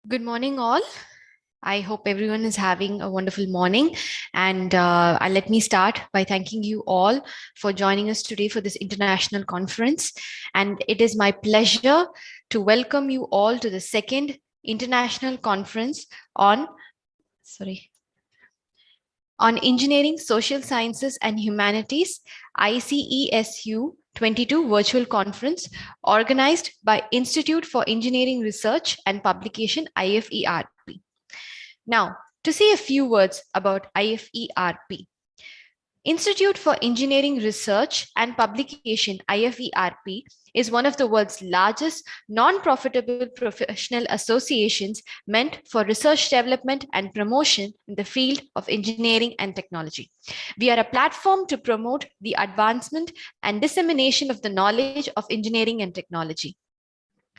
Good morning, all. I hope everyone is having a wonderful morning. And let me start by thanking you all for joining us today for this international conference. And it is my pleasure to welcome you all to the second international conference on engineering, social sciences, and humanities, IC-ESSU 22 virtual conference organized by Institute for Engineering Research and Publication, IFERP. Now, to say a few words about IFERP. Institute for Engineering Research and Publication, IFERP, is one of the world's largest non-profitable professional associations meant for research development and promotion in the field of engineering and technology. We are a platform to promote the advancement and dissemination of the knowledge of engineering and technology.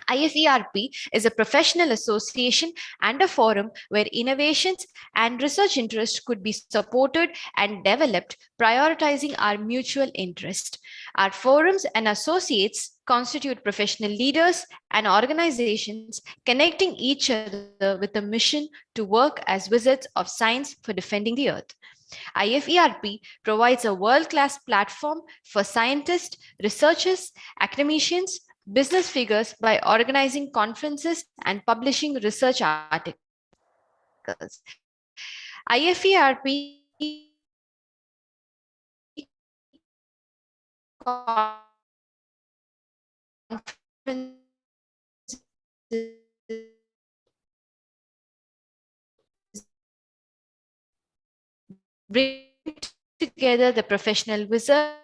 IFERP is a professional association and a forum where innovations and research interests could be supported and developed, prioritizing our mutual interest. Our forums and associates constitute professional leaders and organizations connecting each other with a mission to work as wizards of science for defending the earth. IFERP provides a world-class platform for scientists, researchers, academicians, business figures by organizing conferences and publishing research articles. IFERP bring together the professional wizard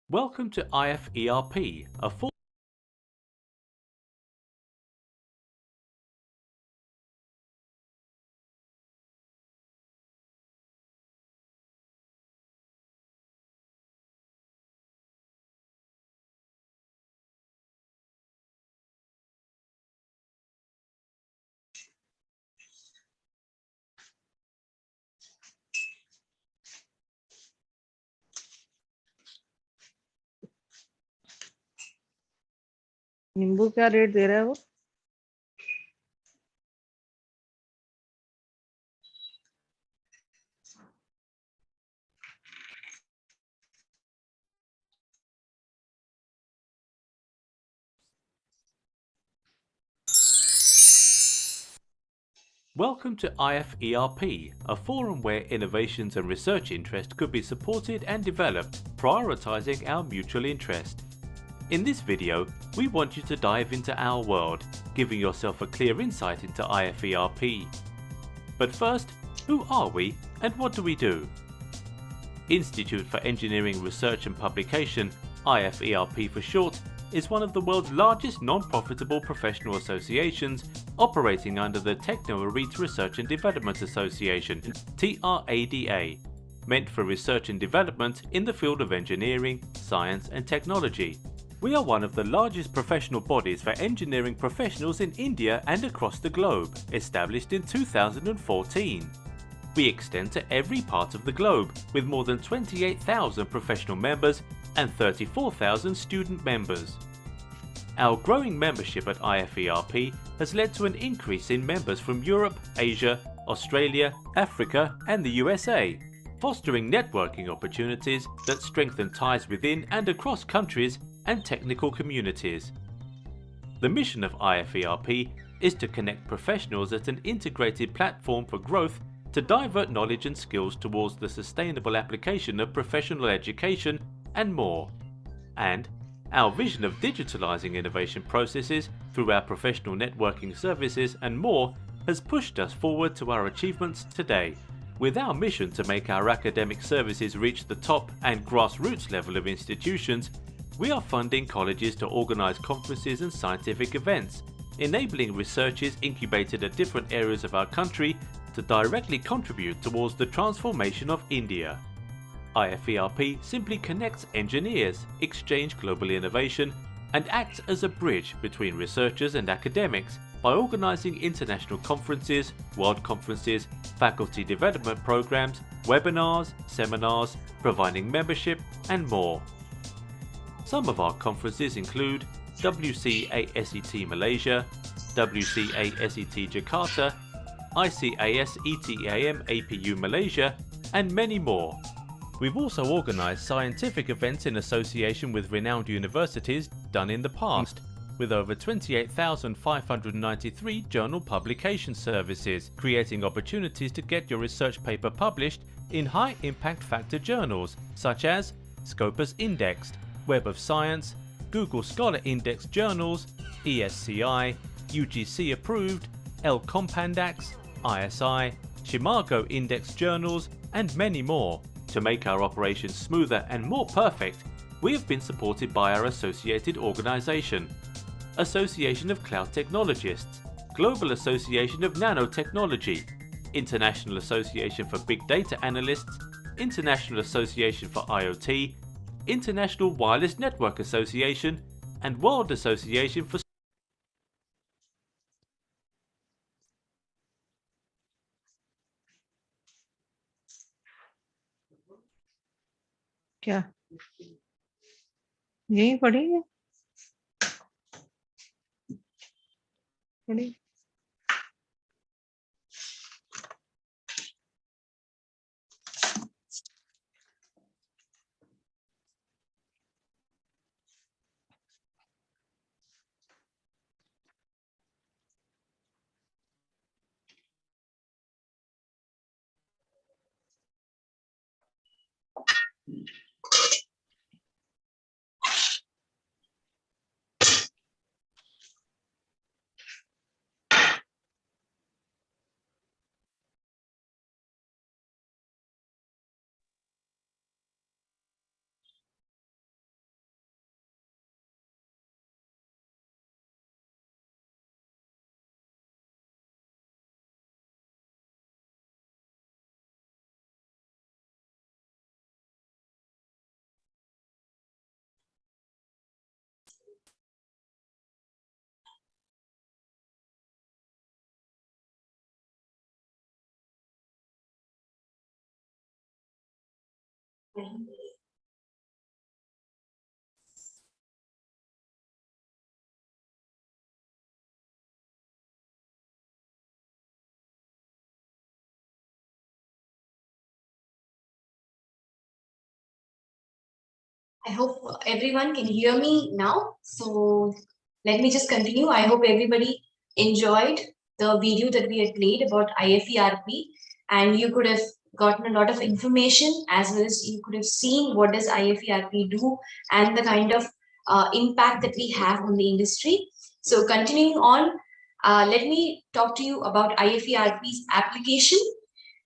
Welcome to IFERP, a full नींबू क्या rate दे रहा है वो? Welcome to IFERP, a forum where innovations and research interest could be supported and developed, prioritizing our mutual interest. In this video, we want you to dive into our world, giving yourself a clear insight into IFERP. But first, who are we and what do we do? Institute for Engineering Research and Publication, IFERP for short, is one of the world's largest non-profitable professional associations operating under the Techno-Elite Research and Development Association, TRADA, meant for research and development in the field of engineering, science and technology. We are one of the largest professional bodies for engineering professionals in India and across the globe, established in 2014. We extend to every part of the globe, with more than 28,000 professional members and 34,000 student members. Our growing membership at IFERP has led to an increase in members from Europe, Asia, Australia, Africa and the USA, fostering networking opportunities that strengthen ties within and across countries and technical communities. The mission of IFERP is to connect professionals at an integrated platform for growth to divert knowledge and skills towards the sustainable application of professional education and more. And our vision of digitalizing innovation processes through our professional networking services and more has pushed us forward to our achievements today. With our mission to make our academic services reach the top and grassroots level of institutions, we are funding colleges to organize conferences and scientific events, enabling researchers incubated at different areas of our country to directly contribute towards the transformation of India. IFERP simply connects engineers, exchange global innovation, and acts as a bridge between researchers and academics by organizing international conferences, world conferences, faculty development programs, webinars, seminars, providing membership, and more. Some of our conferences include WCASET Malaysia, WCASET Jakarta, ICAS-ETAM APU Malaysia, and many more. We've also organised scientific events in association with renowned universities done in the past, with over 28,593 journal publication services, creating opportunities to get your research paper published in high impact factor journals such as Scopus Indexed, Web of Science, Google Scholar Index journals, ESCI, UGC approved, L Compandax, ISI, Chimago Index journals, and many more. To make our operations smoother and more perfect, we have been supported by our associated organisation, Association of Cloud Technologists, Global Association of Nanotechnology, International Association for Big Data Analysts, International Association for IoT, International Wireless Network Association, and World Association for क्या यही पढ़ेंगे? पढ़ेंगे। I hope everyone can hear me now. So let me just continue. I hope everybody enjoyed the video that we had played about IFERP, and you could have gotten a lot of information, as well as you could have seen what does IFERP do and the kind of impact that we have on the industry. So continuing on, let me talk to you about IFERP's application.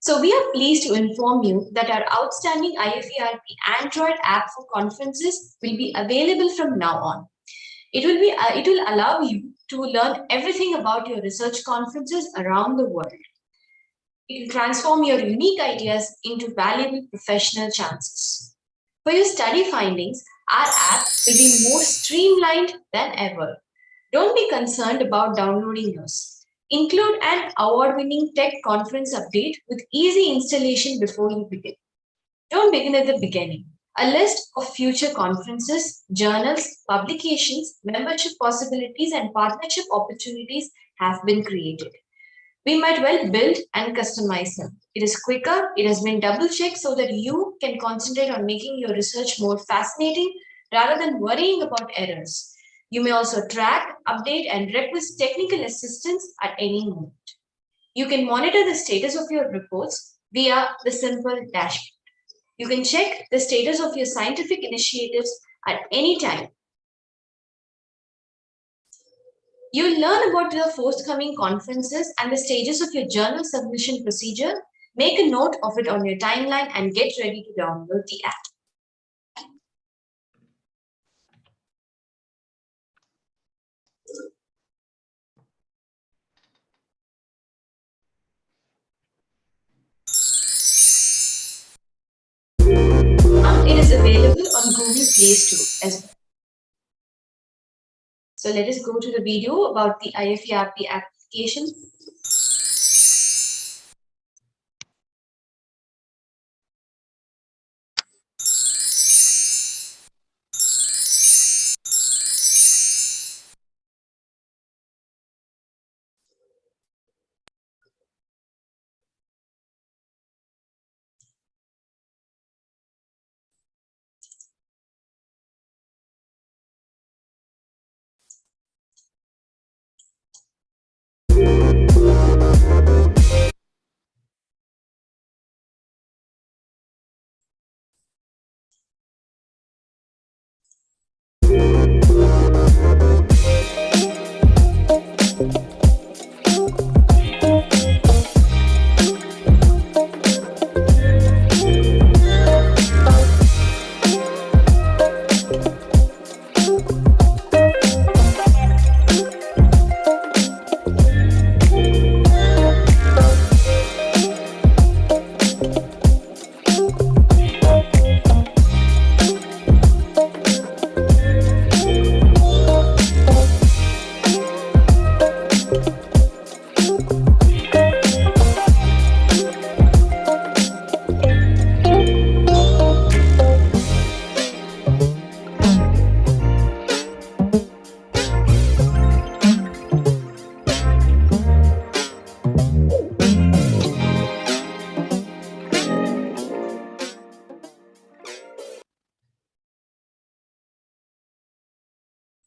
So we are pleased to inform you that our outstanding IFERP Android app for conferences will be available from now on. It will allow you to learn everything about your research conferences around the world. It will transform your unique ideas into valuable professional chances. For your study findings, our app will be more streamlined than ever. Don't be concerned about downloading yours. Include an award-winning tech conference update with easy installation before you begin. Don't begin at the beginning. A list of future conferences, journals, publications, membership possibilities, and partnership opportunities have been created. We might well build and customize them. It is quicker, it has been double-checked so that you can concentrate on making your research more fascinating rather than worrying about errors. You may also track, update, and request technical assistance at any moment. You can monitor the status of your reports via the simple dashboard. You can check the status of your scientific initiatives at any time. You'll learn about the forthcoming conferences and the stages of your journal submission procedure. Make a note of it on your timeline and get ready to download the app. It is available on Google Play Store as well. So let us go to the video about the IFERP application.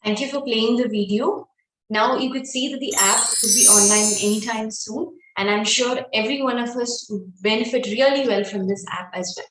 Thank you for playing the video. Now you could see that the app could be online anytime soon, and I'm sure every one of us would benefit really well from this app as well.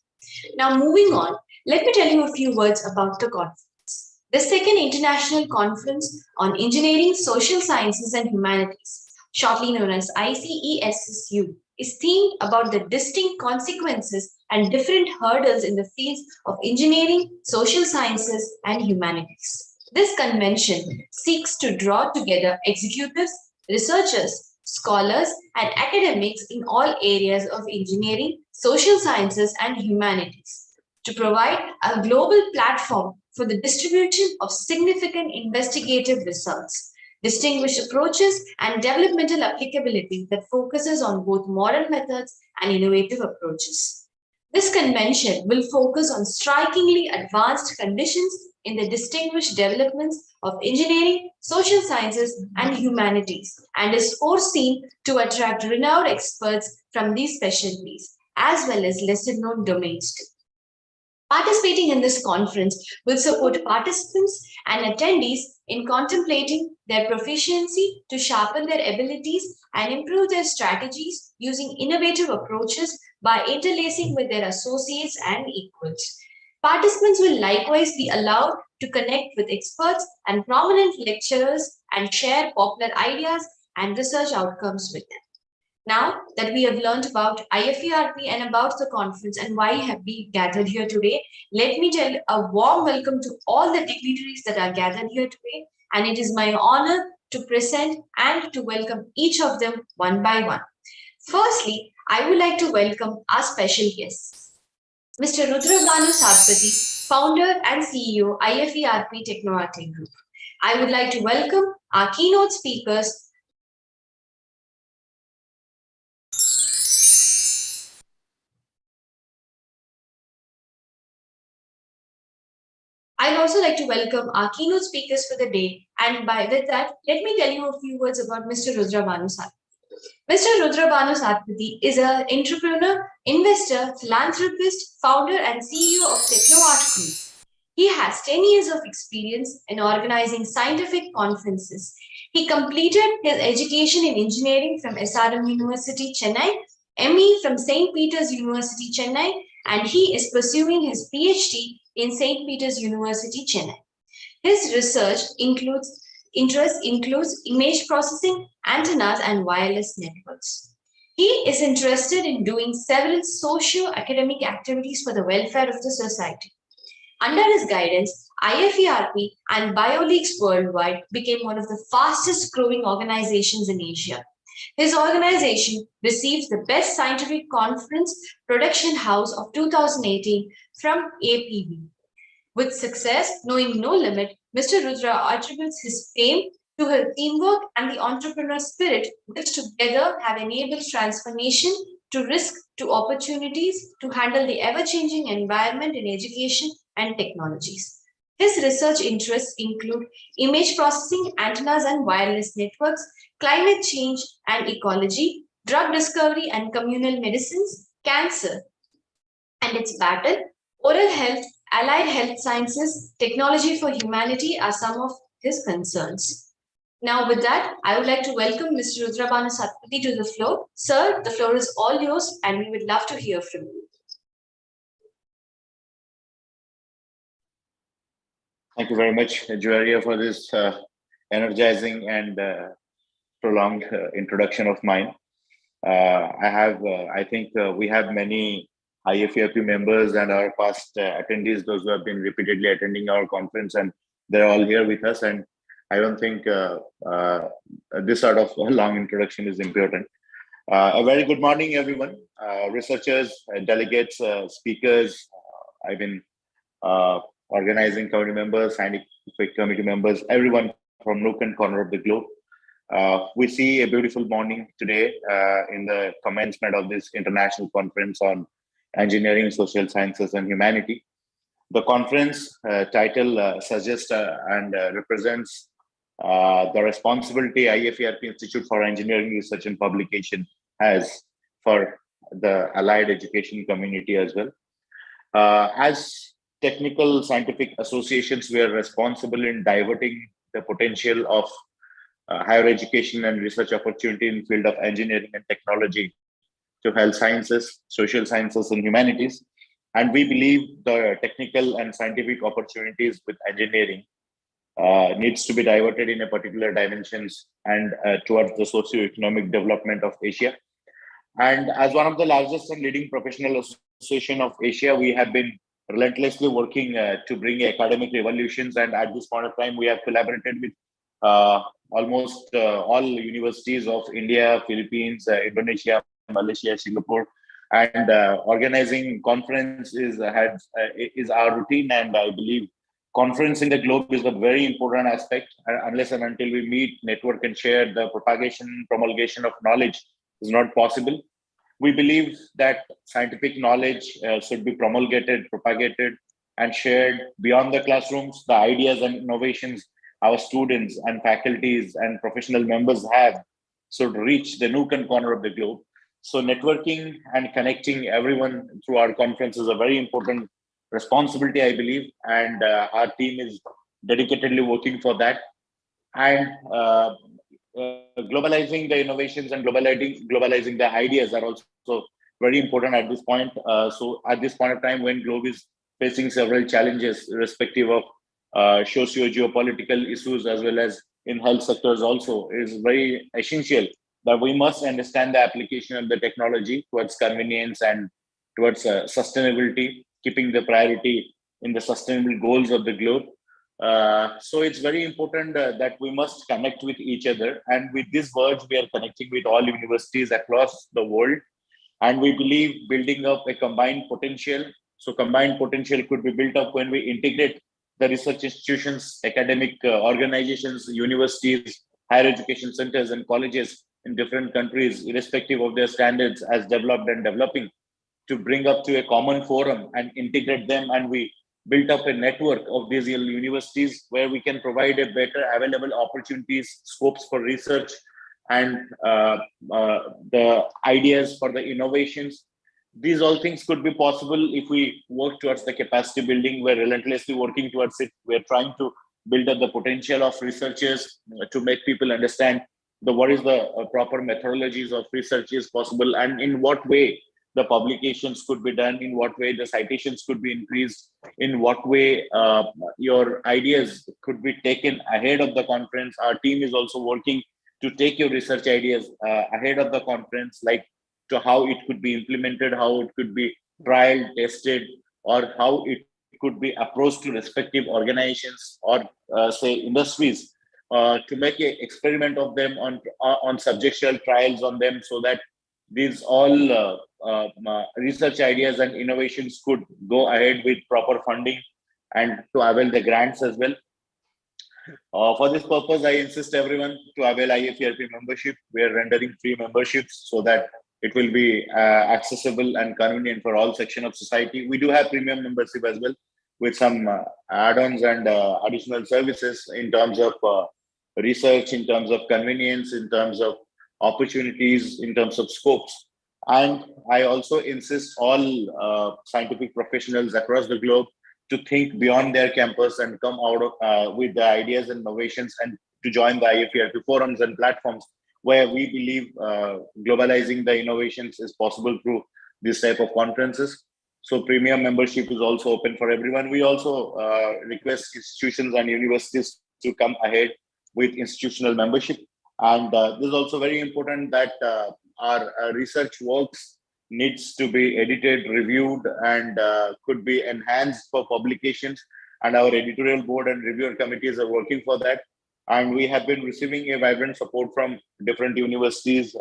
Now moving on, let me tell you a few words about the conference. The second international conference on engineering, social sciences and humanities, shortly known as IC-ESSU, is themed about the distinct consequences and different hurdles in the fields of engineering, social sciences and humanities. This convention seeks to draw together executives, researchers, scholars, and academics in all areas of engineering, social sciences, and humanities to provide a global platform for the distribution of significant investigative results, distinguished approaches, and developmental applicability that focuses on both modern methods and innovative approaches. This convention will focus on strikingly advanced conditions in the distinguished developments of engineering, social sciences, and humanities, and is foreseen to attract renowned experts from these specialties, as well as lesser-known domains too. Participating in this conference will support participants and attendees in contemplating their proficiency to sharpen their abilities and improve their strategies using innovative approaches by interlacing with their associates and equals. Participants will likewise be allowed to connect with experts and prominent lecturers and share popular ideas and research outcomes with them. Now that we have learned about IFERP and about the conference and why have we gathered here today, let me tell a warm welcome to all the dignitaries that are gathered here today. And it is my honor to present and to welcome each of them one by one. Firstly, I would like to welcome our special guests. Mr. Rudra Banu Sarpati, founder and CEO, IFERP Techno-Arctic Group. I would like to welcome our keynote speakers, I'd also like to welcome our keynote speakers for the day. And with that, let me tell you a few words about Mr. Rudra Banu Sarpati. Mr. Rudra Banu Sarpati is an entrepreneur, investor, philanthropist, founder, and CEO of Techno-Art Group. He has 10 years of experience in organizing scientific conferences. He completed his education in engineering from SRM University, Chennai, ME from St. Peter's University, Chennai, and he is pursuing his PhD in St. Peter's University, Chennai. His research includes image processing, antennas, and wireless networks. He is interested in doing several socio-academic activities for the welfare of the society. Under his guidance, IFERP and BioLeaks Worldwide became one of the fastest growing organizations in Asia. His organization received the Best Scientific Conference Production House of 2018 from APV. With success knowing no limit, Mr. Rudra attributes his fame to his teamwork and the entrepreneur spirit, which together have enabled transformation to risk to opportunities to handle the ever-changing environment in education and technologies. His research interests include image processing, antennas and wireless networks, climate change and ecology, drug discovery and communal medicines, cancer and its battle, oral health, allied health sciences, technology for humanity are some of his concerns. Now with that, I would like to welcome Mr. Rudra Banu Sarpati to the floor. Sir, the floor is all yours and we would love to hear from you. Thank you very much, Juaria, for this energizing and prolonged introduction of mine. I think we have many IFERP members and our past attendees, those who have been repeatedly attending our conference, and they're all here with us. And I don't think this sort of long introduction is important. A very good morning, everyone. Researchers, delegates, speakers, I've been organizing committee members, scientific committee members, everyone from nook and corner of the globe. We see a beautiful morning today in the commencement of this international conference on engineering, social sciences, and humanity. The conference title suggests and represents the responsibility IFERP Institute for Engineering Research and Publication has for the allied education community as well. As technical scientific associations, we are responsible in diverting the potential of higher education and research opportunity in the field of engineering and technology to health sciences, social sciences, and humanities. And we believe the technical and scientific opportunities with engineering needs to be diverted in a particular dimensions and towards the socio-economic development of Asia. And as one of the largest and leading professional association of Asia, we have been relentlessly working to bring academic revolutions. And at this point of time, we have collaborated with almost all universities of India, Philippines, Indonesia, Malaysia, Singapore, and organizing conference is our routine. And I believe conferencing the globe is a very important aspect. Unless and until we meet, network, and share, the propagation, promulgation of knowledge is not possible. We believe that scientific knowledge should be promulgated, propagated, and shared beyond the classrooms. The ideas and innovations our students and faculties and professional members have should reach the nook and corner of the globe. So networking and connecting everyone through our conference is a very important responsibility, I believe, and our team is dedicatedly working for that. And globalizing the innovations and globalizing the ideas are also very important at this point. So at this point of time, when globe is facing several challenges, irrespective of socio-geopolitical issues as well as in health sectors, also is very essential that we must understand the application of the technology towards convenience and towards sustainability, keeping the priority in the sustainable goals of the globe. So it's very important that we must connect with each other. And with these words, we are connecting with all universities across the world. And we believe building up a combined potential. So combined potential could be built up when we integrate the research institutions, academic organizations, universities, higher education centers, and colleges in different countries, irrespective of their standards as developed and developing, to bring up to a common forum and integrate them. And we built up a network of these universities where we can provide a better available opportunities, scopes for research, and the ideas for the innovations. These all things could be possible if we work towards the capacity building. We're relentlessly working towards it. We're trying to build up the potential of researchers to make people understand what is the proper methodologies of research is possible, and in what way the publications could be done, in what way the citations could be increased, in what way your ideas could be taken ahead of the conference. Our team is also working to take your research ideas ahead of the conference, like to how it could be implemented, how it could be tried, tested, or how it could be approached to respective organizations or say industries to make an experiment of them on subjectual trials on them, so that these all research ideas and innovations could go ahead with proper funding and to avail the grants as well. For this purpose, I insist everyone to avail IFERP membership. We are rendering free memberships so that it will be accessible and convenient for all sections of society. We do have premium membership as well, with some add-ons and additional services in terms of research, in terms of convenience, in terms of opportunities, in terms of scopes. And I also insist all scientific professionals across the globe to think beyond their campus and come out of, with the ideas and innovations, and to join the IFERP forums and platforms where we believe globalizing the innovations is possible through this type of conferences. So premium membership is also open for everyone. We also request institutions and universities to come ahead with institutional membership. And this is also very important that our research works needs to be edited, reviewed, and could be enhanced for publications. And our editorial board and reviewer committees are working for that. And we have been receiving a vibrant support from different universities,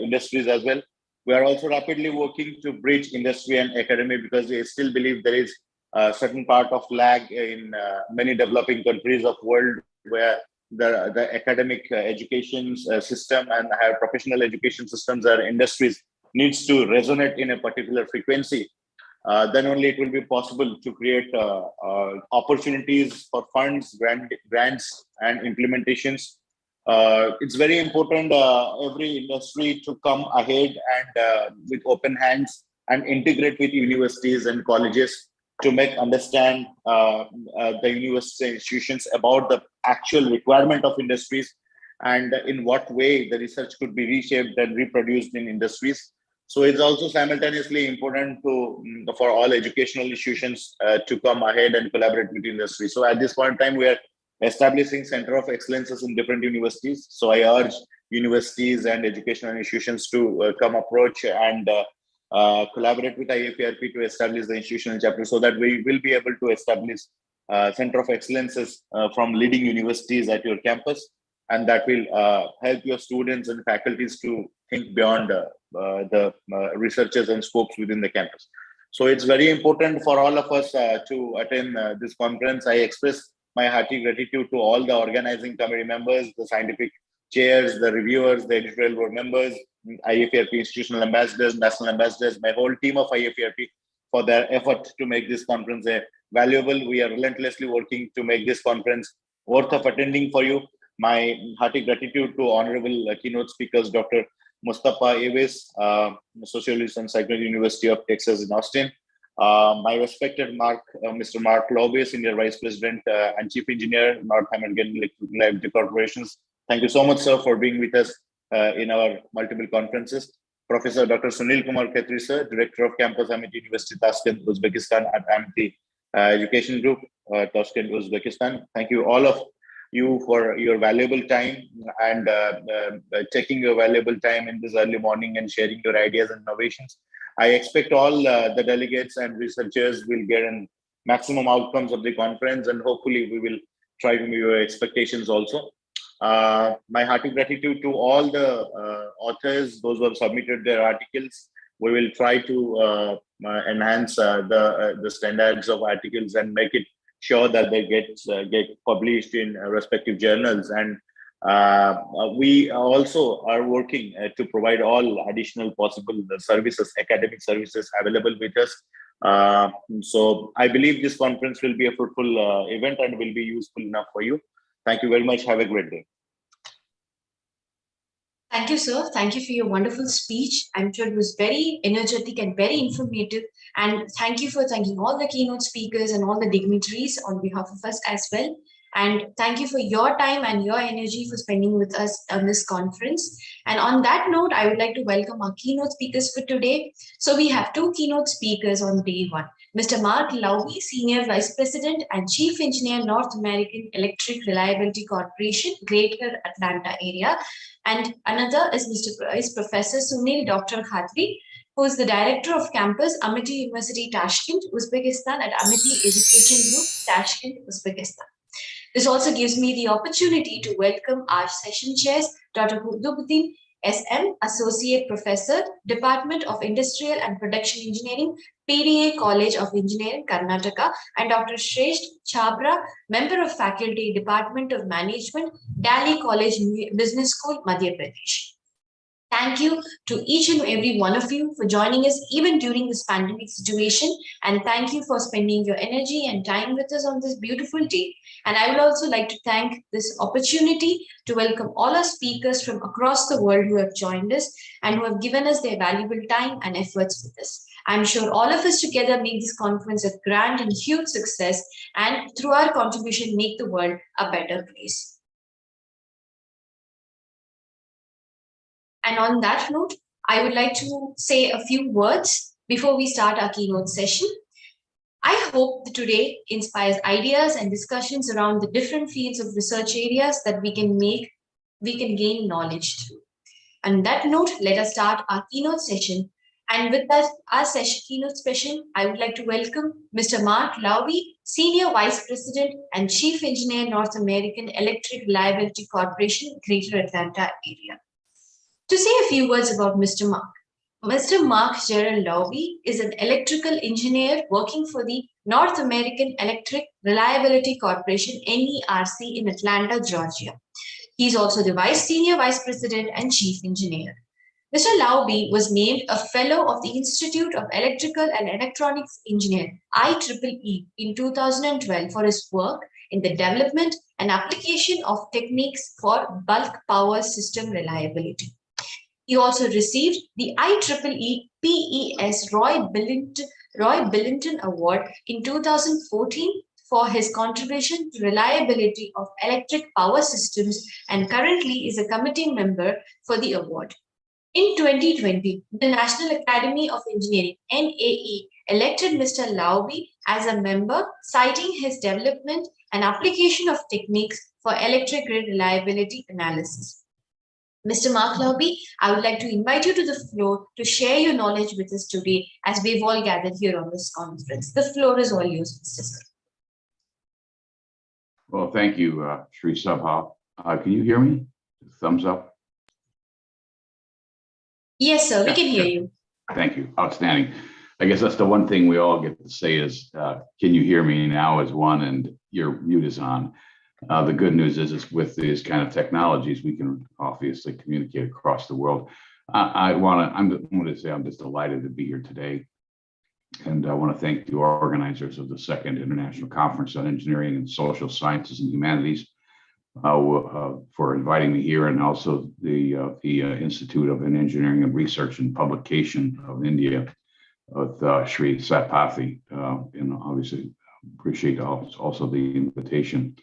industries as well. We are also rapidly working to bridge industry and academia, because we still believe there is a certain part of lag in many developing countries of world, where the academic education system and higher professional education systems or industries needs to resonate in a particular frequency. Then only it will be possible to create opportunities for funds, grants, and implementations. It's very important every industry to come ahead and with open hands and integrate with universities and colleges to make understand the university institutions about the actual requirement of industries, and in what way the research could be reshaped and reproduced in industries. So it's also simultaneously important for all educational institutions to come ahead and collaborate with industry. So at this point in time, we are establishing center of excellences in different universities. So I urge universities and educational institutions to come approach and collaborate with IFERP to establish the institutional chapter, so that we will be able to establish center of excellences from leading universities at your campus, and that will help your students and faculties to think beyond the researchers and scopes within the campus. So it's very important for all of us to attend this conference. I express my hearty gratitude to all the organizing committee members, the scientific chairs, the reviewers, the editorial board members, IFERP institutional ambassadors, national ambassadors, my whole team of IFERP for their effort to make this conference valuable. We are relentlessly working to make this conference worth of attending for you. My hearty gratitude to honorable keynote speakers, Dr. Mustafa Aves, sociologist and psychology, University of Texas in Austin. My respected Mr. Mark Lobe, Senior Vice President and Chief Engineer, North American Electric Corporations. Thank you so much, sir, for being with us in our multiple conferences. Professor Dr. Sunil Kumar Khetri, sir, Director of Campus Amity University, Tashkent, Uzbekistan, at Amity Education Group, Tashkent, Uzbekistan. Thank you all of you for your valuable time and taking your valuable time in this early morning and sharing your ideas and innovations. I expect all the delegates and researchers will get an maximum outcomes of the conference, and hopefully we will try to meet your expectations also. My hearty gratitude to all the authors, those who have submitted their articles. We will try to enhance the standards of articles and make it sure that they get published in respective journals. And we also are working to provide all additional possible services, academic services available with us. So I believe this conference will be a fruitful event and will be useful enough for you. Thank you very much. Have a great day. Thank you, sir. Thank you for your wonderful speech. I'm sure it was very energetic and very informative. And thank you for thanking all the keynote speakers and all the dignitaries on behalf of us as well. And thank you for your time and your energy for spending with us on this conference. And on that note, I would like to welcome our keynote speakers for today. So we have two keynote speakers on day one. Mr. Mark Lowey, Senior Vice President and Chief Engineer, North American Electric Reliability Corporation, Greater Atlanta area. And another is Professor Sunil Dr. Khatri, who is the Director of Campus, Amity University, Tashkent, Uzbekistan, at Amity Education Group, Tashkent, Uzbekistan. This also gives me the opportunity to welcome our session chairs, Dr. Hudubuddin SM, Associate Professor, Department of Industrial and Production Engineering, PDA College of Engineering, Karnataka, and Dr. Shresht Chabra, Member of Faculty, Department of Management, Delhi College Business School, Madhya Pradesh. Thank you to each and every one of you for joining us even during this pandemic situation. And thank you for spending your energy and time with us on this beautiful day. And I would also like to thank this opportunity to welcome all our speakers from across the world who have joined us and who have given us their valuable time and efforts with us. I'm sure all of us together make this conference a grand and huge success, and through our contribution, make the world a better place. And on that note, I would like to say a few words before we start our keynote session. I hope that today inspires ideas and discussions around the different fields of research areas that we can gain knowledge through. On that note, let us start our keynote session. And with that, our keynote session, I would like to welcome Mr. Mark Lowey, Senior Vice President and Chief Engineer, North American Electric Reliability Corporation, Greater Atlanta area. To say a few words about Mr. Mark. Mr. Mark Gerald Lowey is an electrical engineer working for the North American Electric Reliability Corporation, NERC, in Atlanta, Georgia. He is also the Senior Vice President and Chief Engineer. Mr. Lowey was named a Fellow of the Institute of Electrical and Electronics Engineering, IEEE, in 2012 for his work in the development and application of techniques for bulk power system reliability. He also received the IEEE PES Roy Billington Award in 2014 for his contribution to reliability of electric power systems, and currently is a committee member for the award. In 2020, the National Academy of Engineering, NAE, elected Mr. Lowey as a member, citing his development and application of techniques for electric grid reliability analysis. Mr. Mark Lowey, I would like to invite you to the floor to share your knowledge with us today as we've all gathered here on this conference. The floor is all yours, Mr. Sir. Well, thank you, Shri Sabha. Can you hear me? Thumbs up. Yes, sir, we can hear you. Thank you. Outstanding. I guess that's the one thing we all get to say is, can you hear me now is one, and your mute is on. The good news is with these kind of technologies, we can obviously communicate across the world. I want to say I'm just delighted to be here today. And I want to thank the organizers of the Second International Conference on Engineering and Social Sciences and Humanities for inviting me here, and also the Institute of Engineering and Research and Publication of India with Sri Satpathy. And obviously appreciate also the invitation.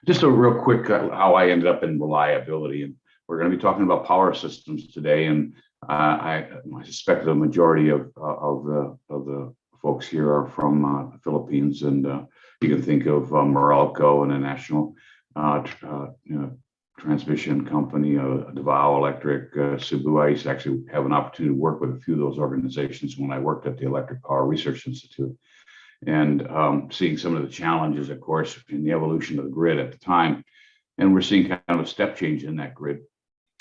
Just a real quick how I ended up in reliability. And we're going to be talking about power systems today. And I suspect the majority of the folks here are from the Philippines, and you can think of Meralco and a national transmission company, Davao Electric, Cebu. I used to actually have an opportunity to work with a few of those organizations when I worked at the Electric Power Research Institute, and seeing some of the challenges, of course, in the evolution of the grid at the time. And we're seeing kind of a step change in that grid.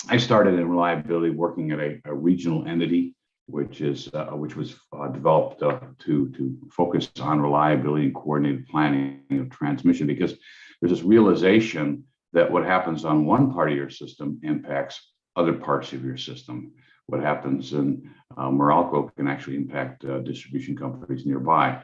I started in reliability working at a regional entity, which was developed to focus on reliability and coordinated planning of transmission, because there's this realization that what happens on one part of your system impacts other parts of your system. What happens in Meralco can actually impact distribution companies nearby.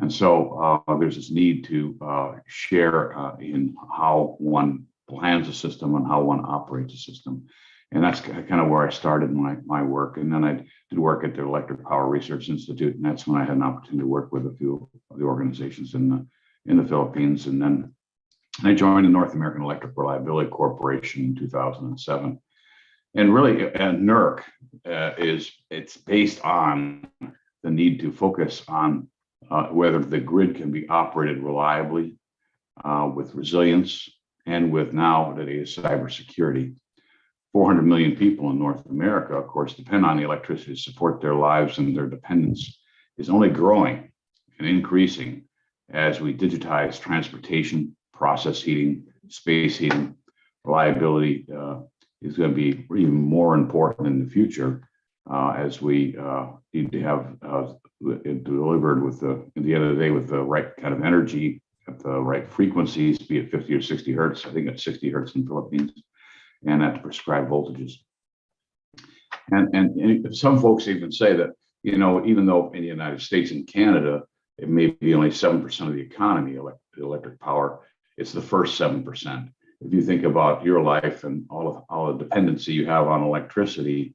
And so there's this need to share in how one plans a system and how one operates a system. And that's kind of where I started my work. And then I did work at the Electric Power Research Institute, and that's when I had an opportunity to work with a few of the organizations in the Philippines. And then I joined the North American Electric Reliability Corporation in 2007. And really, NERC it's based on the need to focus on whether the grid can be operated reliably, with resilience, and with nowadays cybersecurity. 400 million people in North America, of course, depend on the electricity to support their lives, and their dependence is only growing and increasing as we digitize transportation, process heating, space heating. Reliability is going to be even more important in the future as we need to have it delivered at the end of the day with the right kind of energy at the right frequencies, be it 50 or 60 hertz. I think it's 60 hertz in the Philippines, and at the prescribed voltages. And some folks even say that, even though in the United States and Canada, it may be only 7% of the economy, electric power, it's the first 7%. If you think about your life and all the dependency you have on electricity,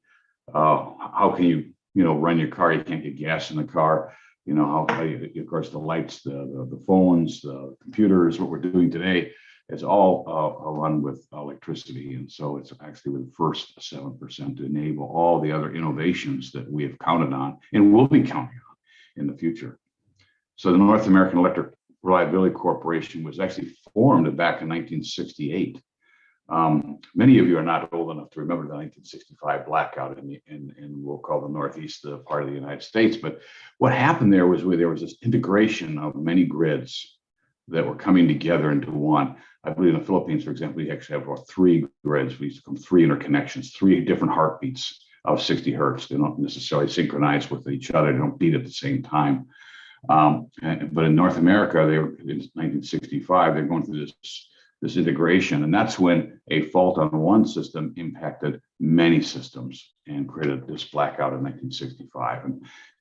how can you, run your car? You can't get gas in the car. Of course, the lights, the phones, the computers, what we're doing today, it's all run with electricity. And so it's actually the first 7% to enable all the other innovations that we have counted on and will be counting on in the future. So the North American Electric Reliability Corporation was actually formed back in 1968. Many of you are not old enough to remember the 1965 blackout in we'll call the Northeast part of the United States. But what happened there was there was this integration of many grids that were coming together into one. I believe in the Philippines, for example, we actually have about 3 grids. We used to call them 3 interconnections, 3 different heartbeats of 60 hertz. They don't necessarily synchronize with each other. They don't beat at the same time. But in North America, in 1965, they're going through this integration, and that's when a fault on one system impacted many systems and created this blackout in 1965.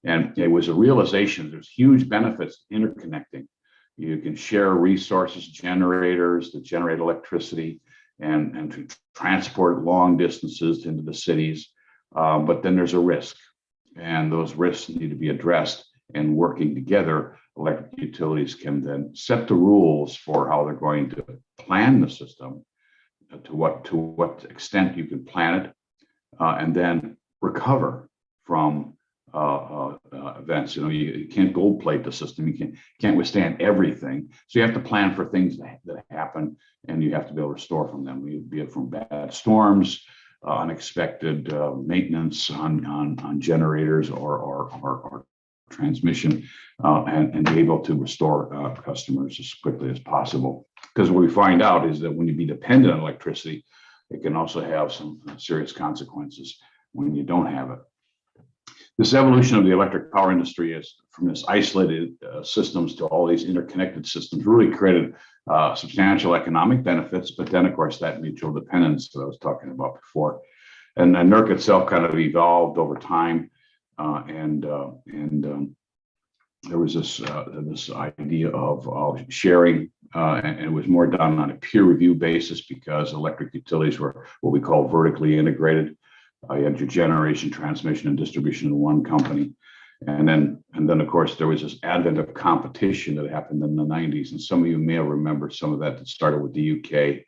And it was a realization there's huge benefits to interconnecting. You can share resources, generators that generate electricity, and to transport long distances into the cities. But then there's a risk, and those risks need to be addressed. And working together, electric utilities can then set the rules for how they're going to plan the system, to what extent you can plan it, and then recover from events. You can't gold plate the system. You can't withstand everything. So you have to plan for things that happen, and you have to be able to restore from them, be it from bad storms, unexpected maintenance on generators or transmission, and be able to restore customers as quickly as possible. Because what we find out is that when you be dependent on electricity, it can also have some serious consequences when you don't have it. This evolution of the electric power industry is from this isolated systems to all these interconnected systems really created substantial economic benefits, but then of course that mutual dependence that I was talking about before. And NERC itself kind of evolved over time, there was this idea of sharing, and it was more done on a peer review basis because electric utilities were what we call vertically integrated. You had your generation, transmission, and distribution in one company. And then of course, there was this advent of competition that happened in the 90s. And some of you may have remembered some of that started with the UK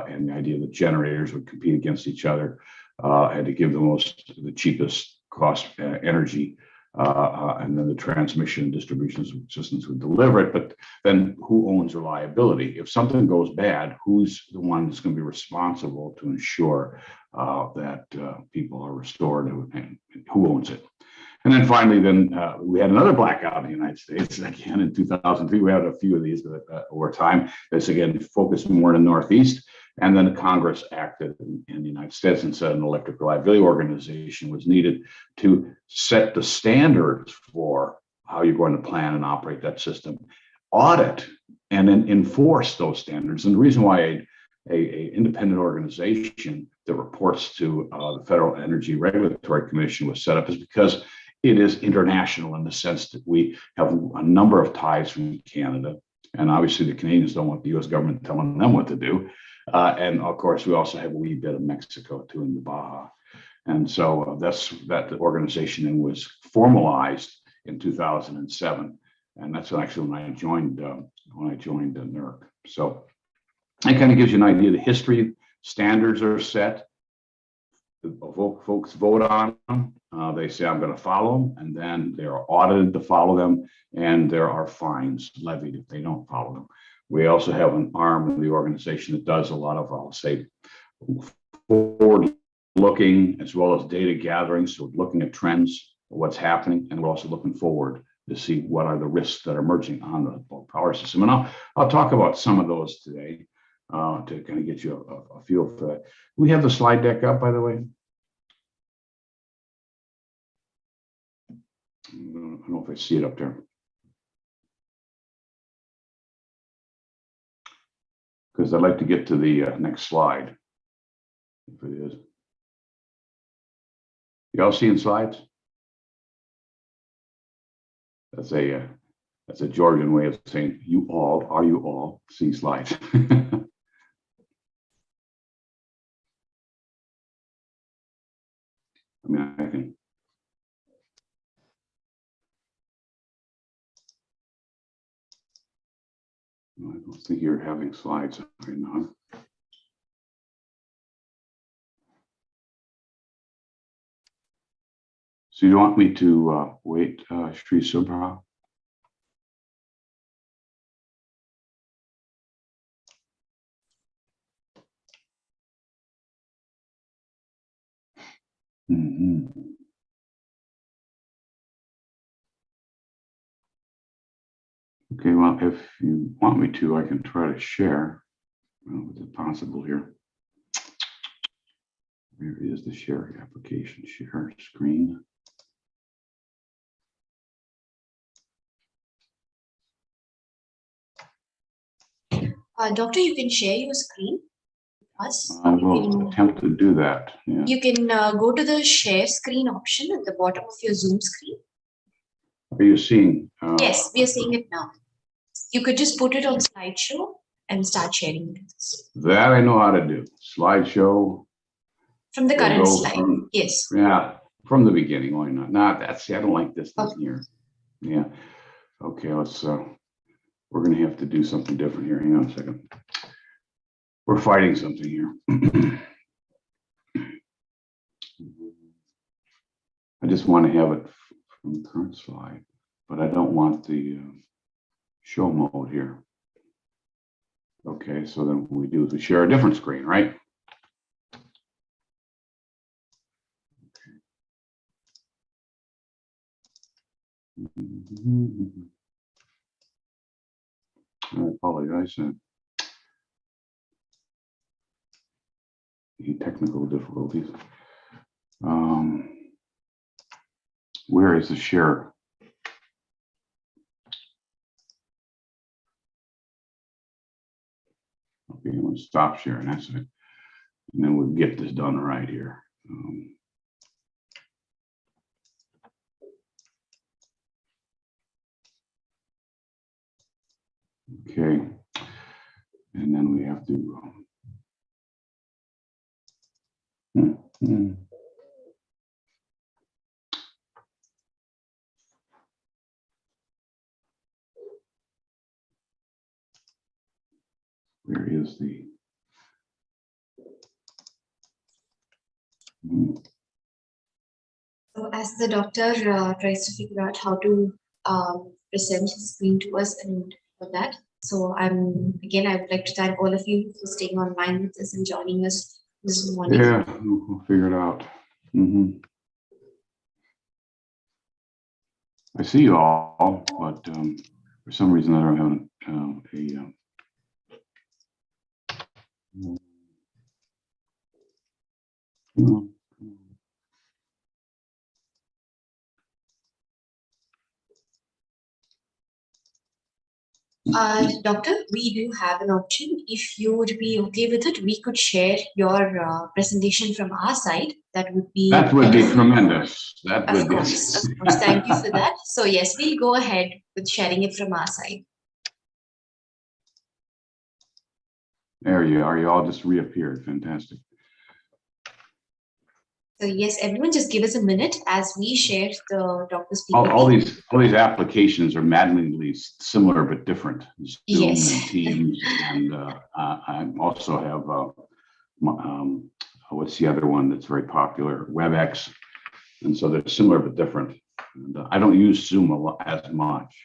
and the idea that generators would compete against each other and to give the cheapest cost energy. And then the transmission and distribution systems would deliver it. But then who owns reliability? If something goes bad, who's the one that's going to be responsible to ensure that people are restored, and who owns it? And then finally, we had another blackout in the United States. Again, in 2003, we had a few of these over time. This again focused more in the Northeast. And then Congress acted in the United States and said an electric reliability organization was needed to set the standards for how you're going to plan and operate that system, audit, and then enforce those standards. And the reason why a independent organization that reports to the Federal Energy Regulatory Commission was set up is because it is international in the sense that we have a number of ties from Canada. And obviously the Canadians don't want the US government telling them what to do. And of course, we also have a wee bit of Mexico too in the Baja. And so that organization then was formalized in 2007. And that's actually when I joined NERC. So that kind of gives you an idea of the history. Standards are set. Folks vote on them. They say, I'm going to follow them. And then they are audited to follow them. And there are fines levied if they don't follow them. We also have an arm of the organization that does a lot of, I'll say, forward looking as well as data gathering. So looking at trends, what's happening, and we're also looking forward to see what are the risks that are emerging on the power system. And I'll talk about some of those today to kind of get you a feel for that. We have the slide deck up, by the way. I don't know if I see it up there. Because I'd like to get to the next slide, if it is. Y'all seeing slides? That's a Georgian way of saying are you all seeing slides? I mean, I can. I don't think you're having slides right now. So you want me to wait, Sri Subha? Okay, well, if you want me to, I can try to share. Well, is it possible here? Where is the share application? Share screen. Doctor, you can share your screen. I will attempt to do that. Yeah. You can go to the share screen option at the bottom of your Zoom screen. Are you seeing? Yes, we are seeing it now. You could just put it on slideshow and start sharing it. That I know how to do. Slideshow. From the current slide, yes. Yeah, from the beginning, why not? I don't like this thing here. Yeah. Okay, let's, we're going to have to do something different here. Hang on a second. We're fighting something here. I just want to have it from the current slide, but I don't want the show mode here. Okay, so then what we do is we share a different screen, right? I apologize. Technical difficulties. Where is the share? Okay, I'm going to stop sharing. That's it. And then we'll get this done right here. Okay, and then we have to. Where is the? So as the doctor tries to figure out how to present his screen to us and for that, so I would like to thank all of you for staying online with us and joining us this morning. Yeah, we'll figure it out. I see you all, but for some reason I don't have Doctor, we do have an option. If you would be okay with it, we could share your presentation from our side. That would be tremendous. That of would be. course, of course. Thank you for that. So yes, we'll go ahead with sharing it from our side. There you are. You all just reappeared. Fantastic. So yes, everyone, just give us a minute as we share the doctor's All these applications are maddeningly similar but different. Zoom Yes. and Teams, and I also have what's the other one that's very popular? WebEx, and so they're similar but different. And, I don't use Zoom as much,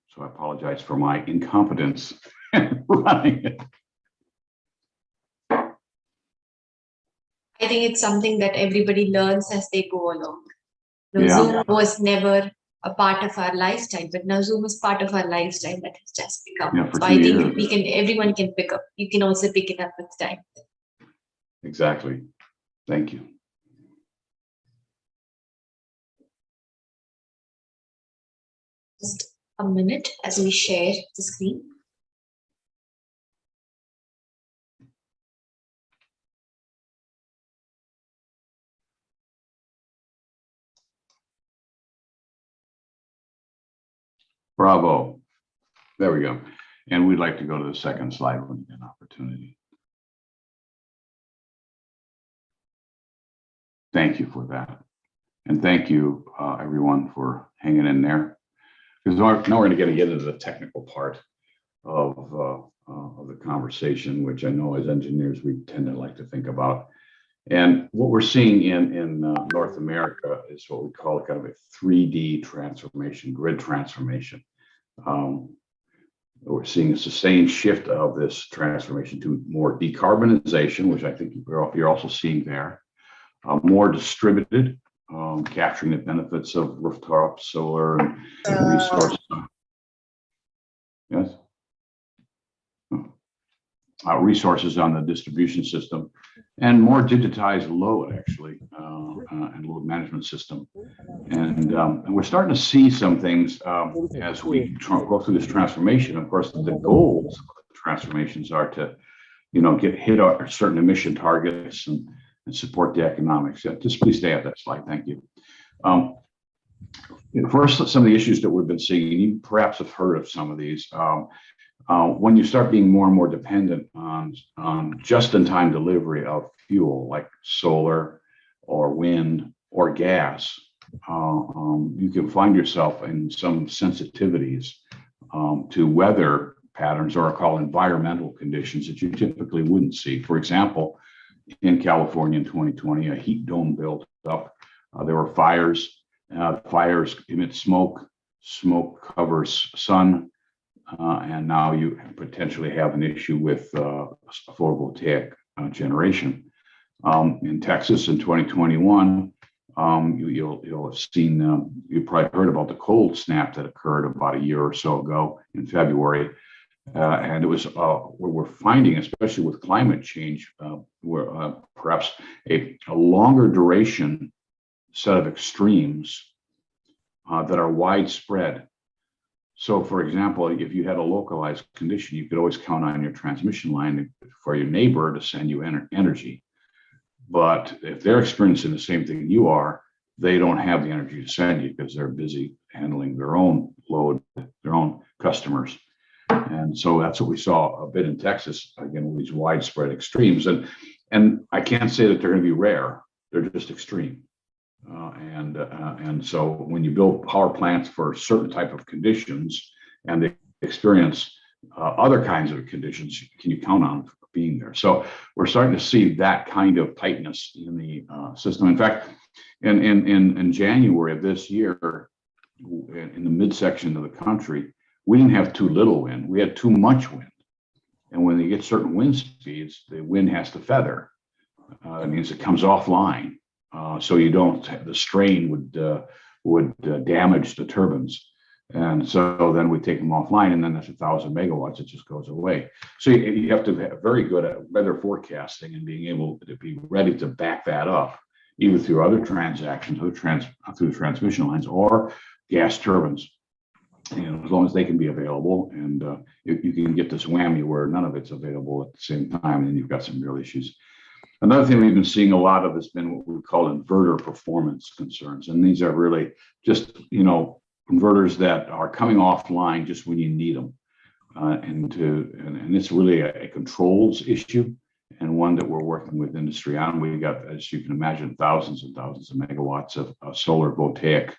so I apologize for my incompetence in running it. I think it's something that everybody learns as they go along. Yeah. Zoom was never a part of our lifestyle, but now Zoom is part of our lifestyle that has just become. Yeah, for so 2 I think years. everyone can pick up. You can also pick it up with time. Exactly. Thank you. Just a minute as we share the screen. Bravo. There we go. And we'd like to go to the second slide when we get an opportunity. Thank you for that. And thank you, everyone, for hanging in there. Because now we're going to get into the technical part of the conversation, which I know as engineers, we tend to like to think about. And what we're seeing in North America is what we call kind of a 3D transformation, grid transformation. We're seeing a sustained shift of this transformation to more decarbonization, which I think you're also seeing there. More distributed, capturing the benefits of rooftop solar and resources. Yes. Resources on the distribution system, and more digitized load actually, and load management system. And we're starting to see some things as we go through this transformation. Of course, the goals of the transformations are to, hit our certain emission targets and support the economics. Just please stay at that slide. Thank you. First, some of the issues that we've been seeing, you perhaps have heard of some of these. When you start being more and more dependent on just-in-time delivery of fuel, like solar or wind or gas, you can find yourself in some sensitivities to weather patterns, or called environmental conditions, that you typically wouldn't see. For example, in California in 2020, a heat dome built up. There were fires. Fires emit smoke. Smoke covers sun. And now you potentially have an issue with photovoltaic generation. In Texas in 2021, you'll have seen, you probably heard about the cold snap that occurred about a year or so ago in February. And it was what we're finding, especially with climate change, where perhaps a longer duration set of extremes that are widespread. So, for example, if you had a localized condition, you could always count on your transmission line for your neighbor to send you energy. but if they're experiencing the same thing you are, they don't have the energy to send you because they're busy handling their own load, their own customers. And so that's what we saw a bit in Texas, again, with these widespread extremes. And I can't say that they're going to be rare, they're just extreme. And so when you build power plants for certain type of conditions and they experience other kinds of conditions, can you count on being there? So we're starting to see that kind of tightness in the system. In fact, in January of this year, in the midsection of the country, we didn't have too little wind, we had too much wind. And when they get certain wind speeds, the wind has to feather. That means it comes offline. So you don't, the strain would damage the turbines. And so then we take them offline, and then that's 1,000 megawatts, it just goes away. So you have to have very good at weather forecasting and being able to be ready to back that up, either through other transactions, through transmission lines or gas turbines. As long as they can be available, and you can get this whammy where none of it's available at the same time, and you've got some real issues. Another thing we've been seeing a lot of has been what we call inverter performance concerns. And these are really just, inverters that are coming offline just when you need them. And it's really a controls issue, and one that we're working with industry on. We got, as you can imagine, thousands and thousands of megawatts of solar voltaic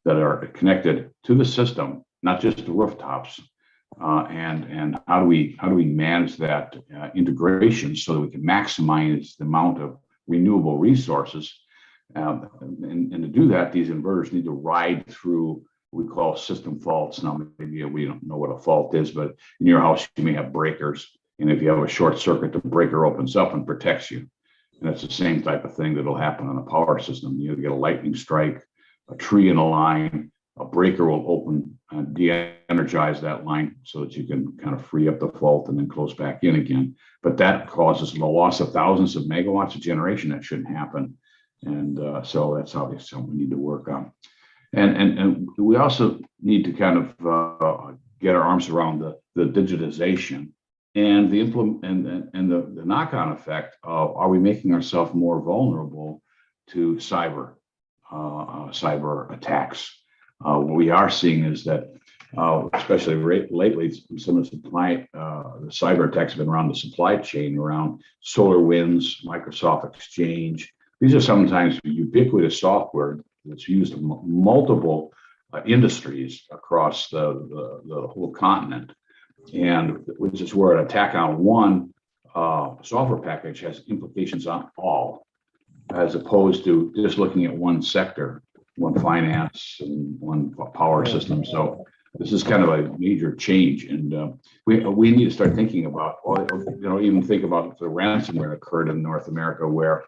that are connected to the system, not just the rooftops. And how do we manage that integration so that we can maximize the amount of renewable resources? And to do that, these inverters need to ride through what we call system faults. Now, maybe we don't know what a fault is, but in your house you may have breakers, and if you have a short circuit, the breaker opens up and protects you. And it's the same type of thing that'll happen on a power system. You get a lightning strike, a tree in a line, a breaker will open and de-energize that line so that you can kind of free up the fault and then close back in again. But that causes the loss of thousands of megawatts of generation. That shouldn't happen. And so that's obviously something we need to work on. And we also need to kind of get our arms around the digitization and the the knock-on effect of, are we making ourselves more vulnerable to cyber attacks? What we are seeing is that, especially lately, some of the cyber attacks have been around the supply chain, around SolarWinds, Microsoft Exchange. These are sometimes ubiquitous software that's used in multiple industries across the whole continent, and which is where an attack on one software package has implications on all, as opposed to just looking at one sector, one finance and one power system. So this is kind of a major change, and we need to start thinking about, even think about the ransomware occurred in North America, where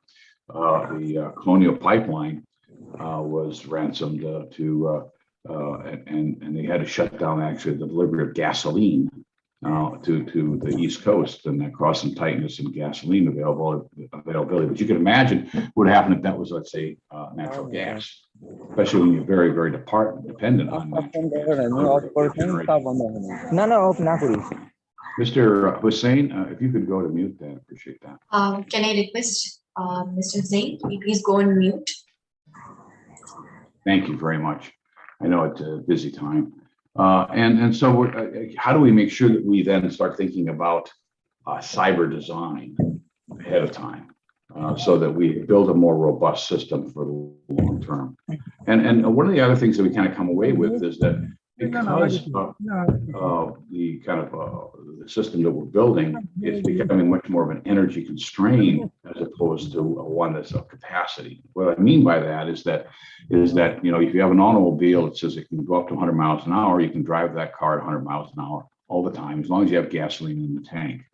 the Colonial Pipeline was ransomed and they had to shut down actually the delivery of gasoline to the East Coast, and that caused some tightness in gasoline availability. But you can imagine what happened if that was, let's say, natural gas, especially when you're very, very dependent on natural gas. Mr. Hussain, if you could go to mute, I'd appreciate that. Can I request Mr. Hussain, you please go on mute? Thank you very much. I know it's a busy time. And so how do we make sure that we then start thinking about cyber design ahead of time, so that we build a more robust system for the long term? And one of the other things that we kind of come away with is that because of the kind of the system that we're building, it's becoming much more of an energy constraint as opposed to one that's of capacity. What I mean by that is that if you have an automobile that says it can go up to 100 miles an hour, you can drive that car at 100 miles an hour all the time, as long as you have gasoline in the tank.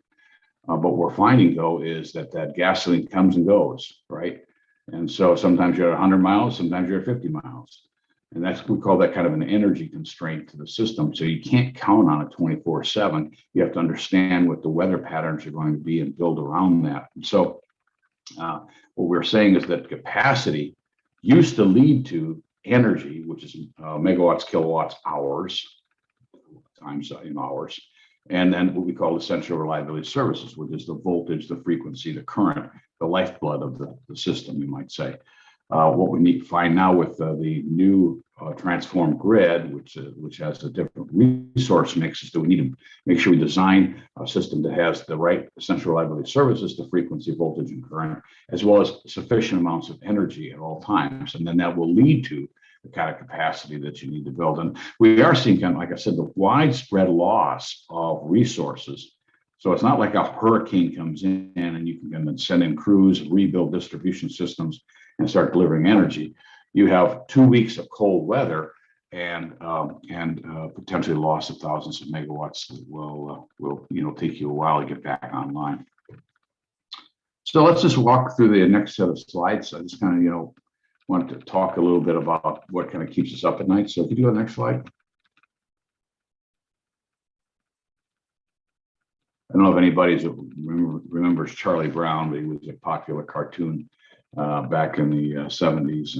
But what we're finding, though, is that gasoline comes and goes, right? And so sometimes you're at 100 miles, sometimes you're at 50 miles. And we call that kind of an energy constraint to the system. So you can't count on it 24/7. You have to understand what the weather patterns are going to be and build around that. And so what we're saying is that capacity used to lead to energy, which is megawatts, kilowatts, hours, times in hours. And then what we call essential reliability services, which is the voltage, the frequency, the current. lifeblood of the system, you might say. What we need to find now with the new transformed grid, which has a different resource mix, is that we need to make sure we design a system that has the right essential reliability services, the frequency, voltage, and current, as well as sufficient amounts of energy at all times. And then that will lead to the kind of capacity that you need to build. And we are seeing, kind of, like I said, the widespread loss of resources. So it's not like a hurricane comes in and you can then send in crews, rebuild distribution systems, and start delivering energy. You have 2 weeks of cold weather and potentially loss of thousands of megawatts that will take you a while to get back online. So let's just walk through the next set of slides. I just kind of want to talk a little bit about what kind of keeps us up at night. So if you do the next slide. I don't know if anybody remembers Charlie Brown, but he was a popular cartoon back in the 70s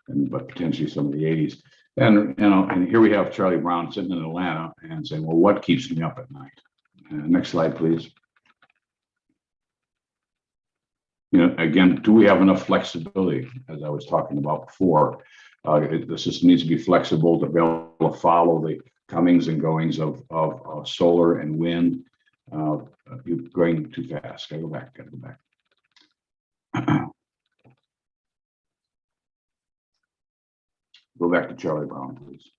but potentially some of the 80s. And here we have Charlie Brown sitting in Atlanta and saying, well, what keeps me up at night? Next slide, please. Again, do we have enough flexibility, as I was talking about before? The system needs to be flexible to be able to follow the comings and goings of solar and wind. You're going too fast. Gotta go back. Go back to Charlie Brown, please.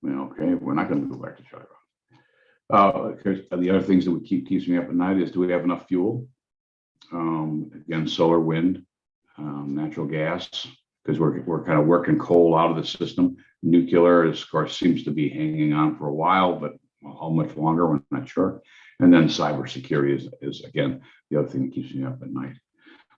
Okay, we're not going to go back to Charlie Brown. The other things that keeps me up at night is, do we have enough fuel? Again, solar, wind, natural gas, because we're kind of working coal out of the system. Nuclear, of course, seems to be hanging on for a while, but how much longer, we're not sure. And then cybersecurity is again the other thing that keeps me up at night.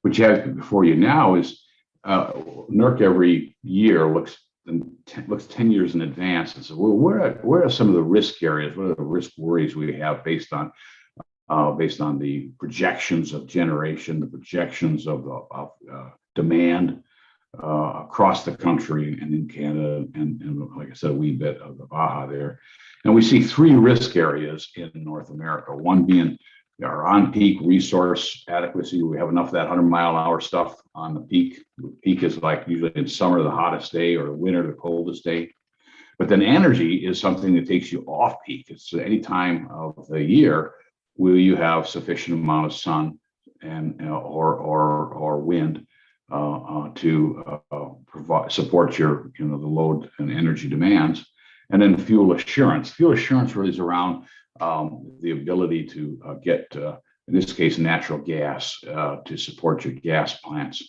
What you have before you now is NERC every year looks 10 years in advance and says, well, where are some of the risk areas? What are the risk worries we have based on the projections of generation, the projections of demand across the country and in Canada, and like I said, a wee bit of the Baja there. And we see 3 risk areas in North America, one being our on-peak resource adequacy. We have enough of that 100-mile-an-hour stuff on the peak. The peak is like usually in summer, the hottest day, or winter, the coldest day. But then energy is something that takes you off peak. It's any time of the year will you have sufficient amount of sun and or wind to support your the load and energy demands. And then fuel assurance. Fuel assurance really is around the ability to get, in this case, natural gas to support your gas plants.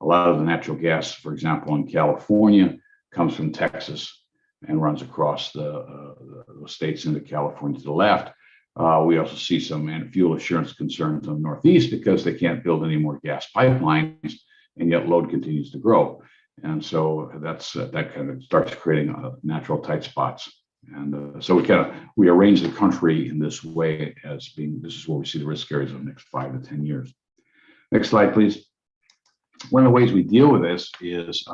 A lot of the natural gas, for example, in California, comes from Texas and runs across the states into California to the left. We also see some fuel assurance concerns on the Northeast because they can't build any more gas pipelines, and yet load continues to grow. And so that kind of starts creating natural tight spots. And so we arrange the country in this way as being, this is where we see the risk areas of the next 5 to 10 years. Next slide, please. One of the ways we deal with this is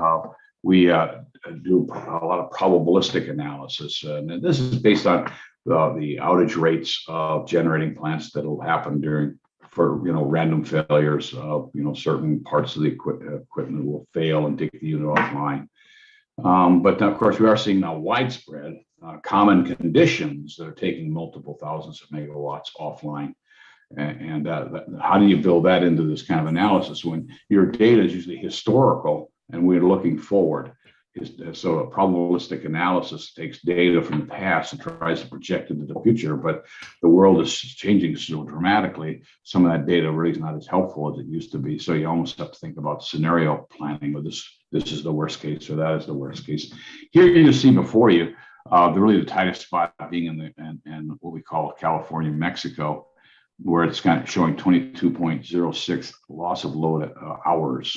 we do a lot of probabilistic analysis. And this is based on the outage rates of generating plants that will happen for random failures of certain parts of the equipment will fail and take the unit offline. But of course, we are seeing now widespread common conditions that are taking multiple thousands of megawatts offline. And how do you build that into this kind of analysis when your data is usually historical and we're looking forward? So a probabilistic analysis takes data from the past and tries to project into the future, but the world is changing so dramatically. Some of that data really is not as helpful as it used to be. So you almost have to think about scenario planning, or this is the worst case, or that is the worst case. Here you see before you the tightest spot being in what we call California, Mexico, where it's kind of showing 22.06 loss of load hours.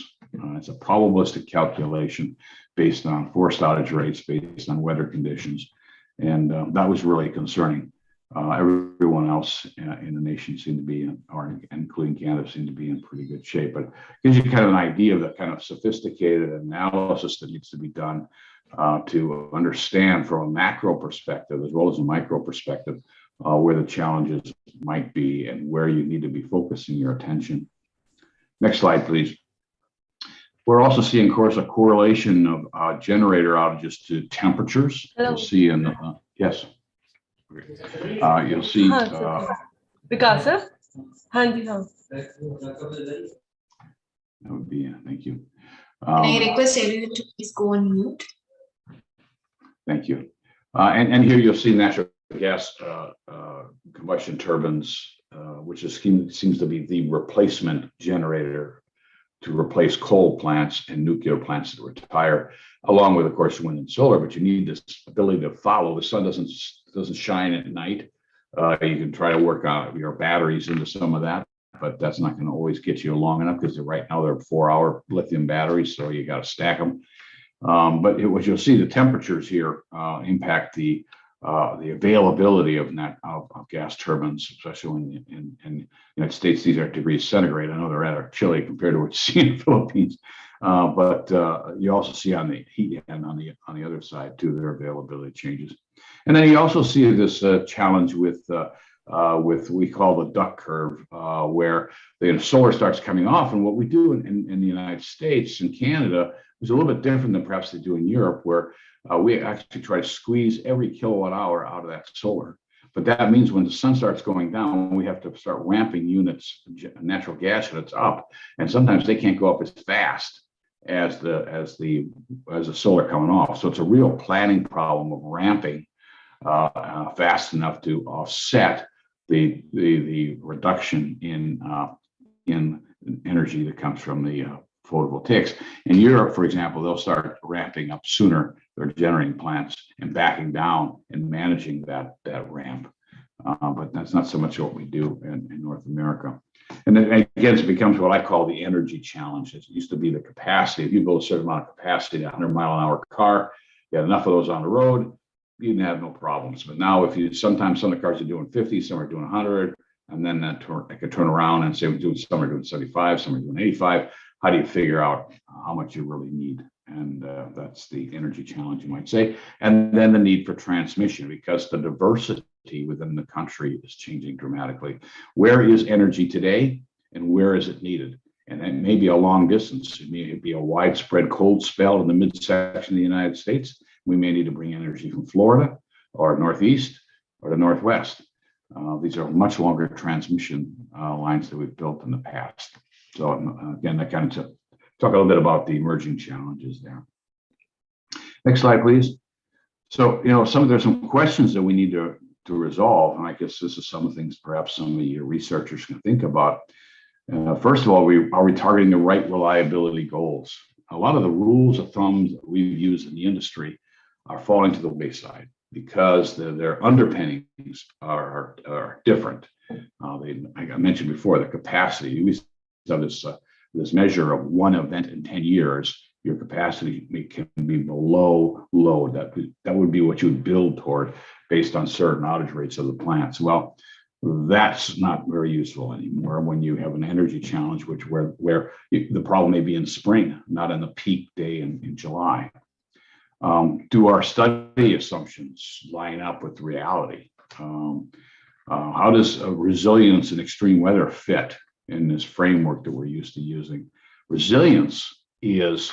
It's a probabilistic calculation based on forced outage rates, based on weather conditions. And that was really concerning. Everyone else in the nation seemed to be, or including Canada, seemed to be in pretty good shape. But it gives you kind of an idea of the kind of sophisticated analysis that needs to be done to understand from a macro perspective as well as a micro perspective where the challenges might be and where you need to be focusing your attention. Next slide, please. We're also seeing, of course, a correlation of generator outages to temperatures. Hello. You'll see in the, yes. You'll see. Vikas, sir? Handy, हाँ. That would be, thank you. Can I request everyone to please go on mute? Thank you. And here you'll see natural gas combustion turbines, which seems to be the replacement generator to replace coal plants and nuclear plants that retire, along with, of course, wind and solar. But you need this ability to follow. The sun doesn't shine at night. You can try to work on your batteries into some of that, but that's not going to always get you long enough because right now they're 4-hour lithium batteries, so you got to stack them. But what you'll see, the temperatures here impact the availability of gas turbines, especially in the United States. These are degrees centigrade. I know they're rather chilly compared to what you see in the Philippines, but you also see on the heat end on the other side too, their availability changes. And then you also see this challenge with we call the duck curve, where the solar starts coming off. And what we do in the United States and Canada is a little bit different than perhaps they do in Europe, where we actually try to squeeze every kilowatt hour out of that solar. But that means when the sun starts going down, we have to start ramping units, natural gas units up, and sometimes they can't go up as fast as the solar coming off. So it's a real planning problem of ramping fast enough to offset the reduction in energy that comes from the photovoltaics. In Europe, for example, they'll start ramping up sooner their generating plants and backing down and managing that ramp. But that's not so much what we do in North America. And then again, it becomes what I call the energy challenge. It used to be the capacity. If you build a certain amount of capacity, a 100-mile-an-hour car, you had enough of those on the road, you didn't have no problems. But now, sometimes some of the cars are doing 50, some are doing 100, and then I could turn around and say some are doing 75, some are doing 85. How do you figure out how much you really need? And that's the energy challenge, you might say. And then the need for transmission, because the diversity within the country is changing dramatically. Where is energy today and where is it needed? And it may be a long distance. It may be a widespread cold spell in the midsection of the United States. We may need to bring energy from Florida or Northeast or the Northwest. These are much longer transmission lines that we've built in the past. So again, that kind of talk a little bit about the emerging challenges there. Next slide, please. So, there's some questions that we need to resolve. And I guess this is some of the things perhaps some of your researchers can think about. First of all, are we targeting the right reliability goals? A lot of the rules of thumb that we've used in the industry are falling to the wayside because their underpinnings are different. I mentioned before, the capacity. We have this measure of one event in 10 years. Your capacity can be below load. That would be what you would build toward based on certain outage rates of the plants. Well, that's not very useful anymore when you have an energy challenge, where the problem may be in spring, not in the peak day in July. Do our study assumptions line up with reality? How does resilience in extreme weather fit in this framework that we're used to using? Resilience is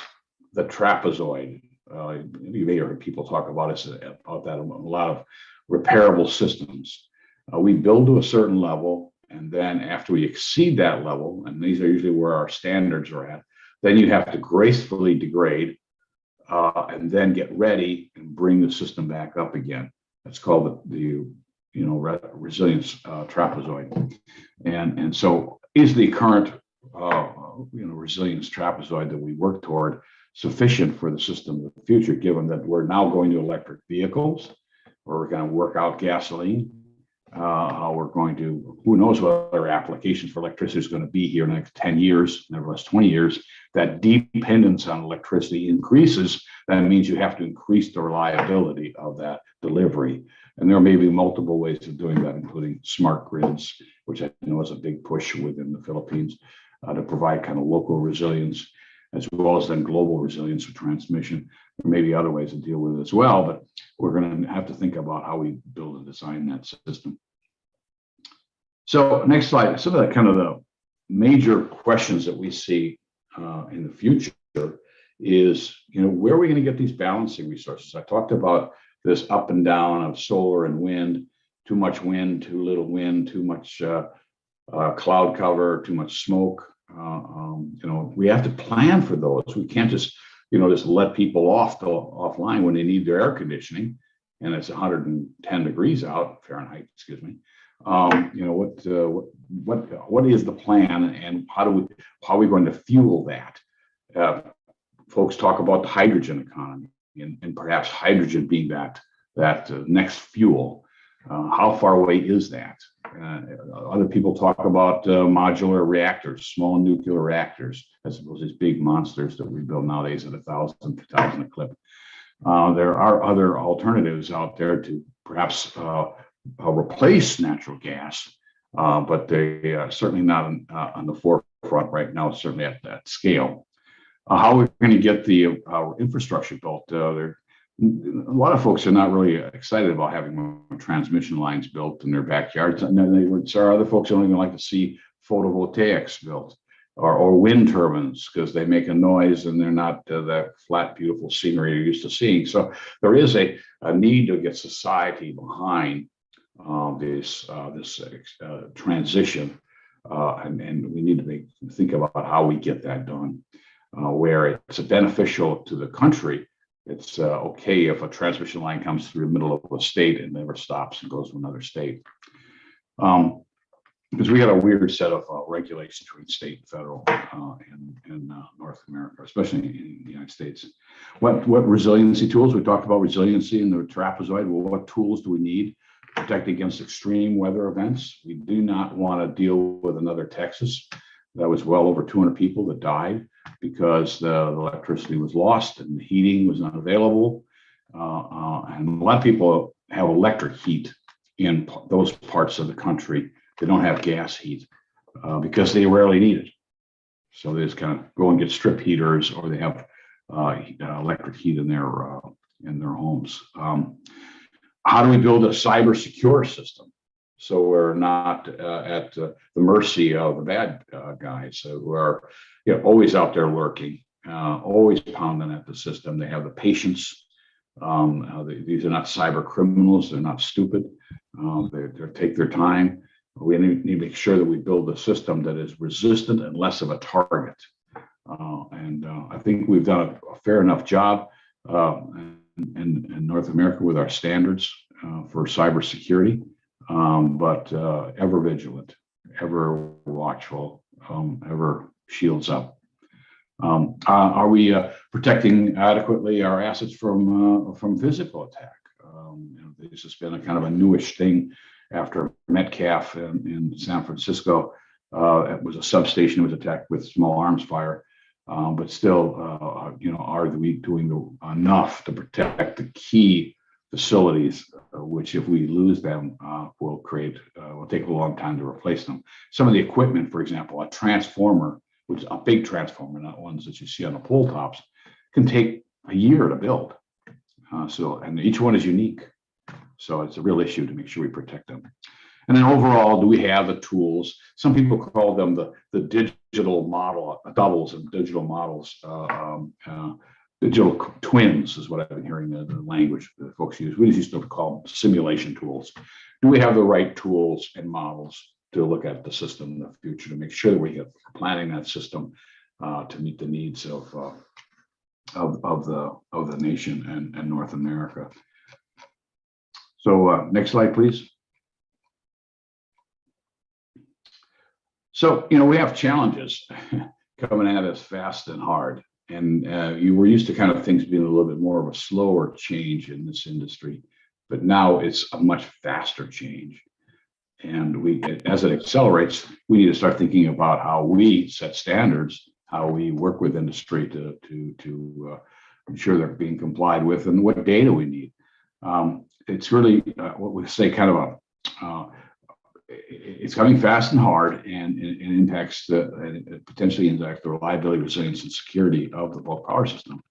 the trapezoid. You may have heard people talk about that a lot of repairable systems. We build to a certain level, and then after we exceed that level, and these are usually where our standards are at, then you have to gracefully degrade and then get ready and bring the system back up again. That's called the resilience trapezoid. And so is the current resilience trapezoid that we work toward sufficient for the system of the future, given that we're now going to electric vehicles, or we're going to work out gasoline? We're going to, who knows what other applications for electricity is going to be here in the next 10 years, nevertheless 20 years. That dependence on electricity increases. That means you have to increase the reliability of that delivery. And there may be multiple ways of doing that, including smart grids, which I know is a big push within the Philippines to provide kind of local resilience, as well as then global resilience of transmission. There may be other ways to deal with it as well, but we're going to have to think about how we build and design that system. So next slide, some of the kind of the major questions that we see in the future is, where are we going to get these balancing resources? I talked about this up and down of solar and wind, too much wind, too little wind, too much cloud cover, too much smoke. We have to plan for those. We can't just let people offline when they need their air conditioning and it's 110 degrees out, Fahrenheit, excuse me. What is the plan, and how are we going to fuel that? Folks talk about the hydrogen economy and perhaps hydrogen being that next fuel. How far away is that? Other people talk about modular reactors, small nuclear reactors, as opposed to these big monsters that we build nowadays at 1,000 a clip. There are other alternatives out there to perhaps replace natural gas, but they are certainly not on the forefront right now, certainly at that scale. How are we going to get the infrastructure built? A lot of folks are not really excited about having transmission lines built in their backyards. And then other folks don't even like to see photovoltaics built or wind turbines because they make a noise and they're not that flat, beautiful scenery you're used to seeing. So there is a need to get society behind this transition, and we need to think about how we get that done, where it's beneficial to the country. It's okay if a transmission line comes through the middle of a state and never stops and goes to another state. Because we got a weird set of regulations between state and federal in North America, especially in the United States. What resiliency tools? We talked about resiliency in the trapezoid. Well, what tools do we need to protect against extreme weather events? We do not want to deal with another Texas. That was well over 200 people that died because the electricity was lost and the heating was not available. And a lot of people have electric heat in those parts of the country. They don't have gas heat because they rarely need it. So they just kind of go and get strip heaters, or they have electric heat in their homes. How do we build a cyber secure system so we're not at the mercy of the bad guys who are always out there lurking, always pounding at the system? They have the patience. These are not cyber criminals. They're not stupid. They take their time. We need to make sure that we build a system that is resistant and less of a target. And I think we've done a fair enough job in North America with our standards for cybersecurity, but ever vigilant, ever watchful, ever shields up. Are we protecting adequately our assets from physical attack? This has been a kind of a newish thing after Metcalf in San Francisco. It was a substation that was attacked with small arms fire, but still, are we doing enough to protect the key facilities, which if we lose them, will take a long time to replace them. Some of the equipment, for example, a transformer, which is a big transformer, not ones that you see on the pole tops, can take a year to build. And each one is unique. So it's a real issue to make sure we protect them. And then overall, do we have the tools? Some people call them the digital model, doubles and digital models. Digital twins is what I've been hearing the language that folks use. We used to call them simulation tools. Do we have the right tools and models to look at the system in the future to make sure that we are planning that system to meet the needs of the nation and North America? So next slide, please. So, we have challenges coming at us fast and hard. And you were used to kind of things being a little bit more of a slower change in this industry, but now it's a much faster change. And as it accelerates, we need to start thinking about how we set standards, how we work with industry to ensure they're being complied with, and what data we need. It's really what we say kind of it's coming fast and hard, and it impacts potentially impacts the reliability, resilience, and security of the bulk power system.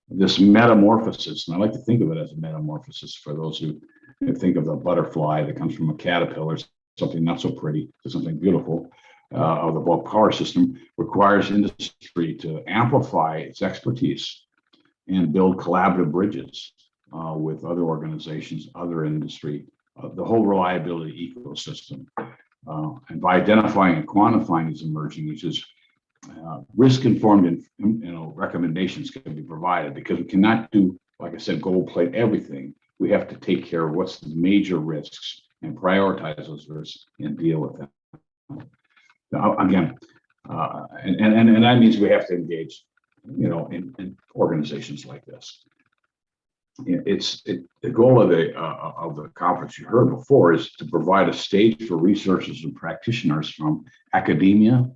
This metamorphosis, and I like to think of it as a metamorphosis for those who think of the butterfly that comes from a caterpillar, something not so pretty to something beautiful, of the bulk power system, requires industry to amplify its expertise and build collaborative bridges with other organizations, other industry, the whole reliability ecosystem. And by identifying and quantifying these emerging issues, risk-informed recommendations can be provided, because we cannot do, like I said, gold plate everything. We have to take care of what's the major risks and prioritize those risks and deal with them. Again, and that means we have to engage, in organizations like this. The goal of the conference, you heard before, is to provide a stage for researchers and practitioners from academia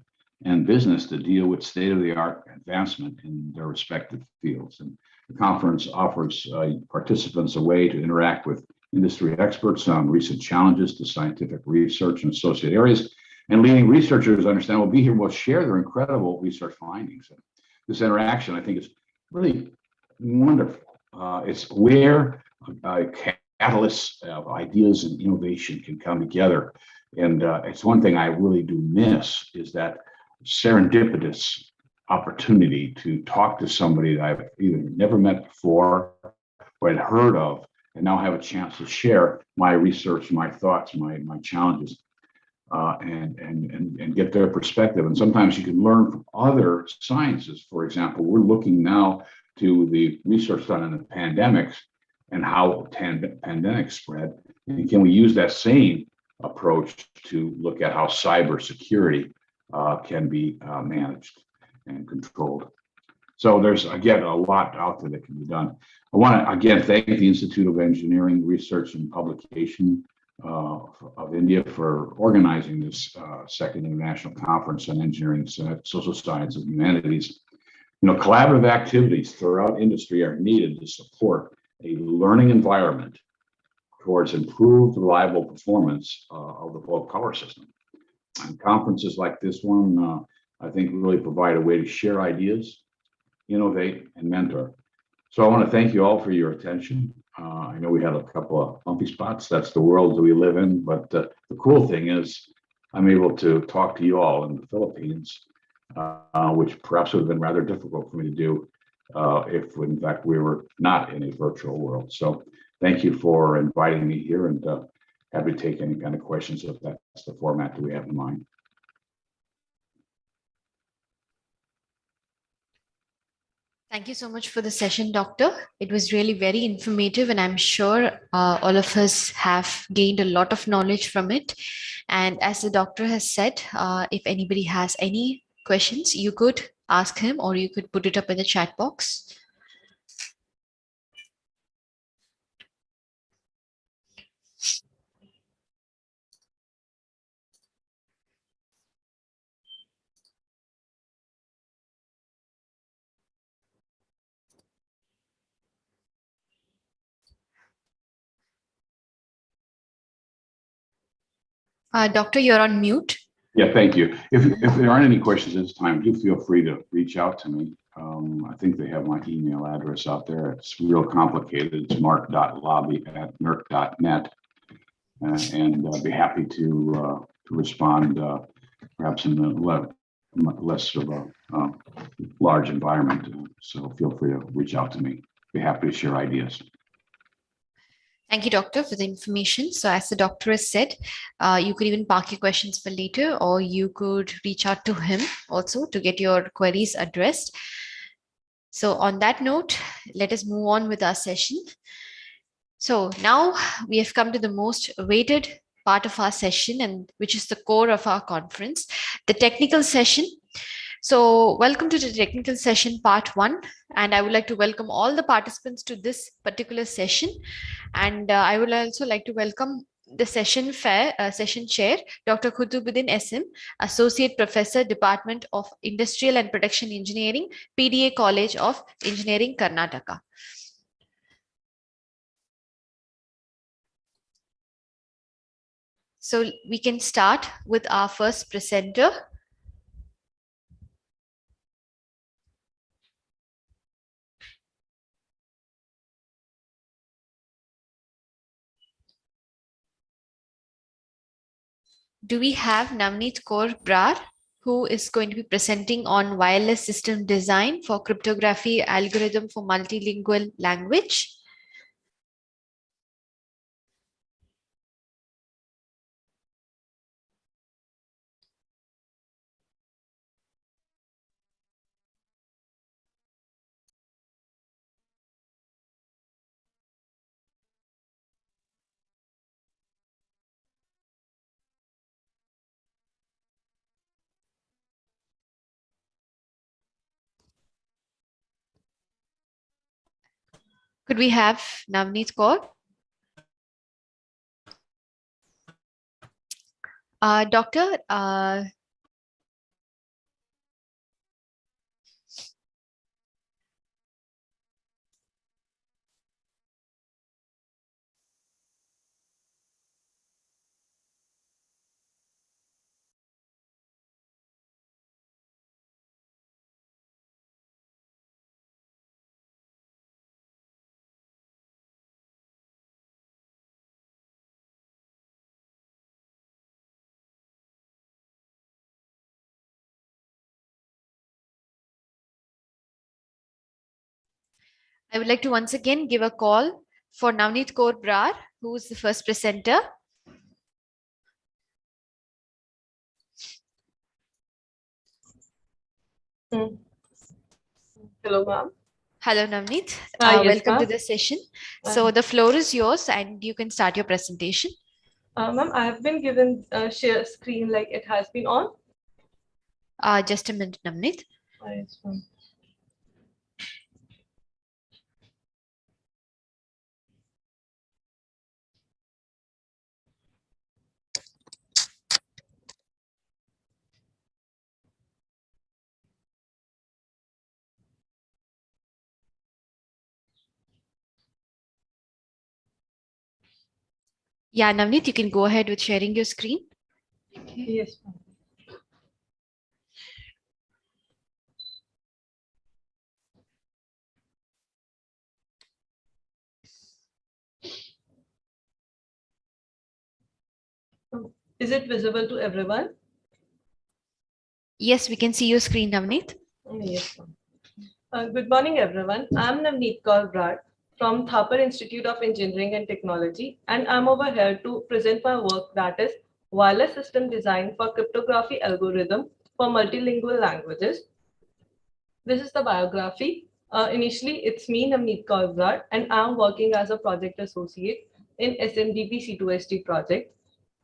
and business to deal with state-of-the-art advancement in their respective fields. And the conference offers participants a way to interact with industry experts on recent challenges to scientific research in associated areas. And leading researchers understand will be here, will share their incredible research findings. And this interaction, I think, is really wonderful. It's where catalysts of ideas and innovation can come together. And it's one thing I really do miss, is that serendipitous opportunity to talk to somebody that I've either never met before or had heard of, and now have a chance to share my research, my thoughts, my challenges, and get their perspective. And sometimes you can learn from other sciences. For example, we're looking now to the research done in the pandemics and how pandemics spread. And can we use that same approach to look at how cybersecurity can be managed and controlled? So there's, again, a lot out there that can be done. I want to, again, thank the Institute of Engineering, Research and Publication of India for organizing this second international conference on engineering, social sciences, and humanities. Collaborative activities throughout industry are needed to support a learning environment towards improved, reliable performance of the bulk power system. And conferences like this one, I think, really provide a way to share ideas, innovate, and mentor. So I want to thank you all for your attention. I know we had a couple of bumpy spots. That's the world that we live in. But the cool thing is I'm able to talk to you all in the Philippines, which perhaps would have been rather difficult for me to do if, in fact, we were not in a virtual world. So thank you for inviting me here, and happy to take any kind of questions if that's the format that we have in mind. Thank you so much for the session, Doctor. It was really very informative, and I'm sure all of us have gained a lot of knowledge from it. And as the doctor has said, if anybody has any questions, you could ask him, or you could put it up in the chat box. Doctor, you're on mute. Yeah, thank you. If there aren't any questions at this time, do feel free to reach out to me. I think they have my email address out there. It's real complicated. It's mark.lobby@nerc.net. And I'd be happy to respond, perhaps in a less of a large environment. So feel free to reach out to me. Be happy to share ideas. Thank you, Doctor, for the information. So as the doctor has said, you could even park your questions for later, or you could reach out to him also to get your queries addressed. So on that note, let us move on with our session. So now we have come to the most awaited part of our session, and which is the core of our conference, the technical session. So welcome to the technical session part 1, and I would like to welcome all the participants to this particular session. And I would also like to welcome the session chair, Dr. Khutubuddin SM, Associate Professor, Department of Industrial and Production Engineering, PDA College of Engineering, Karnataka. So we can start with our first presenter. Do we have Navneet Kaur Brar, who is going to be presenting on wireless system design for cryptography algorithm for multilingual language? Could we have Navneet Kaur? Doctor, I would like to once again give a call for Navneet Kaur Brar, who is the first presenter. Hello, ma'am. Hello, Navneet. Yes, welcome to ma'am. the session. So the floor is yours and you can start your presentation. Ma'am, I have been given a share screen like it has been on. Just a minute, Navneet. Yes, ma'am. Yeah, Navneet, you can go ahead with sharing your screen. Yes, ma'am. Is it visible to everyone? Yes, we can see your screen, Navneet. Yes, ma'am. Good morning, everyone. I'm Navneet Kaur Brar from Thapar Institute of Engineering and Technology, and I'm over here to present my work that is wireless system design for cryptography algorithm for multilingual languages. This is the biography. Initially, it's me, Navneet Kaur Brar, and I'm working as a project associate in SMDP C2ST project.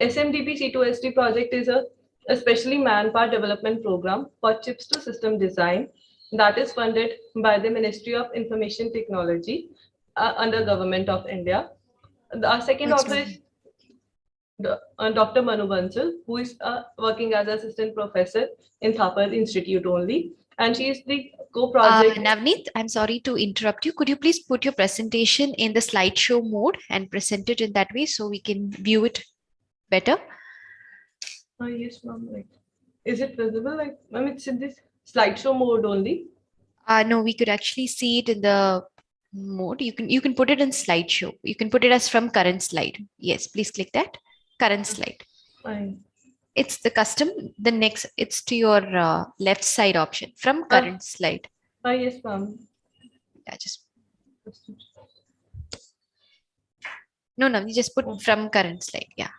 SMDP C2ST project is a especially manpower development program for chips to system design that is funded by the Ministry of Information Technology under Government of India. Our second author is Dr. Manu Bansal, who is working as assistant professor in Thapar Institute only. And she is the co-project. Navneet, I'm sorry to interrupt you. Could you please put your presentation in the slideshow mode and present it in that way so we can view it better? Yes, ma'am. Like, is it visible? Like, ma'am, it's in this slideshow mode only. No, we could actually see it in the mode. You can put it in slideshow. You can put it as from current slide. Yes, please click that current slide. Fine. It's the custom. The next, it's to your left side option from current slide. Yes, ma'am. Yeah, just no, you just put from current slide. Yeah.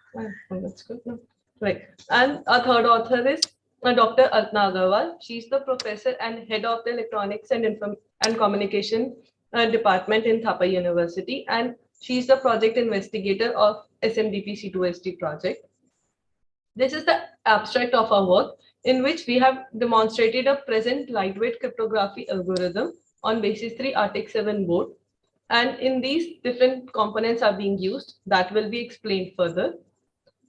That's good. No. Right. And our third author is Dr. Altna Agarwal. She's the professor and head of the electronics and communication department in Thapa University, and she's the project investigator of SMDP C2ST project. This is the abstract of our work, in which we have demonstrated a present lightweight cryptography algorithm on basis 3 Arctic 7 board. And in these different components are being used that will be explained further.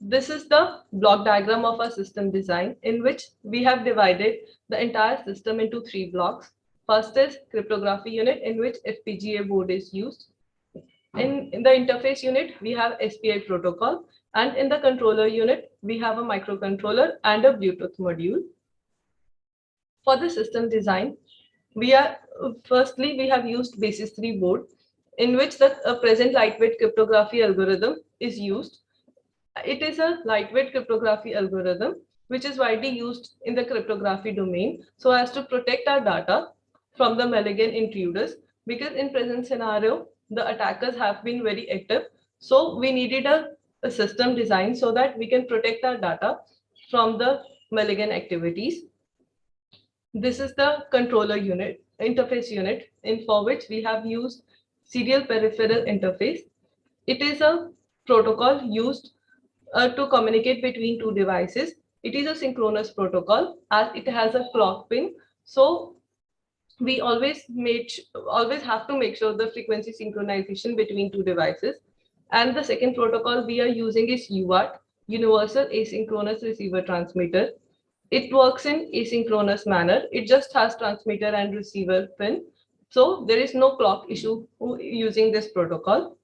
This is the block diagram of our system design, in which we have divided the entire system into 3 blocks. First is cryptography unit, in which FPGA board is used. In the interface unit, we have SPI protocol, And in the controller unit, we have a microcontroller and a Bluetooth module. For the system design, we have used Basis 3 board, in which the present lightweight cryptography algorithm is used. It is a lightweight cryptography algorithm which is widely used in the cryptography domain so as to protect our data from the malignant intruders, because in present scenario the attackers have been very active. So we needed a system design so that we can protect our data from the malignant activities. This is the controller unit, interface unit, for which we have used serial peripheral interface. It is a protocol used to communicate between two devices. It is a synchronous protocol as it has a clock pin. So we always have to make sure the frequency synchronization between two devices. And the second protocol we are using is UART, Universal Asynchronous Receiver Transmitter. It works in asynchronous manner. It just has transmitter and receiver pin. So there is no clock issue using this protocol.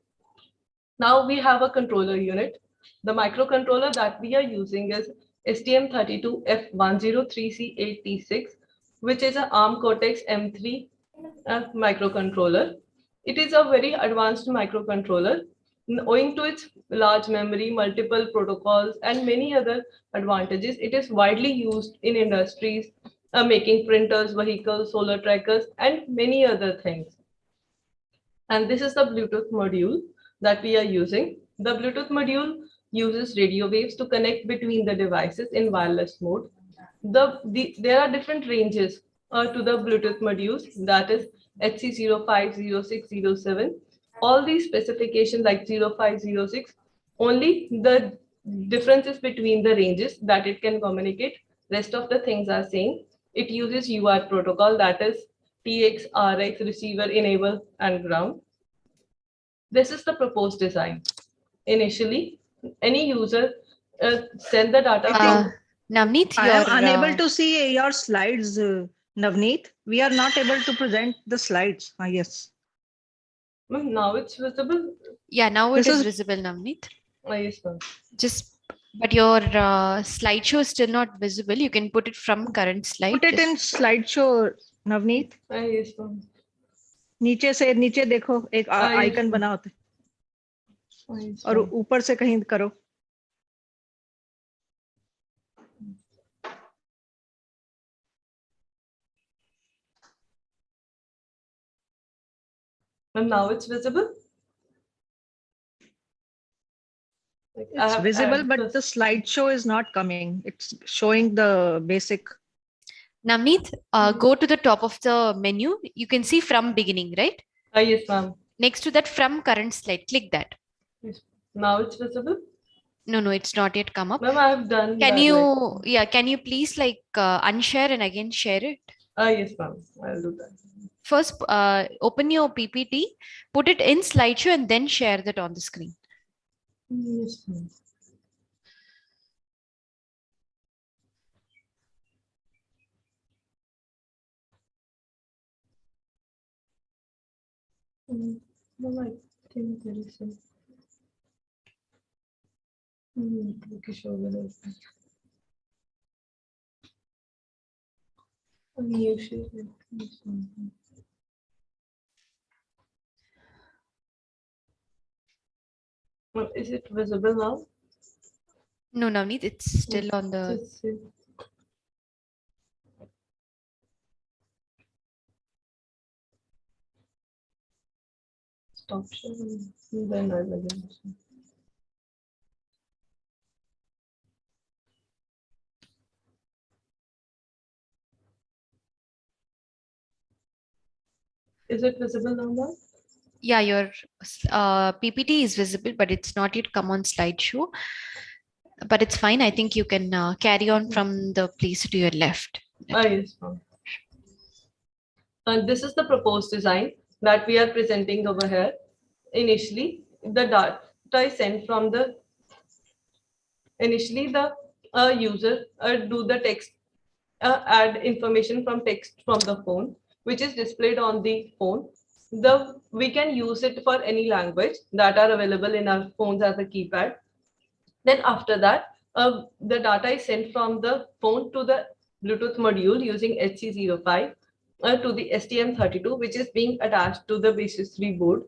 Now we have a controller unit. The microcontroller that we are using is STM32F103C8T6, which is an ARM Cortex M3 microcontroller. It is a very advanced microcontroller. Owing to its large memory, multiple protocols, and many other advantages, it is widely used in industries, making printers, vehicles, solar trackers, and many other things. And this is the Bluetooth module that we are using. The Bluetooth module uses radio waves to connect between the devices in wireless mode. There are different ranges to the Bluetooth modules, that is HC05, 06, 07. All these specifications like 05, 06, only the differences between the ranges that it can communicate. Rest of the things are same. It uses UART protocol, that is TX, RX, receiver, enable, and ground. This is the proposed design. Initially, any user send the data. Navneet, I am unable to see your slides, Navneet. We are not able to present the slides. Yes. Now it's visible. Yeah, now it is visible, Navneet. Yes, ma'am. But your slideshow is still not visible. You can put it from current slide. Put it in slideshow, Navneet. Yes, ma'am. नीचे से नीचे देखो एक icon बना होता है और ऊपर से कहीं करो. And now it's visible. It's visible, but the slideshow is not coming. It's showing the basic. Navneet, go to the top of the menu. You can see from beginning, right? Yes, ma'am. Next to that from current slide, click that. Yes. Now it's visible. No, it's not yet come up. Ma'am, I have done. Can you, can you please unshare and again share it? Yes, ma'am. I'll do that. First, open your PPT, put it in slideshow, and then share that on the screen. Yes, ma'am. No, I think there is some. Okay, show the new sheet. Is it visible now? No, Navneet, it's still on the. Stop sharing. Then I will. Is it visible now, ma'am? Yeah, your PPT is visible, but it's not yet come on slideshow. But it's fine. I think you can carry on from the place to your left. Yes, ma'am. And this is the proposed design that we are presenting over here. Initially, the data is sent from the. Initially, the user do the text, add information from text from the phone, which is displayed on the phone. We can use it for any language that are available in our phones as a keypad. Then after that, the data is sent from the phone to the Bluetooth module using HC05 to the STM32, which is being attached to the basis 3 board.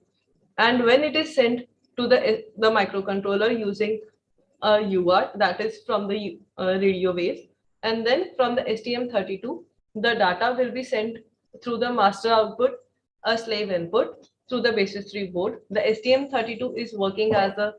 And when it is sent to the microcontroller using a UART, that is from the radio waves, and then from the STM32, the data will be sent through the master output, a slave input through the basis 3 board. The STM32 is working as a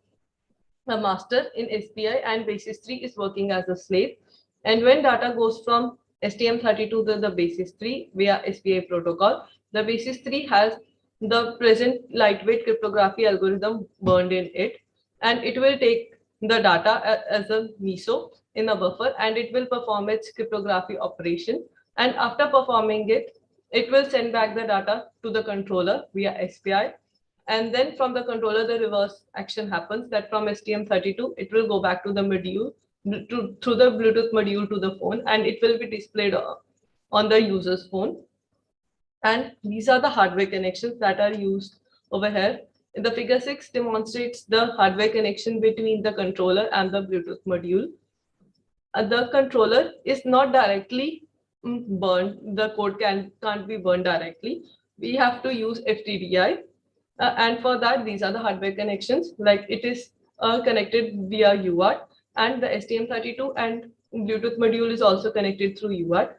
master in SPI, and basis 3 is working as a slave. And when data goes from STM32 to the basis 3 via SPI protocol, the basis 3 has the present lightweight cryptography algorithm burned in it, and it will take the data as a meso in a buffer, and it will perform its cryptography operation. And after performing it, it will send back the data to the controller via SPI. And then from the controller, the reverse action happens, that from STM32, it will go back to the module, through the Bluetooth module to the phone, and it will be displayed on the user's phone. And these are the hardware connections that are used over here. The figure 6 demonstrates the hardware connection between the controller and the Bluetooth module. The controller is not directly burned. The code can't be burned directly. We have to use FTDI. And for that, these are the hardware connections. Like it is connected via UART, and the STM32 and Bluetooth module is also connected through UART.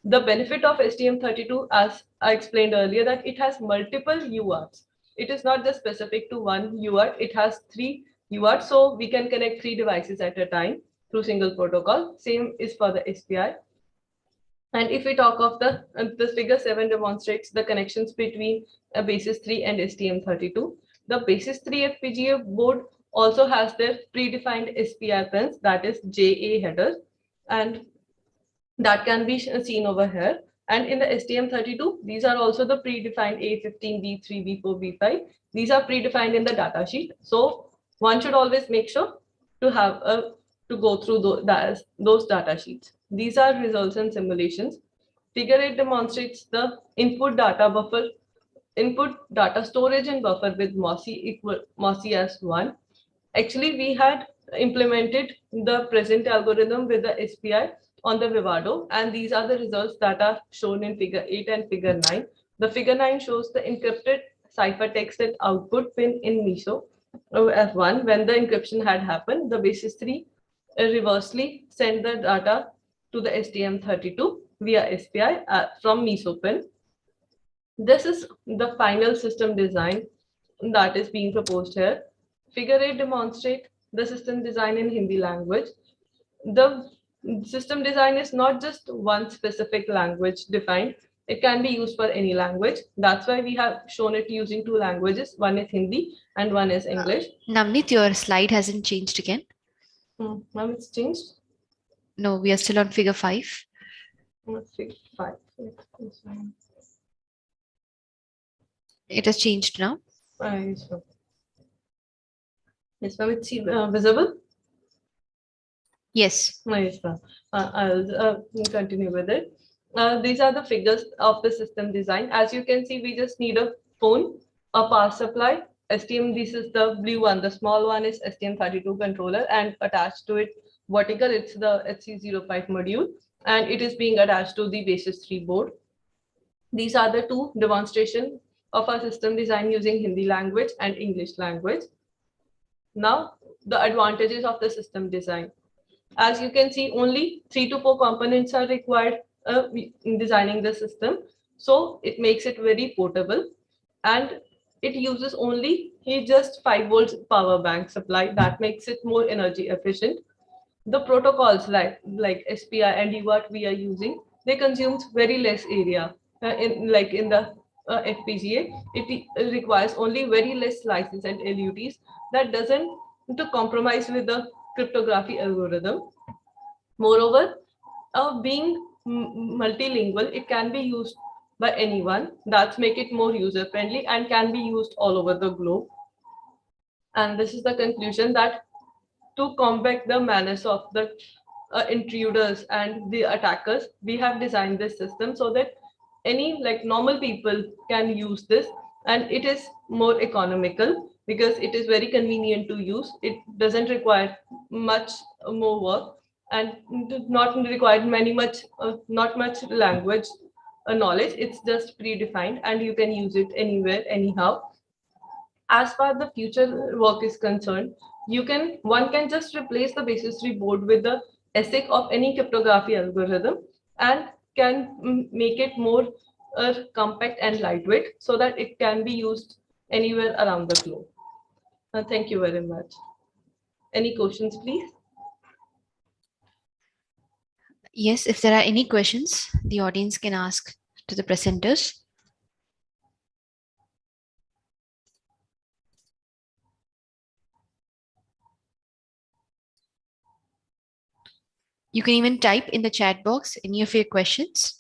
The benefit of STM32, as I explained earlier, that it has multiple UARTs. It is not just specific to one UART. It has 3 UARTs, so we can connect 3 devices at a time through single protocol. Same is for the SPI. And if we talk of the figure 7 demonstrates the connections between a basis 3 and STM32. The basis 3 FPGA board also has their predefined SPI pins, that is JA headers, and that can be seen over here. And in the STM32, these are also the predefined A15, B3, B4, B5. These are predefined in the data sheet. So one should always make sure to have to go through those data sheets. These are results and simulations. Figure 8 demonstrates the input data buffer, input data storage and buffer with MOSI as 1. Actually, we had implemented the present algorithm with the SPI on the Vivado, and these are the results that are shown in figure 8 and figure 9. The figure 9 shows the encrypted ciphertext and output pin in MISO F1. When the encryption had happened, the basis 3 reversely sent the data to the STM32 via SPI from MISO pin. This is the final system design that is being proposed here. Figure 8 demonstrates the system design in Hindi language. The system design is not just one specific language defined. It can be used for any language. That's why we have shown it using 2 languages. One is Hindi and one is English. Navneet, your slide hasn't changed again. Now it's changed. No, we are still on figure 5. Figure 5. It has changed now. Yes, ma'am. It's visible. Yes. Yes, ma'am. I'll continue with it. These are the figures of the system design. As you can see, we just need a phone, a power supply, STM. This is the blue one. The small one is STM32 controller, and attached to it vertical, it's the HC05 module, and it is being attached to the basis 3 board. These are the 2 demonstrations of our system design using Hindi language and English language. Now, the advantages of the system design. As you can see, only 3 to 4 components are required in designing the system. So it makes it very portable, and it uses only just 5 volts power bank supply. That makes it more energy efficient. The protocols like SPI and UART we are using, they consume very less area. In the FPGA, it requires only very less slices and LUTs. That doesn't compromise with the cryptography algorithm. Moreover, being multilingual, it can be used by anyone. That's make it more user friendly and can be used all over the globe. And this is the conclusion, that to combat the menace of the intruders and the attackers, we have designed this system so that any normal people can use this, and it is more economical. because it is very convenient to use. It doesn't require much more work and not required not much language knowledge. It's just predefined and you can use it anywhere, anyhow. As far the future work is concerned, one can just replace the basis tree board with the ASIC of any cryptography algorithm and can make it more compact and lightweight so that it can be used anywhere around the globe. Thank you very much. Any questions, please? Yes, if there are any questions, the audience can ask to the presenters. You can even type in the chat box any of your questions.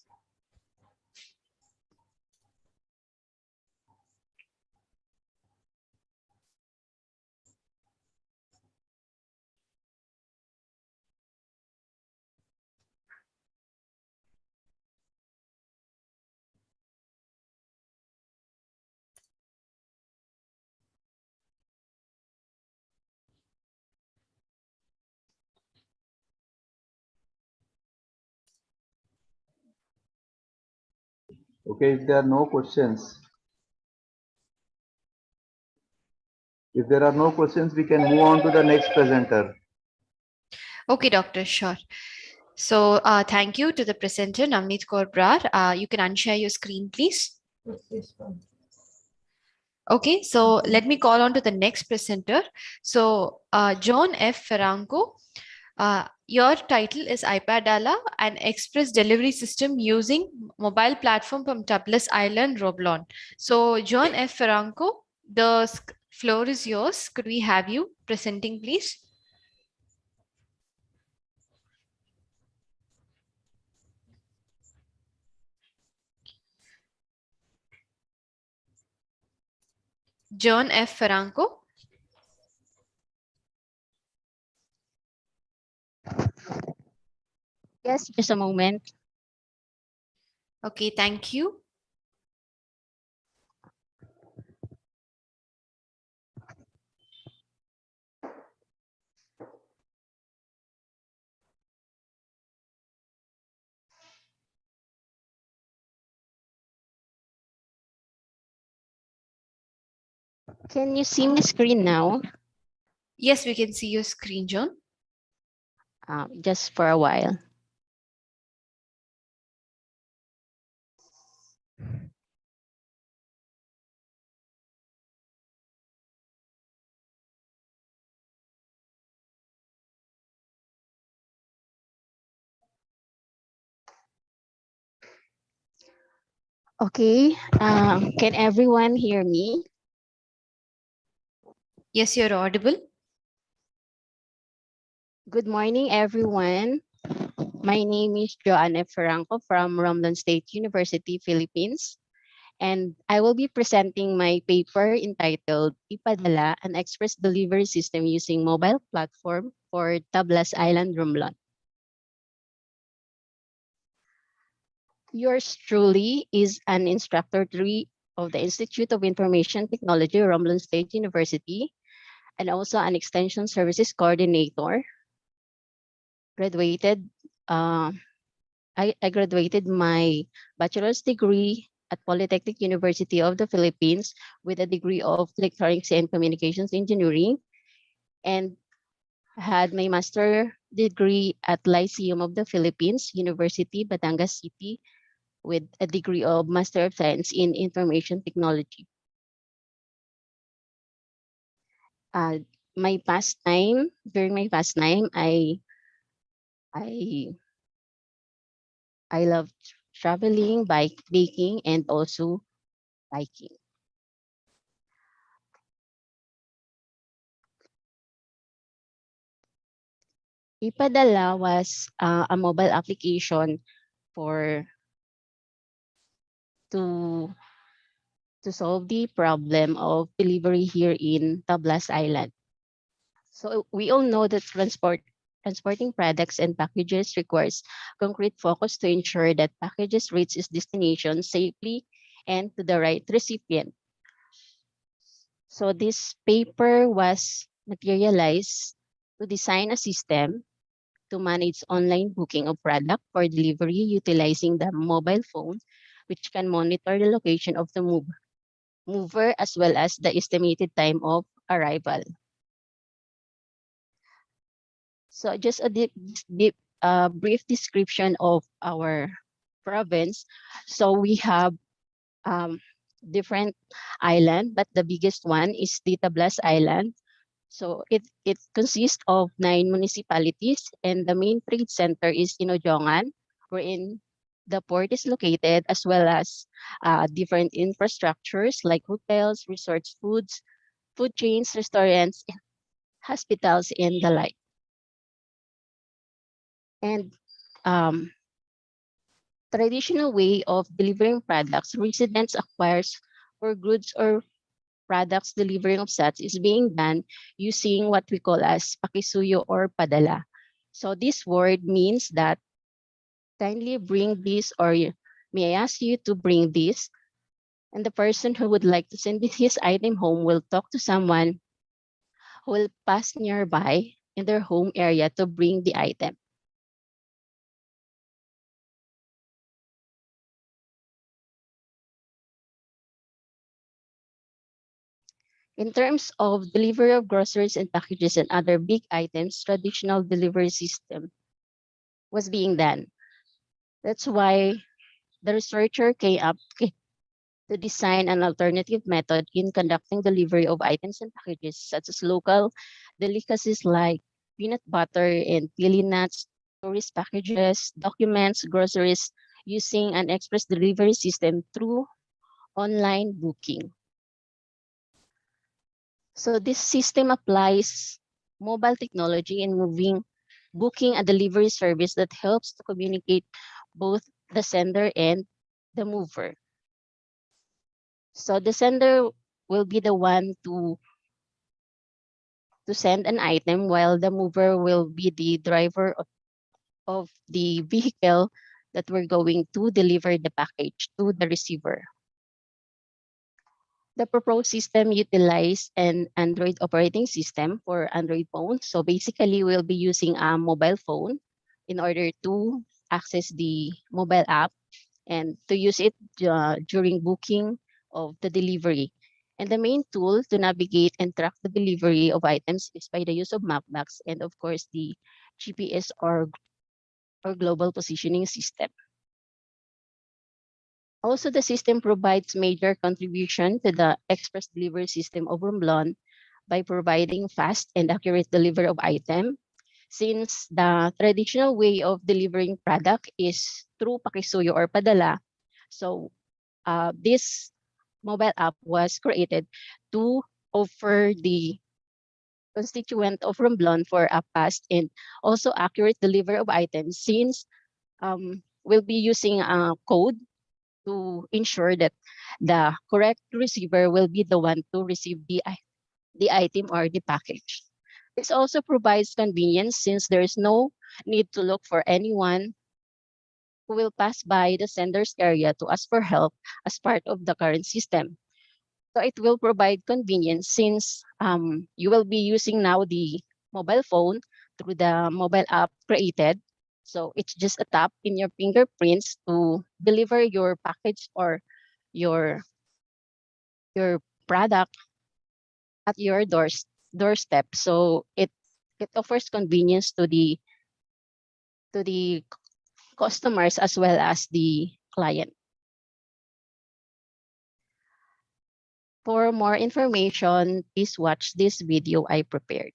Okay, if there are no questions, we can move on to the next presenter. Okay, Doctor, sure. So thank you to the presenter, Navneet Kaur Brar. You can unshare your screen, please. Yes, ma'am. Okay, so let me call on to the next presenter. So John F. Ferranco, your title is iPad-ALA, an express delivery system using mobile platform from Tubeless Island, Roblon. So John F. Ferranco, the floor is yours. Could we have you presenting, please? John F. Ferranco. Yes, just a moment. Okay, thank you. Can you see my screen now? Yes, we can see your screen, John. Just for a while. Okay, can everyone hear me? Yes, you're audible. Good morning, everyone. My name is Joanna Ferranco from Romblon State University, Philippines. And I will be presenting my paper entitled Ipadala, an express delivery system using mobile platform for Tablas Island, Romblon. Yours truly is an instructor 3 of the Institute of Information Technology, Romblon State University, and also an extension services coordinator. I graduated my bachelor's degree at Polytechnic University of the Philippines with a degree of electronics and communications engineering, and had my master degree at Lyceum of the Philippines, University, Batangas City, with a degree of Master of Science in Information Technology. During my pastime, I love traveling, baking, and also biking. Ipadala was a mobile application to solve the problem of delivery here in Tablas Island. So we all know that transporting products and packages requires concrete focus to ensure that packages reach its destination safely and to the right recipient. So this paper was materialized to design a system to manage online booking of product for delivery utilizing the mobile phone, which can monitor the location of the mover as well as the estimated time of arrival. So just a brief description of our province. So we have different island, but the biggest one is the Tablas Island. So it consists of 9 municipalities, and the main trade center is Inojongan, wherein the port is located, as well as different infrastructures like hotels, resorts, food chains, restaurants, hospitals, and the like. And traditional way of delivering products, residents acquires for goods or products delivering of sats is being done using what we call as pakisuyo or padala. So this word means that kindly bring this, or may I ask you to bring this, and the person who would like to send his item home will talk to someone who will pass nearby in their home area to bring the item. In terms of delivery of groceries and packages and other big items, traditional delivery system was being done. That's why the researcher came up to design an alternative method in conducting delivery of items and packages, such as local delicacies like peanut butter and pili nuts, tourist packages, documents, groceries, using an express delivery system through online booking. So this system applies mobile technology in booking a delivery service that helps to communicate both the sender and the mover. So the sender will be the one to send an item, while the mover will be the driver of the vehicle that we're going to deliver the package to the receiver. The proposed system utilizes an Android operating system for Android phones. So basically, we'll be using a mobile phone in order to access the mobile app and to use it during booking of the delivery. And the main tool to navigate and track the delivery of items is by the use of Mapbox and, of course, the GPS or global positioning system. Also, the system provides major contribution to the express delivery system of Romblon by providing fast and accurate delivery of item, since the traditional way of delivering product is through pakisuyo or padala. So this mobile app was created to offer the constituent of Romblon for a fast and also accurate delivery of items, since we'll be using a code to ensure that the correct receiver will be the one to receive the item or the package. This also provides convenience, since there is no need to look for anyone who will pass by the sender's area to ask for help as part of the current system. So it will provide convenience, since you will be using now the mobile phone through the mobile app created. So it's just a tap in your fingerprints to deliver your package or your product at your doorstep. So it offers convenience to the customers as well as the client. For more information, please watch this video I prepared.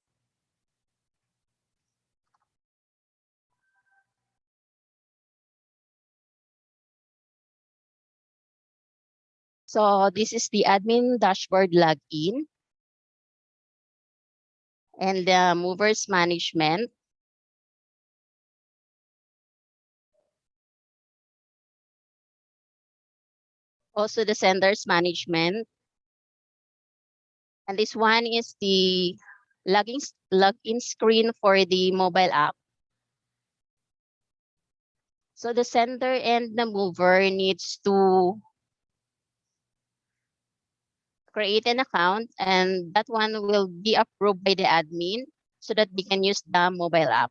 So this is the admin dashboard login and the movers management. Also the senders management. And this one is the login screen for the mobile app. So the sender and the mover needs to create an account, and that one will be approved by the admin so that they can use the mobile app.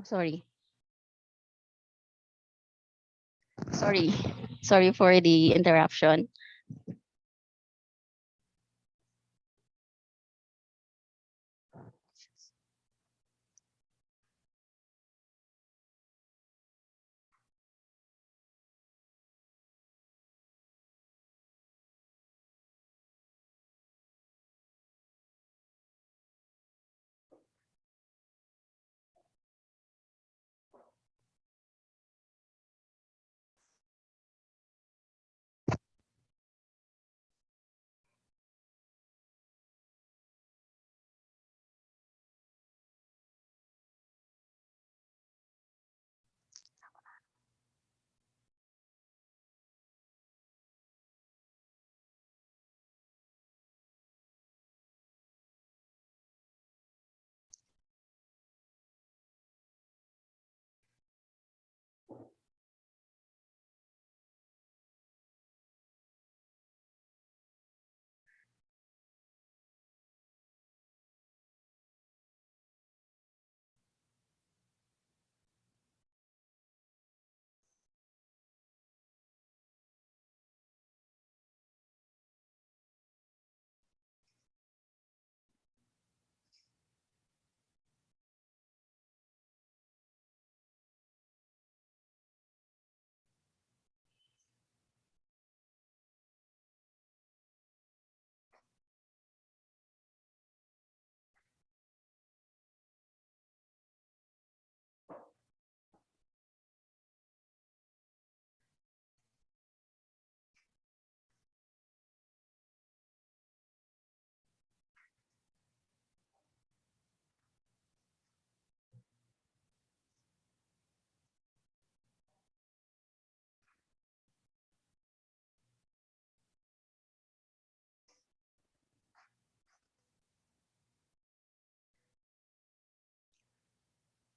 Sorry. Sorry for the interruption.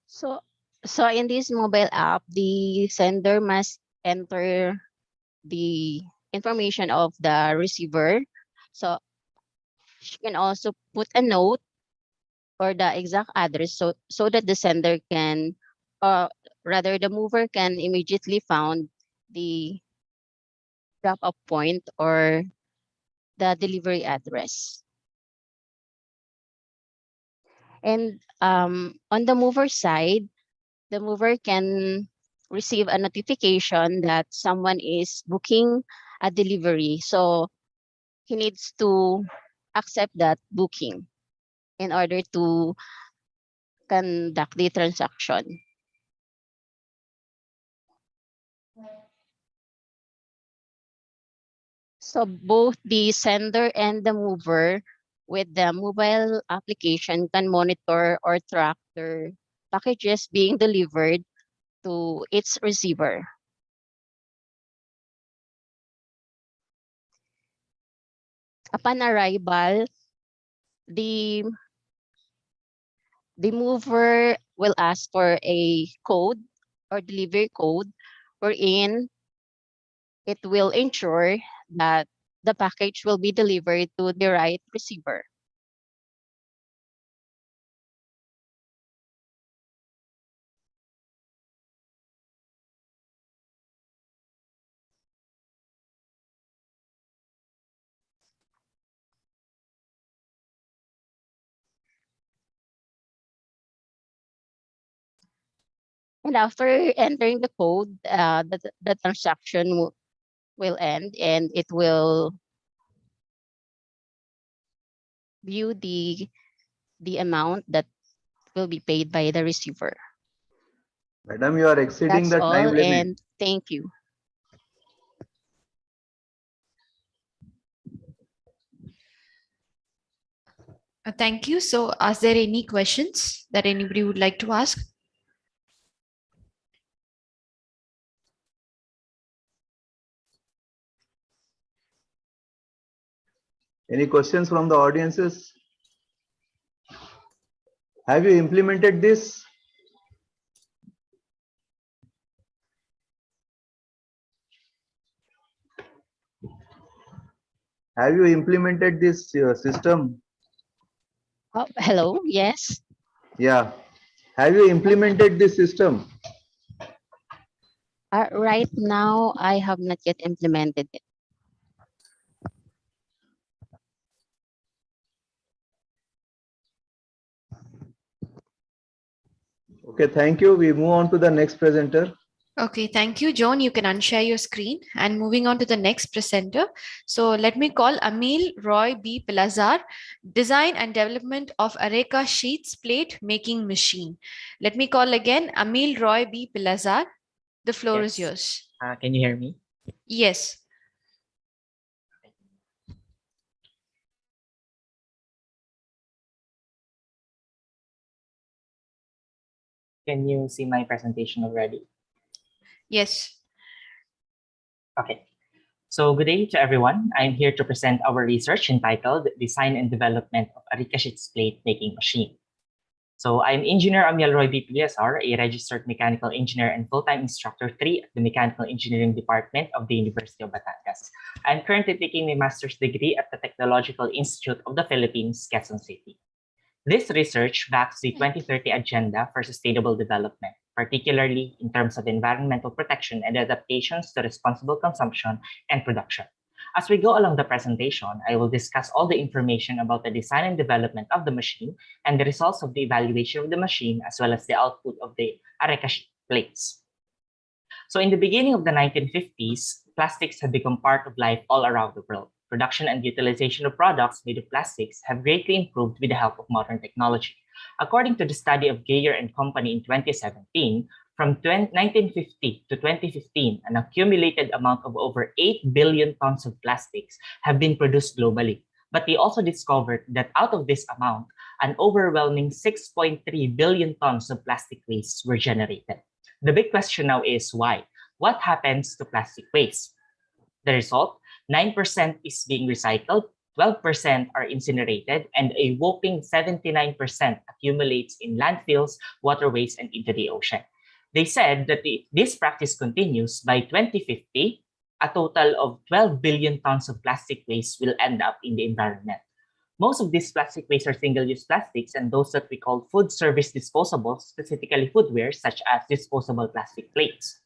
So, so in this mobile app, the sender must enter the information of the receiver. So she can also put a note or the exact address so that the sender can, rather the mover can immediately found the drop-off point or the delivery address. And on the mover side, the mover can receive a notification that someone is booking a delivery. So he needs to accept that booking in order to conduct the transaction. So both the sender and the mover with the mobile application can monitor or track their packages being delivered to its receiver. Upon arrival, the mover will ask for a code or delivery code wherein it will ensure that the package will be delivered to the right receiver. And after entering the code, the transaction will end and it will view the amount that will be paid by the receiver. Madam, you are exceeding That's the all, time limit. and thank you. Thank you. So are there any questions that anybody would like to ask? Any questions from the audiences? Have you implemented this? Have you implemented this system? Oh, hello, yes. Yeah. Have you implemented this system? Right now, I have not yet implemented it. Okay, thank you. We move on to the next presenter. Okay, thank you, John. You can unshare your screen and moving on to the next presenter. So let me call Amil Roy B. Pilazar, Design and Development of Areca Sheets Plate Making Machine. Let me call again Amil Roy B. Pilazar. The floor is yours. Can you hear me? Yes. Can you see my presentation already? Yes. Okay. So good day to everyone. I'm here to present our research entitled Design and Development of Areca Sheets Plate Making Machine. So I'm Engineer Amiel Roy B. Pilazar, a registered mechanical engineer and full-time instructor 3 at the Mechanical Engineering Department of the University of Batangas. I'm currently taking a master's degree at the Technological Institute of the Philippines, Quezon City. This research backs the 2030 Agenda for Sustainable Development, particularly in terms of environmental protection and adaptations to responsible consumption and production. As we go along the presentation, I will discuss all the information about the design and development of the machine and the results of the evaluation of the machine, as well as the output of the Areca sheet plates. So in the beginning of the 1950s, plastics had become part of life all around the world. Production and utilization of products made of plastics have greatly improved with the help of modern technology. According to the study of Geyer and Company in 2017, from 1950 to 2015, an accumulated amount of over 8 billion tons of plastics have been produced globally. But they also discovered that out of this amount, an overwhelming 6.3 billion tons of plastic waste were generated. The big question now is why? What happens to plastic waste? The result, 9% is being recycled, 12% are incinerated, and a whopping 79% accumulates in landfills, waterways, and into the ocean. They said that if this practice continues, by 2050, a total of 12 billion tons of plastic waste will end up in the environment. Most of these plastic waste are single-use plastics, and those that we call food service disposables, specifically foodware, such as disposable plastic plates.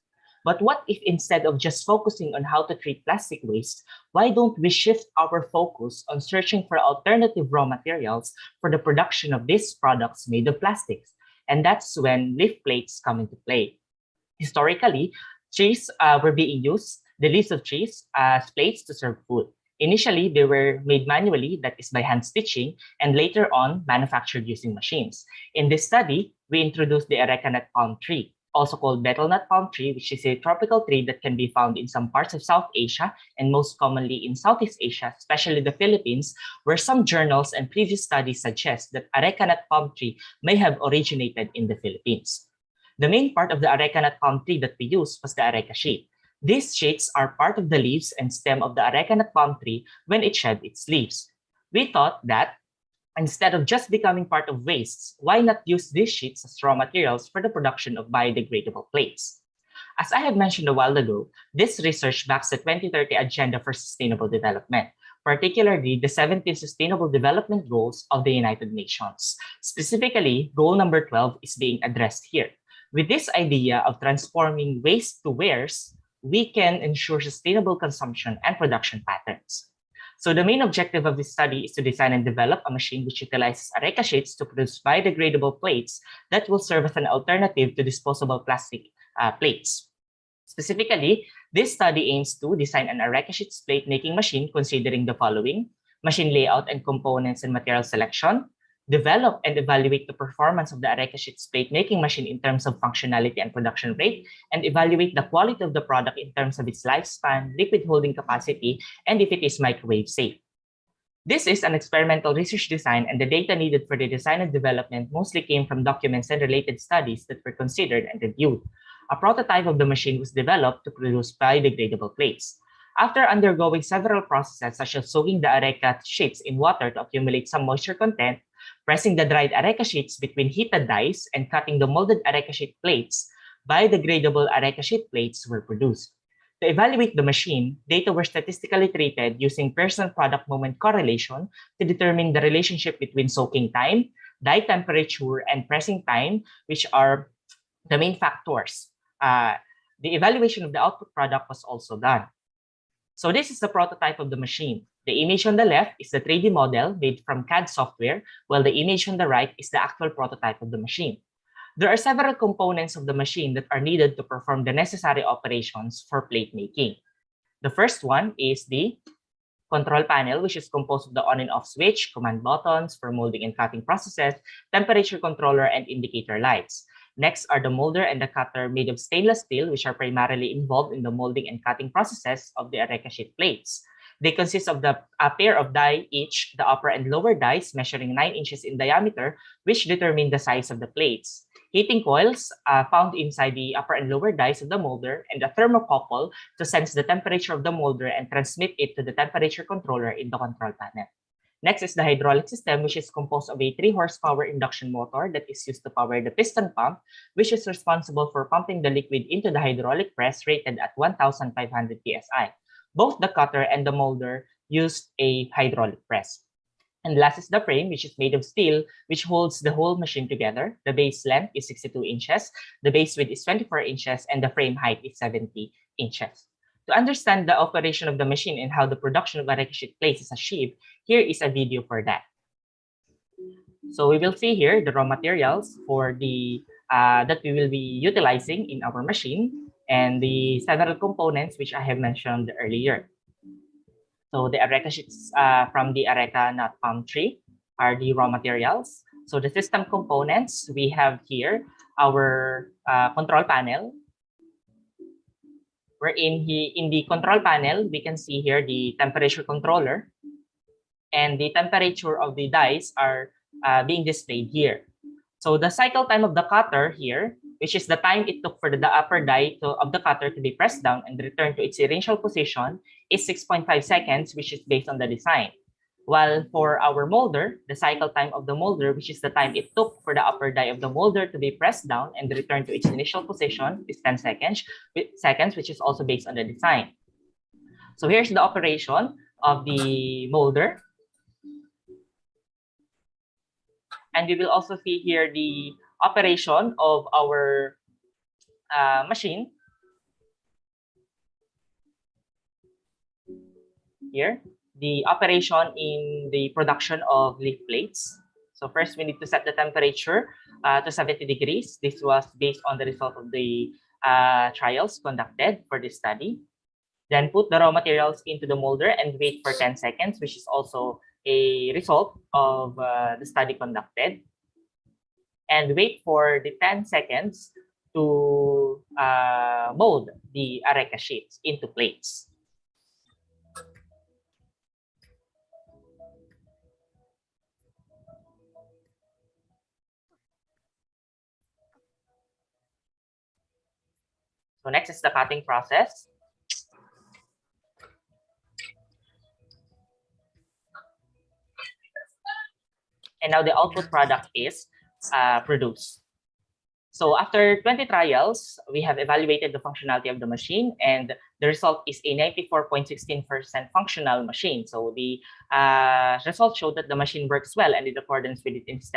But what if instead of just focusing on how to treat plastic waste, why don't we shift our focus on searching for alternative raw materials for the production of these products made of plastics? And that's when leaf plates come into play. Historically, trees were being used, the leaves of trees, as plates to serve food. Initially, they were made manually, that is by hand stitching, and later on manufactured using machines. In this study, we introduced the areca nut palm tree, also called betel nut palm tree, which is a tropical tree that can be found in some parts of South Asia and most commonly in Southeast Asia, especially the Philippines, where some journals and previous studies suggest that areca nut palm tree may have originated in the Philippines. The main part of the areca nut palm tree that we used was the areca sheet. These sheets are part of the leaves and stem of the areca nut palm tree when it shed its leaves. We thought that instead of just becoming part of wastes, why not use these sheets as raw materials for the production of biodegradable plates? As I had mentioned a while ago, this research backs the 2030 Agenda for Sustainable Development, particularly the 17 Sustainable Development Goals of the United Nations. Specifically, goal number 12 is being addressed here. With this idea of transforming waste to wares, we can ensure sustainable consumption and production patterns. So the main objective of this study is to design and develop a machine which utilizes areca sheets to produce biodegradable plates that will serve as an alternative to disposable plastic plates. Specifically, this study aims to design an areca sheets plate making machine considering the following: machine layout and components and material selection, develop and evaluate the performance of the areca sheets plate making machine in terms of functionality and production rate, and evaluate the quality of the product in terms of its lifespan, liquid holding capacity, and if it is microwave safe. This is an experimental research design, and the data needed for the design and development mostly came from documents and related studies that were considered and reviewed. A prototype of the machine was developed to produce biodegradable plates. After undergoing several processes such as soaking the areca sheets in water to accumulate some moisture content, pressing the dried areca sheets between heated dies, and cutting the molded areca sheet plates, biodegradable areca sheet plates were produced. To evaluate the machine, data were statistically treated using person-product moment correlation to determine the relationship between soaking time, die temperature, and pressing time, which are the main factors. The evaluation of the output product was also done. So this is the prototype of the machine. The image on the left is the 3D model made from CAD software, while the image on the right is the actual prototype of the machine. There are several components of the machine that are needed to perform the necessary operations for plate making. The first one is the control panel, which is composed of the on and off switch, command buttons for molding and cutting processes, temperature controller, and indicator lights. Next are the molder and the cutter made of stainless steel, which are primarily involved in the molding and cutting processes of the areca sheet plates. They consist of a pair of die each, the upper and lower dies measuring 9 inches in diameter, which determine the size of the plates. Heating coils found inside the upper and lower dies of the molder, and a thermocouple to sense the temperature of the molder and transmit it to the temperature controller in the control panel. Next is the hydraulic system, which is composed of a 3 horsepower induction motor that is used to power the piston pump, which is responsible for pumping the liquid into the hydraulic press rated at 1,500 psi. Both the cutter and the molder used a hydraulic press. And last is the frame, which is made of steel, which holds the whole machine together. The base length is 62 inches, the base width is 24 inches, and the frame height is 70 inches. To understand the operation of the machine and how the production of areca sheet plates is achieved, here is a video for that. So we will see here the raw materials for the that we will be utilizing in our machine, and the several components which I have mentioned earlier. So the areca sheets from the areca nut palm tree are the raw materials. So the system components, we have here our control panel. Wherein in the control panel, we can see here the temperature controller, and the temperature of the dies are being displayed here. So the cycle time of the cutter here, which is the time it took for the upper die of the cutter to be pressed down and return to its initial position, is 6.5 seconds, which is based on the design. While for our molder, the cycle time of the molder, which is the time it took for the upper die of the molder to be pressed down and return to its initial position, is 10 seconds, which is also based on the design. So here's the operation of the molder. And we will also see here the operation of our machine. Here, the operation in the production of leaf plates. So first, we need to set the temperature to 70 degrees. This was based on the result of the trials conducted for this study. Then put the raw materials into the molder and wait for 10 seconds, which is also a result of the study conducted. And wait for the 10 seconds to mold the areca sheets into plates. So next is the cutting process. And now the output product is produced. So after 20 trials, we have evaluated the functionality of the machine, and the result is a 94.16% functional machine. So the results show that the machine works well and in accordance with its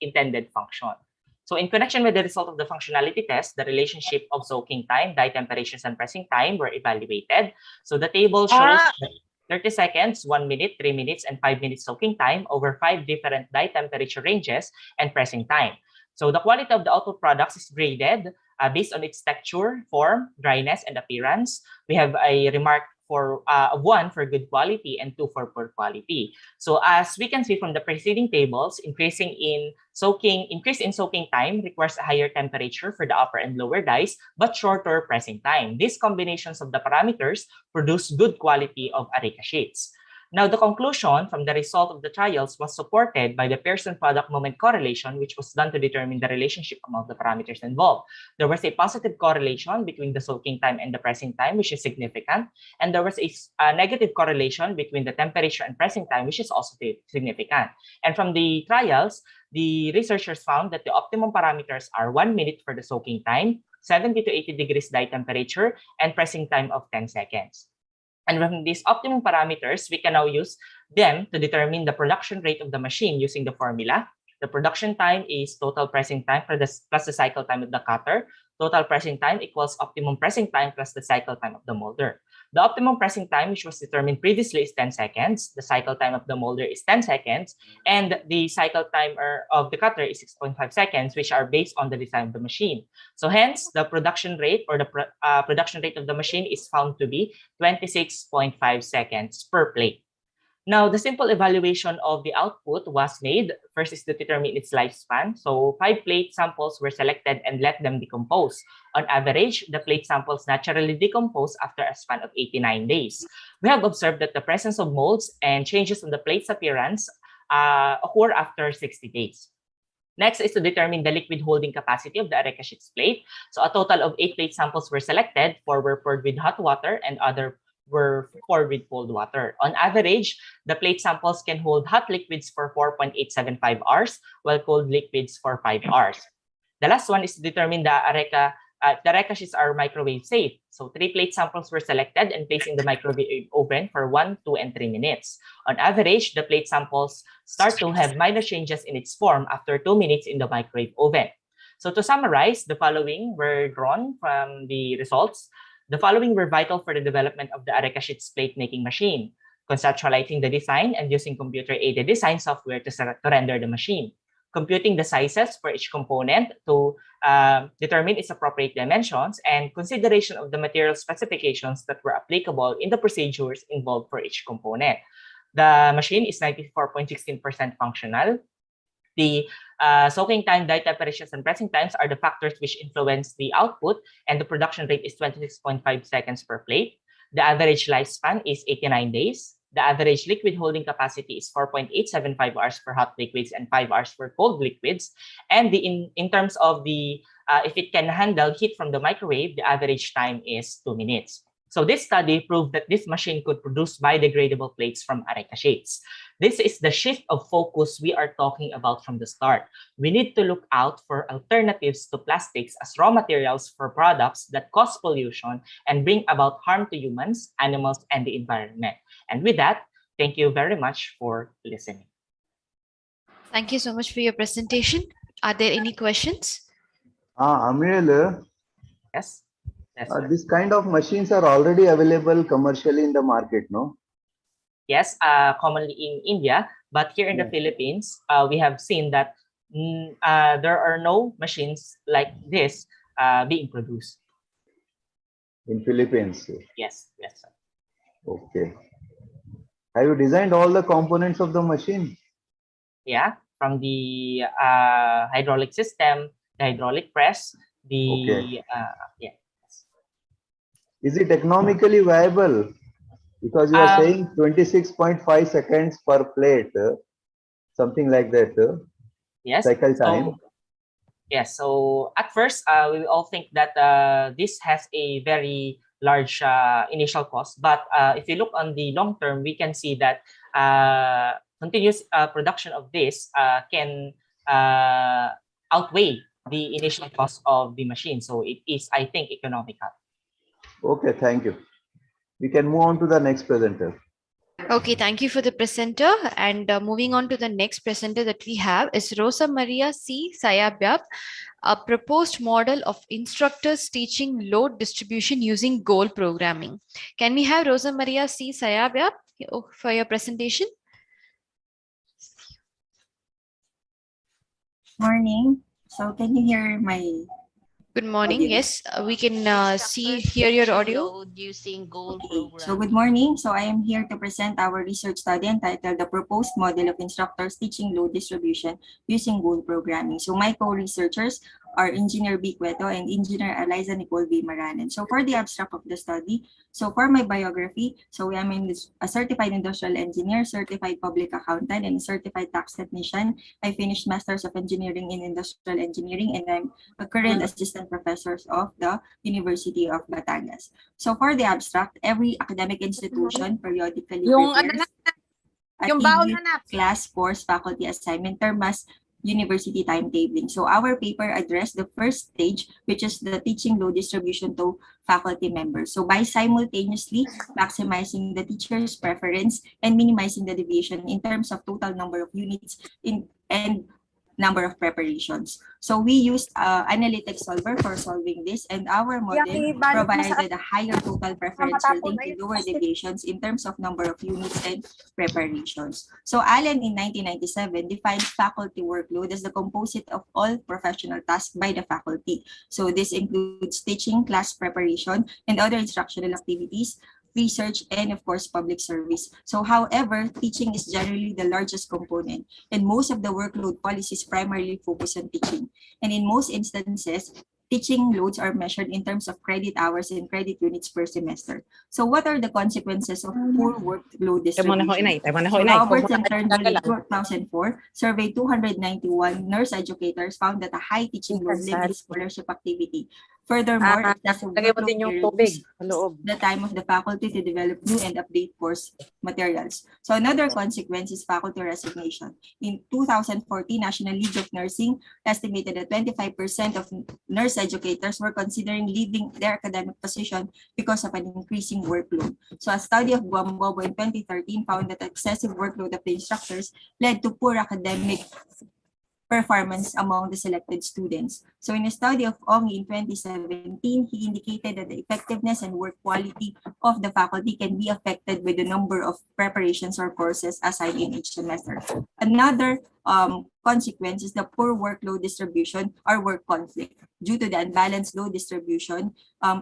intended function. So in connection with the result of the functionality test, the relationship of soaking time, die temperatures, and pressing time were evaluated. So the table shows 30 seconds, 1 minute, 3 minutes, and 5 minutes soaking time over 5 different die temperature ranges and pressing time. So the quality of the output products is graded based on its texture, form, dryness, and appearance. We have a remark for 1 for good quality and 2 for poor quality. So as we can see from the preceding tables, increase in soaking time requires a higher temperature for the upper and lower dies, but shorter pressing time. These combinations of the parameters produce good quality of areca sheets. Now, the conclusion from the result of the trials was supported by the Pearson product moment correlation, which was done to determine the relationship among the parameters involved. There was a positive correlation between the soaking time and the pressing time, which is significant. And there was a negative correlation between the temperature and pressing time, which is also significant. And from the trials, the researchers found that the optimum parameters are 1 minute for the soaking time, 70 to 80 degrees dye temperature, and pressing time of 10 seconds. And from these optimum parameters, we can now use them to determine the production rate of the machine using the formula. The production time is total pressing time plus the cycle time of the cutter. Total pressing time equals optimum pressing time plus the cycle time of the molder. The optimum pressing time, which was determined previously, is 10 seconds. The cycle time of the molder is 10 seconds. And the cycle timer of the cutter is 6.5 seconds, which are based on the design of the machine. So hence, the production rate or the production rate of the machine is found to be 26.5 seconds per plate. Now, the simple evaluation of the output was made. First is to determine its lifespan. So 5 plate samples were selected and let them decompose. On average, the plate samples naturally decompose after a span of 89 days. We have observed that the presence of molds and changes in the plate's appearance occur after 60 days. Next is to determine the liquid holding capacity of the Areca sheets plate. So a total of 8 plate samples were selected. 4 were poured with hot water and other were poured with cold water. On average, the plate samples can hold hot liquids for 4.875 hours, while cold liquids for 5 hours. The last one is to determine the Areca sheets are microwave safe. So 3 plate samples were selected and placed in the microwave oven for 1, 2, and 3 minutes. On average, the plate samples start to have minor changes in its form after 2 minutes in the microwave oven. So to summarize, the following were drawn from the results. The following were vital for the development of the Areca sheets plate making machine: conceptualizing the design and using computer-aided design software to render the machine, computing the sizes for each component to determine its appropriate dimensions, and consideration of the material specifications that were applicable in the procedures involved for each component. The machine is 94.16% functional. The soaking time, dye temperatures, and pressing times are the factors which influence the output, and the production rate is 26.5 seconds per plate. The average lifespan is 89 days. The average liquid holding capacity is 4.875 hours for hot liquids and 5 hours for cold liquids. And in terms of the if it can handle heat from the microwave, the average time is 2 minutes. So this study proved that this machine could produce biodegradable plates from Areca sheets. This is the shift of focus we are talking about from the start. We need to look out for alternatives to plastics as raw materials for products that cause pollution and bring about harm to humans, animals, and the environment. And with that, thank you very much for listening. Thank you so much for your presentation. Are there any questions? Amil, Yes. this kind of machines are already available commercially in the market, no? Yes, commonly in India, but here in the Philippines, we have seen that there are no machines like this being produced. In Philippines? Yes, yes, sir. Okay. Have you designed all the components of the machine? Yeah, from the hydraulic system, the hydraulic press, the yeah. Is it economically viable? Because you are saying 26.5 seconds per plate, something like that. Yes. Cycle time. Yes. So at first, we all think that this has a very large initial cost, but if you look on the long term, we can see that continuous production of this can outweigh the initial cost of the machine. So it is, I think, economical. Okay, thank you. We can move on to the next presenter. Okay, thank you for the presenter. And moving on to the next presenter that we have is Rosa Maria C. Sayabyab, a proposed model of instructors teaching load distribution using goal programming. Can we have Rosa Maria C. Sayabyab for your presentation? Morning. So can you hear my... Good morning. audio? Yes, we can hear your audio. Using goal Okay. So good morning. So I am here to present our research study entitled The Proposed Model of Instructors Teaching Load Distribution Using Goal Programming. So my co-researchers are Engineer B. Cueto and Engineer Eliza Nicole B. Maranan. So for the abstract of the study, so for my biography, so I am a certified industrial engineer, certified public accountant, and certified tax technician. I finished Masters of Engineering in Industrial Engineering, and I'm a current assistant professor of the University of Batangas. So for the abstract, every academic institution periodically prepares a TD class, course, faculty assignment term as university timetabling. So our paper addressed the first stage, which is the teaching load distribution to faculty members. So by simultaneously maximizing the teacher's preference and minimizing the deviation in terms of total number of units and number of preparations. So we used analytic solver for solving this, and our model provided a higher total preference rating to lower deviations in terms of number of units and preparations. So Allen in 1997 defined faculty workload as the composite of all professional tasks by the faculty. So this includes teaching, class preparation, and other instructional activities, research, and of course, public service. So however, teaching is generally the largest component, and most of the workload policies primarily focus on teaching. And in most instances, teaching loads are measured in terms of credit hours and credit units per semester. So what are the consequences of poor workload distribution? So Roberts and Turnbull in 2004 surveyed 291 nurse educators, found that a high teaching load limits scholarship activity. Furthermore, excessive workload reduces the time of the faculty to develop new and update course materials. So another consequence is faculty resignation. In 2014, National League of Nursing estimated that 25% of nurse educators were considering leaving their academic position because of an increasing workload. So a study of Guambobo in 2013 found that excessive workload of the instructors led to poor academic performance among the selected students. So in a study of Ongi in 2017, he indicated that the effectiveness and work quality of the faculty can be affected by the number of preparations or courses assigned in each semester. Another consequence is the poor workload distribution or work conflict due to the unbalanced load distribution,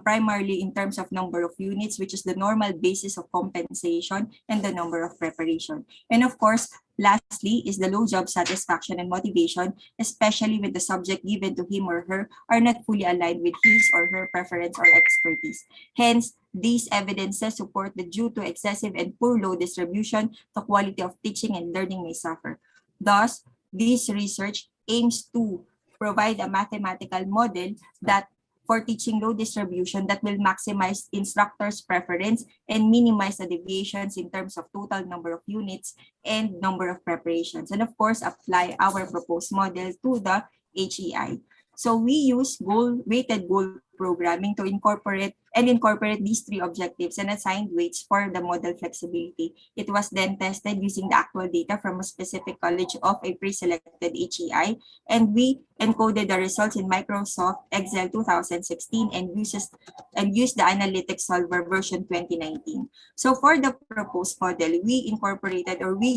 primarily in terms of number of units, which is the normal basis of compensation, and the number of preparation. And of course, lastly is the low job satisfaction and motivation, especially when the subject given to him or her are not fully aligned with his or her preference or expertise. Hence, these evidences support that due to excessive and poor load distribution, the quality of teaching and learning may suffer. Thus, this research aims to provide a mathematical model that for teaching load distribution that will maximize instructors' preference and minimize the deviations in terms of total number of units and number of preparations. And of course, apply our proposed model to the HEI. So we use weighted goal programming to incorporate these three objectives and assigned weights for the model flexibility. It was then tested using the actual data from a specific college of a pre-selected HEI, and we encoded the results in Microsoft Excel 2016 and used the analytic solver version 2019. So for the proposed model, we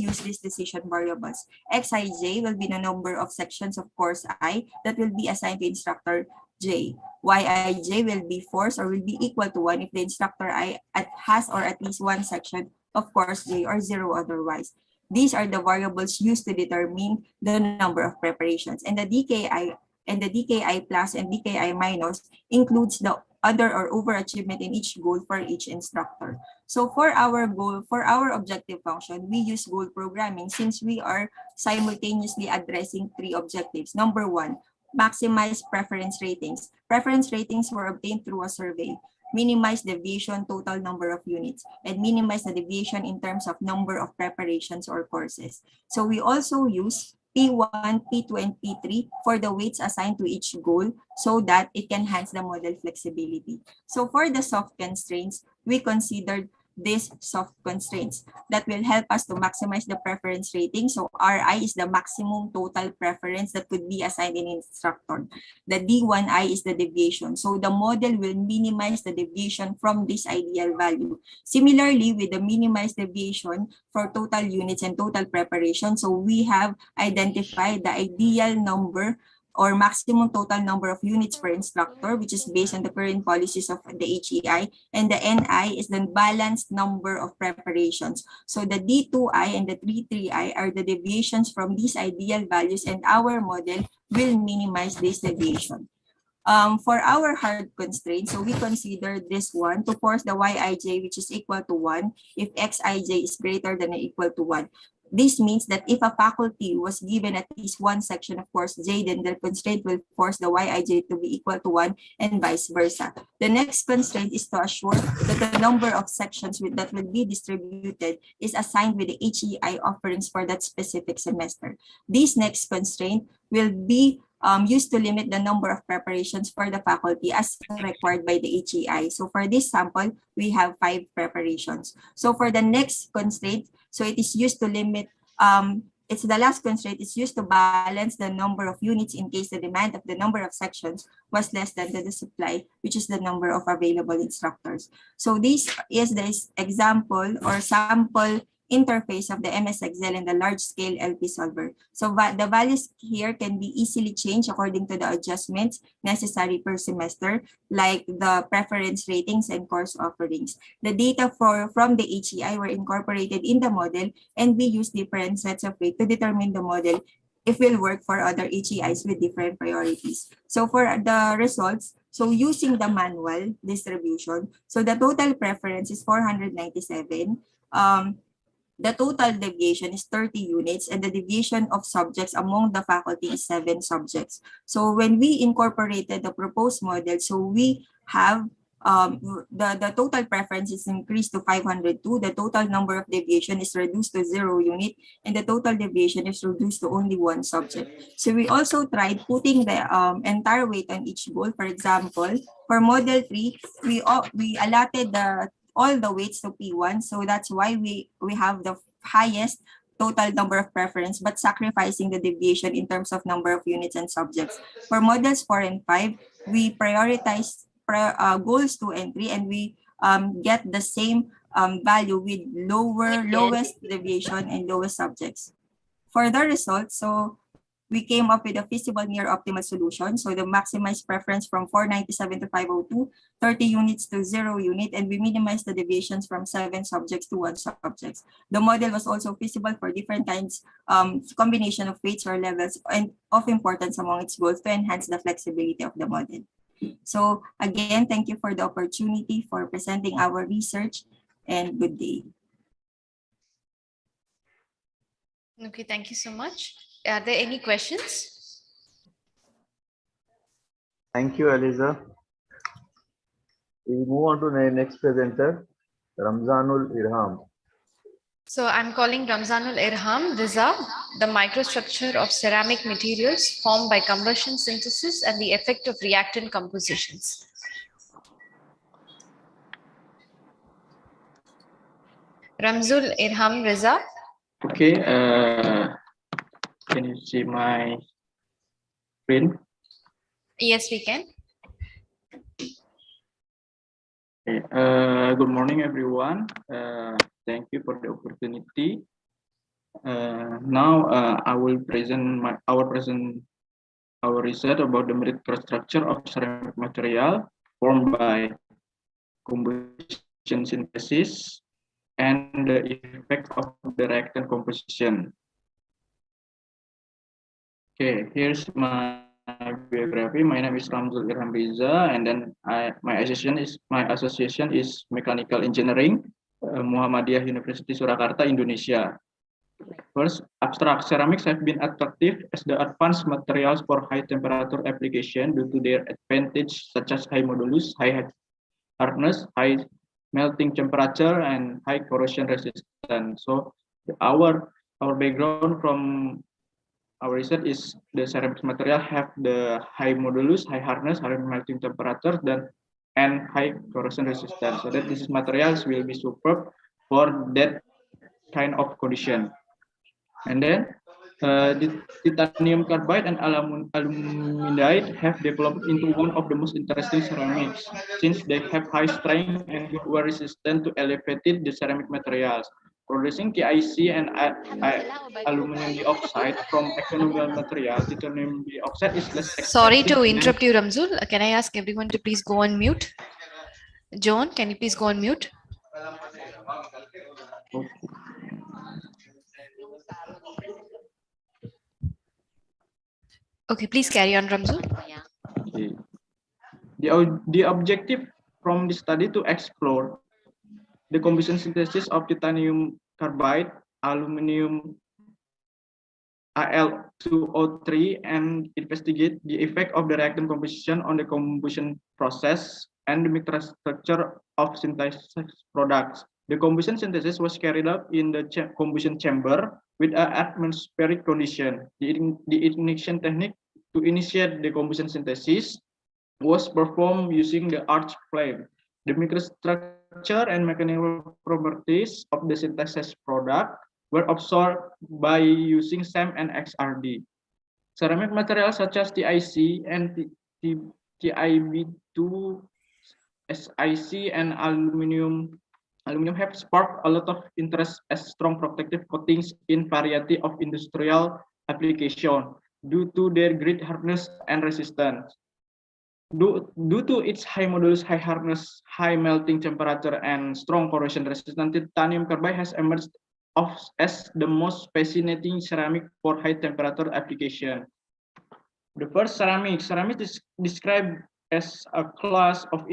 use these decision variables. Xij will be the number of sections of course I that will be assigned to instructor J. Yij will be forced or will be equal to 1 if the instructor I has or at least one section of course J or 0 otherwise. These are the variables used to determine the number of preparations, and the DKI plus and DKI minus includes the under or overachievement in each goal for each instructor. So for our objective function, we use goal programming since we are simultaneously addressing three objectives. Number 1, maximize preference ratings. Preference ratings were obtained through a survey. Minimize deviation, total number of units, and minimize the deviation in terms of number of preparations or courses. So we also use P1, P2, and P3 for the weights assigned to each goal so that it can enhance the model flexibility. So for the soft constraints, we considered these soft constraints that will help us to maximize the preference rating. So Ri is the maximum total preference that could be assigned in instructor. The D1I is the deviation. So the model will minimize the deviation from this ideal value. Similarly, with the minimized deviation for total units and total preparation, so we have identified the ideal number or maximum total number of units per instructor, which is based on the current policies of the HEI, and the NI is the balanced number of preparations. So the D2I and the 3.3I are the deviations from these ideal values, and our model will minimize this deviation. For our hard constraint, so we consider this one to force the Yij, which is equal to 1, if Xij is greater than or equal to 1. This means that if a faculty was given at least one section of course J, then the constraint will force the Yij to be equal to 1 and vice versa. The next constraint is to assure that the number of sections that will be distributed is assigned with the HEI offerings for that specific semester. This next constraint will be used to limit the number of preparations for the faculty as required by the HEI. So for this sample, we have 5 preparations. So for the next constraint, so it is used to limit, it's the last constraint, it's used to balance the number of units in case the demand of the number of sections was less than the supply, which is the number of available instructors. So this is the example or sample interface of the MS Excel and the large-scale LP solver. So the values here can be easily changed according to the adjustments necessary per semester, like the preference ratings and course offerings. The data from the HEI were incorporated in the model, and we use different sets of weight to determine the model if it will work for other HEIs with different priorities. So for the results, so using the manual distribution, so the total preference is 497. The total deviation is 30 units, and the deviation of subjects among the faculty is 7 subjects. So when we incorporated the proposed model, so we have the total preference is increased to 502, the total number of deviation is reduced to 0 unit, and the total deviation is reduced to only 1 subject. So we also tried putting the entire weight on each goal. For example, for model 3, we allotted all the weights to P1, so that's why we have the highest total number of preference, but sacrificing the deviation in terms of number of units and subjects. For models 4 and 5, we prioritize goals 2 and 3, and we get the same value with lowest deviation and lowest subjects. For the results, so we came up with a feasible near optimal solution. So the maximized preference from 497 to 502, 30 units to 0 unit, and we minimized the deviations from 7 subjects to 1 subject. The model was also feasible for different kinds, combination of weights or levels and of importance among its goals to enhance the flexibility of the model. So again, thank you for the opportunity for presenting our research, and good day. Okay, thank you so much. Are there any questions? Thank you, Aliza. We move on to the next presenter, Ramzanul Irham. So I'm calling Ramzanul Irham Riza, the microstructure of ceramic materials formed by combustion synthesis and the effect of reactant compositions. Ramzul Irham Riza. Okay, can you see my screen? Yes, we can. Okay, good morning, everyone. Thank you for the opportunity. Now I will present our research about the microstructure of ceramic material formed by combustion synthesis and the effect of the reactant composition. Okay, here's my biography. My name is Ramzul Irham Riza, and then my association is Mechanical Engineering, Muhammadiyah University Surakarta, Indonesia. First, abstract ceramics have been attractive as the advanced materials for high temperature application due to their advantage such as high modulus, high hardness, high melting temperature, and high corrosion resistance. So our background from our research is the ceramic material have the high modulus, high hardness, high melting temperature, and high corrosion resistance. So that these materials will be superb for that kind of condition. And then the titanium carbide and aluminide have developed into one of the most interesting ceramics, since they have high strength and were resistant to elevated the ceramic materials. Producing TIC and aluminum dioxide from economical material, titanium dioxide is less Sorry expensive to than- interrupt you, Ramzul. Can I ask everyone to please go on mute? John, can you please go on mute? Okay, please carry on, Ramzul. Okay. The objective from the study to explore the combustion synthesis of titanium carbide, aluminum Al2O3, and investigate the effect of the reactant composition on the combustion process and the microstructure of synthesis products. The combustion synthesis was carried out in the combustion chamber with an atmospheric condition. The ignition technique to initiate the combustion synthesis was performed using the arch flame. The microstructure and mechanical properties of the synthesis product were observed by using SEM and XRD. Ceramic materials such as TIC and TiB2, SiC, and aluminum have sparked a lot of interest as strong protective coatings in variety of industrial application due to their great hardness and resistance. Due to its high modulus, high hardness, high melting temperature, and strong corrosion resistance, titanium carbide has emerged as the most fascinating ceramic for high temperature application. The first ceramic is described as a class of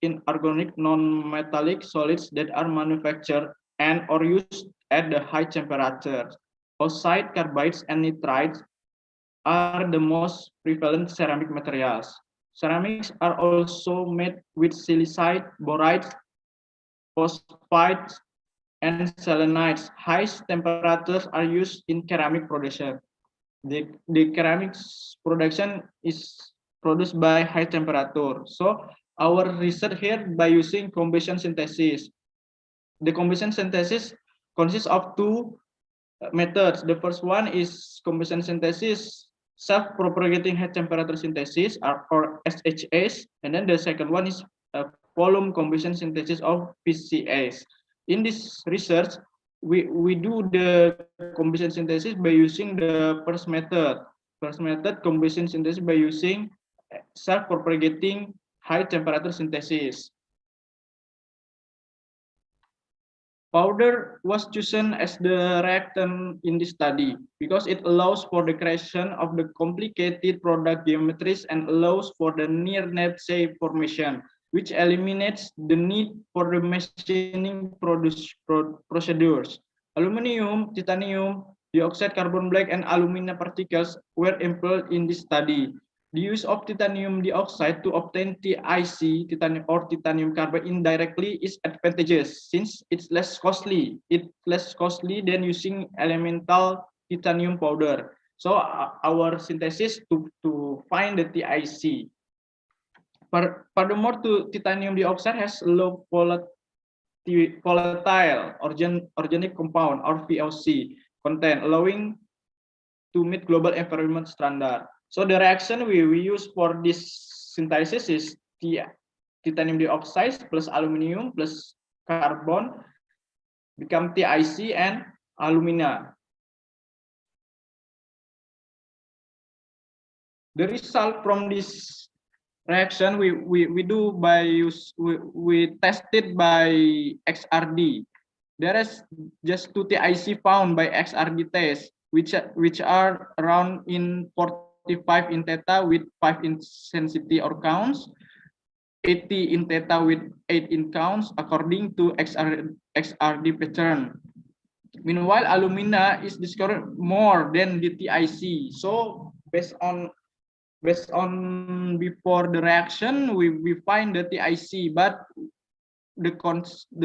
inorganic non-metallic solids that are manufactured and or used at the high temperatures. Oxide, carbides, and nitrides are the most prevalent ceramic materials. Ceramics are also made with silicide, borides, phosphides, and selenides. High temperatures are used in ceramic production. The ceramics production is produced by high temperature. So our research here by using combustion synthesis. The combustion synthesis consists of two methods. The first one is combustion synthesis self-propagating high temperature synthesis or SHS, and then the second one is volume combustion synthesis of PCS. In this research, we do the combustion synthesis by using the first method. First method, combustion synthesis by using self-propagating high temperature synthesis. Powder was chosen as the reactant in this study because it allows for the creation of the complicated product geometries and allows for the near net shape formation, which eliminates the need for the machining procedures. Aluminum, titanium, dioxide, carbon black, and alumina particles were employed in this study. The use of titanium dioxide to obtain TIC, titanium carbide indirectly is advantageous since it's less costly. It's less costly than using elemental titanium powder. So our synthesis to find the TIC. Furthermore, titanium dioxide has low volatile organic compound or VOC content, allowing to meet global environment standard. So the reaction we use for this synthesis is titanium dioxide plus aluminum plus carbon become TIC and alumina. The result from this reaction we do by we tested by XRD. There is just 2 TIC found by XRD test, which are around in 45 in theta with 5 in sensitivity or counts, 80 in theta with 8 in counts according to XRD pattern. Meanwhile, alumina is discovered more than the TIC. So based on before the reaction, we find the TIC, but the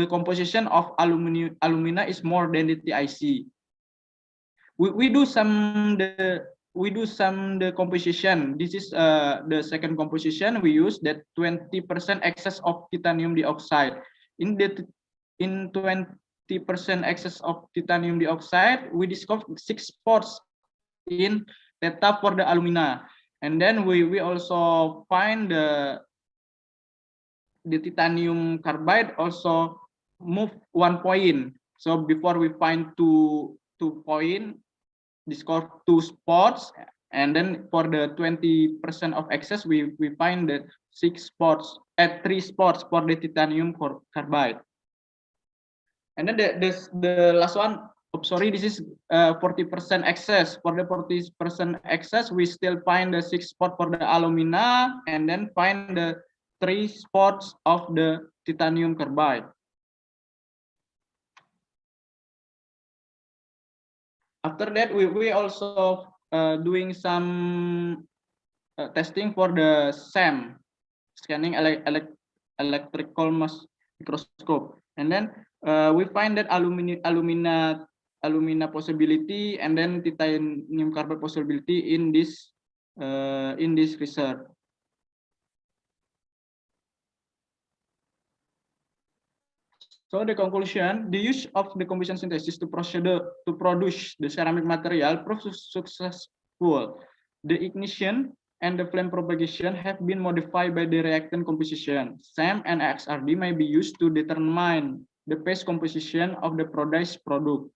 composition of alumina is more than the TIC. We do some the composition. This is the second composition we use, that 20% excess of titanium dioxide. In 20% excess of titanium dioxide, we discovered 6 spots in theta for the alumina, and then we also find the titanium carbide also move 1 point. So before we find two point, discover 2 spots, and then for the 20% of excess, we find the 3 spots for the titanium carbide. And then the last one, sorry, this is 40% excess. For the 40% excess, we still find the 6 spot for the alumina, and then find the 3 spots of the titanium carbide. After that, we also doing some testing for the SEM, scanning electrical microscope, and then we find that alumina possibility, and then titanium carbide possibility in this research. So the conclusion, the use of the combustion synthesis to produce the ceramic material proved successful. The ignition and the flame propagation have been modified by the reactant composition. SEM and XRD may be used to determine the phase composition of the produced product.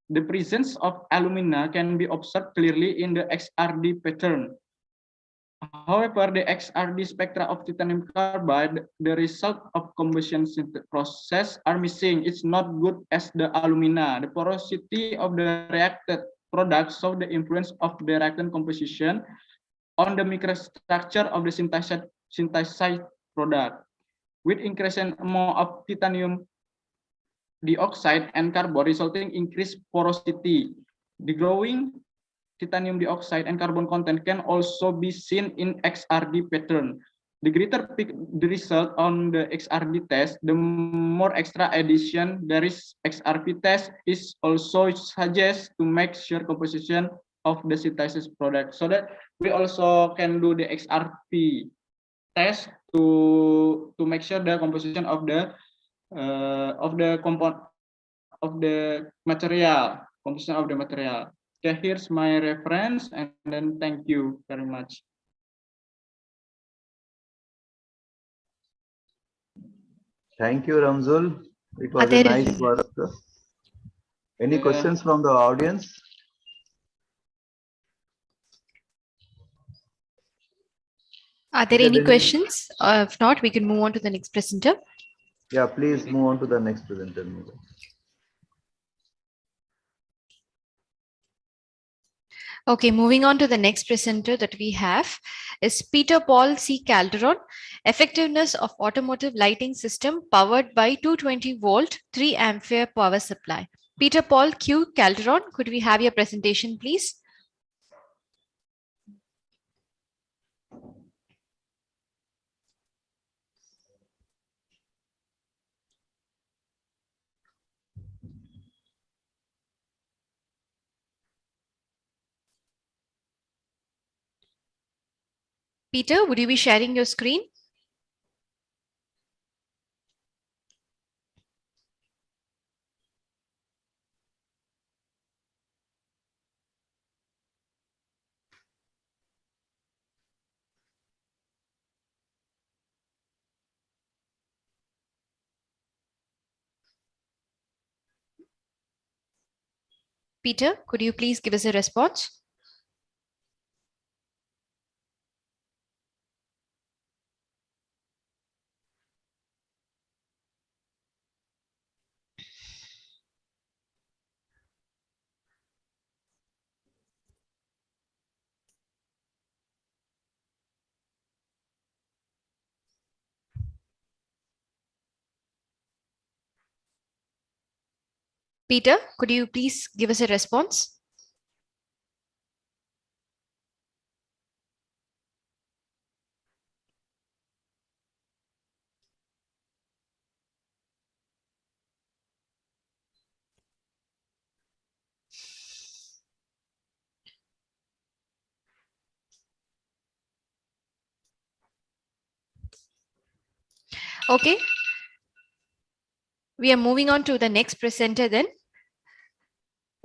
The presence of alumina can be observed clearly in the XRD pattern. However, the XRD spectra of titanium carbide, the result of combustion process, are missing. It's not good as the alumina. The porosity of the reacted products show the influence of the reactant composition on the microstructure of the synthesized product. With increasing amount of titanium dioxide and carbon resulting increased porosity. The growing titanium dioxide and carbon content can also be seen in XRD pattern. The greater the result on the XRD test, the more extra addition there is. XRP test is also suggest to make sure composition of the synthesis product, so that we also can do the XRP test to make sure the composition of the compound of the material, composition of the material. Okay, here's my reference, and then thank you very much. Thank you, Ramzul. It was a nice work. Any questions from the audience? Are there any questions? If not, we can move on to the next presenter. Yeah, please move on to the next presenter. Okay, moving on to the next presenter that we have is Peter Paul C. Calderon, effectiveness of automotive lighting system powered by 220 volt 3 ampere power supply. Peter Paul Q. Calderon, could we have your presentation, please? Peter, would you be sharing your screen? Peter, could you please give us a response? Peter, could you please give us a response? Okay. We are moving on to the next presenter then.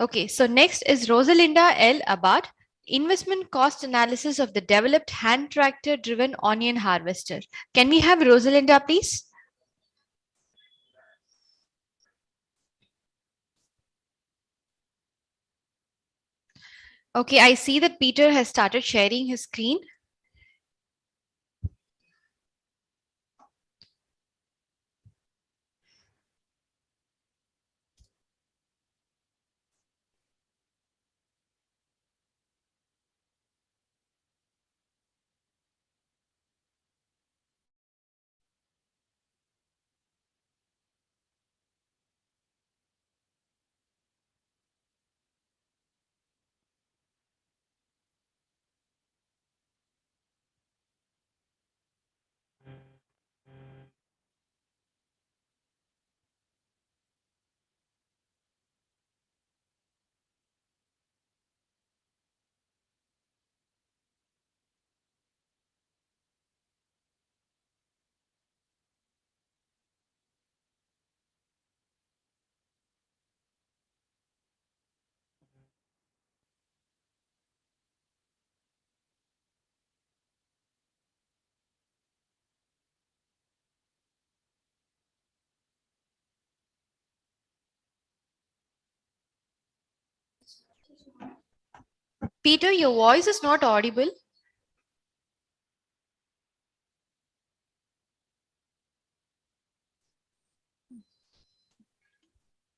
Okay, so next is Rosalinda L. Abad, investment cost analysis of the developed hand tractor driven onion harvester. Can we have Rosalinda, please? Okay, I see that Peter has started sharing his screen. Peter, your voice is not audible.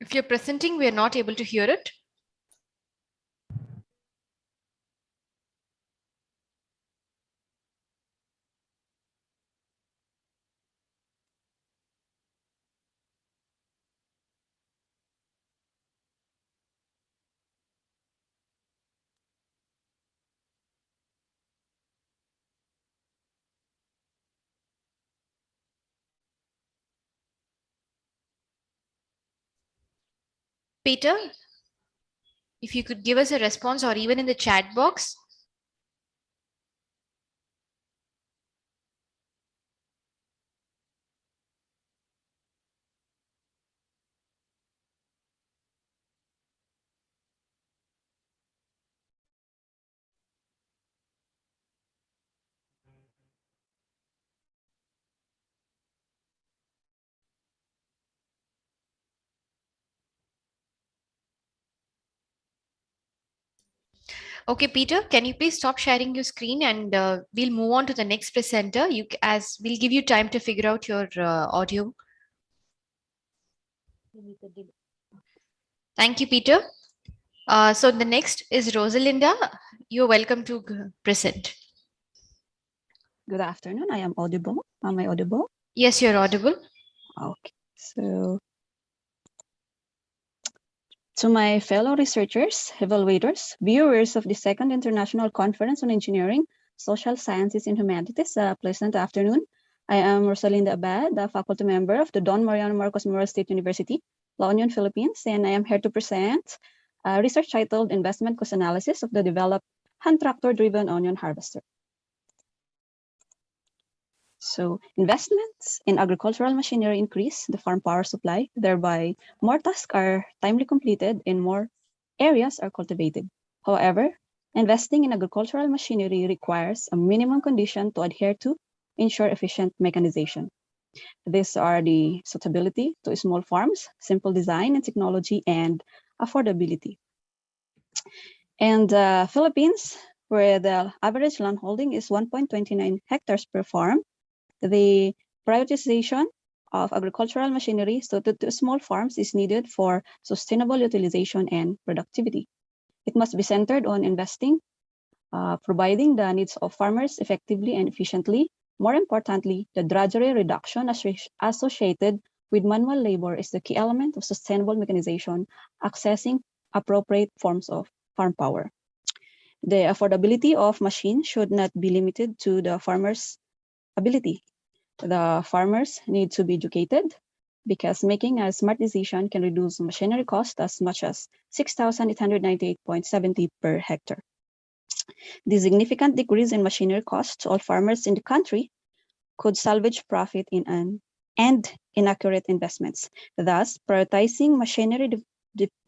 If you're presenting, we are not able to hear it. Peter, if you could give us a response or even in the chat box. Okay, Peter, can you please stop sharing your screen and we'll move on to the next presenter. As we'll give you time to figure out your audio. Thank you, Peter. So the next is Rosalinda. You're welcome to present. Good afternoon. I am audible. Am I audible? Yes, you're audible. Okay. So to my fellow researchers, evaluators, viewers of the Second International Conference on Engineering, Social Sciences and Humanities, pleasant afternoon. I am Rosalinda Abad, a faculty member of the Don Mariano Marcos Memorial State University, La Union, Philippines, and I am here to present a research titled Investment Cost Analysis of the Developed Hand Tractor-Driven Onion Harvester. So investments in agricultural machinery increase the farm power supply, thereby more tasks are timely completed and more areas are cultivated. However, investing in agricultural machinery requires a minimum condition to adhere to ensure efficient mechanization. These are the suitability to small farms, simple design and technology, and affordability. And Philippines, where the average land holding is 1.29 hectares per farm, the prioritization of agricultural machinery suited to small farms is needed for sustainable utilization and productivity. It must be centered on investing, providing the needs of farmers effectively and efficiently. More importantly, the drudgery reduction associated with manual labor is the key element of sustainable mechanization, accessing appropriate forms of farm power. The affordability of machines should not be limited to the farmer's ability. The farmers need to be educated because making a smart decision can reduce machinery cost as much as 6,898.70 per hectare. The significant decrease in machinery costs to all farmers in the country could salvage profit and inaccurate investments. Thus, prioritizing machinery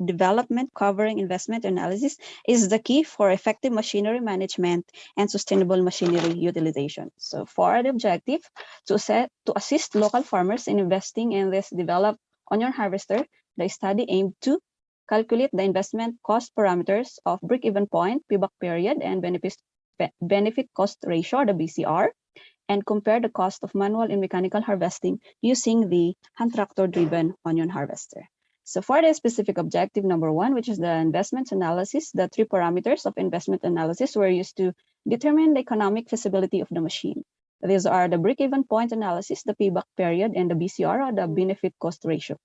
development covering investment analysis is the key for effective machinery management and sustainable machinery utilization. So for the objective to assist local farmers in investing in this developed onion harvester, the study aimed to calculate the investment cost parameters of break-even point, payback period, and benefit cost ratio, the BCR, and compare the cost of manual and mechanical harvesting using the hand tractor-driven onion harvester. So for the specific objective number 1, which is the investment analysis, the 3 parameters of investment analysis were used to determine the economic feasibility of the machine. These are the break-even point analysis, the payback period, and the BCR, or the benefit cost ratio.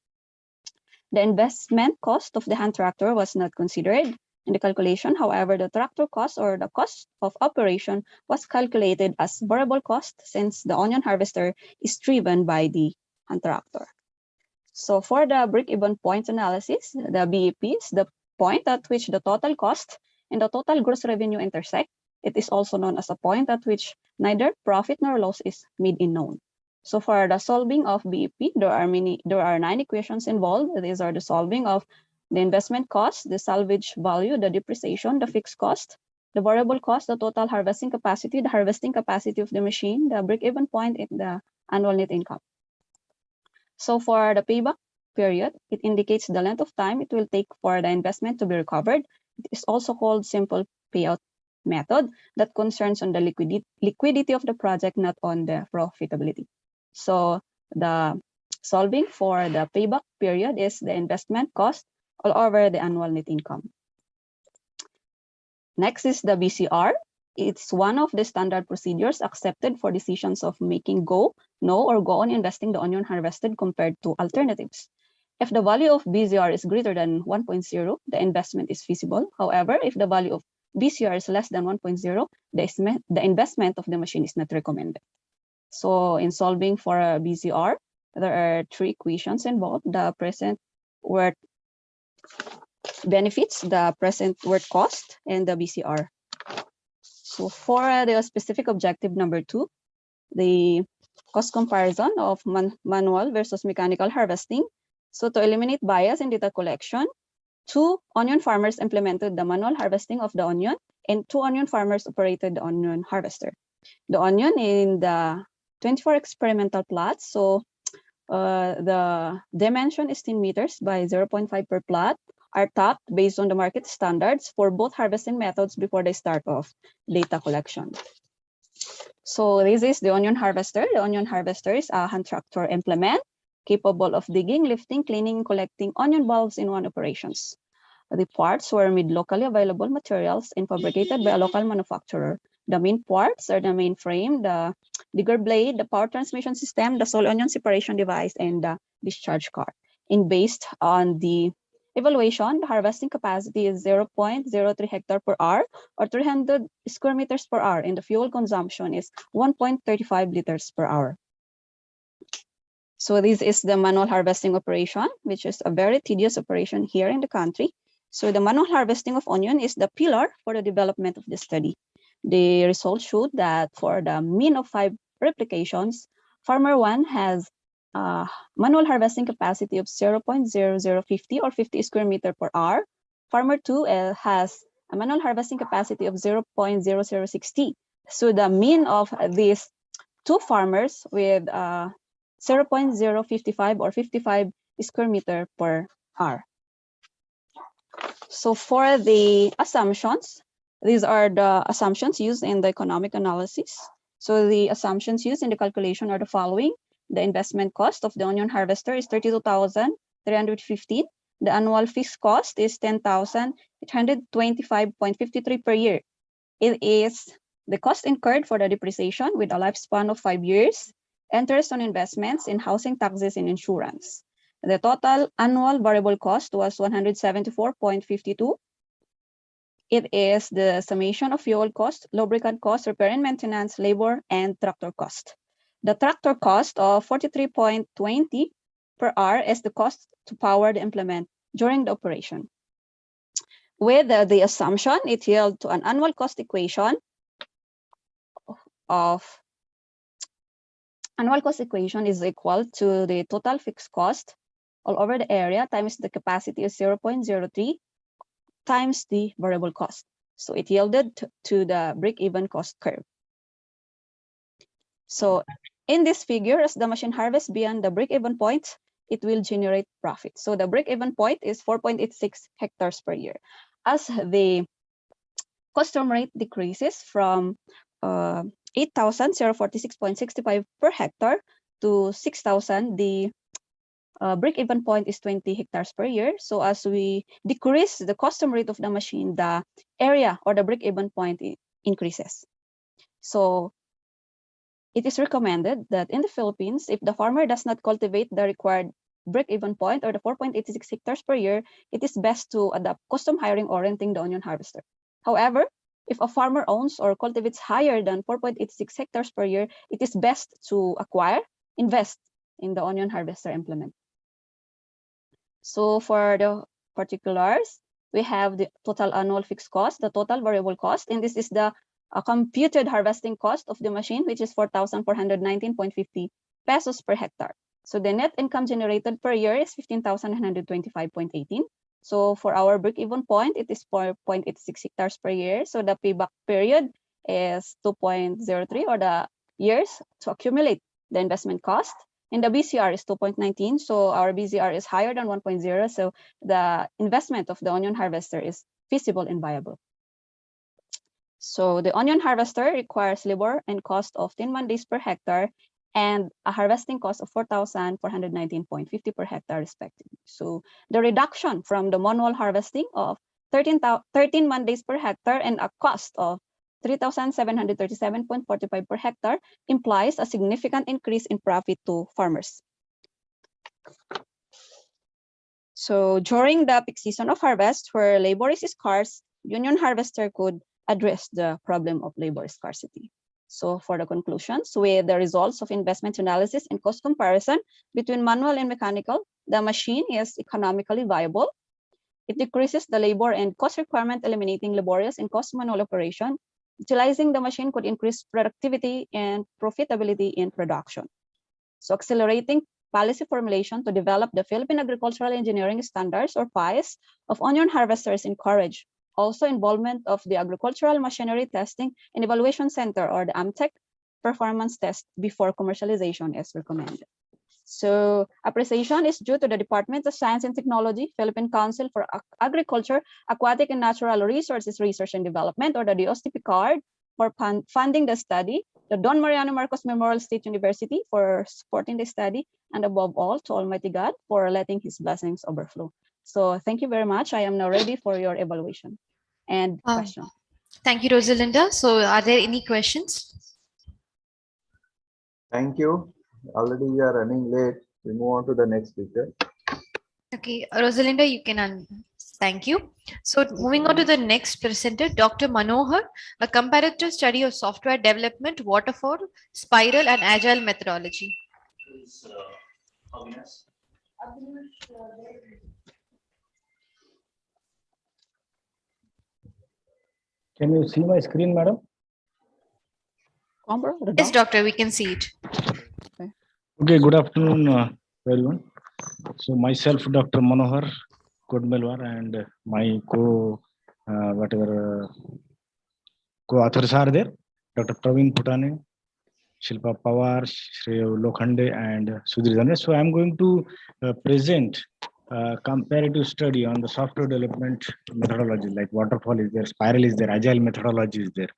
The investment cost of the hand tractor was not considered in the calculation. However, the tractor cost, or the cost of operation, was calculated as variable cost since the onion harvester is driven by the hand tractor. So for the break-even point analysis, the BEP is the point at which the total cost and the total gross revenue intersect. It is also known as a point at which neither profit nor loss is made known. So for the solving of BEP, there are 9 equations involved. These are the solving of the investment cost, the salvage value, the depreciation, the fixed cost, the variable cost, the total harvesting capacity, the harvesting capacity of the machine, the break-even point, and the annual net income. So for the payback period, it indicates the length of time it will take for the investment to be recovered. It is also called simple payout method that concerns on the liquidity of the project, not on the profitability. So the solving for the payback period is the investment cost all over the annual net income. Next is the BCR. It's one of the standard procedures accepted for decisions of making go, no, or go on investing the onion harvested compared to alternatives. If the value of BCR is greater than 1.0, the investment is feasible. However, if the value of BCR is less than 1.0, the investment of the machine is not recommended. So in solving for a BCR, there are 3 equations involved: the present worth benefits, the present worth cost, and the BCR. So for the specific objective number 2, the cost comparison of manual versus mechanical harvesting. So to eliminate bias in data collection, 2 onion farmers implemented the manual harvesting of the onion, and 2 onion farmers operated the onion harvester. The onion in the 24 experimental plots, so the dimension is 10 meters by 0.5 per plot, are tapped based on the market standards for both harvesting methods before the start of data collection. So this is the onion harvester. The onion harvester is a hand tractor implement capable of digging, lifting, cleaning, and collecting onion bulbs in one operations. The parts were made locally available materials and fabricated by a local manufacturer. The main parts are the main frame, the digger blade, the power transmission system, the sole onion separation device, and the discharge cart. And based on the evaluation, the harvesting capacity is 0.03 hectare per hour, or 300 square meters per hour, and the fuel consumption is 1.35 liters per hour. So this is the manual harvesting operation, which is a very tedious operation here in the country. So the manual harvesting of onion is the pillar for the development of the study. The results showed that for the mean of 5 replications, farmer 1 has a manual harvesting capacity of 0.0050 or 50 square meter per hour. Farmer 2 has a manual harvesting capacity of 0.0060. So the mean of these 2 farmers with 0.055 or 55 square meter per hour. So for the assumptions, these are the assumptions used in the economic analysis. So the assumptions used in the calculation are the following. The investment cost of the onion harvester is 32,315. The annual fixed cost is 10,825.53 per year. It is the cost incurred for the depreciation with a lifespan of 5 years, interest on investments in housing, taxes, and insurance. The total annual variable cost was 174.52. It is the summation of fuel cost, lubricant cost, repair and maintenance, labor, and tractor cost. The tractor cost of 43.20 per hour is the cost to power the implement during the operation. With the assumption, it yields to an annual cost equation of is equal to the total fixed cost all over the area times the capacity is 0.03 times the variable cost. So it yielded to the break-even cost curve. So in this figure, as the machine harvests beyond the break-even point, it will generate profit. So the break-even point is 4.86 hectares per year. As the custom rate decreases from 8,046.65 per hectare to 6,000, the break-even point is 20 hectares per year. So as we decrease the custom rate of the machine, the area or the break-even point increases. So it is recommended that in the Philippines, if the farmer does not cultivate the required break-even point or the 4.86 hectares per year, it is best to adopt custom hiring or renting the onion harvester. However, if a farmer owns or cultivates higher than 4.86 hectares per year, it is best to invest in the onion harvester implement. So for the particulars, we have the total annual fixed cost, the total variable cost, and this is the computed harvesting cost of the machine, which is 4,419.50 pesos per hectare. So the net income generated per year is 15,125.18. So for our break-even point, it is 4.86 hectares per year. So the payback period is 2.03, or the years to accumulate the investment cost. And the BCR is 2.19. So our BCR is higher than 1.0. So the investment of the onion harvester is feasible and viable. So the onion harvester requires labor and cost of 10 man-days per hectare and a harvesting cost of 4,419.50 per hectare respectively. So the reduction from the manual harvesting of 13 man-days per hectare and a cost of 3,737.45 per hectare implies a significant increase in profit to farmers. So during the peak season of harvest, where labor is scarce, onion harvester could address the problem of labor scarcity. So for the conclusions, with the results of investment analysis and cost comparison between manual and mechanical, the machine is economically viable. It decreases the labor and cost requirement, eliminating laborious and cost manual operation. Utilizing the machine could increase productivity and profitability in production. So accelerating policy formulation to develop the Philippine Agricultural Engineering Standards, or PAES, of onion harvesters encouraged. Also, involvement of the Agricultural Machinery Testing and Evaluation Center, or the AMTEC, performance test before commercialization is recommended. So appreciation is due to the Department of Science and Technology, Philippine Council for Agriculture, Aquatic and Natural Resources Research and Development, or the DOST-PICARD, for funding the study, the Don Mariano Marcos Memorial State University for supporting the study, and above all, to Almighty God for letting His blessings overflow. So thank you very much. I am now ready for your evaluation and question. Thank you, Rosalinda. So are there any questions? Thank you. Already we are running late. We move on to the next speaker. Okay, Rosalinda, you can thank you. So moving on to the next presenter, Dr. Manohar, a comparative study of software development, waterfall, spiral, and agile methodology. Can you see my screen, madam? Yes, doctor, we can see it. Okay, good afternoon, everyone. So myself, Dr. Manohar Kodmelwar, and my co-authors are there, Dr. Praveen Putane, Shilpa Pawar, Shreya Lokhande, and Sudhir Dhane. So I'm going to present a comparative study on the software development methodology, like waterfall is there, spiral is there, agile methodology is there.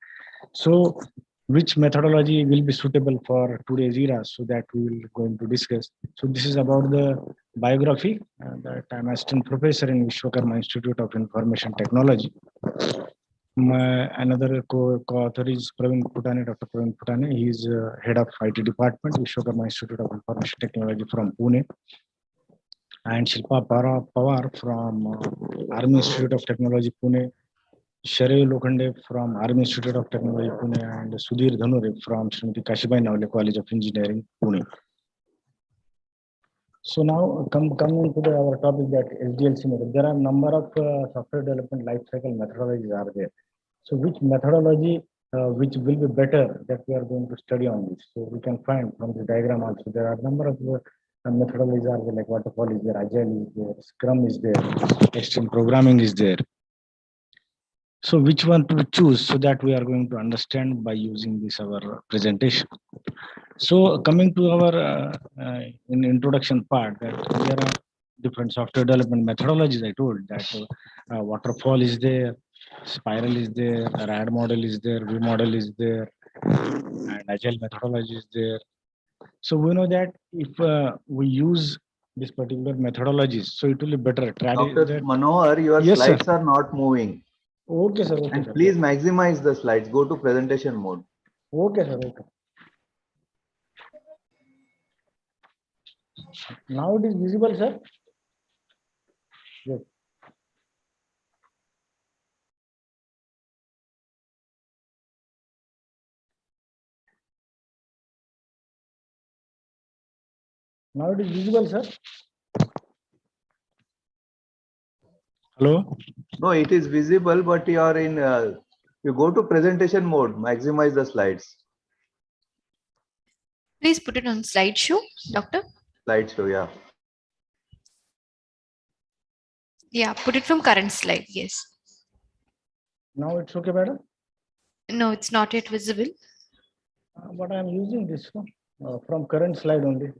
So which methodology will be suitable for today's era, so that we will going to discuss. So this is about the biography, that I'm assistant professor in Vishwakarma Institute of Information Technology. My another co-author is Praveen Putane, Dr. Praveen Putane. He is head of IT department, Vishwakarma Institute of Information Technology from Pune. And Shilpa Pawar from Army Institute of Technology, Pune. Shreya Lokhande from Army Institute of Technology, Pune, and Sudhir Dhane from Srimati Kashibai Navle College of Engineering, Pune. So now coming to our topic, that SDLC method. There are a number of software development lifecycle methodologies are there. So which methodology which will be better, that we are going to study on this. So we can find from the diagram also there are a number of methodologies are there, like waterfall is there, agile is there, scrum is there, extreme programming is there. So which one to choose, so that we are going to understand by using this our presentation. So coming to our in introduction part, that there are different software development methodologies. I told that waterfall is there, spiral is there, RAD model is there, V model is there, and agile methodology is there. So we know that if we use this particular methodologies, so it will be better. Dr. Manohar, your Yes, sir. slides are not moving. Okay, sir. Okay, And sir. please maximize the slides. Go to presentation mode. Okay, sir. Okay. Now it is visible, sir. Yes. Now it is visible, sir. Hello. No, it is visible, but you are in. You go to presentation mode. Maximize the slides. Please put it on slideshow, Doctor. Slideshow, yeah. Yeah, put it from current slide. Yes. Now it's okay, madam. No, it's not yet visible. But I am using this from current slide only.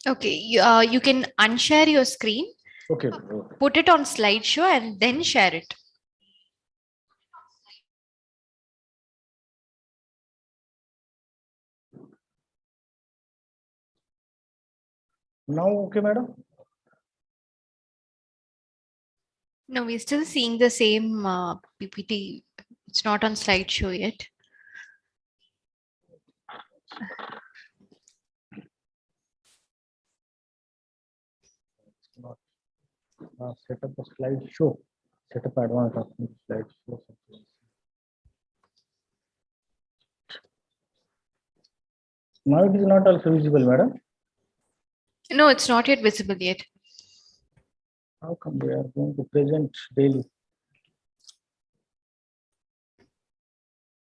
Okay, you can unshare your screen. Okay. Put it on slideshow and then share it. Now okay, madam. No, we're still seeing the same PPT. It's not on slideshow yet. Set up a slideshow. Set up advanced slideshow. Now it is not also visible, madam. No, it's not yet visible yet. How come we are going to present daily?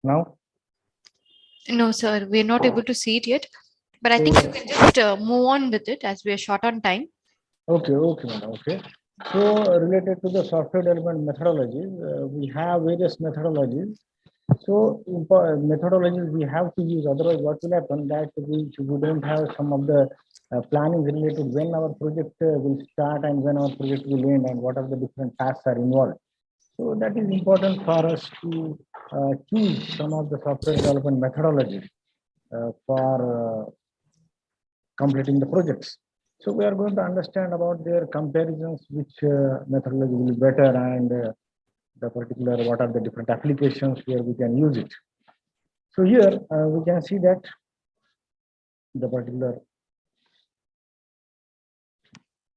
Now? No, sir, we're not able to see it yet. But I think you can just move on with it as we are short on time. Okay, okay, madam. Okay. So related to the software development methodologies, we have various methodologies. So methodologies we have to use, otherwise what will happen that we don't have some of the planning related when our project will start and when our project will end and what are the different tasks are involved. So that is important for us to choose some of the software development methodologies for completing the projects. So we are going to understand about their comparisons, which methodology will be better and the particular what are the different applications where we can use it. So here we can see that the particular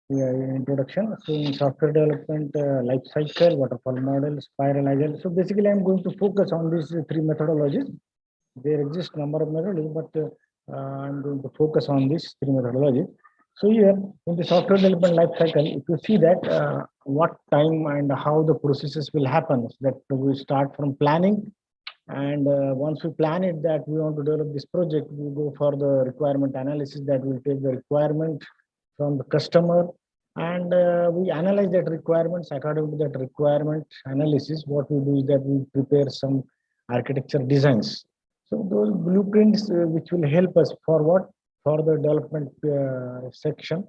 introduction. So in software development life cycle, waterfall model, spiral, agile. So basically I'm going to focus on these three methodologies. There exist number of methodologies, but I'm going to focus on these three methodologies. So here in the software development life cycle, if you see that what time and how the processes will happen, so that we start from planning, and once we plan it that we want to develop this project, we go for the requirement analysis, that will take the requirement from the customer, and we analyze that requirements. According to that requirement analysis, what we do is that we prepare some architecture designs. So those blueprints which will help us for what? For the development section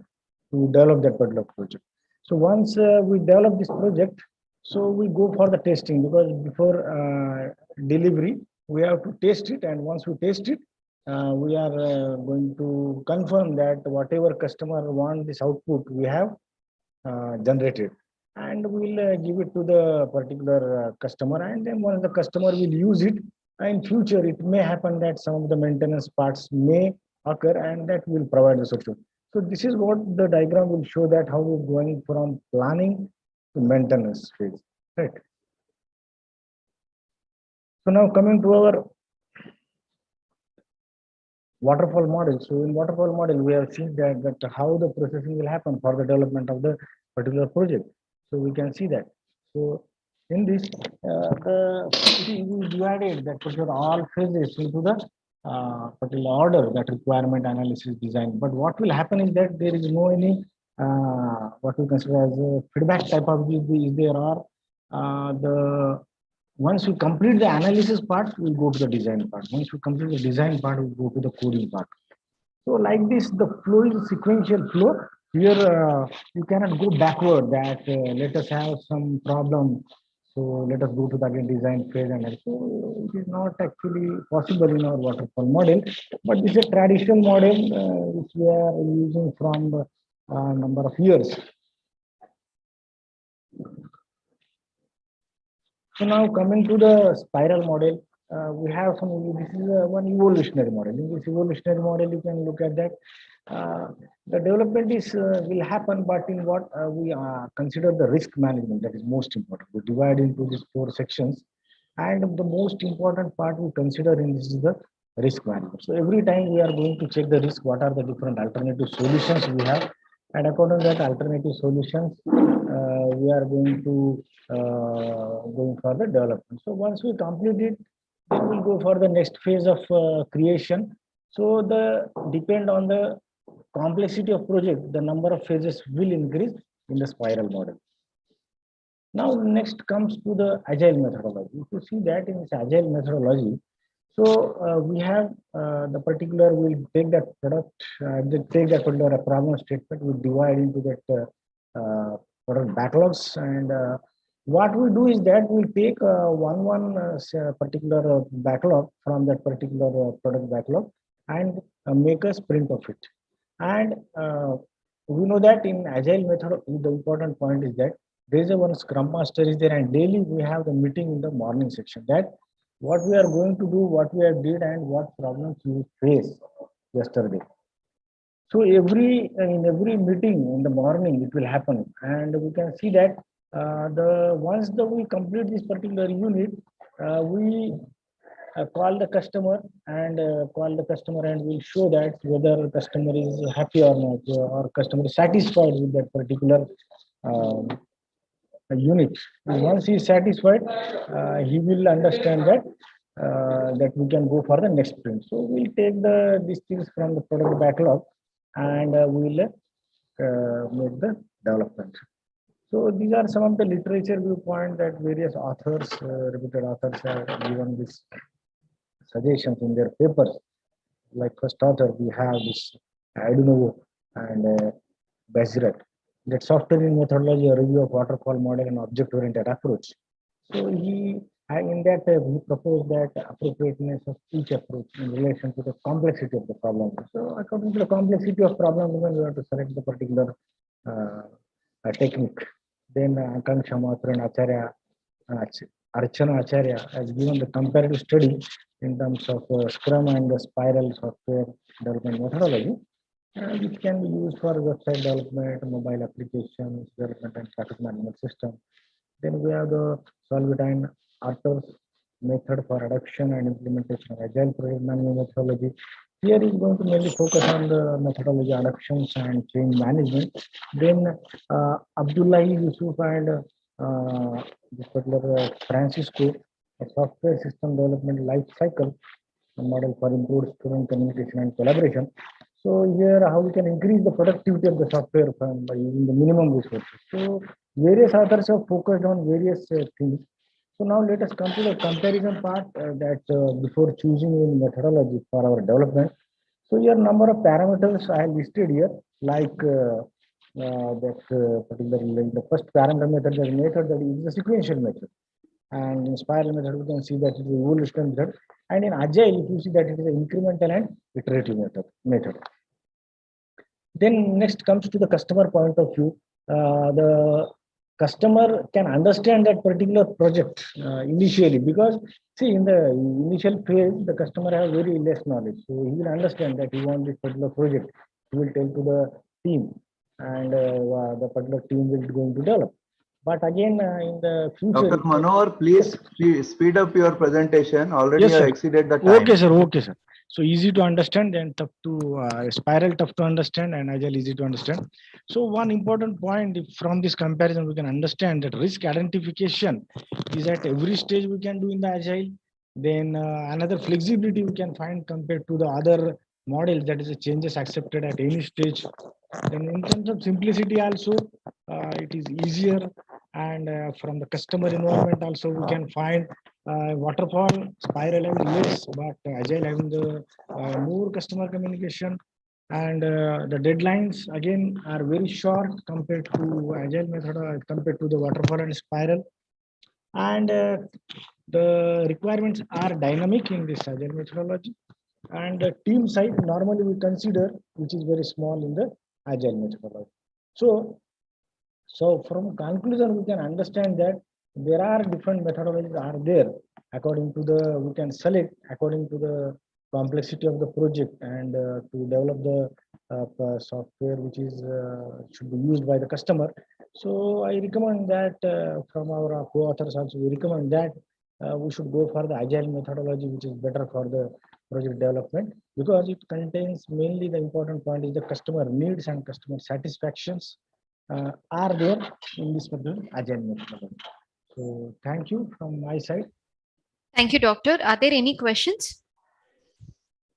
to develop that particular project. So once we develop this project, so we go for the testing, because before delivery, we have to test it, and once we test it, we are going to confirm that whatever customer want this output we have generated, and we'll give it to the particular customer, and then once the customer will use it, in future it may happen that some of the maintenance parts may occur, and that will provide the solution. So this is what the diagram will show, that how we're going from planning to maintenance phase, right? So now coming to our waterfall model. So in waterfall model, we have seen that how the processing will happen for the development of the particular project. So we can see that. So in this, we divided that particular all phases into the particular order, that requirement analysis design. But what will happen is that there is no any what we consider as a feedback type of is there, or once we complete the analysis part, we go to the design part. Once we complete the design part, we go to the coding part. So like this, the flow is sequential flow. Here you cannot go backward that let us have some problem. So let us go to the again design phase, and so it is not actually possible in our waterfall model. But this is a traditional model which we are using from number of years. So now coming to the spiral model, we have some, this is one evolutionary model. In this evolutionary model, you can look at that. The development is will happen, but in what we consider the risk management, that is most important. We divide into these 4 sections, and the most important part we consider in this is the risk management. So every time we are going to check the risk, what are the different alternative solutions we have, and according to that alternative solutions, we are going to going for the development. So once we complete it, then we'll go for the next phase of creation. So the depend on the complexity of project, the number of phases will increase in the spiral model. Now next comes to the agile methodology. If you see that in this agile methodology, so we have the particular, we'll take that product, take that particular problem statement, we divide into that product backlogs, and what we do is that we take one particular backlog from that particular product backlog and make a sprint of it. And we know that in agile method, the important point is that there is a one scrum master is there, and daily we have the meeting in the morning section, that what we are going to do, what we have did, and what problems you face yesterday. So in every meeting in the morning it will happen, and we can see that once we complete this particular unit, we call the customer and we'll show that whether customer is happy or not, or customer is satisfied with that particular unit. Once he is satisfied, he will understand that we can go for the next sprint. So we'll take these things from the product backlog, and we'll make the development. So these are some of the literature viewpoint that various authors, reputed authors, have given this suggestions in their papers. Like first author, we have this Adinovo and Bazirat. That software in methodology, a review of waterfall model and object-oriented approach. So in that he proposed that appropriateness of each approach in relation to the complexity of the problem. So according to the complexity of problem, we have to select the particular technique. Then Akanksha Mathur and Acharya, Archana Acharya has given the comparative study in terms of Scrum and the spiral software development methodology, which can be used for website development, mobile applications development, and traffic management system. Then we have the Solvitine Arthur's method for adoption and implementation of agile project management methodology. Here is going to mainly focus on the methodology adoptions and change management. Then Abdullahi Yusuf and this particular Francisco, a software system development life cycle, a model for improved student communication and collaboration. So here, how we can increase the productivity of the software by using the minimum resources. So various authors have focused on various things. So now let us come to the comparison part that before choosing a methodology for our development. So here number of parameters I have listed here, like particularly the first parameter method, the method that is the sequential method. And in spiral method, we can see that it is evolutionary method. And in agile, if you see that it is an incremental and iterative method. Then next comes to the customer point of view. The customer can understand that particular project initially, because see, in the initial phase, the customer has very less knowledge. So he will understand that he wants this particular project. He will tell to the team, and the particular team will going to develop. But again, in the future, Dr. Manohar, please speed up your presentation. Already yes, you have sir. exceeded the time. Okay, sir. Okay, sir. So easy to understand and tough to spiral, tough to understand, and agile easy to understand. So one important point from this comparison, we can understand that risk identification is at every stage we can do in the agile. Then another flexibility we can find compared to the other models, that is the changes accepted at any stage. Then in terms of simplicity also, it is easier, and from the customer environment also we can find waterfall, spiral having less, but agile having the more customer communication. And the deadlines again are very short compared to agile method, compared to the waterfall and spiral. And the requirements are dynamic in this agile methodology. And the team size normally we consider, which is very small in the agile methodology. So from conclusion, we can understand that there are different methodologies are there according to the, we can select according to the complexity of the project and to develop the software which is should be used by the customer. So I recommend that from our co-authors also, we recommend that we should go for the agile methodology, which is better for the project development, because it contains mainly the important point is the customer needs and customer satisfactions are there in this method, agile methodology. So thank you from my side. Thank you, Doctor. Are there any questions?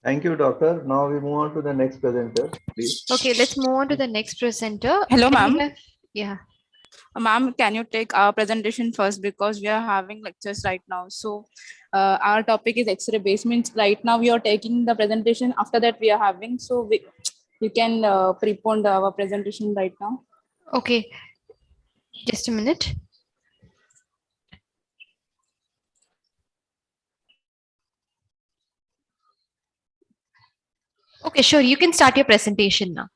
Thank you, doctor. Now we move on to the next presenter, please. Okay, let's move on to the next presenter. Hello, ma'am. Yeah. Ma'am, can you take our presentation first, because we are having lectures right now. So our topic is X-ray basements. Right now we are taking the presentation. After that we are having. So you can prepone our presentation right now. Okay, just a minute. Okay, sure. You can start your presentation now.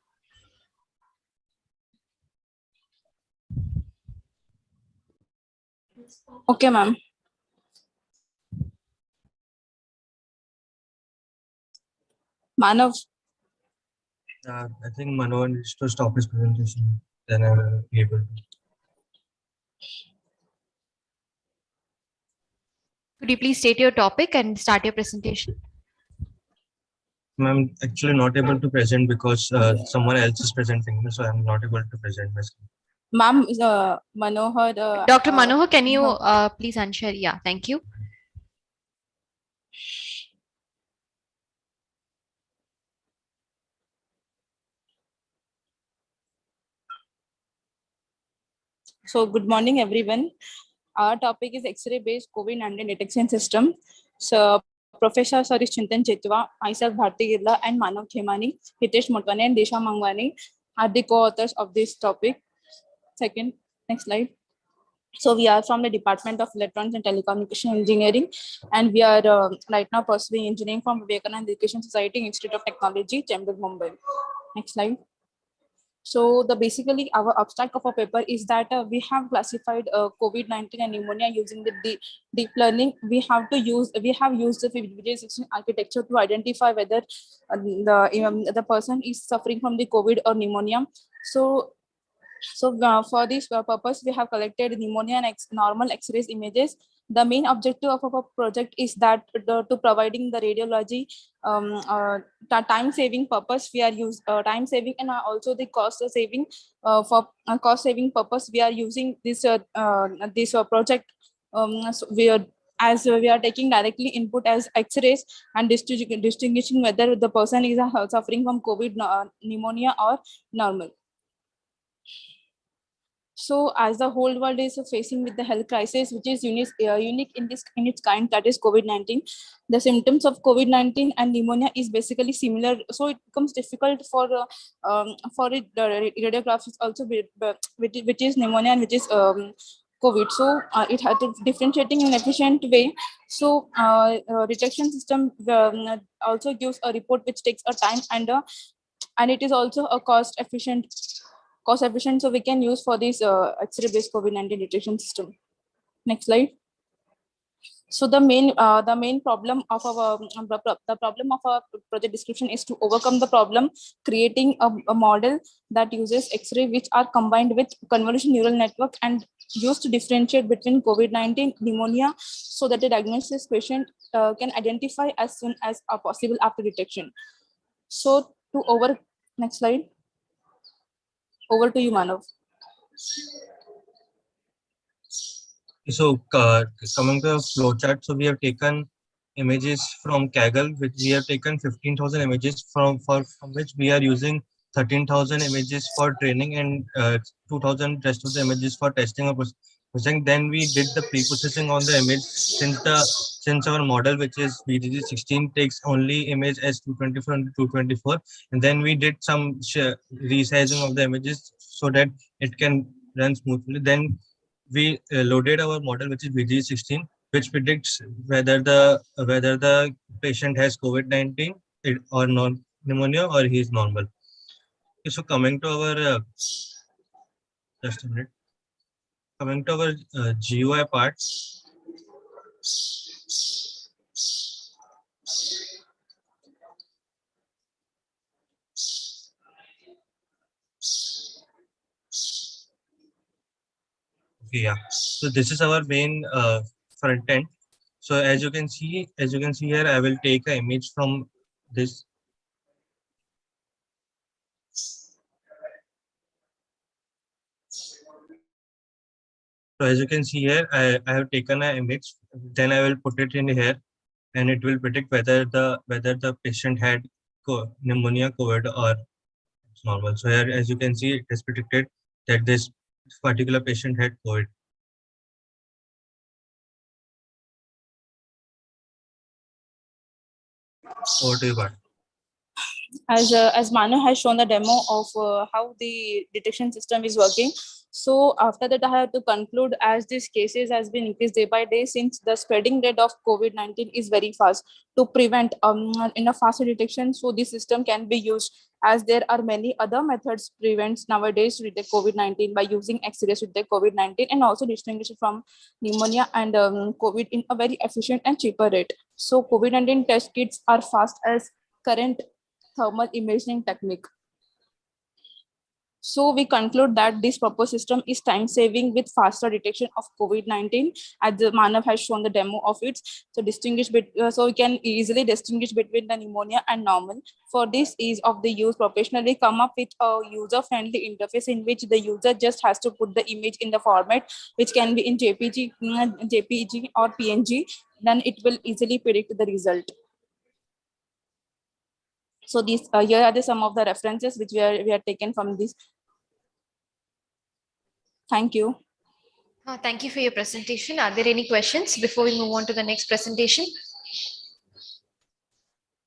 Okay, ma'am. Manav. I think Manohar needs to stop his presentation. Then I will be able to. Could you please state your topic and start your presentation? I'm actually not able to present because someone else is presenting, so I'm not able to present myself. Ma'am, Manohar. Dr. Manohar, can you please unshare? Yeah, thank you. So good morning, everyone. Our topic is X-ray based COVID-19 detection system. So Professor Sarish Chintan Chetwa, Isaac Bharti Girla, and Manav Khemani, Hitesh Motwane, and Disha Mangwani are the co-authors of this topic. Second, next slide. So we are from the Department of Electronics and Telecommunication Engineering, and we are right now pursuing engineering from Vivekananda Education Society Institute of Technology, Chembur, Mumbai. Next slide. So basically our abstract of our paper is that we have classified COVID-19 and pneumonia using the deep learning. We have used the visualization architecture to identify whether the person is suffering from the COVID or pneumonia. So for this purpose, we have collected pneumonia and normal X-rays images. The main objective of our project is that to providing the radiology time saving purpose. We are use time saving and also the cost saving. For cost saving purpose, we are using this project. So we are taking directly input as X-rays and distinguishing whether the person is suffering from COVID pneumonia or normal. So as the whole world is facing with the health crisis, which is unique in its kind, that is COVID-19, the symptoms of COVID-19 and pneumonia is basically similar. So it becomes difficult for it, the radiographers also, which is pneumonia and which is COVID. So it had to differentiating in an efficient way. So detection system also gives a report which takes a time and it is also a cost efficient, so we can use for this X-ray based COVID-19 detection system. Next slide. So the main problem of our project description is to overcome the problem, creating a model that uses X-ray which are combined with convolution neural network and used to differentiate between COVID-19 pneumonia, so that the diagnosis patient can identify as soon as possible after detection. So next slide. Over to you, Manav. So coming to the flowchart, so we have taken images from Kaggle, which we have taken 15,000 images from which we are using 13,000 images for training and 2,000 rest of the images for testing of Then we did the pre-processing on the image since our model, which is VGG16, takes only image as 224 and 224, and then we did some resizing of the images so that it can run smoothly. Then we loaded our model, which is VGG16, which predicts whether the patient has COVID-19 or non pneumonia or he is normal. Okay, so coming to our just a minute. Coming to our GUI part. Okay, yeah. So this is our main front end. So as you can see here, I will take an image from this. So as you can see here, I have taken an image, then I will put it in here, and it will predict whether the patient had pneumonia, COVID, or normal. So here, as you can see, it is predicted that this particular patient had COVID. Over to you, Bart. As Manu has shown the demo of how the detection system is working. So after that, I have to conclude, as these cases has been increased day by day, since the spreading rate of COVID-19 is very fast, to prevent in a faster detection, so this system can be used, as there are many other methods prevents nowadays to detect COVID-19 by using X-rays to detect COVID-19 and also distinguish it from pneumonia and COVID in a very efficient and cheaper rate. So COVID-19 test kits are fast as current thermal imaging technique. So we conclude that this proposed system is time saving with faster detection of COVID-19, as the Manav has shown the demo of it. So so we can easily distinguish between the pneumonia and normal. For this ease of the use, professionally come up with a user-friendly interface in which the user just has to put the image in the format, which can be in JPG or PNG. Then it will easily predict the result. So these here are some of the references which we are taken from this. Thank you. Thank you for your presentation. Are there any questions before we move on to the next presentation?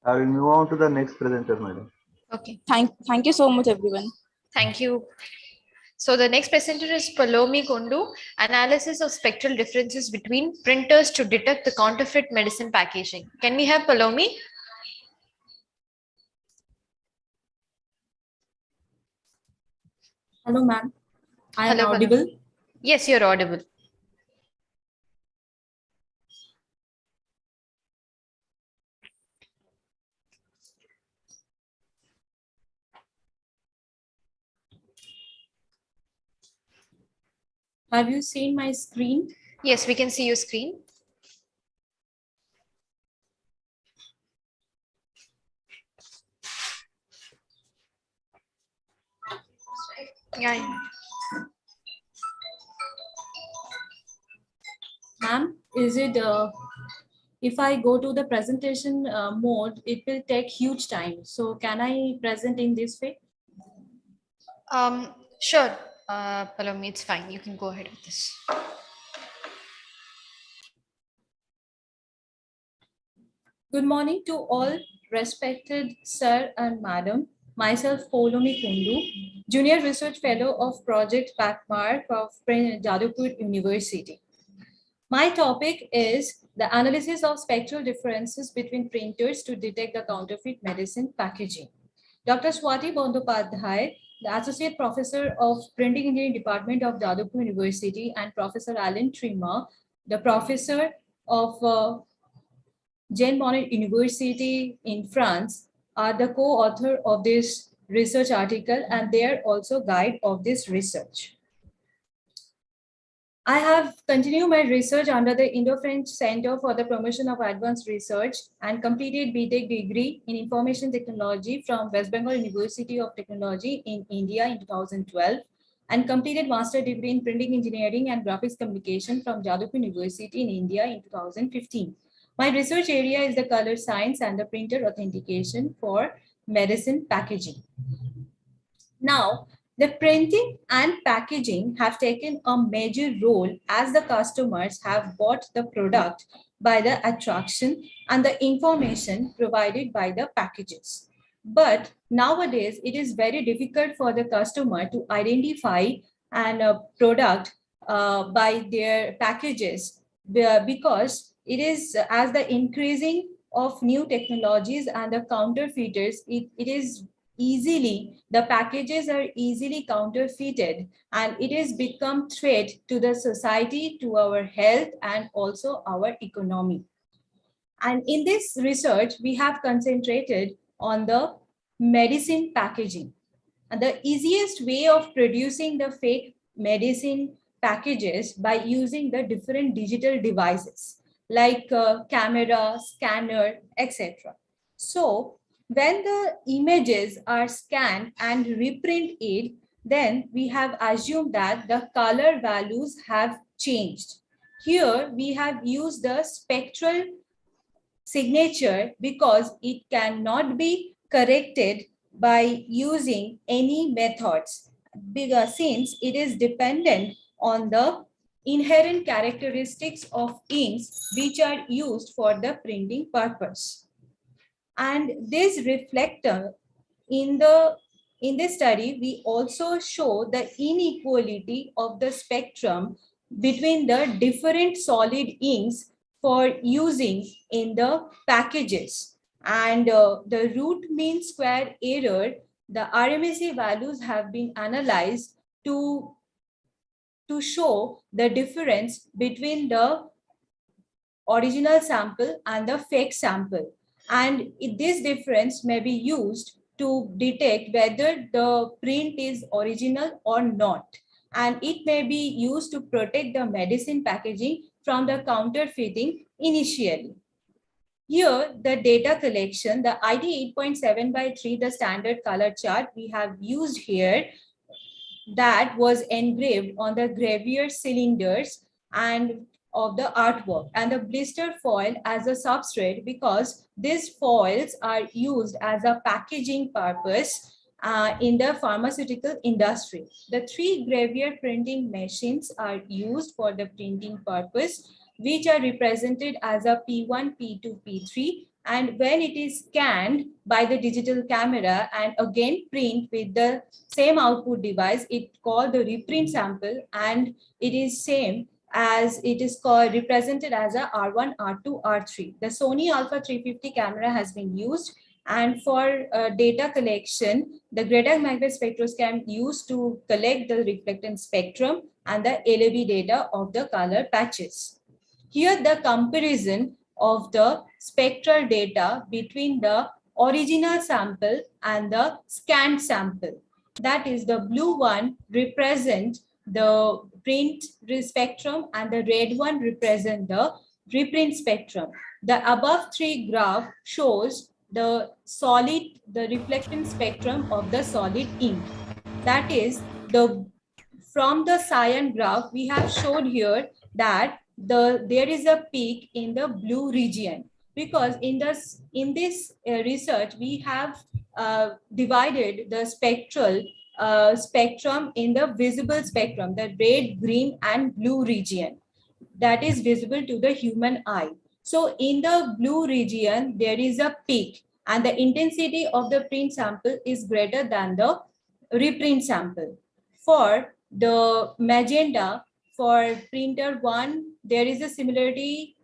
I will move on to the next presenter, madam. Okay. Thank you so much, everyone. Thank you. So the next presenter is Palomi Kundu, analysis of spectral differences between printers to detect the counterfeit medicine packaging. Can we have Palomi? Hello, ma'am. I am Hello, audible? Palomi. Yes, you're audible. Have you seen my screen? Yes, we can see your screen. Yeah. Ma'am, is it, if I go to the presentation mode, it will take huge time. So can I present in this way? Sure, Palomi, it's fine. You can go ahead with this. Good morning to all respected sir and madam. Myself, Palomi Kundu, Junior Research Fellow of Project Backmark of Jadavpur University. My topic is the analysis of spectral differences between printers to detect the counterfeit medicine packaging. Dr. Swati Bandopadhyay, the Associate Professor of Printing Engineering Department of Jadavpur University, and Professor Alan Trima, the Professor of Jean Monnet University in France, are the co-author of this research article, and they are also guide of this research. I have continued my research under the Indo-French Center for the Promotion of Advanced Research and completed BTech degree in Information Technology from West Bengal University of Technology in India in 2012 and completed Master degree in Printing Engineering and Graphics Communication from Jadavpur University in India in 2015. My research area is the color science and the printer authentication for medicine packaging. Now, The printing and packaging have taken a major role as the customers have bought the product by the attraction and the information provided by the packages. But nowadays, it is very difficult for the customer to identify a product by their packages because it is as the increasing of new technologies and the counterfeiters, it is easily, the packages are easily counterfeited, and it has become threat to the society, to our health, and also our economy. And in this research, we have concentrated on the medicine packaging. And the easiest way of producing the fake medicine packages by using the different digital devices like camera, scanner, etc. So when the images are scanned and reprint it, then we have assumed that the color values have changed. Here we have used the spectral signature because it cannot be corrected by using any methods, because since it is dependent on the inherent characteristics of inks which are used for the printing purpose. And this reflector in this study, we also show the inequality of the spectrum between the different solid inks for using in the packages. And the root mean square error, the RMSE values have been analyzed to show the difference between the original sample and the fake sample. And this difference may be used to detect whether the print is original or not. And it may be used to protect the medicine packaging from the counterfeiting initially. Here, the data collection, the ID 8.7/3, the standard color chart we have used here, that was engraved on the gravure cylinders and of the artwork, and the blister foil as a substrate, because these foils are used as a packaging purpose in the pharmaceutical industry. The 3 gravure printing machines are used for the printing purpose, which are represented as a P1, P2, P3. And when it is scanned by the digital camera and again print with the same output device, it called the reprint sample, and it is same as it is called represented as a R1, R2, R3. The Sony Alpha 350 camera has been used, and for data collection, the Greta magnet spectroscopy used to collect the reflectance spectrum and the LAB data of the color patches. Here the comparison of the spectral data between the original sample and the scanned sample. That is, the blue one represent the print spectrum and the red one represent the reprint spectrum. The above 3 graph shows the solid, the reflectance spectrum of the solid ink. That is, from the cyan graph we have showed here that there is a peak in the blue region, because in this research we have divided the spectrum in the visible spectrum, the red, green, and blue region that is visible to the human eye. So in the blue region there is a peak, and the intensity of the print sample is greater than the reprint sample. For the magenta, for printer 1, there is a similarity,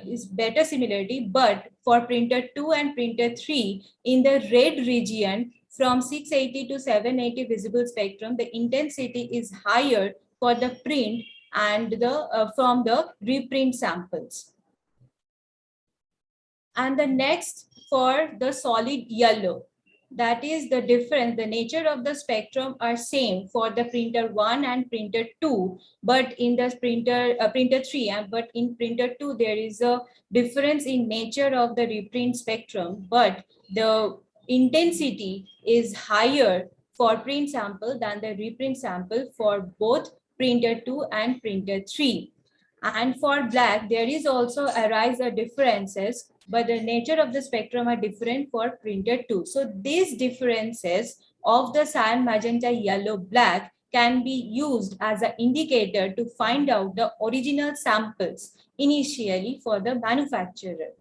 is better similarity, but for printer 2 and printer 3, in the red region, from 680 to 780 visible spectrum, the intensity is higher for the print and the from the reprint samples. And the next, for the solid yellow, that is the difference, the nature of the spectrum are same for the printer 1 and printer 2, but in the printer 3, but in printer 2 there is a difference in nature of the reprint spectrum, but the intensity is higher for print sample than the reprint sample for both printer 2 and printer 3. And for black, there is also arise a differences, but the nature of the spectrum are different for printer 2. So these differences of the cyan, magenta, yellow, black can be used as an indicator to find out the original samples initially for the manufacturer.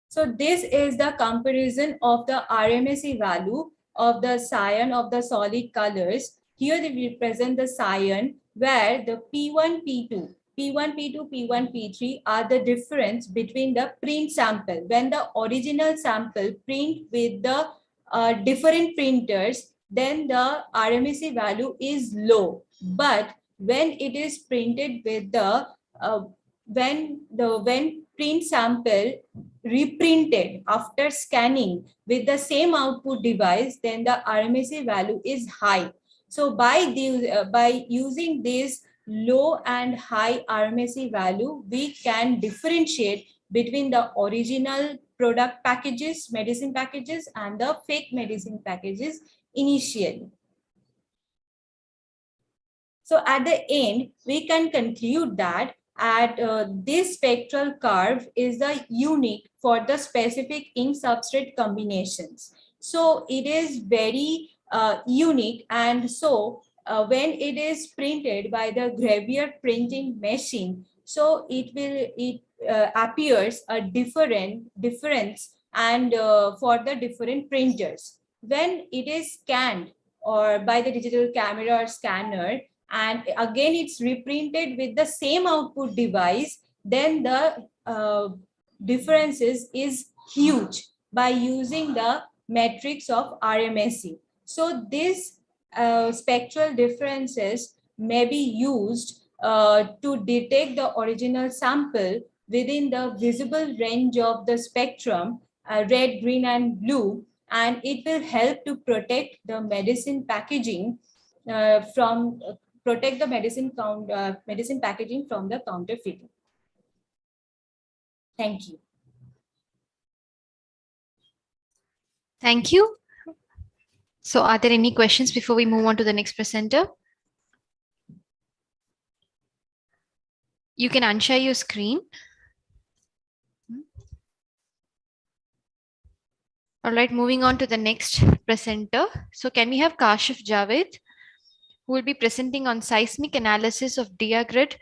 So this is the comparison of the RMSE value of the cyan of the solid colors. Here they represent the cyan where the P1, P2, P1, P2, P1, P3 are the difference between the print sample. When the original sample print with the different printers, then the RMSE value is low. But when it is printed with the when print sample reprinted after scanning with the same output device, then the RMSE value is high. So by using this low and high RMSE value, we can differentiate between the original product packages, medicine packages, and the fake medicine packages initially. So at the end, we can conclude that this spectral curve is the unique for the specific ink substrate combinations. So it is very unique, and so when it is printed by the gravure printing machine, so it appears a difference and for the different printers. When it is scanned or by the digital camera or scanner, and again it's reprinted with the same output device, then the differences is huge by using the matrix of RMSE. So these spectral differences may be used to detect the original sample within the visible range of the spectrum, red, green, and blue, and it will help to protect the medicine packaging from protect the medicine packaging from the counterfeiting. Thank you. Thank you. So are there any questions before we move on to the next presenter? You can unshare your screen. All right, moving on to the next presenter. So can we have Kashif Javed, who will be presenting on seismic analysis of diagrid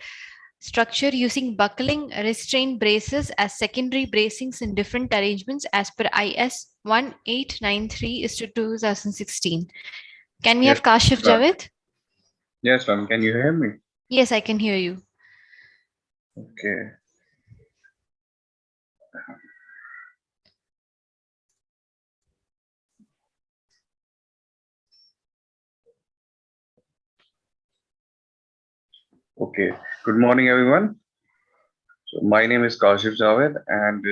structure using buckling restraint braces as secondary bracings in different arrangements as per IS 1893/2016. Can we have Kashif Javed? Yes, ma'am. Can you hear me? Yes, I can hear you. Okay. Okay. Good morning, everyone. So my name is Kashif Javed, and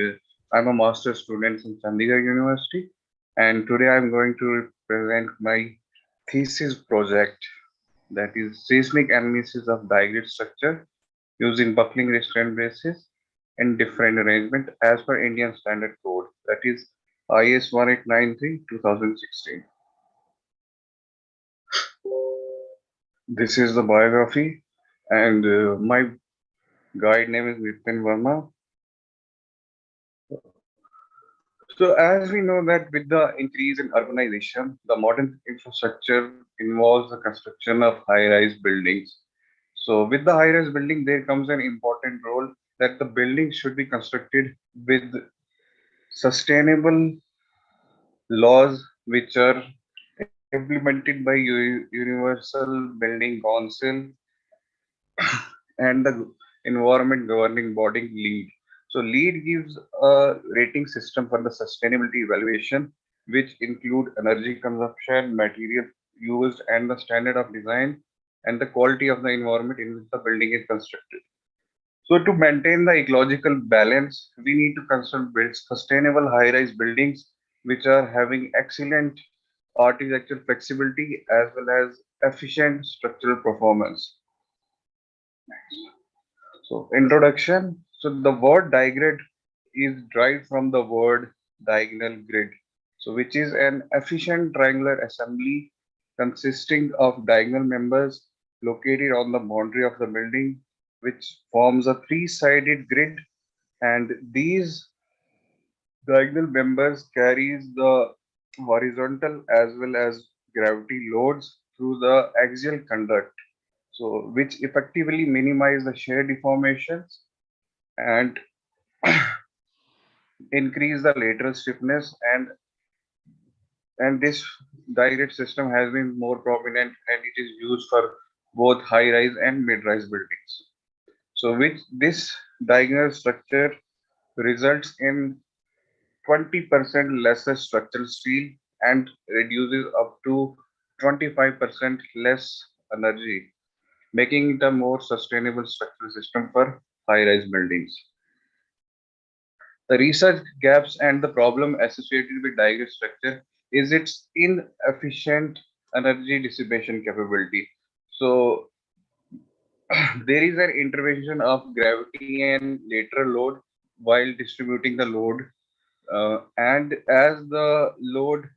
I'm a master's student in Chandigarh University. And today I'm going to present my thesis project, that is seismic analysis of diagrid structure using buckling restraint braces in different arrangement as per Indian Standard Code, that is IS 1893/2016. This is the biography, and my guide name is Vipin Verma. So as we know that with the increase in urbanization, the modern infrastructure involves the construction of high-rise buildings. So with the high-rise building, there comes an important role that the building should be constructed with sustainable laws which are implemented by Universal Building Council and the environment governing body LEED. So LEED gives a rating system for the sustainability evaluation, which include energy consumption, material used, and the standard of design and the quality of the environment in which the building is constructed. So to maintain the ecological balance, we need to build sustainable high-rise buildings which are having excellent architectural flexibility as well as efficient structural performance. So introduction. So the word digrid is derived from the word diagonal grid. So which is an efficient triangular assembly consisting of diagonal members located on the boundary of the building, which forms a three-sided grid, and these diagonal members carries the horizontal as well as gravity loads through the axial conduct, so which effectively minimize the shear deformations and increase the lateral stiffness, and this direct system has been more prominent and it is used for both high rise and mid rise buildings. So which this diagonal structure results in 20% lesser structural steel and reduces up to 25% less energy, making it a more sustainable structural system for high rise buildings. The research gaps and the problem associated with diagonal structure is its inefficient energy dissipation capability. So there is an intervention of gravity and lateral load while distributing the load, and as the load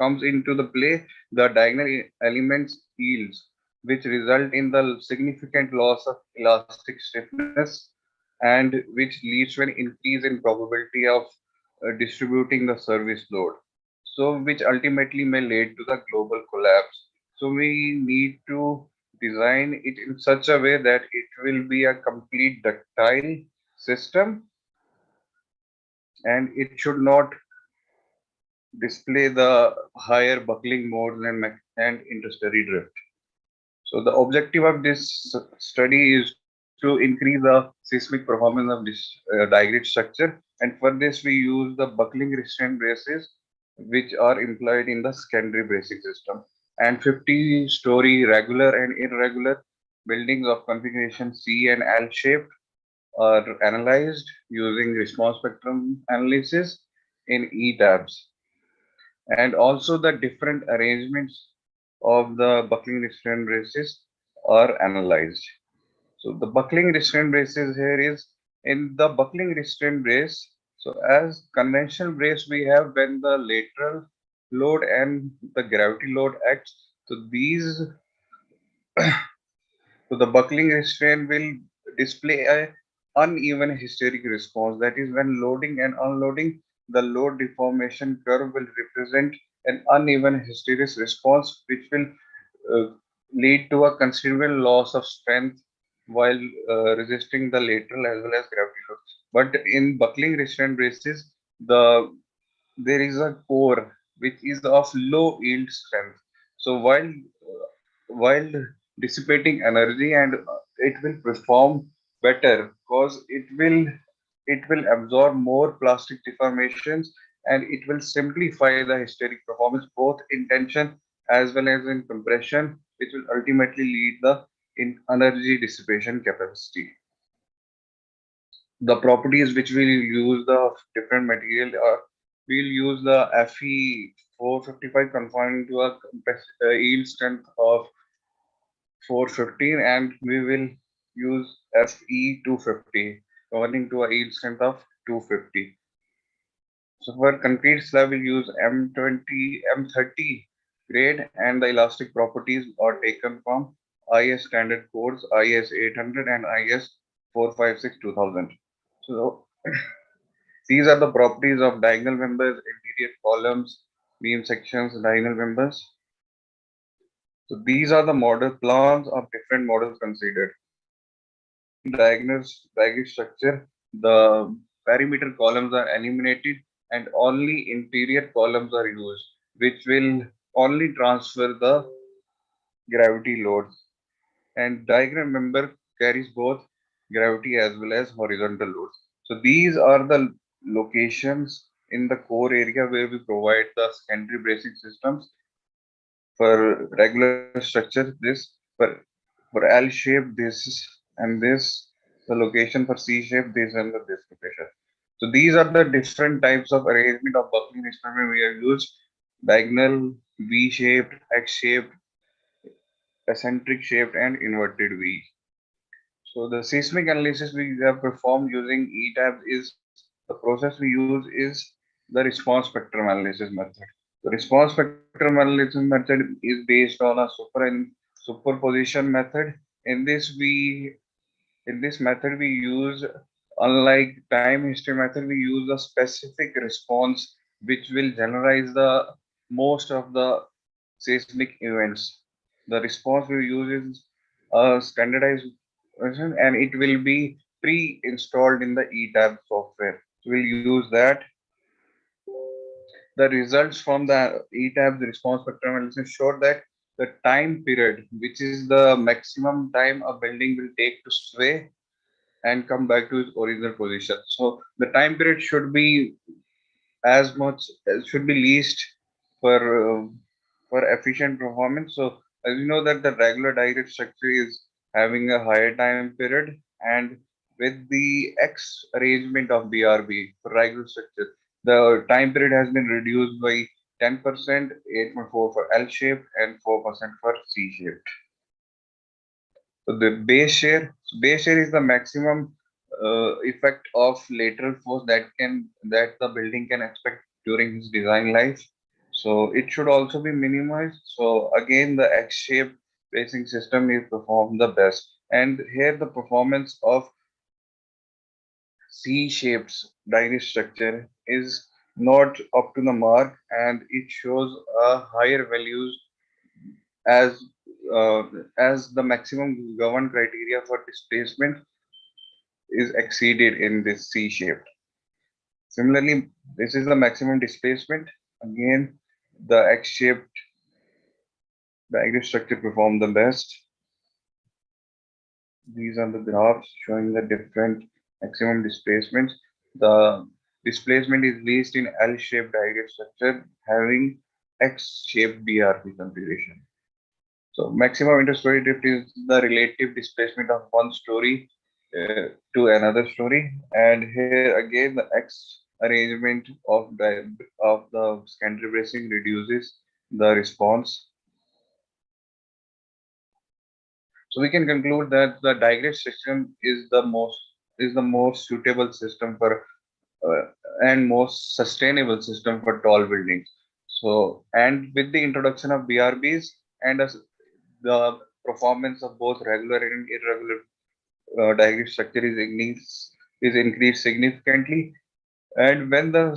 comes into the play, the diagonal elements yields, which result in the significant loss of elastic stiffness and which leads to an increase in probability of distributing the service load. So which ultimately may lead to the global collapse. So we need to design it in such a way that it will be a complete ductile system and it should not display the higher buckling modes and interstory drift. So the objective of this study is to increase the seismic performance of this diagonal structure, and for this we use the buckling restraint braces which are employed in the secondary bracing system, and 50-story regular and irregular buildings of configuration C and L shaped are analyzed using response spectrum analysis in E-tabs, and also the different arrangements of the buckling restraint braces are analyzed. So the buckling restraint braces here is in the buckling restraint brace. So as conventional brace we have when the lateral load and the gravity load acts. So these so the buckling restraint will display a uneven hysteric response. That is, when loading and unloading, the load deformation curve will represent an uneven hysteresis response, which will lead to a considerable loss of strength while resisting the lateral as well as gravity load. But in buckling restraint braces, there is a core which is of low yield strength. So while dissipating energy, and it will perform better because it will absorb more plastic deformations and it will simplify the hysteric performance both in tension as well as in compression, which will ultimately lead the in energy dissipation capacity. The properties which we'll use the different material are, we'll use the Fe 455 conforming to a yield strength of 415, and we will use Fe 250 converting to a yield strength of 250. So for concrete slab we'll use M30 grade, and the elastic properties are taken from IS standard codes IS 800 and IS 456 2000. So these are the properties of diagonal members, interior columns, beam sections, diagonal members. So these are the model plans of different models considered. Diagonal structure, the perimeter columns are eliminated and only interior columns are used, which will only transfer the gravity loads. And diagram member carries both gravity as well as horizontal loads. So these are the locations in the core area where we provide the secondary bracing systems. For regular structure, this for L shape, this and this, the location for C shape, this and this location. So these are the different types of arrangement of buckling instrument we have used: diagonal, V shaped, X shaped, eccentric shaped, and inverted V. So the seismic analysis we have performed using ETABS is the process we use is the response spectrum analysis method. The response spectrum analysis method is based on a superposition method. In this method we use unlike time history method, we use a specific response which will generalize the most of the seismic events. The response we use is a standardized version and it will be pre-installed in the ETAB software. We'll use that. The results from the ETAB's response spectrum analysis showed that the time period, which is the maximum time a building will take to sway and come back to its original position. So the time period should be as much should be least for efficient performance. So as you know that the regular direct structure is having a higher time period, and with the X arrangement of BRB for regular structure, the time period has been reduced by 10%, 8.4 for L shaped and 4% for C shaped. So the base share is the maximum effect of lateral force that the building can expect during its design life. So it should also be minimized. So again, the X-shaped bracing system is performed the best. And here the performance of C-shaped direct structure is not up to the mark, and it shows a higher values as the maximum governed criteria for displacement is exceeded in this C-shaped. Similarly, this is the maximum displacement. Again, the X-shaped diagram structure performed the best. These are the graphs showing the different maximum displacements. The displacement is least in L-shaped diagram structure having X-shaped BRP configuration. So maximum interstory drift is the relative displacement of one story to another story, and here again the X arrangement of the secondary bracing reduces the response. So we can conclude that the digress system is the most suitable system for and most sustainable system for tall buildings. So, and with the introduction of BRBs and the performance of both regular and irregular digress structure is increased significantly. And when the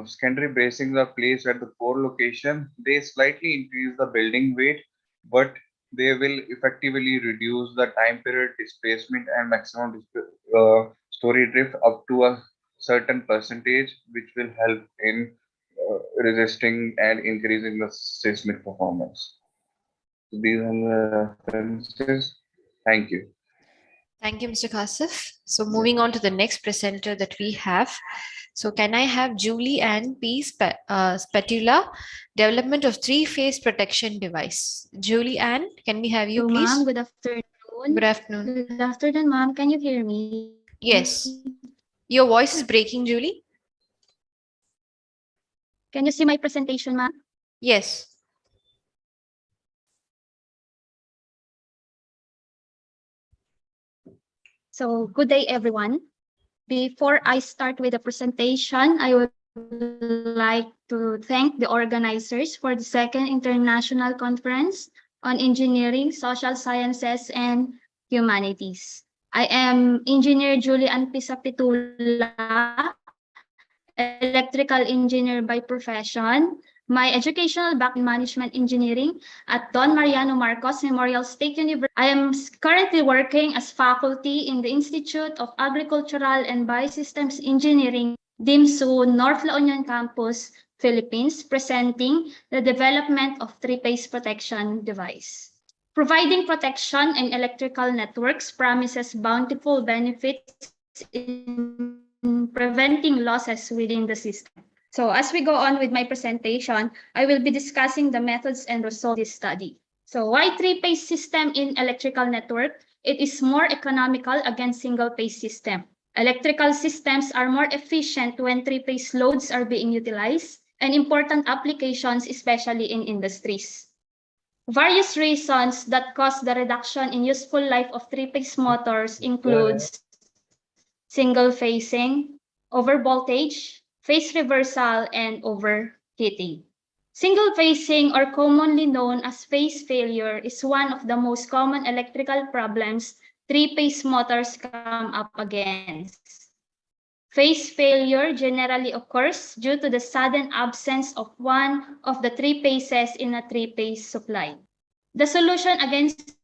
secondary bracings are placed at the core location, they slightly increase the building weight, but they will effectively reduce the time period displacement and maximum story drift up to a certain percentage, which will help in resisting and increasing the seismic performance. So these are the references. Thank you. Thank you, Mr. Kasif. So moving on to the next presenter that we have. So can I have Julie Ann P. Spatula, development of three-phase protection device. Julie Ann, can we have you, please? Ma'am, good afternoon. Good afternoon. Good afternoon, ma'am. Can you hear me? Yes. Your voice is breaking, Julie. Can you see my presentation, ma'am? Yes. So good day, everyone. Before I start with the presentation, I would like to thank the organizers for the second International Conference on Engineering, Social Sciences, and Humanities. I am Engineer Julie Ann Pisapitula, electrical engineer by profession. My educational background in management engineering at Don Mariano Marcos Memorial State University. I am currently working as faculty in the Institute of Agricultural and Biosystems Engineering, DIMSU, North La Union Campus, Philippines, presenting the development of three-phase protection device. Providing protection in electrical networks promises bountiful benefits in preventing losses within the system. So as we go on with my presentation, I will be discussing the methods and results of this study. So why three-phase system in electrical network? It is more economical against single-phase system. Electrical systems are more efficient when three-phase loads are being utilized, and important applications, especially in industries. Various reasons that cause the reduction in useful life of three-phase motors includes single phasing, overvoltage, phase reversal, and overheating. Single phasing, or commonly known as phase failure, is one of the most common electrical problems three-phase motors come up against. Phase failure generally occurs due to the sudden absence of one of the three phases in a three-phase supply. The solution against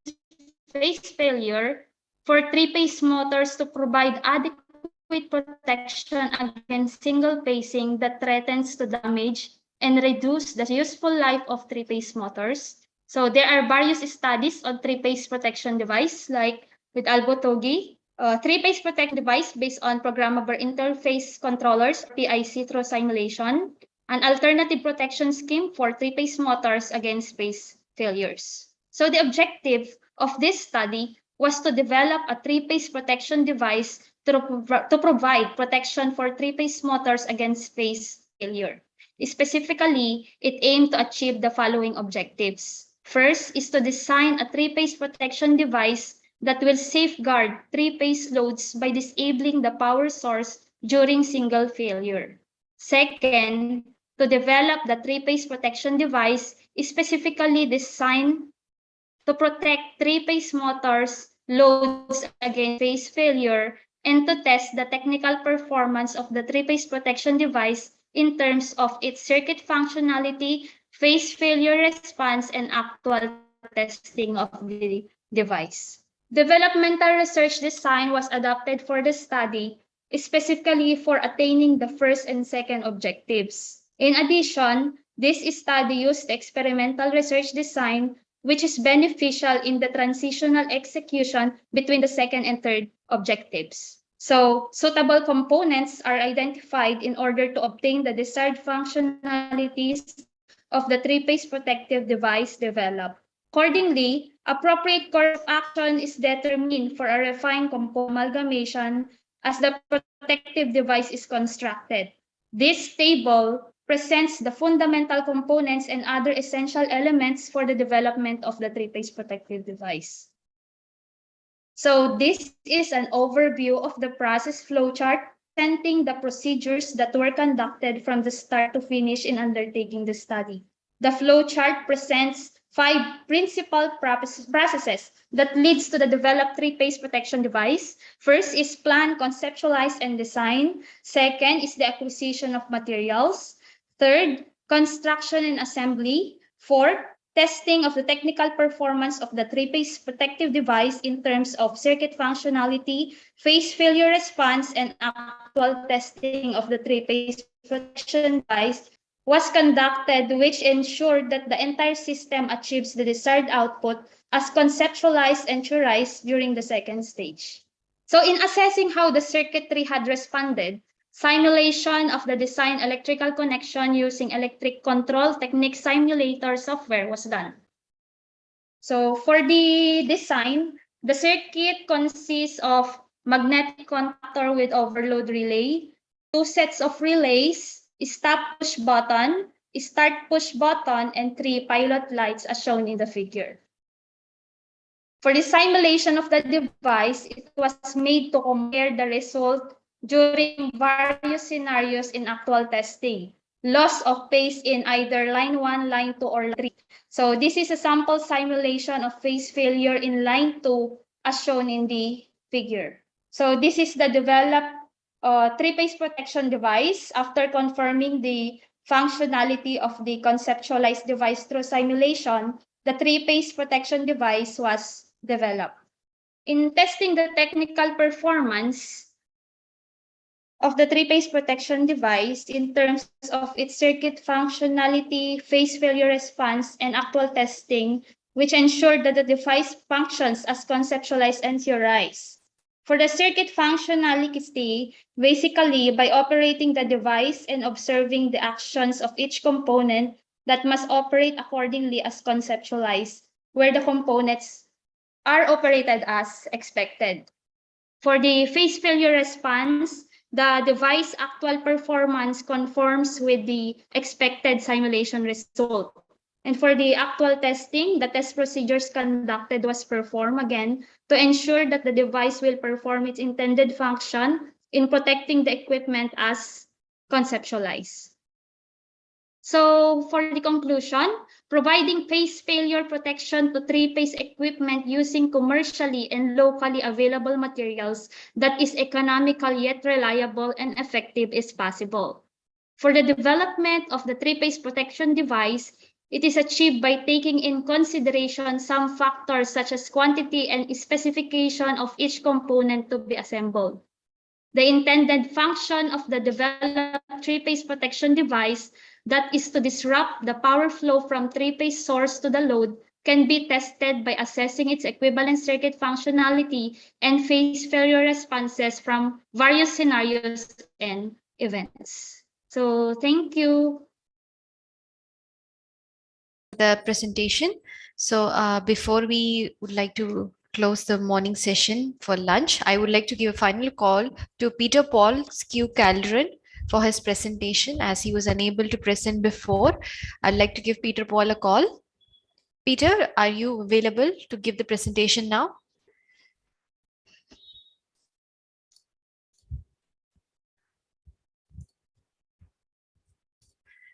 phase failure for three-phase motors to provide adequate protection against single phasing that threatens to damage and reduce the useful life of three-phase motors. So there are various studies on three-phase protection device, like with Albotogi, three-phase protection device based on programmable interface controllers, PIC through simulation, an alternative protection scheme for three-phase motors against phase failures. So the objective of this study was to develop a three-phase protection device to provide protection for three-phase motors against phase failure. Specifically, it aimed to achieve the following objectives. First is to design a three-phase protection device that will safeguard three-phase loads by disabling the power source during single failure. Second, to develop the three-phase protection device specifically designed to protect three-phase motors loads against phase failure and to test the technical performance of the three-phase protection device in terms of its circuit functionality, phase failure response, and actual testing of the device. Developmental research design was adopted for the study, specifically for attaining the first and second objectives. In addition, this study used experimental research design, which is beneficial in the transitional execution between the second and third objectives. So, suitable components are identified in order to obtain the desired functionalities of the three-phase protective device developed. Accordingly, appropriate course of action is determined for a refined component amalgamation as the protective device is constructed. This table presents the fundamental components and other essential elements for the development of the three-phase protective device. So this is an overview of the process flowchart presenting the procedures that were conducted from the start to finish in undertaking the study. The flowchart presents 5 principal processes that leads to the developed three-phase protection device. First is plan, conceptualize, and design. Second is the acquisition of materials. Third, construction and assembly. Fourth, testing of the technical performance of the three-phase protective device in terms of circuit functionality, phase failure response, and actual testing of the three-phase protection device was conducted, which ensured that the entire system achieves the desired output as conceptualized and theorized during the second stage. So in assessing how the circuitry had responded, simulation of the design electrical connection using electric control technique simulator software was done. So for the design, the circuit consists of magnetic contactor with overload relay, 2 sets of relays, stop push button, start push button, and 3 pilot lights as shown in the figure. For the simulation of the device, it was made to compare the result during various scenarios in actual testing. Loss of phase in either line 1, line 2, or line 3. So this is a sample simulation of phase failure in line 2 as shown in the figure. So this is the developed three-phase protection device. After confirming the functionality of the conceptualized device through simulation, the three-phase protection device was developed. In testing the technical performance of the three-phase protection device in terms of its circuit functionality, phase failure response, and actual testing, which ensured that the device functions as conceptualized and theorized. For the circuit functionality, basically by operating the device and observing the actions of each component that must operate accordingly as conceptualized, where the components are operated as expected. For the phase failure response, the device actual performance conforms with the expected simulation result. And for the actual testing, the test procedures conducted was performed again to ensure that the device will perform its intended function in protecting the equipment as conceptualized. So for the conclusion, providing phase failure protection to three-phase equipment using commercially and locally available materials that is economical yet reliable and effective is possible. For the development of the three-phase protection device, it is achieved by taking in consideration some factors such as quantity and specification of each component to be assembled. The intended function of the developed three-phase protection device, that is to disrupt the power flow from three-phase source to the load, can be tested by assessing its equivalent circuit functionality and phase failure responses from various scenarios and events. So thank you. The presentation. So before we would like to close the morning session for lunch, I would like to give a final call to Peter Paul Skew Calderon for his presentation, as he was unable to present before. I'd like to give Peter Paul a call. Peter, are you available to give the presentation now?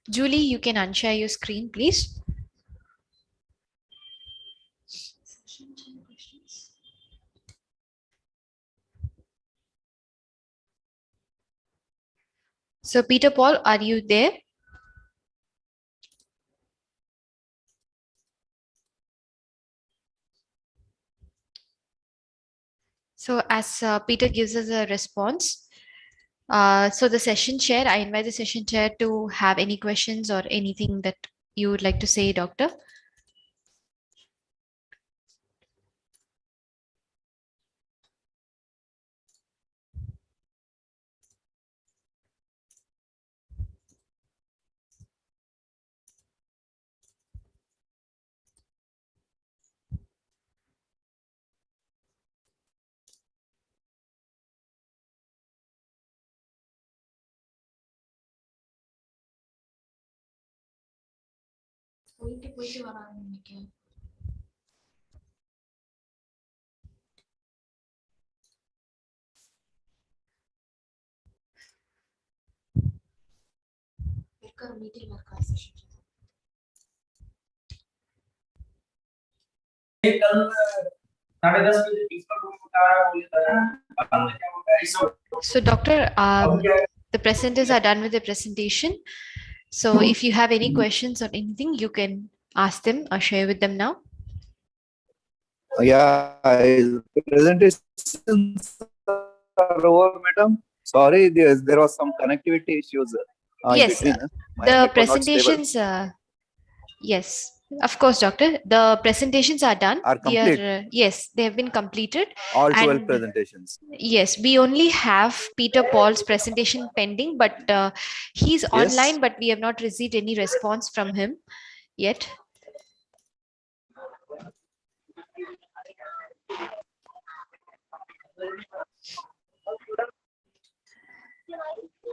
Julie, you can unshare your screen, please. So Peter Paul, are you there? So as Peter gives us a response, so the session chair, I invite the session chair to have any questions or anything that you would like to say, Doctor. So Doctor, the presenters are done with the presentation. So if you have any questions or anything, you can ask them or share with them now. Yeah, presentations are over, madam. Sorry, there was some connectivity issues. Yes, between, the presentations. Yes, of course, Doctor. The presentations are done. Are complete. Yes, they have been completed. All 12 and presentations. Yes, we only have Peter Paul's presentation pending, but he's online, but we have not received any response from him yet.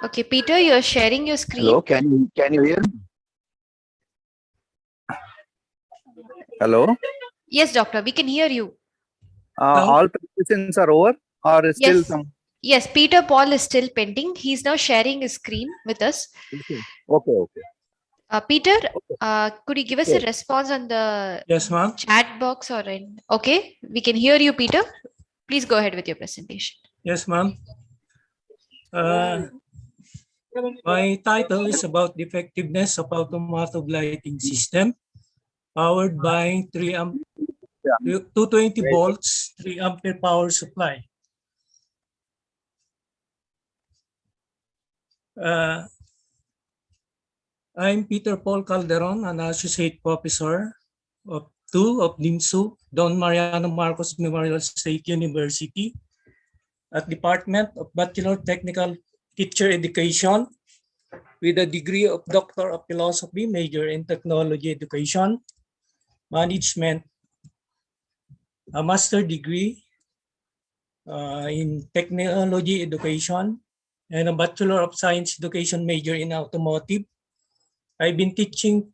Okay, Peter, you're sharing your screen. Hello, can you hear me? Hello. Yes, Doctor, we can hear you. All presentations are over, or still some? Yes, Peter Paul is still pending. He's now sharing his screen with us. Okay. Peter, could you give us a response on the chat box or in? Okay, we can hear you, Peter. Please go ahead with your presentation. Yes, ma'am. My title is about the effectiveness of automotive lighting system powered by 220 volts, 3 ampere power supply. I'm Peter Paul Calderon, an associate professor of DIMSU, Don Mariano Marcos Memorial State University, at Department of Bachelor Technical Teacher Education, with a degree of Doctor of Philosophy, major in Technology Education, Management, a master degree in Technology Education, and a Bachelor of Science Education major in Automotive. I've been teaching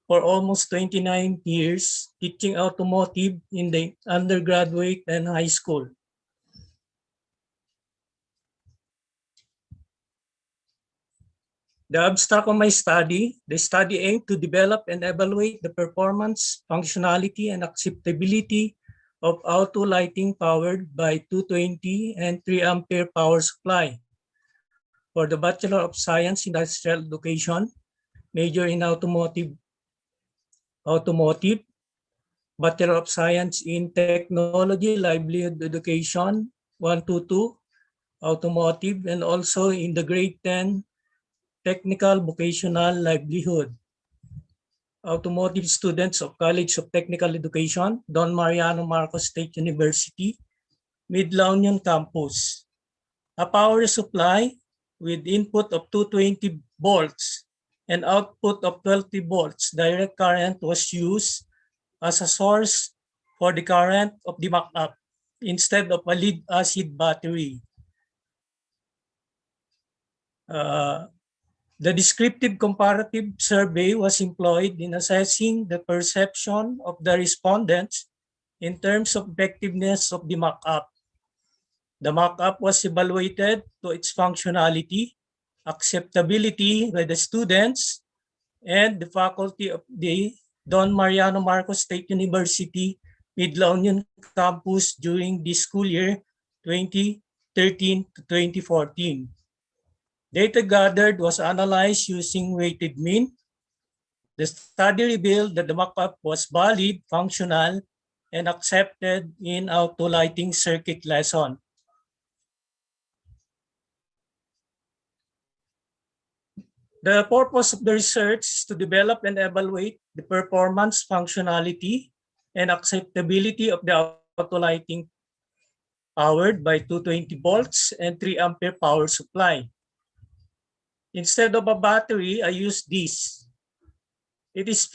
for almost 29 years, teaching automotive in the undergraduate and high school. The abstract of my study, the study aimed to develop and evaluate the performance, functionality, and acceptability of auto lighting powered by 220 and 3 ampere power supply for the Bachelor of Science Industrial Education, major in automotive, Bachelor of Science in Technology, Livelihood Education, 122, automotive, and also in the grade 10 technical vocational livelihood. Automotive students of College of Technical Education, Don Mariano Marcos State University, Mid-La Union Campus. A power supply with input of 220 volts and output of 12 volts direct current was used as a source for the current of the mock-up instead of a lead-acid battery. The descriptive comparative survey was employed in assessing the perception of the respondents in terms of effectiveness of the mock-up. The mock-up was evaluated to its functionality, acceptability by the students, and the faculty of the Don Mariano Marcos State University Mid-La Union campus during the school year 2013 to 2014. Data gathered was analyzed using weighted mean. The study revealed that the mock-up was valid, functional, and accepted in auto lighting circuit lesson. The purpose of the research is to develop and evaluate the performance, functionality, and acceptability of the auto lighting powered by 220 volts and 3 ampere power supply. Instead of a battery, I use this. It is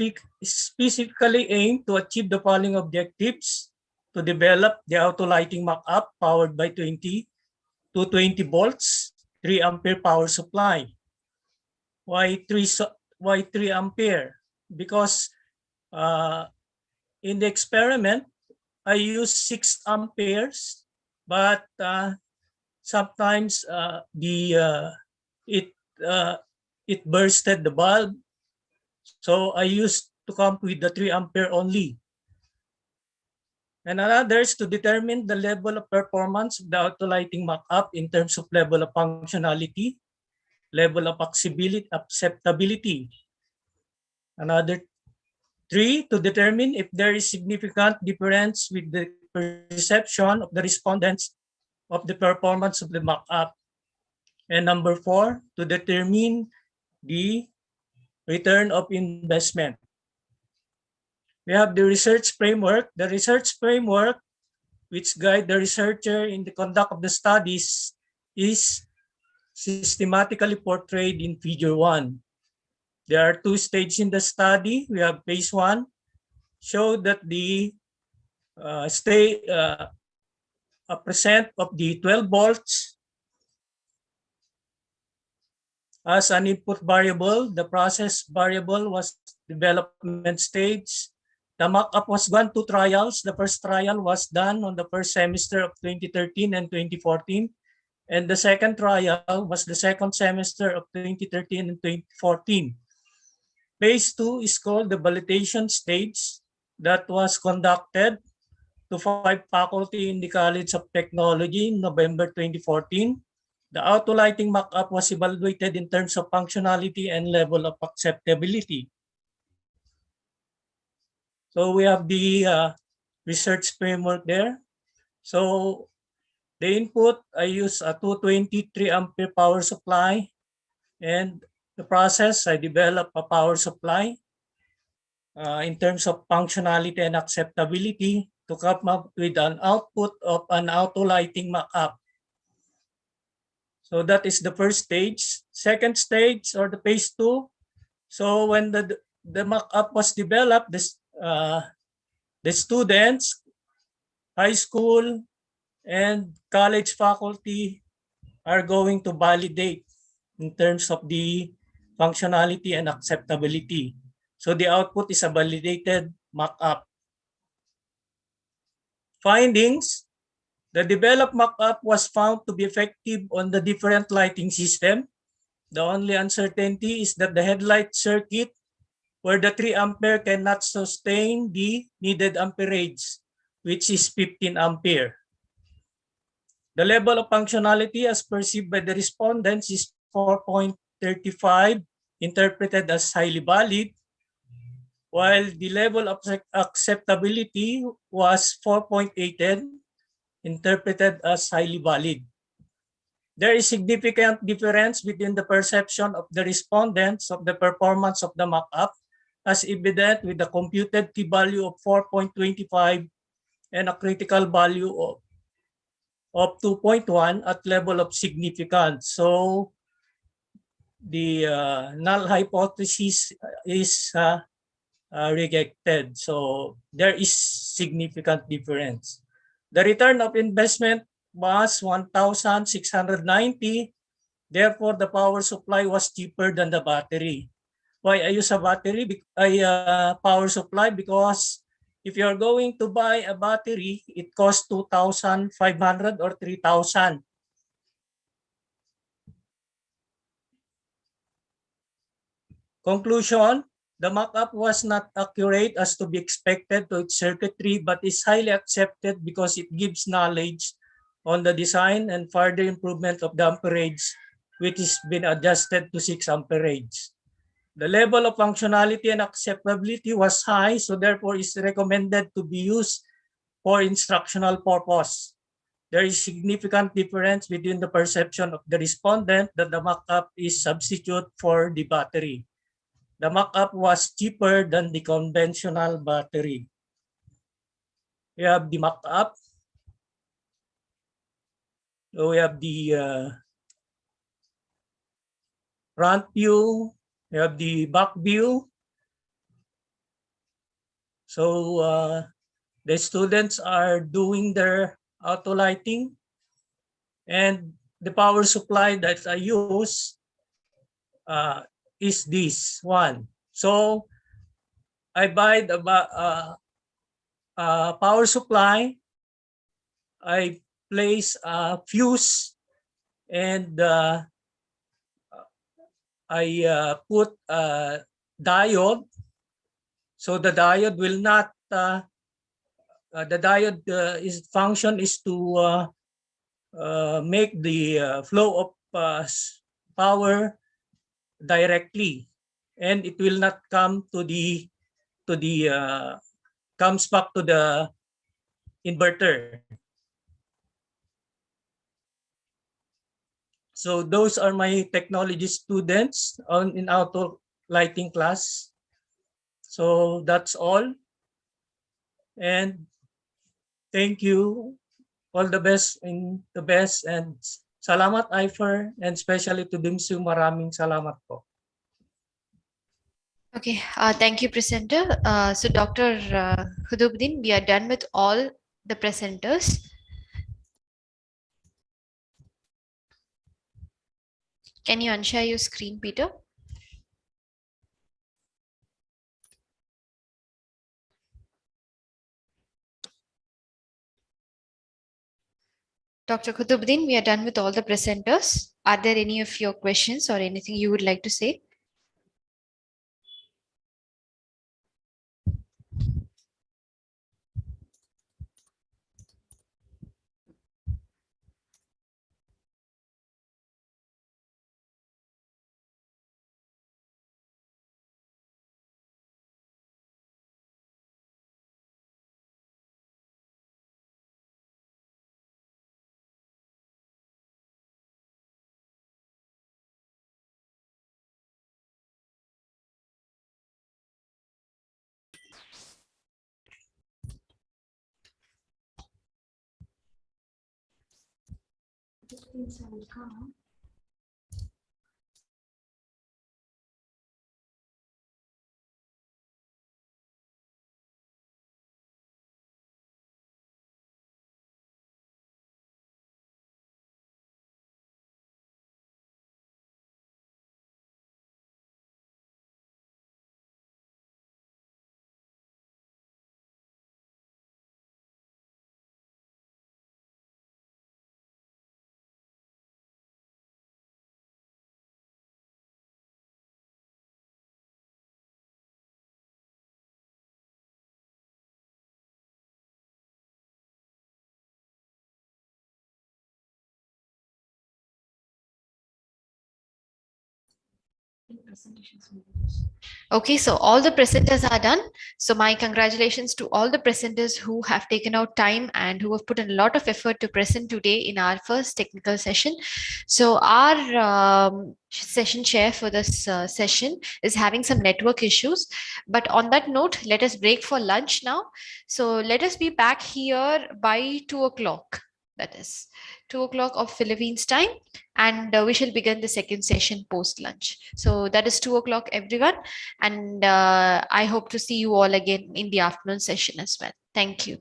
specifically aimed to achieve the following objectives: to develop the auto lighting mock-up powered by 220 volts, 3 ampere power supply. Why 3 ampere? Because in the experiment, I use 6 amperes, but sometimes it bursted the bulb. So I used to come with the 3 ampere only. And another is to determine the level of performance of the auto lighting mock-up in terms of level of functionality, level of acceptability. Another 3, to determine if there is significant difference with the perception of the respondents of the performance of the mock-up. And number 4, to determine the return of investment. We have the research framework. The research framework which guide the researcher in the conduct of the studies is systematically portrayed in figure 1. There are 2 stages in the study. We have phase 1, show that the percent of the 12 volts as an input variable. The process variable was development stage. The mock-up was gone 2 trials. The first trial was done on the first semester of 2013 and 2014. And the second trial was the second semester of 2013 and 2014. Phase 2 is called the validation stage that was conducted to 5 faculty in the College of Technology in November 2014. The auto lighting mock-up was evaluated in terms of functionality and level of acceptability. So we have the research framework there. So the input, I use a 223 ampere power supply, and the process, I develop a power supply in terms of functionality and acceptability to come up with an output of an auto lighting mock-up. So that is the first stage. Second stage, or the phase 2. So when the mock-up was developed, the students, high school, and college faculty are going to validate in terms of the functionality and acceptability. So the output is a validated mock-up. Findings: the developed mock-up was found to be effective on the different lighting system, The only uncertainty is that the headlight circuit where the 3 ampere cannot sustain the needed amperage, which is 15 ampere. The level of functionality as perceived by the respondents is 4.35, interpreted as highly valid, while the level of acceptability was 4.18, interpreted as highly valid. There is significant difference between the perception of the respondents of the performance of the mock-up, as evident with the computed p-value of 4.25 and a critical value of 2.1 at level of significance. So the null hypothesis is rejected. So there is significant difference. The return of investment was 1,690. Therefore, the power supply was cheaper than the battery. Why I use a battery? Power supply, because if you're going to buy a battery, it costs 2,500 or 3,000. Conclusion, the mock-up was not accurate as to be expected to its circuitry, but is highly accepted because it gives knowledge on the design and further improvement of the amperage, which has been adjusted to 6 amperage. The level of functionality and acceptability was high, so therefore is recommended to be used for instructional purpose. There is significant difference between the perception of the respondent that the mock-up is substitute for the battery. The mock-up was cheaper than the conventional battery. We have the mock-up. So we have the front view. We have the back view. So the students are doing their auto lighting, and the power supply that I use is this one. So I buy the power supply. I place a fuse, and I put a diode. So the diode will not. The diode function is to make the flow of power directly, and it will not come to the comes back to the inverter. So those are my technology students in auto lighting class. So that's all, and thank you. All the best and salamat IFER, and especially to Dimsu, maraming salamat po. Okay, thank you, presenter. So Dr. Hudubuddin, we are done with all the presenters. Can you unshare your screen, Peter? Dr. Kutubuddin, we are done with all the presenters. Are there any of your questions or anything you would like to say? Okay, so all the presenters are done. So my congratulations to all the presenters who have taken out time and who have put in a lot of effort to present today in our first technical session. So our session chair for this session is having some network issues. But on that note, let us break for lunch now. So let us be back here by 2 o'clock. That is 2 o'clock of Philippines time, and we shall begin the second session post lunch. So that is 2 o'clock, everyone. And I hope to see you all again in the afternoon session as well. Thank you.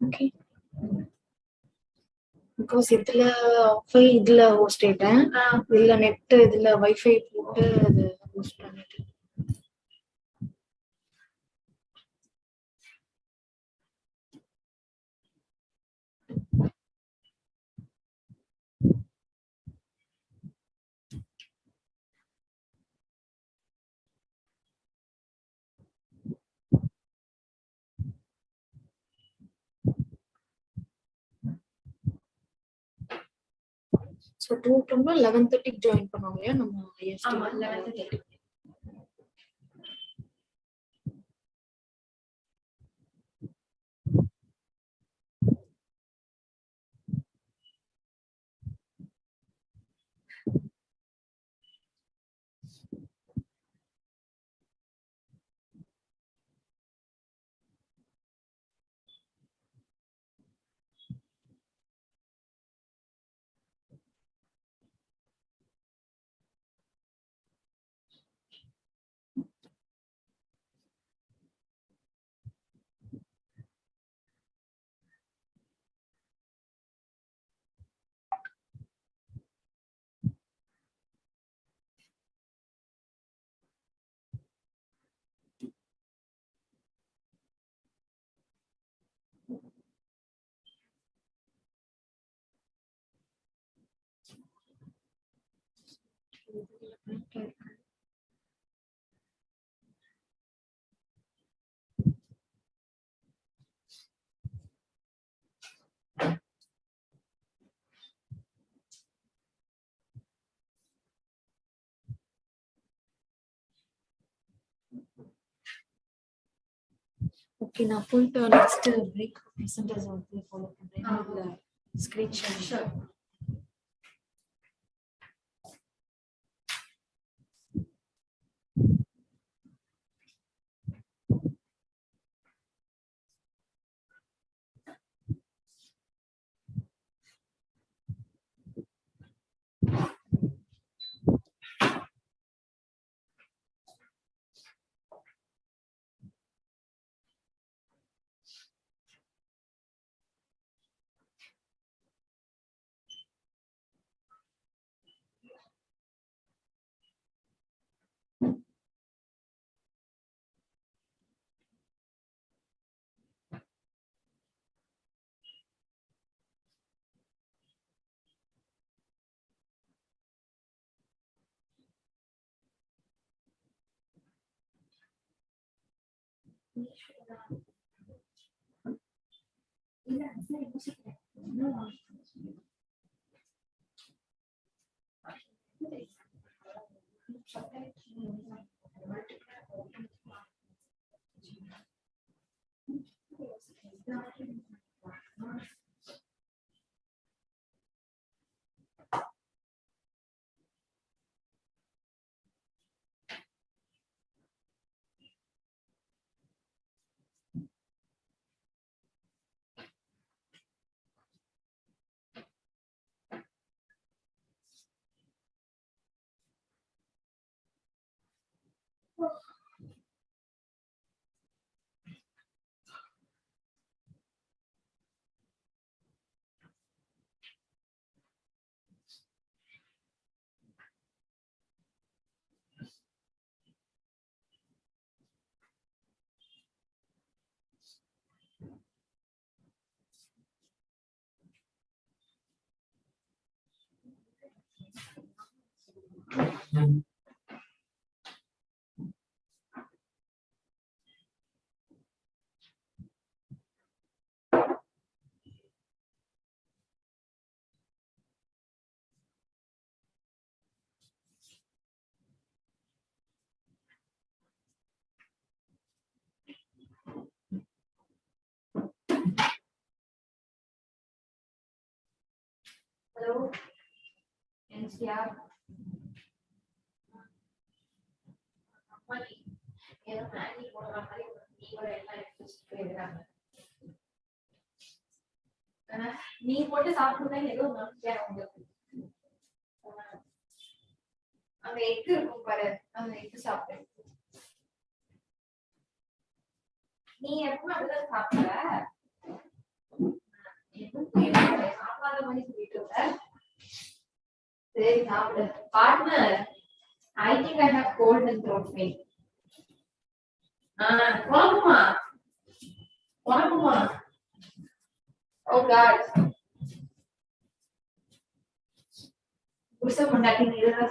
Okay. Because இதுல Wi-Fi இதுல host ஆயிட்டேன். இதுல net இதுல Wi-Fi போட்டு அது host பண்ணிட்டேன். So 2 o'clock 11:30 join பண்ணுவோம் இல்லையா நம்ம IST 11:30. Okay, now full next break presenters also follow the screen share. Sure. Hello, NCR. நீ போட்டு சாப்பிடுறதா ஏதோ நம்பிக்கை உங்களுக்கு அங்க எக்கு இருக்கும் பாரு அந்த எக்கு சாப்பிடு நீ எப்பவுமே அப்படிதான் சாப்பிடுற சாப்பிடாத மாதிரி சொல்லிட்டு இருக்க சரி சாப்பிடு partner I think I have cold and throat pain. Wanapuma. Oh God. Usa mandati nira.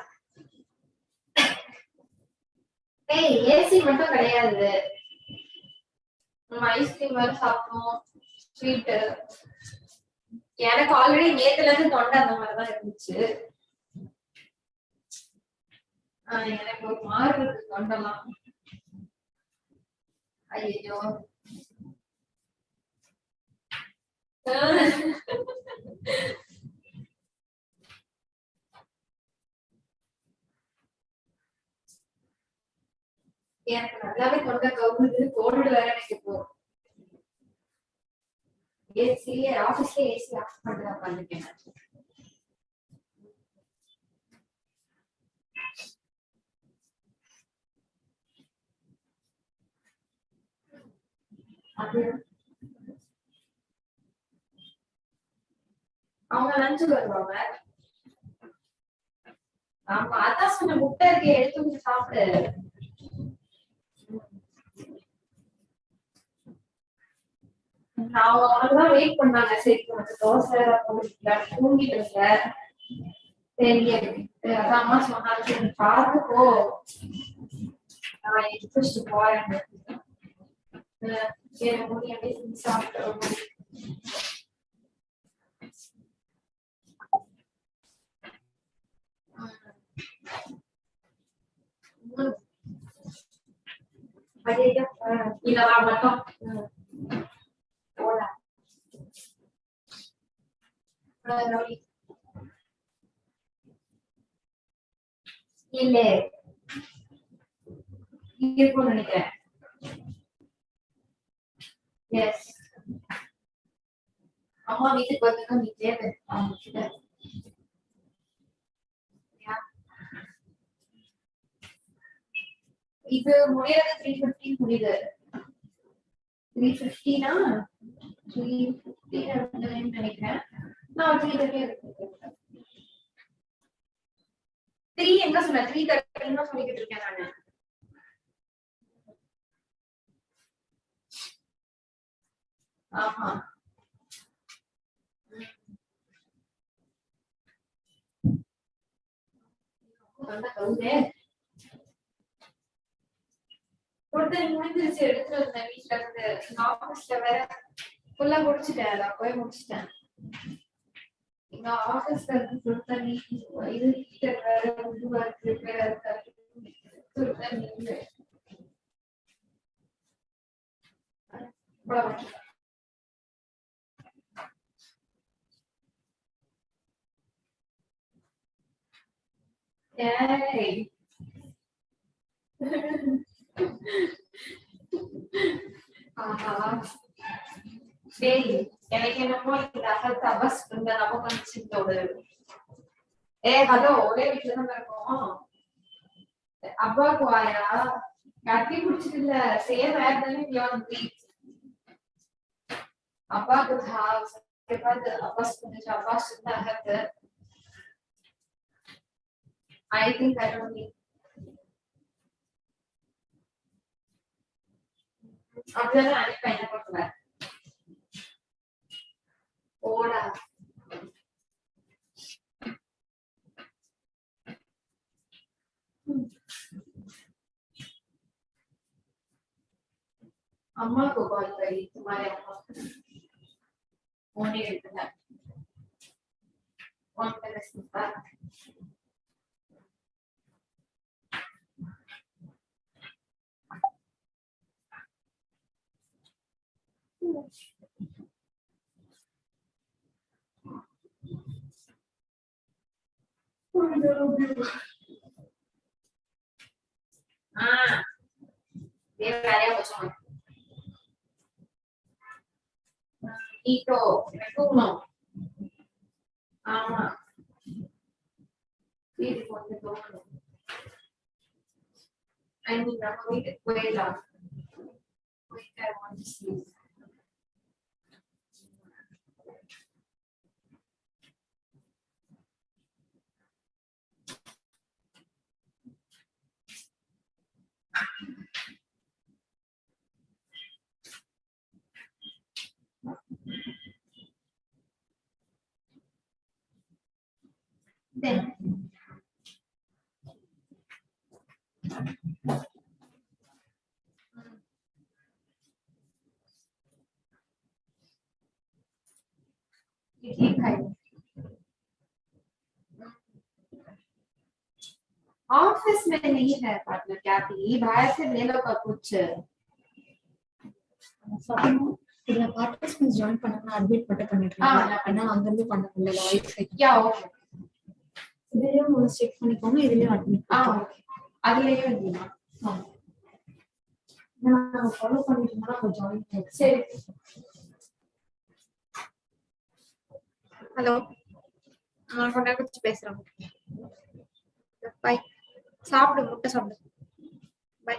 Hey, AC மட்டும் கிடையாது. நம்ம ஐஸ்கிரீம் வேற சாப்பிட்டோம் ஸ்வீட் எனக்கு ஆல்ரெடி நேத்துல இருந்து தொண்டை அந்த மாதிரி தான் இருந்துச்சு எனக்கு ஒரு மாறு இருக்கு தொண்டெல்லாம் ஐயோ எனக்கு நல்லாவே தொண்டை கவுந்து கோல்டு வேற எனக்கு இப்போ ஏசி ஆபீஸ்ல ஏசி ஆஃப் பண்ணிட்டு உட்காந்துருக்கேன் அவங்க லஞ்சு வருவாங்க ஆமா அதான் சொன்ன முட்டை இருக்கு எடுத்து கொஞ்சம் சாப்பிடு அவங்க அவங்கதான் வெயிட் பண்ணாங்க சரி கொஞ்சம் தோசை தூங்கிட்டு இருக்க சரி அதான் அம்மா சொன்னாங்க பார்த்துக்கோ நான் எடுத்துட்டு போறேன் அப்படியே சாப்பிட்டு இல்ல மட்டும் இல்ல இருக்கும்னு நினைக்கிறேன் எஸ் அம்மா வீட்டுக்கு வந்து நீ தேவை அவங்க இது முடியாது 350 முடியுது 350னா 350 நினைக்கிறேன் நான் 330 இருக்கு 3 எங்க சொன்ன 330 தான் சொல்லிட்டு இருக்கேன் நானு ஆமா வந்தா கவுதே ஒருத்தர் முடிஞ்சிருச்சு எடுத்துட்டு வந்தேன் வீட்டுல இருந்து ஆபீஸ்ல வேற ஃபுல்லா முடிச்சுட்டேன் நான் போய் முடிச்சுட்டேன் எங்க ஆபீஸ்ல இருந்து சுடு தண்ணி இது ஹீட்டர் வேற இதுவா இருக்கு சுடு தண்ணி Yay! சரி எனக்கு என்னமோ இந்த அகத்த பஸ் இந்த நமக்கு நிச்சயத்தோடு ஹலோ ஒரே வீட்டுல தான் இருக்கோம் அப்பாவுக்கு வாயா கட்டி பிடிச்சது இல்ல சேம் ஏர்தானே அப்பாவுக்கு அப்பாஸ் கொஞ்சம் Abbas அகத்து I think I don't need. அப்படிதான் அனுப்ப என்ன பண்ணுவ ஓடா अम्मा को कॉल करी तुम्हारे अम्मा फोन ही रहता है फोन पे सुनता हाँ ये कार्य बचाओ Ito, natuno. Hindi ko natuno. I mean, ako may eskwela. Wait, I want to see. Then, ठीक है ऑफिस में नहीं है पार्टनर क्या थी बाहर से ले लो का कुछ இதுல பார்ட்டிசிபென்ட்ஸ் ஜாயின் பண்ணா அட்மிட் மட்டும் பண்ணிக்கலாம் ஆனா அங்க இருந்து பண்ண முடியல வைஃபை क्या ओके இதுலயும் ஒரு செக் பண்ணிக்கோங்க இதுலயும் அட்மிட் ஓகே அதுலயே வந்துமா நான் ஃபாலோ பண்ணிட்டேன்னா அப்ப ஜாயின் பண்ணு சரி हेलो நான் கொஞ்ச நேரம் கழிச்சு பேசுறேன் பை சாப்பிடு முட்டை சாப்பிடு பை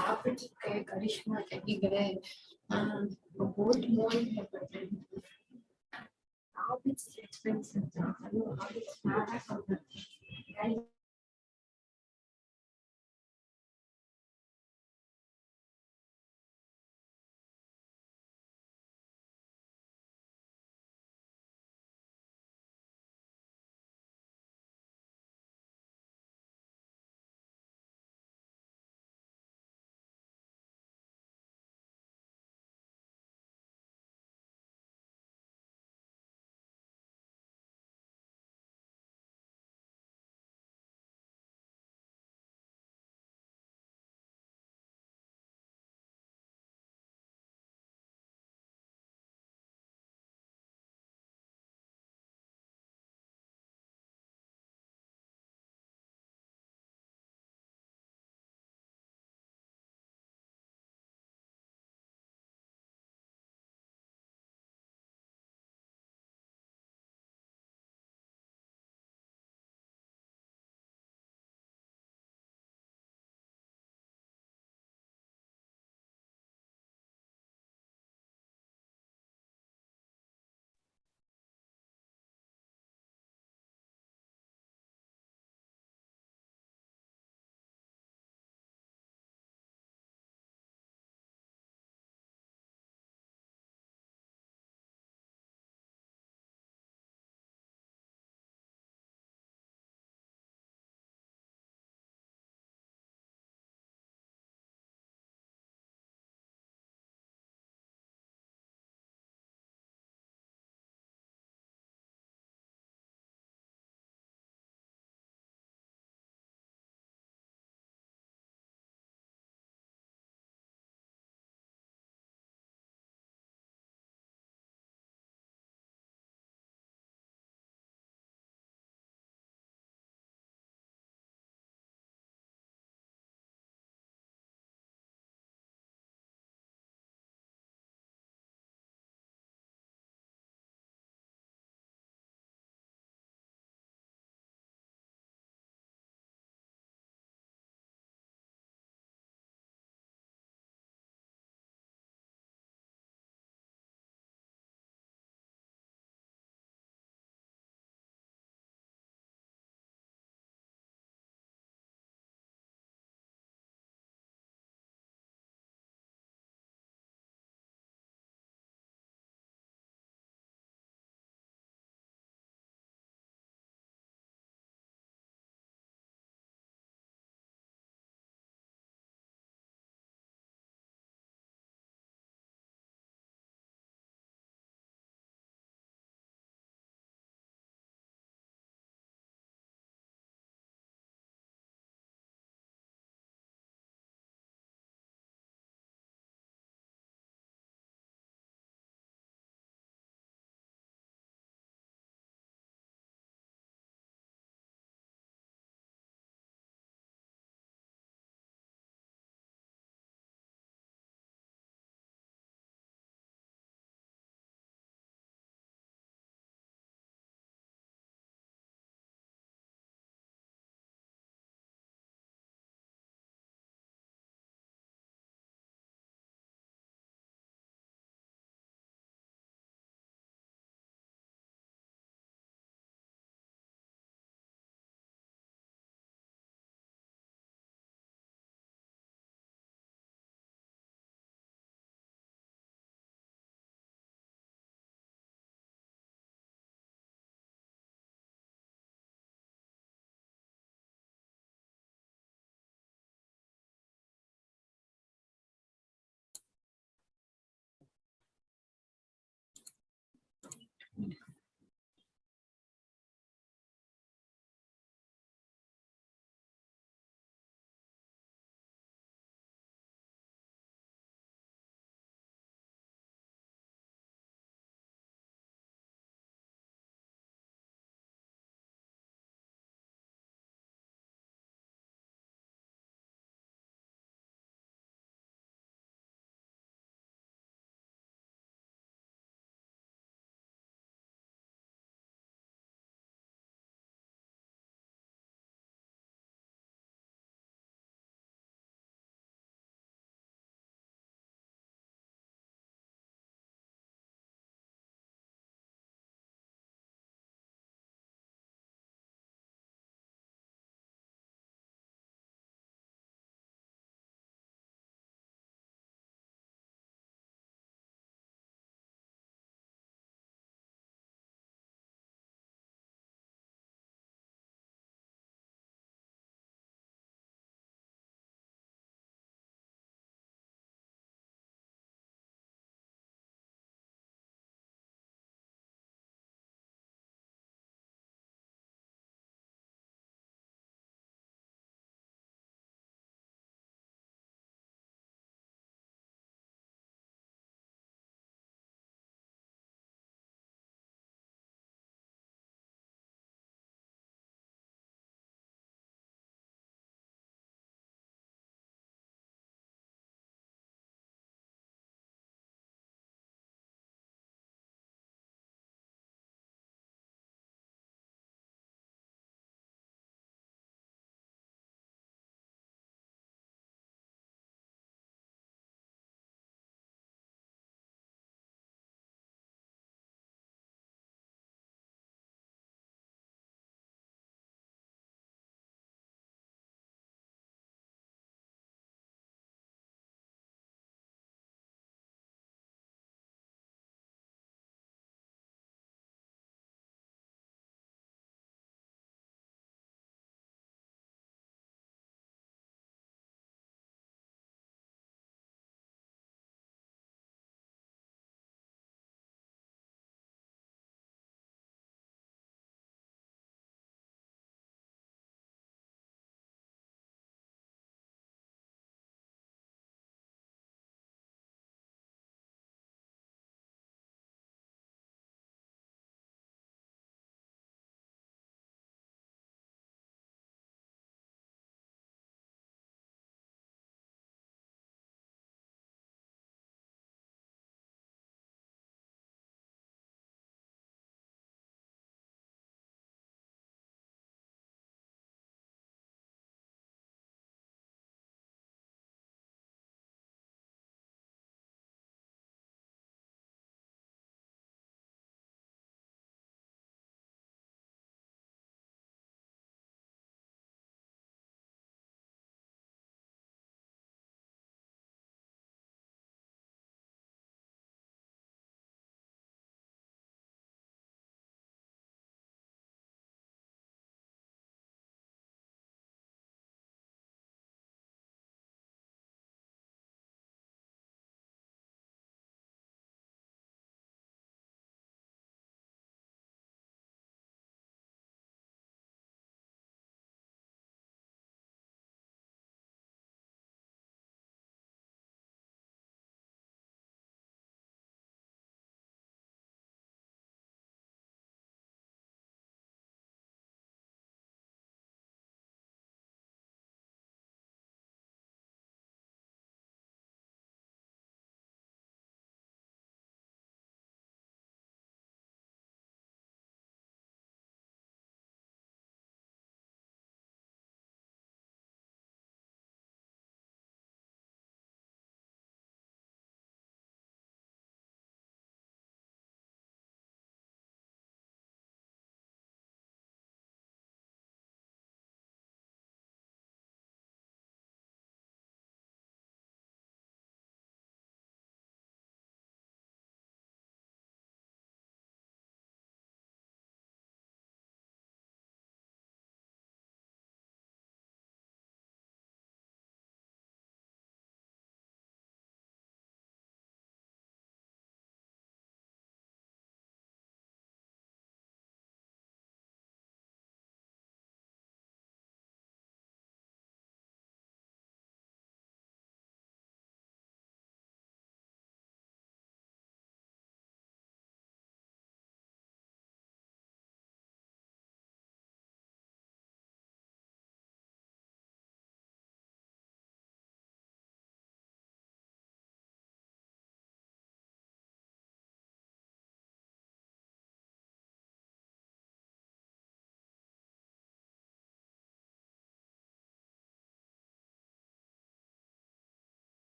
आप करिश्मा चली गए बहुत मोल है आप it's expensive how it's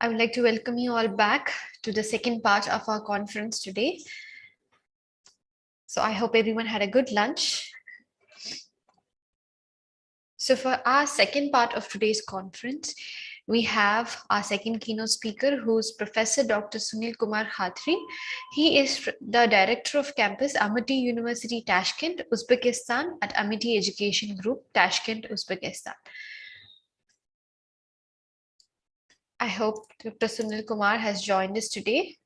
I would like to welcome you all back to the second part of our conference today. So I hope everyone had a good lunch. So for our second part of today's conference, we have our second keynote speaker, who's Professor Dr. Sunil Kumar Khatri. He is the Director of Campus, Amity University, Tashkent, Uzbekistan at Amity Education Group, Tashkent, Uzbekistan. I hope Dr. Sunil Kumar has joined us today.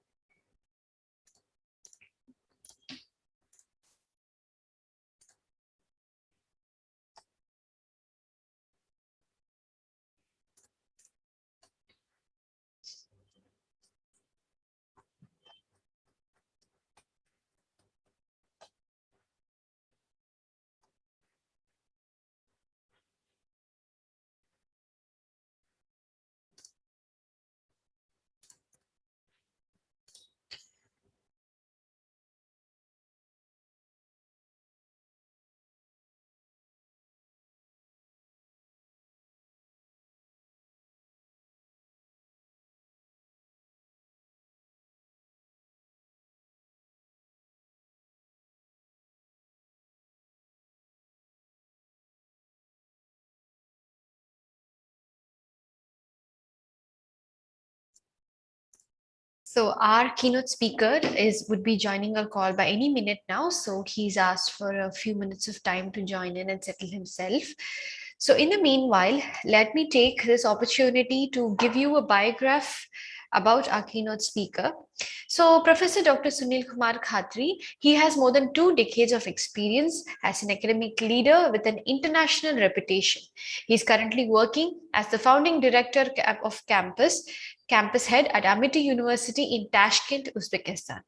So our keynote speaker would be joining our call by any minute now. So he's asked for a few minutes of time to join in and settle himself. So in the meanwhile, let me take this opportunity to give you a biograph about our keynote speaker. So Professor Dr. Sunil Kumar Khatri, he has more than 2 decades of experience as an academic leader with an international reputation. He's currently working as the founding director of campus head at Amity University in Tashkent, Uzbekistan.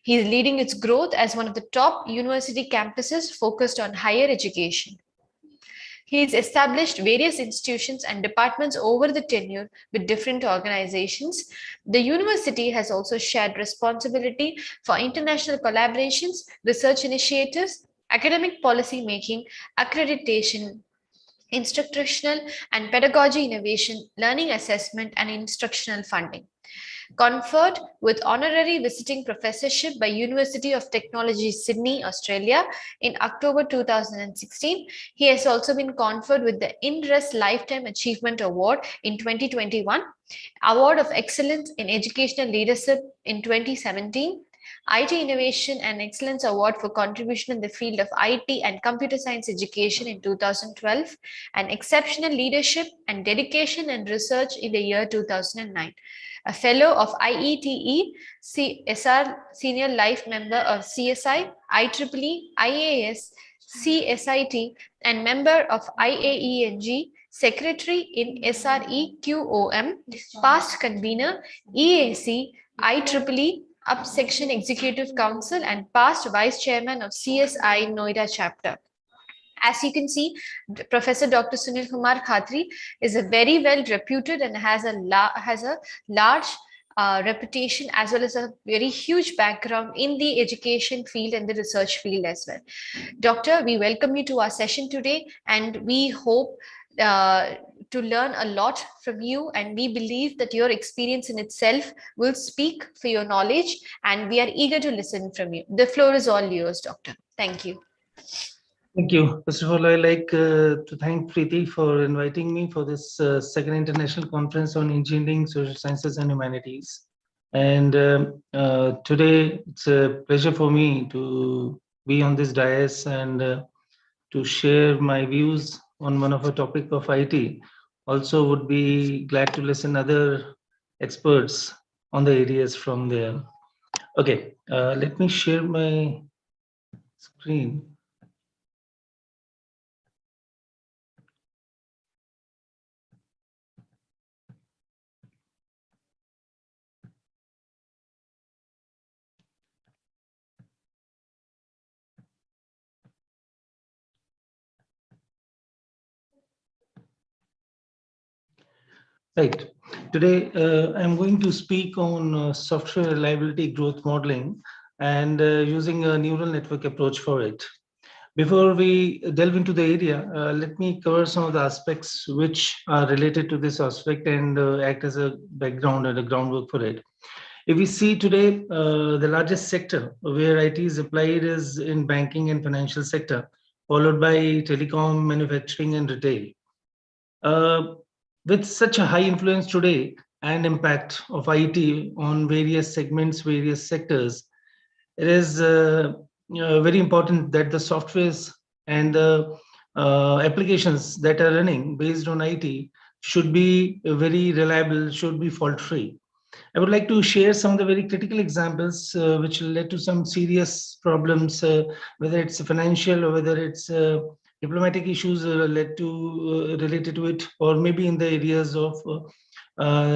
He is leading its growth as one of the top university campuses focused on higher education. He has established various institutions and departments over the tenure with different organizations. The university has also shared responsibility for international collaborations, research initiatives, academic policy making, accreditation, instructional and pedagogy innovation, learning assessment, and instructional funding. Conferred with honorary visiting professorship by University of Technology, Sydney, Australia in October 2016. He has also been conferred with the INRES Lifetime Achievement Award in 2021, Award of Excellence in Educational Leadership in 2017, IT Innovation and Excellence Award for contribution in the field of IT and computer science education in 2012, and Exceptional Leadership and Dedication and Research in the year 2009. A fellow of IETE, CSR Senior Life Member of CSI, IEEE, IAS, CSIT, and member of IAENG, Secretary in SRE-QOM, past convener, EAC, IEEE, Upsection Executive Council, and past Vice Chairman of CSI Noida Chapter. As you can see, Professor Dr. Sunil Kumar Khatri is a very well reputed and has a large reputation as well as a very huge background in the education field and the research field as well. Doctor, we welcome you to our session today, and we hope to learn a lot from you, and we believe that your experience in itself will speak for your knowledge, and we are eager to listen from you. The floor is all yours, Doctor. Thank you. Thank you. First of all, I'd like to thank Preeti for inviting me for this second international conference on engineering, social sciences, and humanities. And today, it's a pleasure for me to be on this dais and to share my views on one of a topic of IT. Also, would be glad to listen other experts on the areas from there. Okay, let me share my screen. Right. Today, I'm going to speak on software reliability growth modeling and using a neural network approach for it. Before we delve into the area, let me cover some of the aspects which are related to this aspect and act as a background and a groundwork for it. If we see today, the largest sector where IT is applied is in banking and financial sector, followed by telecom, manufacturing, and retail. With such a high influence today and impact of IT on various segments, various sectors, it is very important that the softwares and the applications that are running based on IT should be very reliable, should be fault-free. I would like to share some of the very critical examples which led to some serious problems, whether it's financial or whether it's diplomatic issues led to related to it, or maybe in the areas of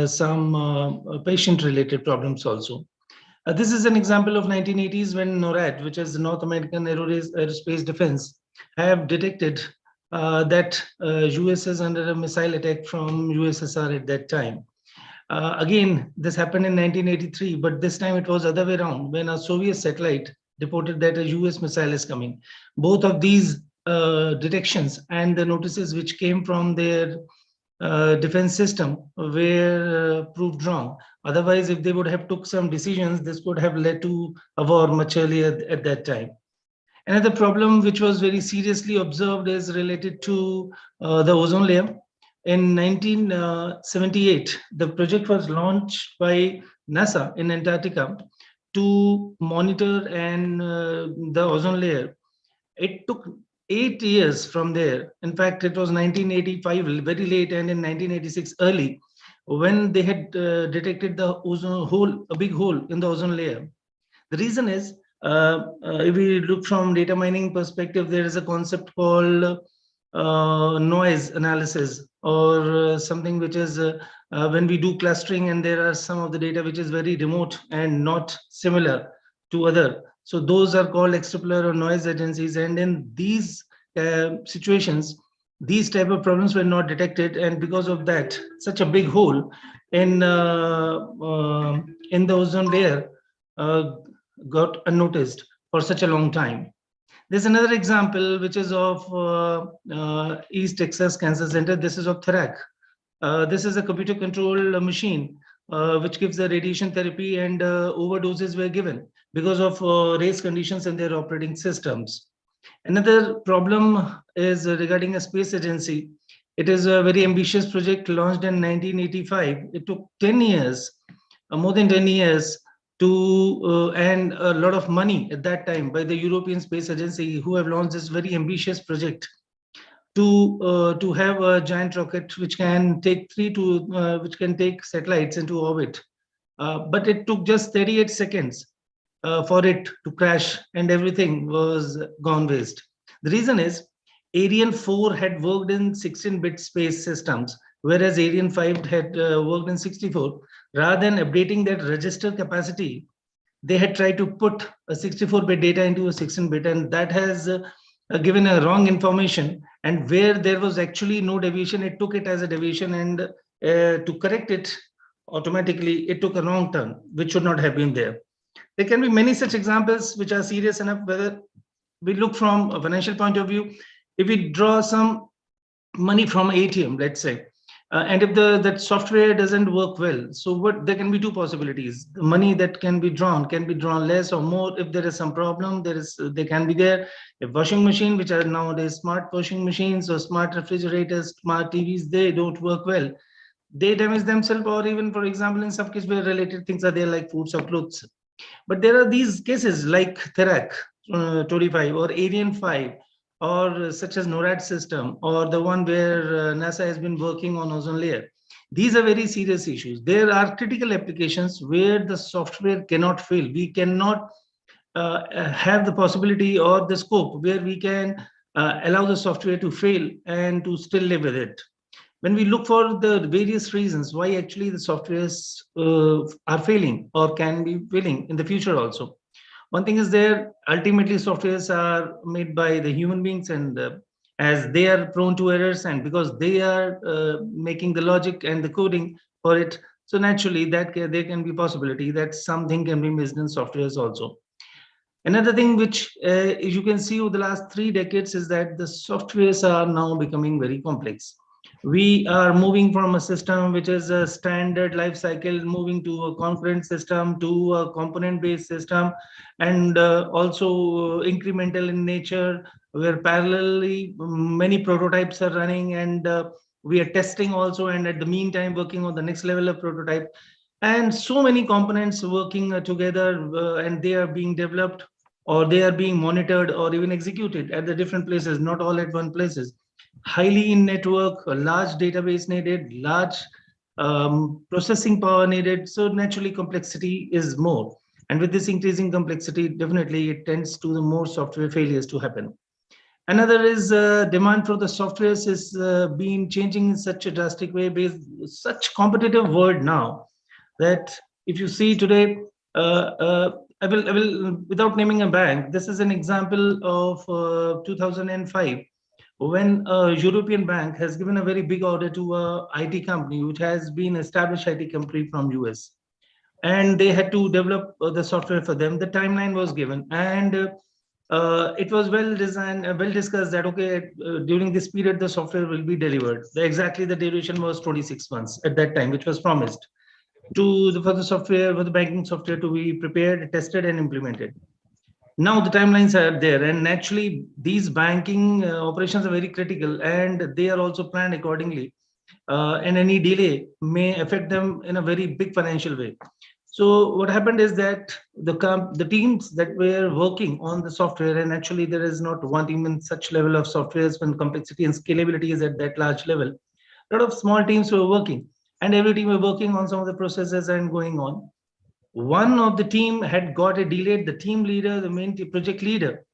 some patient-related problems also. This is an example of 1980s when NORAD, which is the North American Aerospace Defense, have detected that US is under a missile attack from USSR at that time. Again, this happened in 1983, but this time it was other way around when a Soviet satellite reported that a US missile is coming. Both of these detections and the notices which came from their defense system were proved wrong. Otherwise, if they would have took some decisions, this could have led to a war much earlier at that time. Another problem which was very seriously observed is related to the ozone layer. In 1978, the project was launched by NASA in Antarctica to monitor and the ozone layer. It took 8 years from there. In fact, it was 1985, very late, and in 1986 early, when they had detected the ozone hole, a big hole in the ozone layer. The reason is, if we look from data mining perspective, there is a concept called noise analysis, or something which is when we do clustering and there are some of the data which is very remote and not similar to other. So those are called extrapolar or noise agencies. And in these situations, these type of problems were not detected. And because of that, such a big hole in the ozone layer got unnoticed for such a long time. There's another example which is of East Texas Cancer Center. This is of THRAC. This is a computer controlled machine which gives the radiation therapy, and overdoses were given because of race conditions in their operating systems. Another problem is regarding a space agency. It is a very ambitious project launched in 1985. It took 10 years, more than 10 years, to and a lot of money at that time by the European Space Agency, who have launched this very ambitious project to have a giant rocket which can take which can take satellites into orbit. But it took just 38 seconds for it to crash, and everything was gone waste. The reason is Ariane 4 had worked in 16-bit space systems, whereas Ariane 5 had worked in 64. Rather than updating that register capacity, they had tried to put a 64-bit data into a 16-bit, and that has given a wrong information. And where there was actually no deviation, it took it as a deviation, and to correct it automatically, it took a wrong turn, which should not have been there. There can be many such examples which are serious enough, whether we look from a financial point of view. If we draw some money from ATM, let's say, and if that software doesn't work well, so there can be two possibilities. The money that can be drawn less or more. If there is some problem, they can be there. If washing machine, which are nowadays smart washing machines or smart refrigerators, smart TVs, they don't work well, they damage themselves, or even, for example, in some cases where related things are there, like foods or clothes. But there are these cases like THRAC 25 or Ariane 5, or such as NORAD system, or the one where NASA has been working on ozone layer. These are very serious issues. There are critical applications where the software cannot fail. We cannot have the possibility or the scope where we can allow the software to fail and to still live with it. When we look for the various reasons why actually the softwares are failing or can be failing in the future also. One thing is there, ultimately softwares are made by the human beings, and as they are prone to errors, and because they are making the logic and the coding for it, so naturally that there can be possibility that something can be missed in softwares also. Another thing which you can see over the last 3 decades is that the softwares are now becoming very complex. We are moving from a system which is a standard life cycle, moving to a concurrent system, to a component-based system, and also incremental in nature, where parallelly many prototypes are running, and we are testing also, and at the meantime working on the next level of prototype. And so many components working together, and they are being developed, or they are being monitored, or even executed at the different places, not all at one places. Highly in network, a large database needed, large processing power needed. So naturally complexity is more. And with this increasing complexity, definitely it tends to the more software failures to happen. Another is demand for the softwares is being changing in such a drastic way, based such competitive world now, that if you see today, I will, without naming a bank, this is an example of 2005, when a European bank has given a very big order to a IT company, which has been established IT company from US. And they had to develop the software for them. The timeline was given, and it was well designed, well discussed that, okay, during this period, the software will be delivered. Exactly the duration was 26 months at that time, which was promised for the software, for the banking software to be prepared, tested, and implemented. Now the timelines are there, and naturally these banking operations are very critical, and they are also planned accordingly. And any delay may affect them in a very big financial way. So what happened is that the teams that were working on the software, and actually there is not one team in such level of softwares when complexity and scalability is at that large level. A lot of small teams were working, and every team were working on some of the processes and going on. One of the team had got a delayed. The team leader, the main project leader,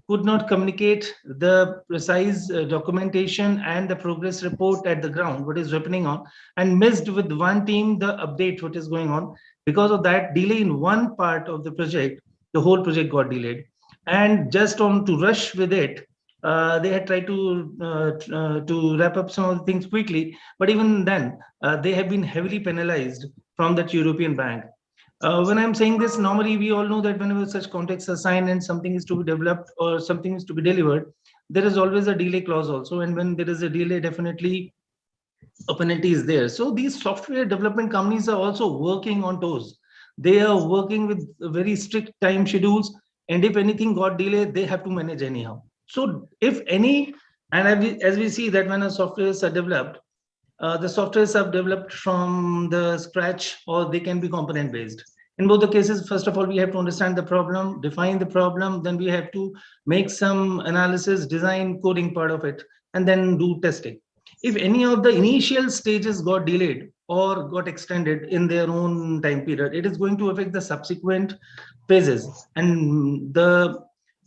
could not communicate the precise documentation and the progress report at the ground, what is happening on, and missed with one team the update what is going on. Because of that delay in one part of the project, the whole project got delayed. And just on to rush with it, they had tried to wrap up some of the things quickly, but even then they have been heavily penalized from that European bank. When I'm saying this, normally we all know that whenever such contracts are signed and something is to be developed or something is to be delivered, there is always a delay clause also. And when there is a delay, definitely a penalty is there. So these software development companies are also working on toes. They are working with very strict time schedules. And if anything got delayed, they have to manage anyhow. So if any, and as we see that when our softwares are developed, the softwares are developed from the scratch, or they can be component based. In both the cases, first of all, we have to understand the problem, define the problem, then we have to make some analysis, design, coding part of it, and then do testing. If any of the initial stages got delayed or got extended in their own time period, it is going to affect the subsequent phases. And the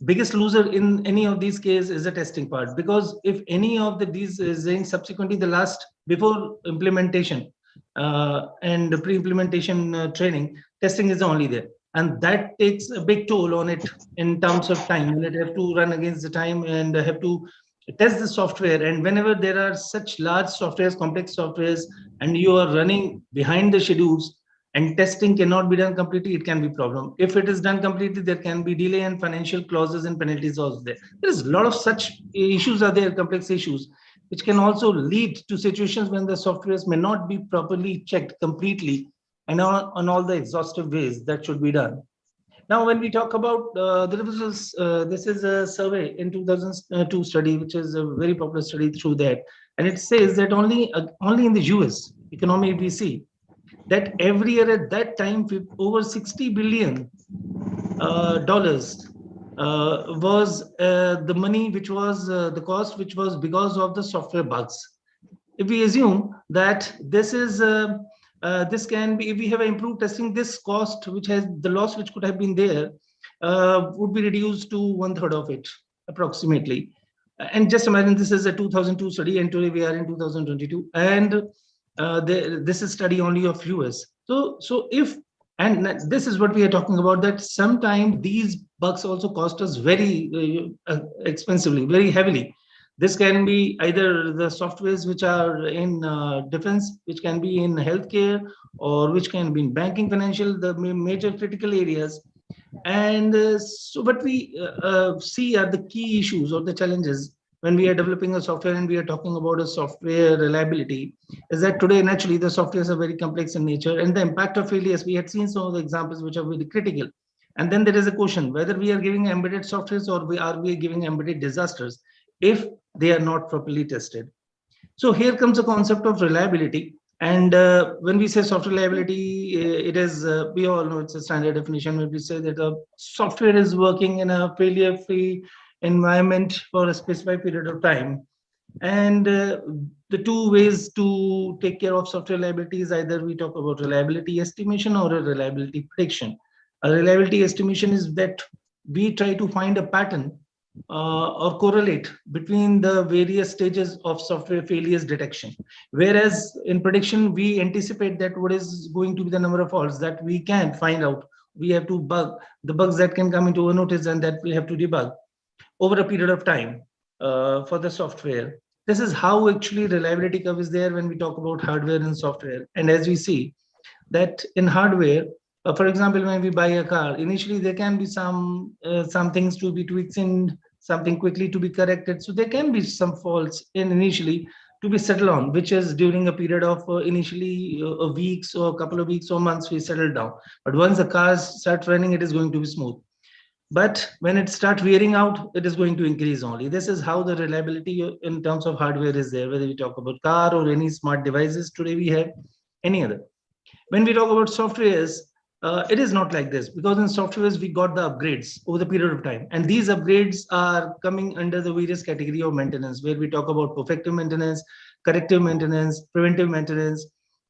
biggest loser in any of these cases is the testing part, because if any of these is in subsequently the last before implementation and the pre-implementation training, testing is only there, and that takes a big toll on it in terms of time. You have to run against the time and have to test the software. And whenever there are such large softwares, complex softwares, and you are running behind the schedules, and testing cannot be done completely, it can be problem. If it is done completely, there can be delay, and financial clauses and penalties also there. There is a lot of such issues are there, complex issues, which can also lead to situations when the softwares may not be properly checked completely and on all the exhaustive ways that should be done. Now, when we talk about this is a survey in 2002 study, which is a very popular study through that, and it says that only in the US economy we see that every year at that time over $60 billion was the money which was the cost which was because of the software bugs. If we assume that this is this can be, if we have improved testing, this cost which has the loss which could have been there would be reduced to 1/3 of it approximately. And just imagine, this is a 2002 study, and today we are in 2022, and this is study only of US. So if, and this is what we are talking about, that sometimes these bugs also cost us very expensively, very heavily. This can be either the softwares which are in defense, which can be in healthcare, or which can be in banking, financial, the major critical areas And so what we see are the key issues or the challenges when we are developing a software and we are talking about a software reliability, is that today naturally the softwares are very complex in nature, and the impact of failures, we had seen some of the examples which are very critical. And then there is a question whether we are giving embedded softwares or are we giving embedded disasters if they are not properly tested. So here comes the concept of reliability. And when we say software reliability, it is, we all know it's a standard definition when we say that a software is working in a failure-free environment for a specified period of time. And the two ways to take care of software reliability is either we talk about reliability estimation or a reliability prediction. A reliability estimation is that we try to find a pattern or correlate between the various stages of software failures detection. Whereas in prediction, we anticipate that what is going to be the number of faults that we can find out. We have to bug the bugs that can come into a notice and that we have to debug over a period of time for the software. This is how actually reliability curve is there when we talk about hardware and software. And as we see that in hardware, for example, when we buy a car, initially there can be some things to be tweaked and something quickly to be corrected. So there can be some faults in initially to be settled on, which is during a period of initially a weeks or a couple of weeks or months we settle down. But once the cars start running, it is going to be smooth. But when it starts wearing out, it is going to increase only. This is how the reliability in terms of hardware is there, whether we talk about car or any smart devices today we have, any other. When we talk about softwares, it is not like this, because in softwares we got the upgrades over the period of time, and these upgrades are coming under the various category of maintenance, where we talk about perfective maintenance, corrective maintenance, preventive maintenance.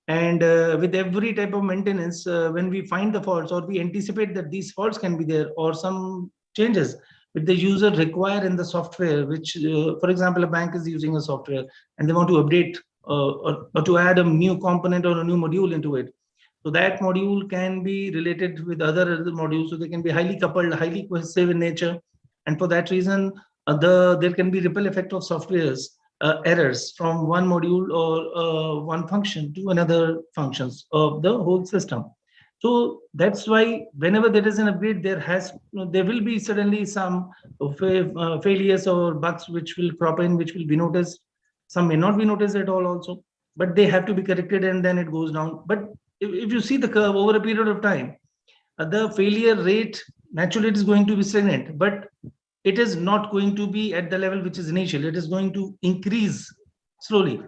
And with every type of maintenance, when we find the faults or we anticipate that these faults can be there, or some changes which the user require in the software, which for example a bank is using a software and they want to update or to add a new component or a new module into it. So that module can be related with other modules, so they can be highly coupled, highly cohesive in nature. And for that reason, there can be ripple effect of softwares errors from one module or one function to another functions of the whole system. So that's why whenever there is an upgrade, there will be suddenly some failures or bugs which will crop in, which will be noticed. Some may not be noticed at all also, but they have to be corrected and then it goes down. But if you see the curve over a period of time, the failure rate naturally it is going to be stagnant, but it is not going to be at the level which is initial. It is going to increase slowly,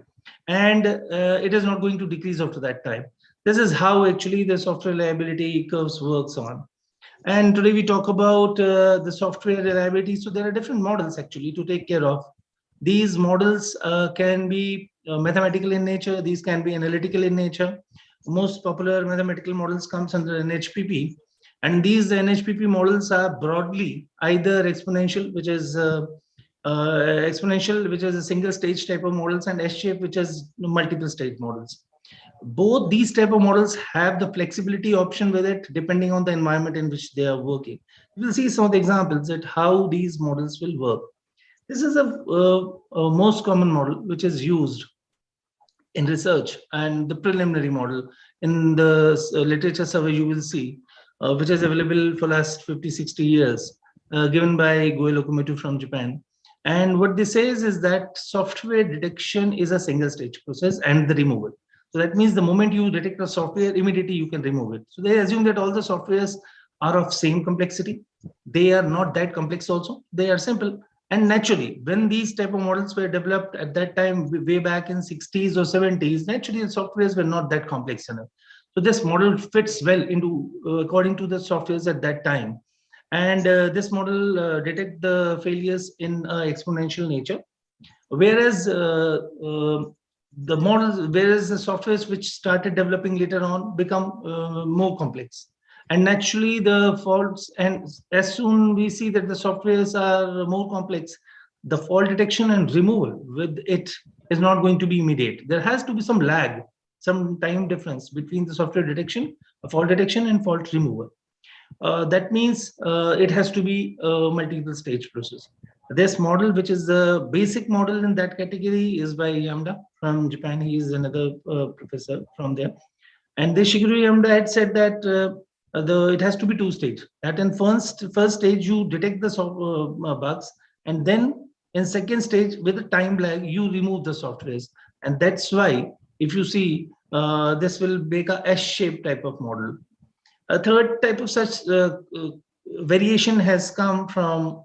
and it is not going to decrease after that time. This is how actually the software reliability curves works on. And today we talk about the software reliability. So there are different models actually to take care of. These models can be mathematical in nature. These can be analytical in nature. Most popular mathematical models comes under NHPP, and these NHPP models are broadly either exponential, which is a single stage type of models, and S-shape, which is multiple stage models. Both these type of models have the flexibility option with it, depending on the environment in which they are working. We'll see some of the examples at how these models will work. This is a most common model which is used in research, and the preliminary model in the literature survey you will see, which is available for last 50-60 years, given by Goei Lokomotive from Japan. And what this says is that software detection is a single stage process and the removal. So that means the moment you detect a software, immediately you can remove it. So they assume that all the softwares are of same complexity. They are not that complex also. They are simple. And naturally, when these type of models were developed at that time, way back in 60s or 70s, naturally the softwares were not that complex enough. So this model fits well into according to the softwares at that time. And this model detect the failures in exponential nature. Whereas the softwares which started developing later on become more complex. And naturally the faults, and as soon we see that the softwares are more complex, the fault detection and removal with it is not going to be immediate. There has to be some lag, some time difference between the software detection, fault detection and fault removal. That means it has to be a multiple stage process. This model, which is the basic model in that category, is by Yamada from Japan. He is another professor from there. And this Shigeru Yamada had said that it has to be two-stage. That in first stage you detect the bugs, and then in second stage with a time lag you remove the softwares, and that's why if you see this will make a S-shaped type of model. A third type of such variation has come from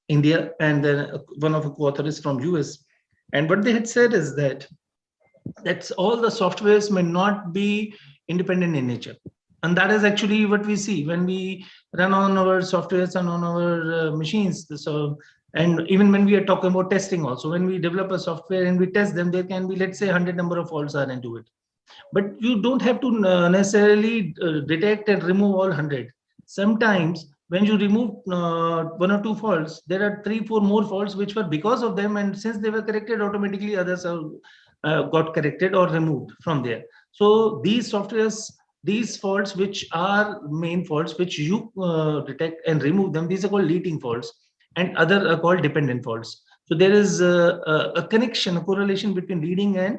India, and then one of the co-authors is from US. And what they had said is that all the softwares may not be independent in nature. And that is actually what we see when we run on our softwares and on our machines. So, and even when we are talking about testing also, when we develop a software and we test them, there can be, let's say, 100 number of faults are into it. But you don't have to necessarily detect and remove all 100. Sometimes when you remove 1 or 2 faults, there are 3-4 more faults which were because of them, and since they were corrected, automatically others are got corrected or removed from there. So these softwares, these faults which are main faults which you detect and remove them, these are called leading faults, and other are called dependent faults. So there is a connection, a correlation between leading and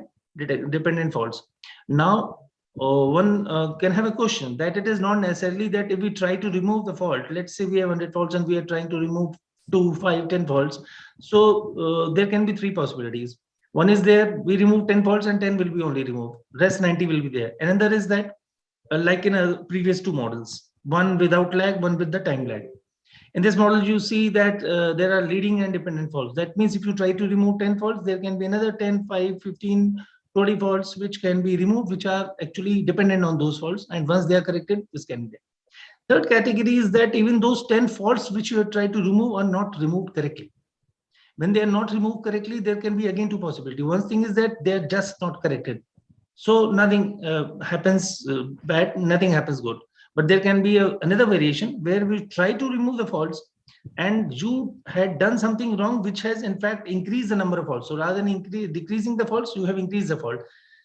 dependent faults. Now one can have a question that it is not necessarily that if we try to remove the fault, let's say we have 100 faults and we are trying to remove 2, 5, 10 faults. So there can be 3 possibilities. One is there, we remove 10 faults and 10 will be only removed. Rest 90 will be there. Another is that like in a previous 2 models, one without lag, one with the time lag. In this model, you see that there are leading and dependent faults. That means if you try to remove 10 faults, there can be another 10, 5, 15, 20 faults which can be removed, which are actually dependent on those faults. And once they are corrected, this can be there. Third category is that even those 10 faults which you have tried to remove are not removed correctly. When they are not removed correctly, there can be again 2 possibilities. One thing is that they are just not corrected. So nothing happens bad, nothing happens good. But there can be another variation where we try to remove the faults and you had done something wrong, which has in fact increased the number of faults. So rather than decreasing the faults, you have increased the fault.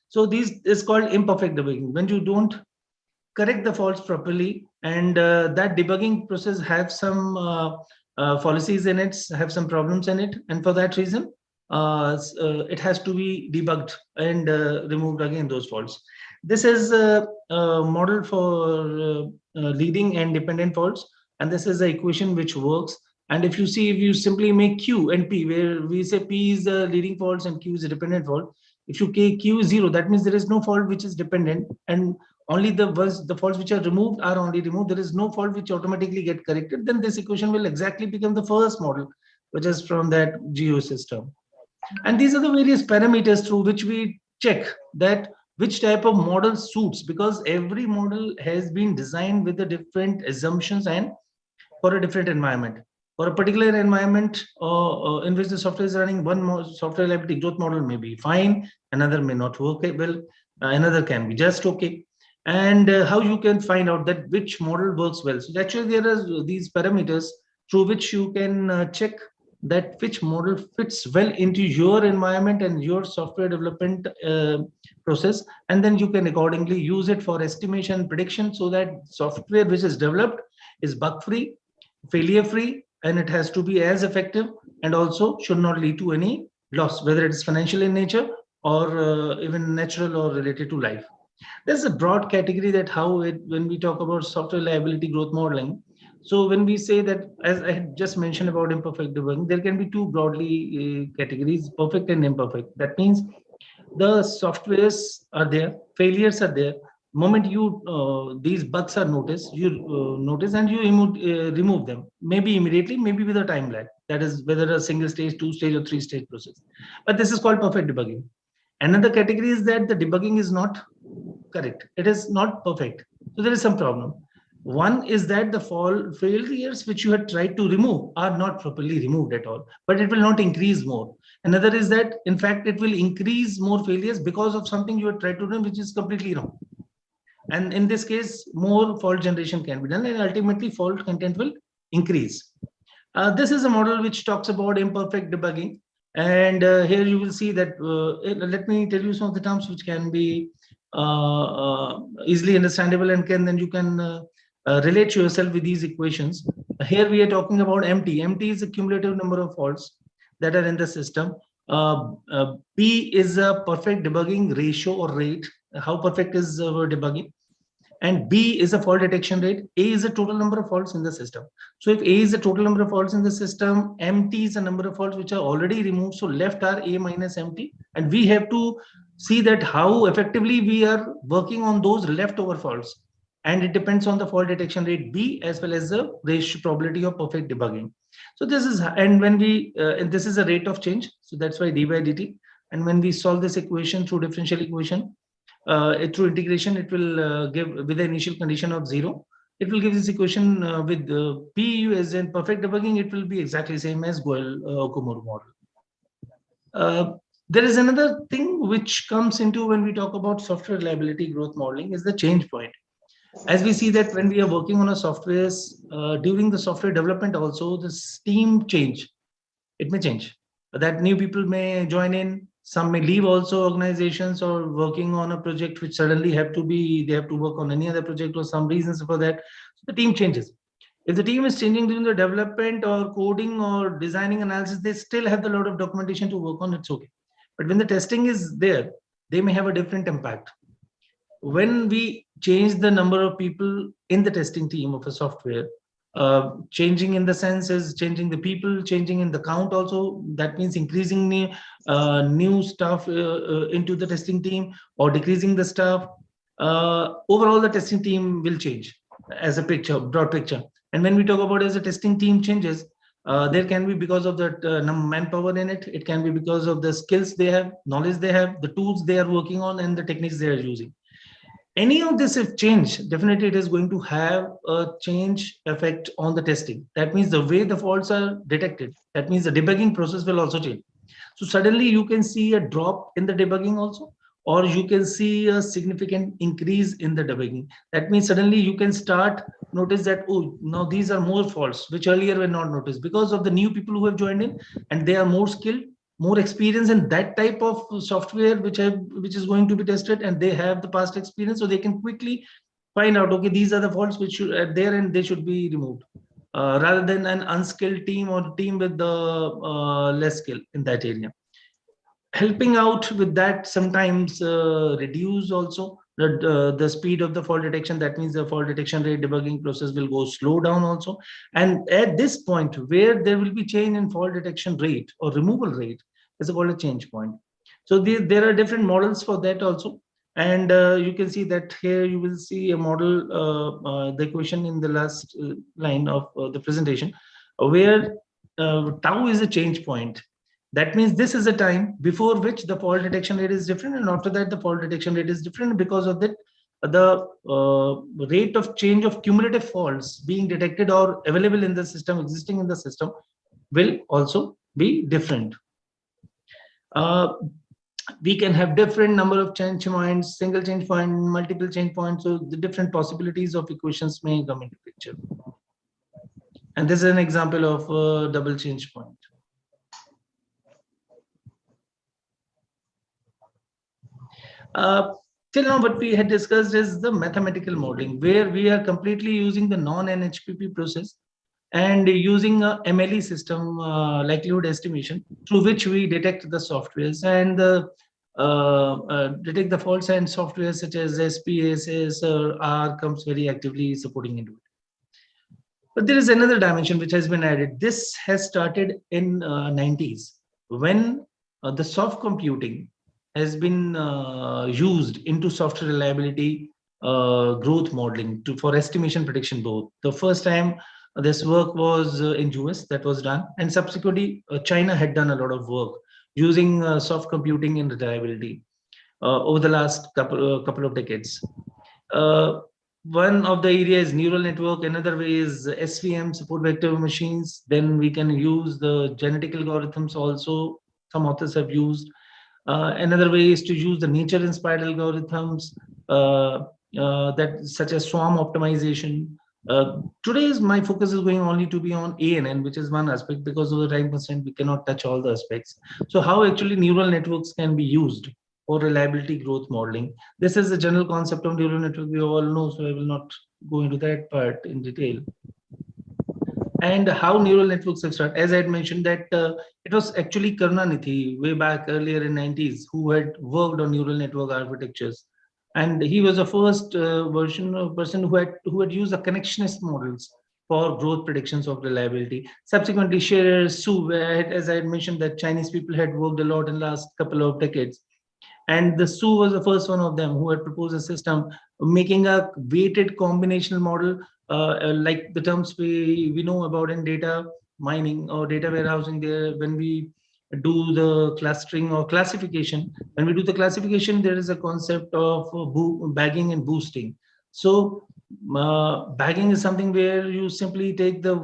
So this is called imperfect debugging, when you don't correct the faults properly, and that debugging process have some fallacies in it, have some problems in it, and for that reason it has to be debugged and removed again those faults. This is a model for leading and dependent faults, and this is the equation which works. And if you see, if you simply make Q and P, where we say P is the leading faults and Q is a dependent fault. If you take Q is 0, that means there is no fault which is dependent, and only the faults which are removed are only removed. There is no fault which automatically get corrected. Then this equation will exactly become the first model, which is from that GEO system. And these are the various parameters through which we check that which type of model suits, because every model has been designed with the different assumptions and for a different environment. For a particular environment in which the software is running, one software reliability growth model may be fine, another may not work well, another can be just okay. And how you can find out that which model works well. So actually there are these parameters through which you can check that which model fits well into your environment and your software development process, and then you can accordingly use it for estimation and prediction, so that software which is developed is bug free, failure free, and it has to be as effective, and also should not lead to any loss, whether it is financial in nature or even natural or related to life. There's a broad category that how it, when we talk about software reliability growth modeling. So when we say that, as I had just mentioned about imperfect debugging, there can be 2 broadly categories, perfect and imperfect. That means the softwares are there, failures are there. Moment you these bugs are noticed, you notice and you remove them, maybe immediately, maybe with a time lag. That is whether a single stage, 2 stage or 3 stage process. But this is called perfect debugging. Another category is that the debugging is not correct. It is not perfect. So there is some problem. One is that the failures which you had tried to remove are not properly removed at all, but it will not increase more. Another is that, in fact, it will increase more failures because of something you had tried to do, which is completely wrong. And in this case, more fault generation can be done, and ultimately fault content will increase. This is a model which talks about imperfect debugging. And here you will see that, let me tell you some of the terms which can be easily understandable, and then you can relate yourself with these equations. Here we are talking about MT. MT is a cumulative number of faults that are in the system. P is a perfect debugging ratio or rate. How perfect is our debugging? and B is a fault detection rate. A is the total number of faults in the system. So if A is the total number of faults in the system, MT is the number of faults which are already removed. So left are A minus MT, and we have to see that how effectively we are working on those leftover faults. And it depends on the fault detection rate B as well as the ratio probability of perfect debugging. So this is, and when we, and this is a rate of change. So that's why d by dt. And when we solve this equation through differential equation, through integration, it will give with the initial condition of 0. It will give this equation with PU as in perfect debugging. It will be exactly same as Goel-Okumura model. There is another thing which comes into when we talk about software reliability growth modeling is the change point. As we see that when we are working on a software, during the software development also, the team change. It may change. That new people may join in. Some may leave also organizations or working on a project which suddenly have to be, they have to work on any other project or some reasons for that. So the team changes. If the team is changing during the development or coding or designing analysis, they still have a lot of documentation to work on, it's okay. But when the testing is there, they may have a different impact. When we change the number of people in the testing team of a software, changing in the sense is changing the people, changing in the count also. That means increasing new staff into the testing team or decreasing the staff. Overall, the testing team will change as a picture, broad picture. And when we talk about as a testing team changes, there can be because of the manpower in it. It can be because of the skills they have, knowledge they have, the tools they are working on, and the techniques they are using. Any of this if change, definitely it is going to have a change effect on the testing. That means the way the faults are detected, that means the debugging process will also change. So suddenly you can see a drop in the debugging also, or you can see a significant increase in the debugging. That means suddenly you can start notice that, oh, now these are more faults which earlier were not noticed because of the new people who have joined in, and they are more skilled, more experience in that type of software which is going to be tested, and they have the past experience, so they can quickly find out, okay, these are the faults which should there and they should be removed, rather than an unskilled team or team with the less skill in that area. Helping out with that sometimes reduce also the speed of the fault detection. That means the fault detection rate debugging process will go slow down also. And at this point where there will be change in fault detection rate or removal rate is called a change point. So there are different models for that also. And you can see that here you will see a model, the equation in the last line of the presentation, where tau is a change point. That means this is a time before which the fault detection rate is different, and after that the fault detection rate is different. Because of that, the rate of change of cumulative faults being detected or available in the system, existing in the system, will also be different. We can have different number of change points, single change point, multiple change points, so the different possibilities of equations may come into picture. And this is an example of a double change point. Till now, what we had discussed is the mathematical modeling, where we are completely using the non-NHPP process and using a MLE system, likelihood estimation, through which we detect the softwares and detect the faults, and software such as SPSS or R comes very actively supporting into it. But there is another dimension which has been added. This has started in 90s when the soft computing has been used into software reliability growth modeling for estimation prediction both. The first time this work was in US that was done, and subsequently China had done a lot of work using soft computing in reliability over the last couple of decades. One of the areas is neural network, another way is SVM, support vector machines. Then we can use the genetic algorithms also, some authors have used. Another way is to use the nature-inspired algorithms that such as swarm optimization. Today's my focus is going only to be on ANN, which is one aspect. Because of the time constraint, we cannot touch all the aspects. So how actually neural networks can be used for reliability growth modeling. This is the general concept of neural network we all know, so I will not go into that part in detail. And how neural networks have started. As I had mentioned that it was actually Karunanidhi way back earlier in 90s who had worked on neural network architectures. And he was the first person who had used the connectionist models for growth predictions of reliability. Subsequently, Scherer, Su, as I had mentioned, that Chinese people had worked a lot in the last couple of decades. And the Su was the first one of them who had proposed a system making a weighted combinational model, like the terms we know about in data mining or data warehousing. There, when we do the clustering or classification, when we do the classification, there is a concept of bagging and boosting. So bagging is something where you simply take the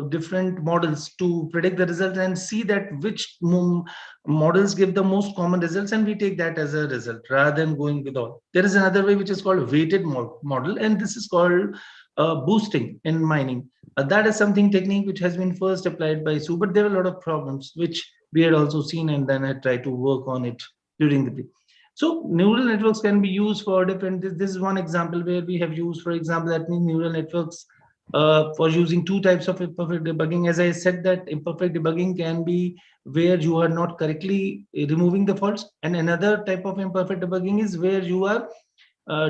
different models to predict the result and see that which models give the most common results, and we take that as a result rather than going with all. There is another way which is called weighted model, and this is called boosting in mining. That is something technique which has been first applied by Su, but there are a lot of problems which we had also seen, and then I tried to work on it during the day. So neural networks can be used for different, this is one example where we have used, for example, that means neural networks for using two types of imperfect debugging. As I said, that imperfect debugging can be where you are not correctly removing the faults, and another type of imperfect debugging is where you are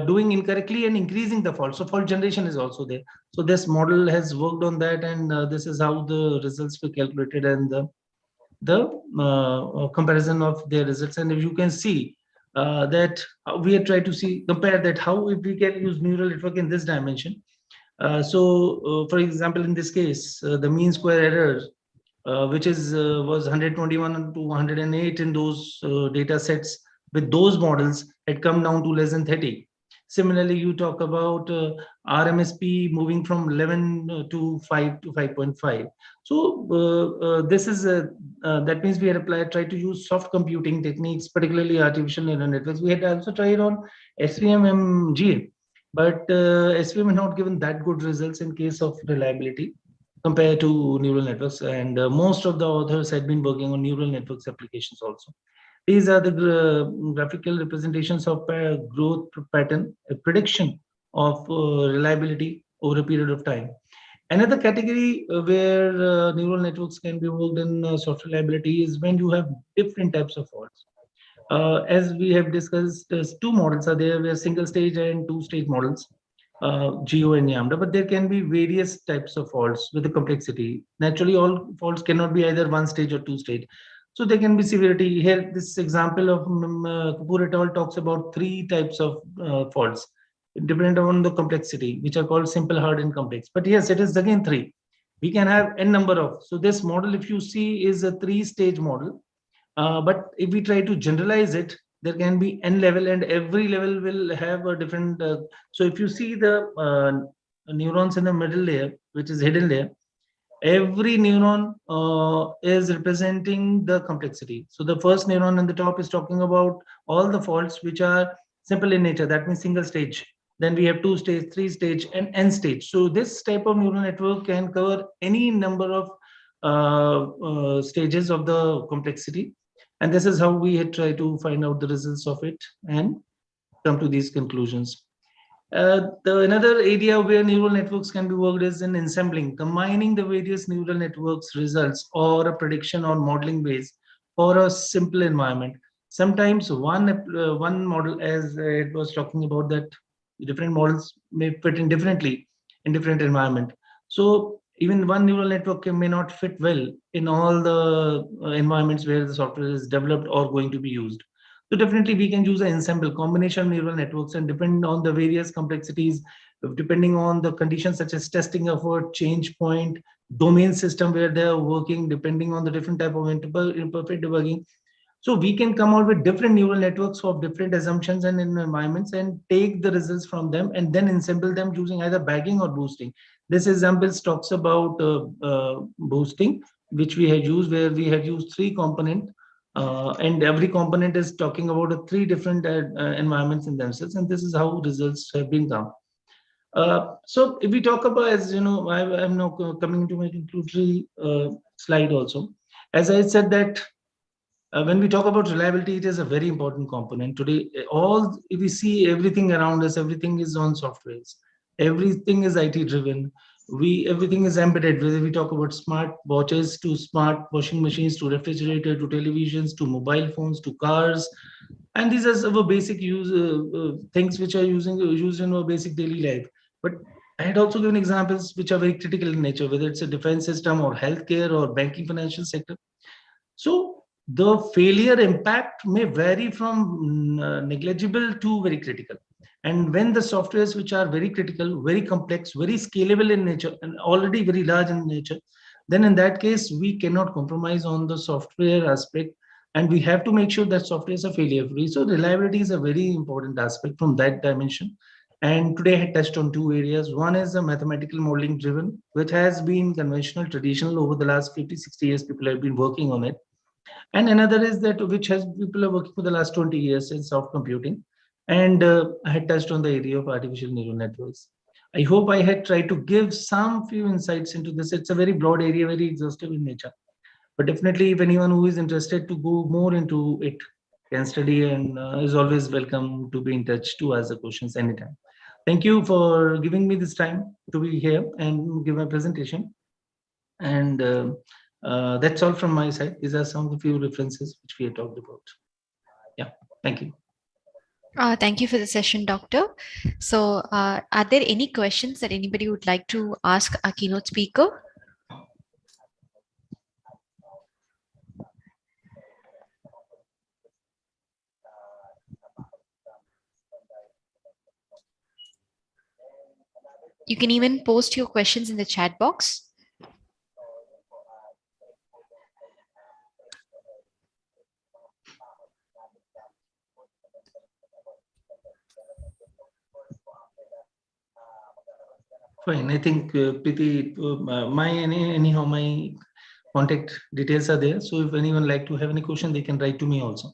doing incorrectly and increasing the fault. So fault generation is also there. So this model has worked on that, and this is how the results were calculated and the comparison of their results. And if you can see that we have tried to compare that how if we can use neural network in this dimension. For example, in this case, the mean square error, which was 121 to 108 in those data sets with those models, had come down to less than 30. Similarly, you talk about RMSP moving from 11 to 5 to 5.5. So this is that means we had tried to use soft computing techniques, particularly artificial neural networks. We had also tried on SVM MGA, but SVM had not given that good results in case of reliability compared to neural networks, and most of the authors had been working on neural networks applications also. These are the graphical representations of growth pattern, a prediction of reliability over a period of time. Another category where neural networks can be worked in software reliability is when you have different types of faults. As we have discussed, there's two models are there, where single stage and two stage models. Geo and Lambda, but there can be various types of faults with the complexity. Naturally, all faults cannot be either one stage or two stage. So there can be severity. Here, this example of Kapoor et al. Talks about three types of faults, depending on the complexity, which are called simple, hard, and complex. But yes, it is again three. We can have n number of. So this model, if you see, is a three-stage model. But if we try to generalize it, there can be n level, and every level will have a different. So if you see the neurons in the middle layer, which is hidden layer, every neuron is representing the complexity. So the first neuron on the top is talking about all the faults which are simple in nature. That means single stage. Then we have two stage, three stage, and n stage. So this type of neural network can cover any number of stages of the complexity. And this is how we had tried to find out the results of it and come to these conclusions. Another area where neural networks can be worked is in ensembling, combining the various neural networks results or a prediction or modeling base for a simple environment. Sometimes one model, as it was talking about, that different models may fit in differently in different environment. So even one neural network may not fit well in all the environments where the software is developed or going to be used. So definitely we can use an ensemble combination of neural networks, and depend on the various complexities, depending on the conditions such as testing effort, change point, domain system where they are working, depending on the different type of imperfect debugging. So we can come out with different neural networks of different assumptions and environments and take the results from them and then ensemble them using either bagging or boosting. This example talks about boosting, which we have used, where we have used three components, and every component is talking about three different environments in themselves, and this is how results have been done. So if we talk about, as you know, I'm now coming to my conclusory slide also. As I said that when we talk about reliability, it is a very important component today. If we see everything around us, everything is on softwares, everything is IT driven. Everything is embedded. Whether we talk about smart watches to smart washing machines to refrigerator to televisions to mobile phones to cars, And these are our basic use things which are used in our basic daily life. But I had also given examples which are very critical in nature, whether it's a defense system or healthcare or banking financial sector. So the failure impact may vary from negligible to very critical. And when the softwares which are very critical, very complex, very scalable in nature, and already very large in nature, then in that case, we cannot compromise on the software aspect, and we have to make sure that softwares are failure free. So reliability is a very important aspect from that dimension. And today I had touched on two areas. One is the mathematical modeling driven, which has been conventional, traditional over the last 50, 60 years, people have been working on it. And another is that which has people are working for the last 20 years in soft computing. And I had touched on the area of artificial neural networks. I hope I had tried to give some few insights into this. It's a very broad area, very exhaustive in nature. But definitely, if anyone who is interested to go more into it can study and is always welcome to be in touch to ask the questions anytime. Thank you for giving me this time to be here and give my presentation. And that's all from my side. These are some of the few references which we have talked about. Yeah, thank you. Thank you for the session, Doctor. So are there any questions that anybody would like to ask our keynote speaker? You can even post your questions in the chat box. Fine. I think Preeti, anyhow my contact details are there. So if anyone like to have any question, they can write to me also.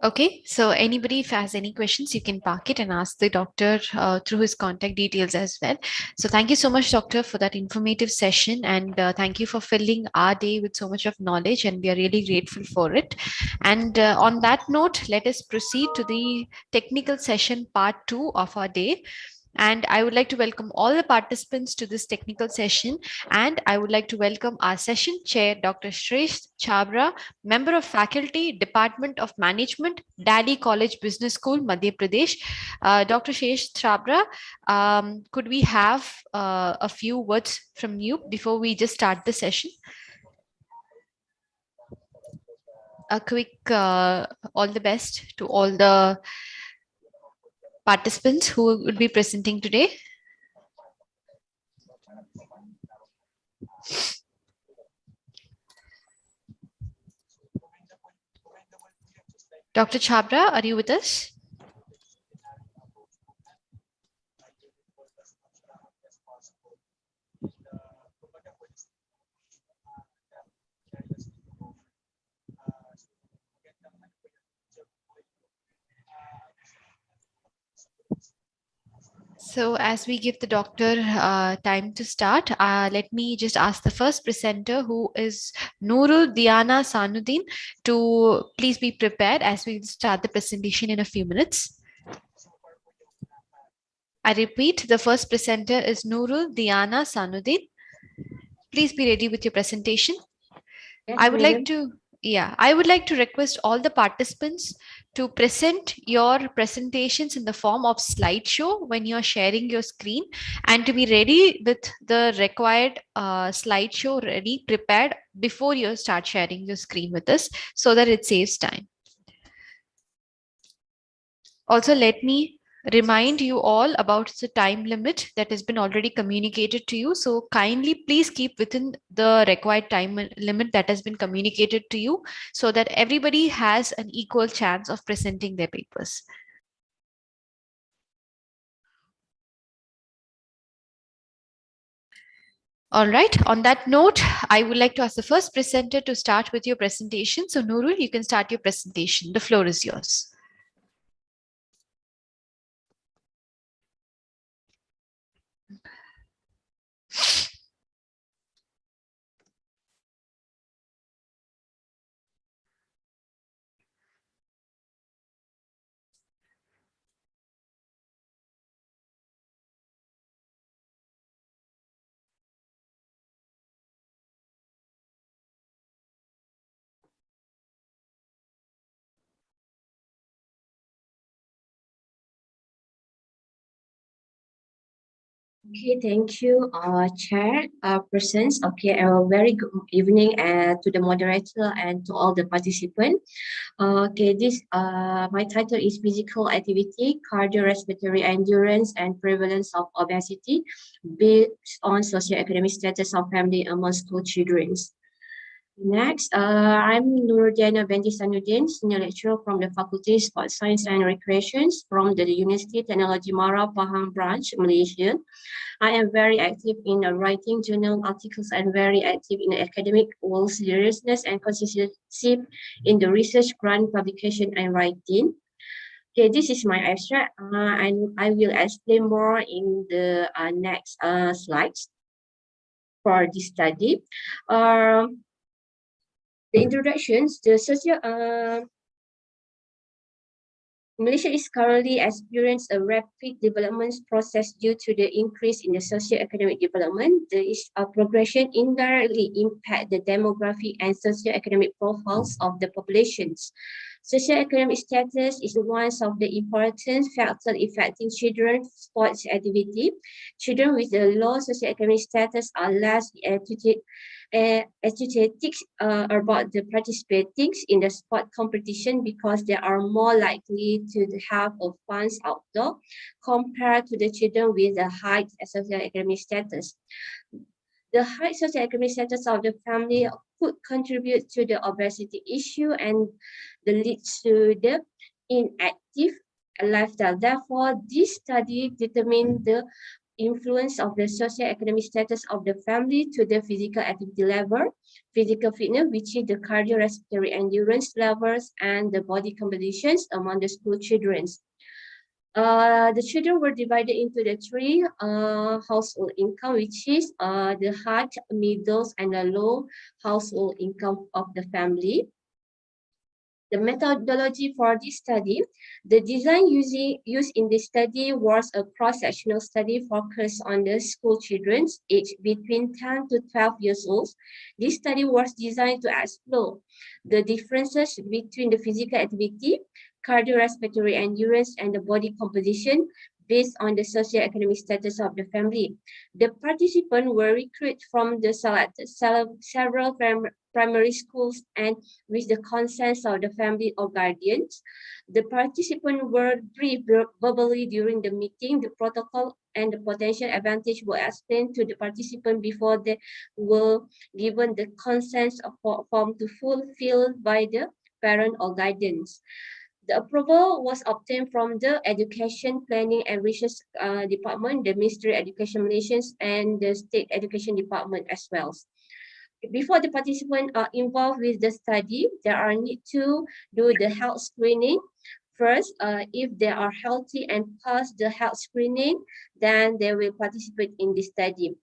Okay, so anybody if has any questions, you can park it and ask the doctor through his contact details as well. So thank you so much, doctor, for that informative session, and thank you for filling our day with so much of knowledge, and we are really grateful for it. And on that note, let us proceed to the technical session part 2 of our day. And I would like to welcome all the participants to this technical session. And I would like to welcome our session chair, Dr. Shresh Chabra, member of faculty, Department of Management, Delhi College Business School, Madhya Pradesh. Dr. Shresh Chabra, could we have a few words from you before we just start the session? A quick all the best to all the participants who would be presenting today. Dr. Chabra, are you with us? So as we give the doctor time to start, let me just ask the first presenter, who is Nurul Diana Sanuddin, to please be prepared as we start the presentation in a few minutes. I repeat, the first presenter is Nurul Diana Sanuddin. Please be ready with your presentation. Yes, I would like to request all the participants to present your presentations in the form of slideshow when you're sharing your screen, and to be ready with the required slideshow ready, prepared before you start sharing your screen with us, so that it saves time. Also, let me remind you all about the time limit that has been already communicated to you. So kindly please keep within the required time limit that has been communicated to you, so that everybody has an equal chance of presenting their papers. All right, on that note, I would like to ask the first presenter to start with your presentation. So Nurul, you can start your presentation. The floor is yours. Okay, thank you, Chair, persons. Okay, a very good evening to the moderator and to all the participants. Okay, my title is Physical Activity, Cardiorespiratory Endurance and Prevalence of Obesity based on Socioeconomic Status of Family among School Children. Next, I'm Nurdiana Benti Sanuddin, Senior Lecturer from the Faculty of Sports Science and Recreations from the University Technology Mara Pahang Branch, Malaysia. I am very active in writing journal articles and very active in academic world seriousness and consistency in the research, grant, publication, and writing. Okay, this is my abstract, and I will explain more in the next slides for this study. The introductions, Malaysia is currently experiencing a rapid development process due to the increase in the socio-economic development. This progression indirectly impact the demographic and socio-economic profiles of the populations. Socio-economic status is one of the important factors affecting children's sports activity. Children with a low socio-economic status are less enthusiastic about the participating in the sport competition because they are more likely to have a fun outdoor compared to the children with a high socioeconomic status. The high socioeconomic status of the family could contribute to the obesity issue and leads to the inactive lifestyle. Therefore, this study determined the influence of the socioeconomic status of the family to the physical activity level, physical fitness, which is the cardiorespiratory endurance levels, and the body compositions among the school children. The children were divided into the three household income, which is the high, middle, and the low household income of the family. The methodology for this study, the design used in this study was a cross-sectional study focused on the school children aged between 10 to 12 years old. This study was designed to explore the differences between the physical activity, cardiorespiratory endurance, and the body composition based on the socioeconomic status of the family. The participants were recruited from the selected several primary schools and with the consent of the family or guardians. The participants were briefed verbally during the meeting. The protocol and the potential advantage were explained to the participants before they were given the consent form to fulfill by the parent or guidance. The approval was obtained from the Education Planning and Research Department, the Ministry of Education Malaysia, and the State Education Department as well. Before the participants are involved with the study, they are need to do the health screening. First, if they are healthy and pass the health screening, then they will participate in the study.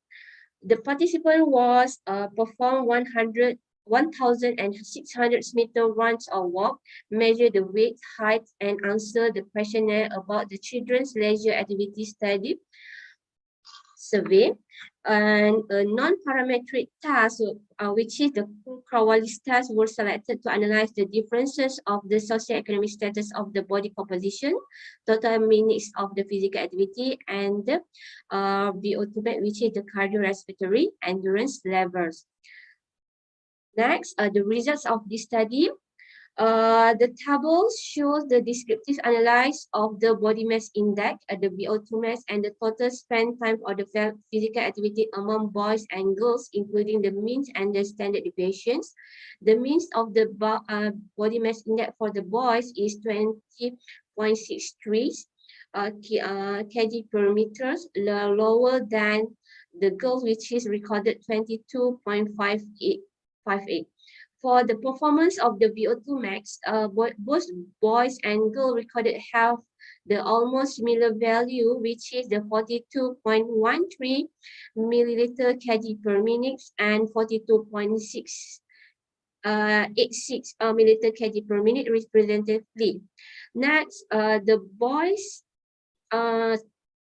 The participant was perform 1,600 meter runs or walk, measure the weight, height, and answer the questionnaire about the children's leisure activity study survey. And a non-parametric task, which is the Krawalis test, were selected to analyze the differences of the socioeconomic status of the body composition, total minutes of the physical activity, and the VO2 max, which is the cardiorespiratory endurance levels. Next, the results of this study. The table shows the descriptive analysis of the body mass index, the VO2 max, and the total spend time of the physical activity among boys and girls, including the means and the standard deviations. The means of the body mass index for the boys is 20.63 kg per meters, lower than the girls, which is recorded 22.58. For the performance of the VO2 max, both boys and girls recorded have the almost similar value, which is the 42.13 milliliter kg per minute and 42.86 milliliter kg per minute respectively. Next, the boys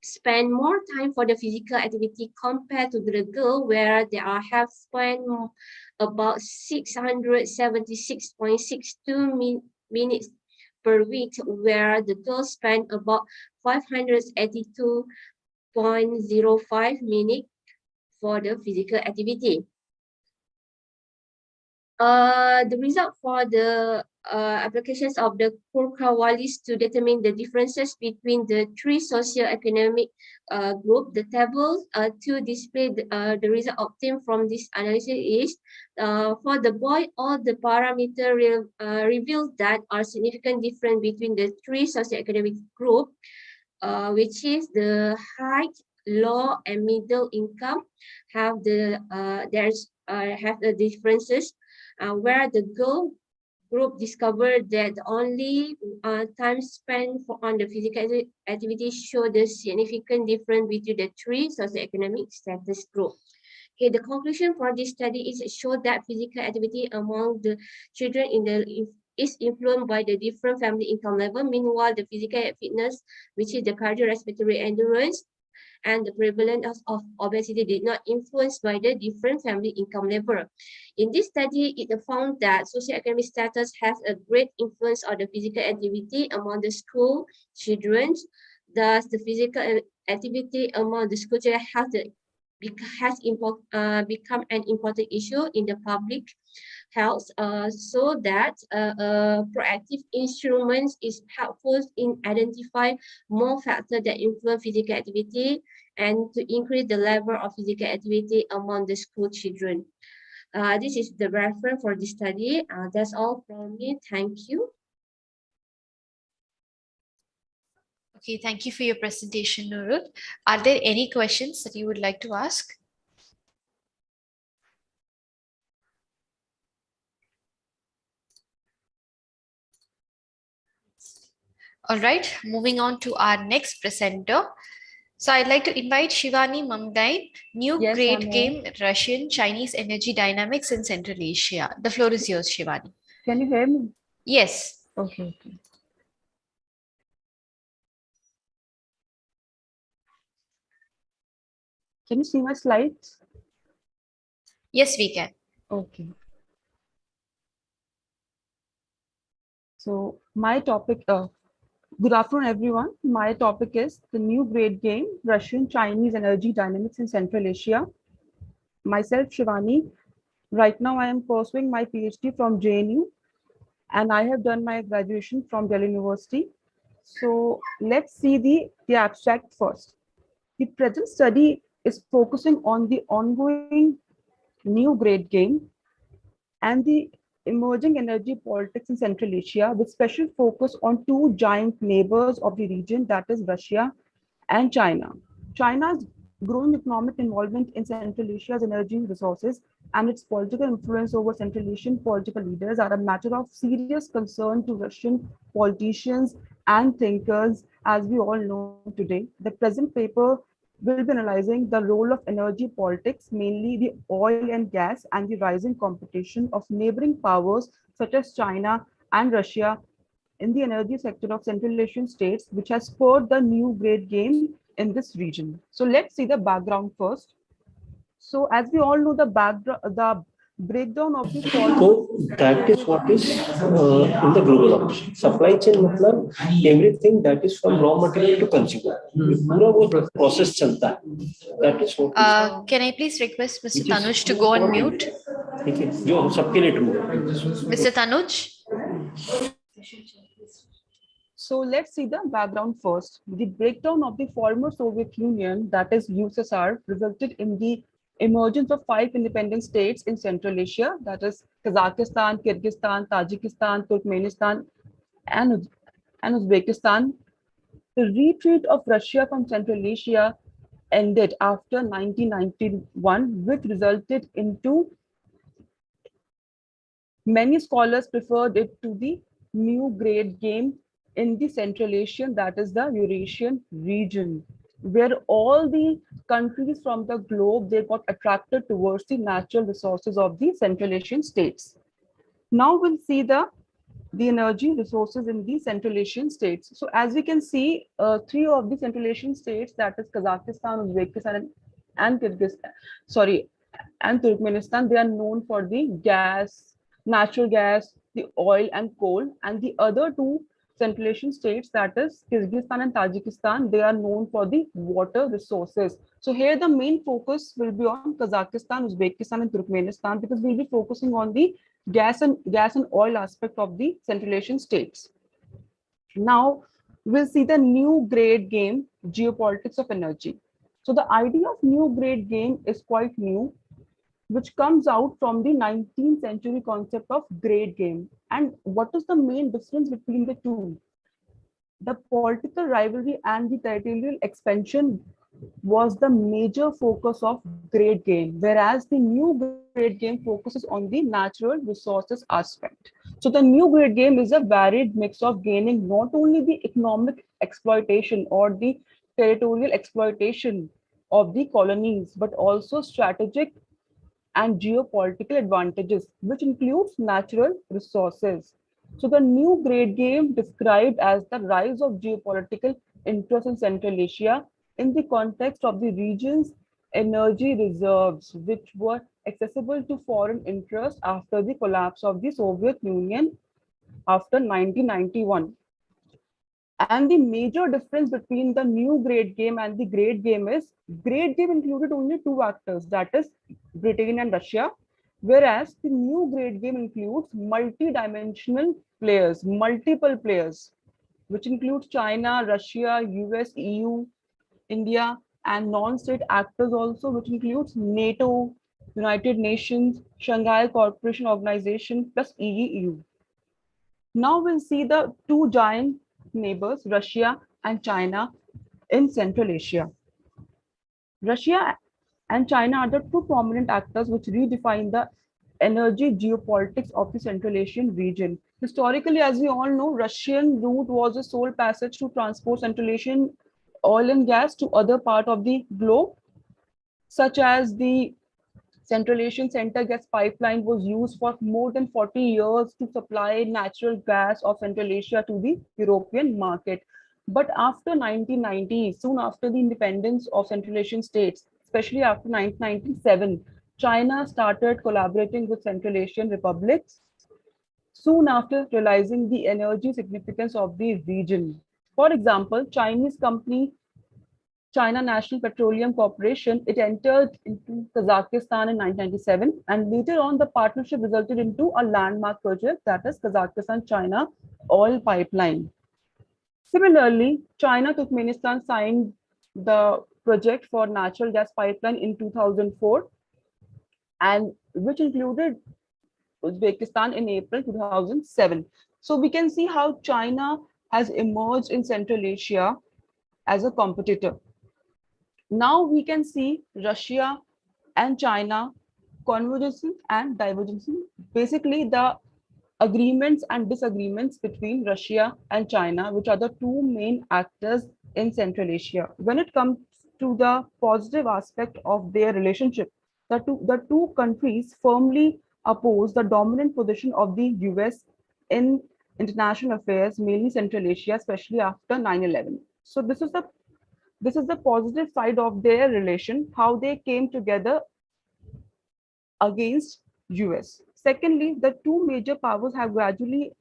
spend more time for the physical activity compared to the girl, where they have spent about 676.62 minutes per week, where the girls spend about 582 0.05 minutes for the physical activity. The result for the applications of the Kurkawalis to determine the differences between the three socio-economic group. The table to display the result obtained from this analysis is for the boy, all the parameters revealed that are significant difference between the three socio-economic group, which is the height, low, and middle income have the have the differences. Where the girl group discovered that only time spent on the physical activity show the significant difference between the three socioeconomic status group. Okay, the conclusion for this study is show that physical activity among the children is influenced by the different family income level. Meanwhile, the physical fitness, which is the cardiorespiratory endurance, and the prevalence of obesity did not influence by the different family income level. In this study, it found that socioeconomic status has a great influence on the physical activity among the school children. Thus, the physical activity among the school children has become an important issue in the public health, so that proactive instruments is helpful in identify more factors that influence physical activity and to increase the level of physical activity among the school children. This is the reference for this study. That's all from me. Thank you. Okay, thank you for your presentation, Nurul. Are there any questions that you would like to ask? All right, moving on to our next presenter. So I'd like to invite Shivani Mamdain, new grade game, Russian, Chinese energy dynamics in Central Asia. The floor is yours, Shivani. Can you hear me? Yes. Okay. Can you see my slides? Yes, we can. Okay. So my topic, good afternoon, everyone. My topic is the new grade game, Russian, Chinese energy dynamics in Central Asia. Myself, Shivani. Right now, I am pursuing my PhD from JNU, and I have done my graduation from Delhi University. So let's see the abstract first. The present study is focusing on the ongoing new grade game and the emerging energy politics in Central Asia, with special focus on two giant neighbors of the region, that is Russia and China. China's growing economic involvement in Central Asia's energy resources and its political influence over Central Asian political leaders are a matter of serious concern to Russian politicians and thinkers, as we all know today. The present paper will be analyzing the role of energy politics, mainly the oil and gas, and the rising competition of neighboring powers such as China and Russia in the energy sector of Central Asian states, which has spurred the new grade game in this region. So let's see the background first. So as we all know, the breakdown of the So that is what is in the global operation. Supply chain मतलब everything that is from raw material to consumer. पूरा वो process चलता है. That is what. Can I please request Mr. Tanuj to go on mute? ठीक है, जो सबके लिए true. Mr. Tanuj. So let's see the background first. The breakdown of the former Soviet Union, that is USSR, resulted in the emergence of 5 independent states in Central Asia, that is Kazakhstan, Kyrgyzstan, Tajikistan, Turkmenistan, and Uzbekistan. The retreat of Russia from Central Asia ended after 1991, which resulted into many scholars preferred it to the new grade game in the Central Asian, that is the Eurasian region, where all the countries from the globe, they got attracted towards the natural resources of the Central Asian states. Now we'll see the energy resources in the Central Asian states. So as we can see, 3 of the Central Asian states, that is Kazakhstan, Uzbekistan, and Turkmenistan, they are known for the gas, natural gas, the oil and coal, and the other 2 Central Asian states, that is Kyrgyzstan and Tajikistan, they are known for the water resources. So here the main focus will be on Kazakhstan, Uzbekistan, and Turkmenistan, because we'll be focusing on the gas and oil aspect of the Central Asian states. Now we'll see the new grade game, geopolitics of energy. So the idea of new grade game is quite new, which comes out from the 19th century concept of grade game. And what is the main difference between the two? The political rivalry and the territorial expansion was the major focus of grade game, whereas the new grade game focuses on the natural resources aspect. So the new grade game is a varied mix of gaining not only the economic exploitation or the territorial exploitation of the colonies, but also strategic and geopolitical advantages, which includes natural resources. So the new grade game described as the rise of geopolitical interest in Central Asia in the context of the region's energy reserves, which were accessible to foreign interest after the collapse of the Soviet Union after 1991. And the major difference between the new grade game and the grade game is grade game included only two actors, that is Britain and Russia, whereas the new grade game includes multi-dimensional players, multiple players, which includes China, Russia, US, EU, India, and non-state actors also, which includes NATO, United Nations, Shanghai Cooperation Organization, plus EU. Now we'll see the two giant neighbors, Russia and China, in Central Asia. Russia and China are the two prominent actors which redefine the energy geopolitics of the Central Asian region. Historically, as we all know, Russian route was a sole passage to transport Central Asian oil and gas to other part of the globe, such as the Central Asian Center Gas Pipeline was used for more than 40 years to supply natural gas of Central Asia to the European market. But after 1990, soon after the independence of Central Asian states, especially after 1997, China started collaborating with Central Asian republics, soon after realizing the energy significance of the region. For example, Chinese company China National Petroleum Corporation, it entered into Kazakhstan in 1997, and later on the partnership resulted into a landmark project, that is Kazakhstan-China oil pipeline. Similarly, China-Turkmenistan signed the project for natural gas pipeline in 2004, and which included Uzbekistan in April 2007. So we can see how China has emerged in Central Asia as a competitor. Now we can see Russia and China convergence and divergence. Basically, the agreements and disagreements between Russia and China, which are the two main actors in Central Asia. When it comes to the positive aspect of their relationship, the two countries firmly oppose the dominant position of the US in international affairs, mainly Central Asia, especially after 9/11. So this is the positive side of their relation, how they came together against US. Secondly, the two major powers have gradually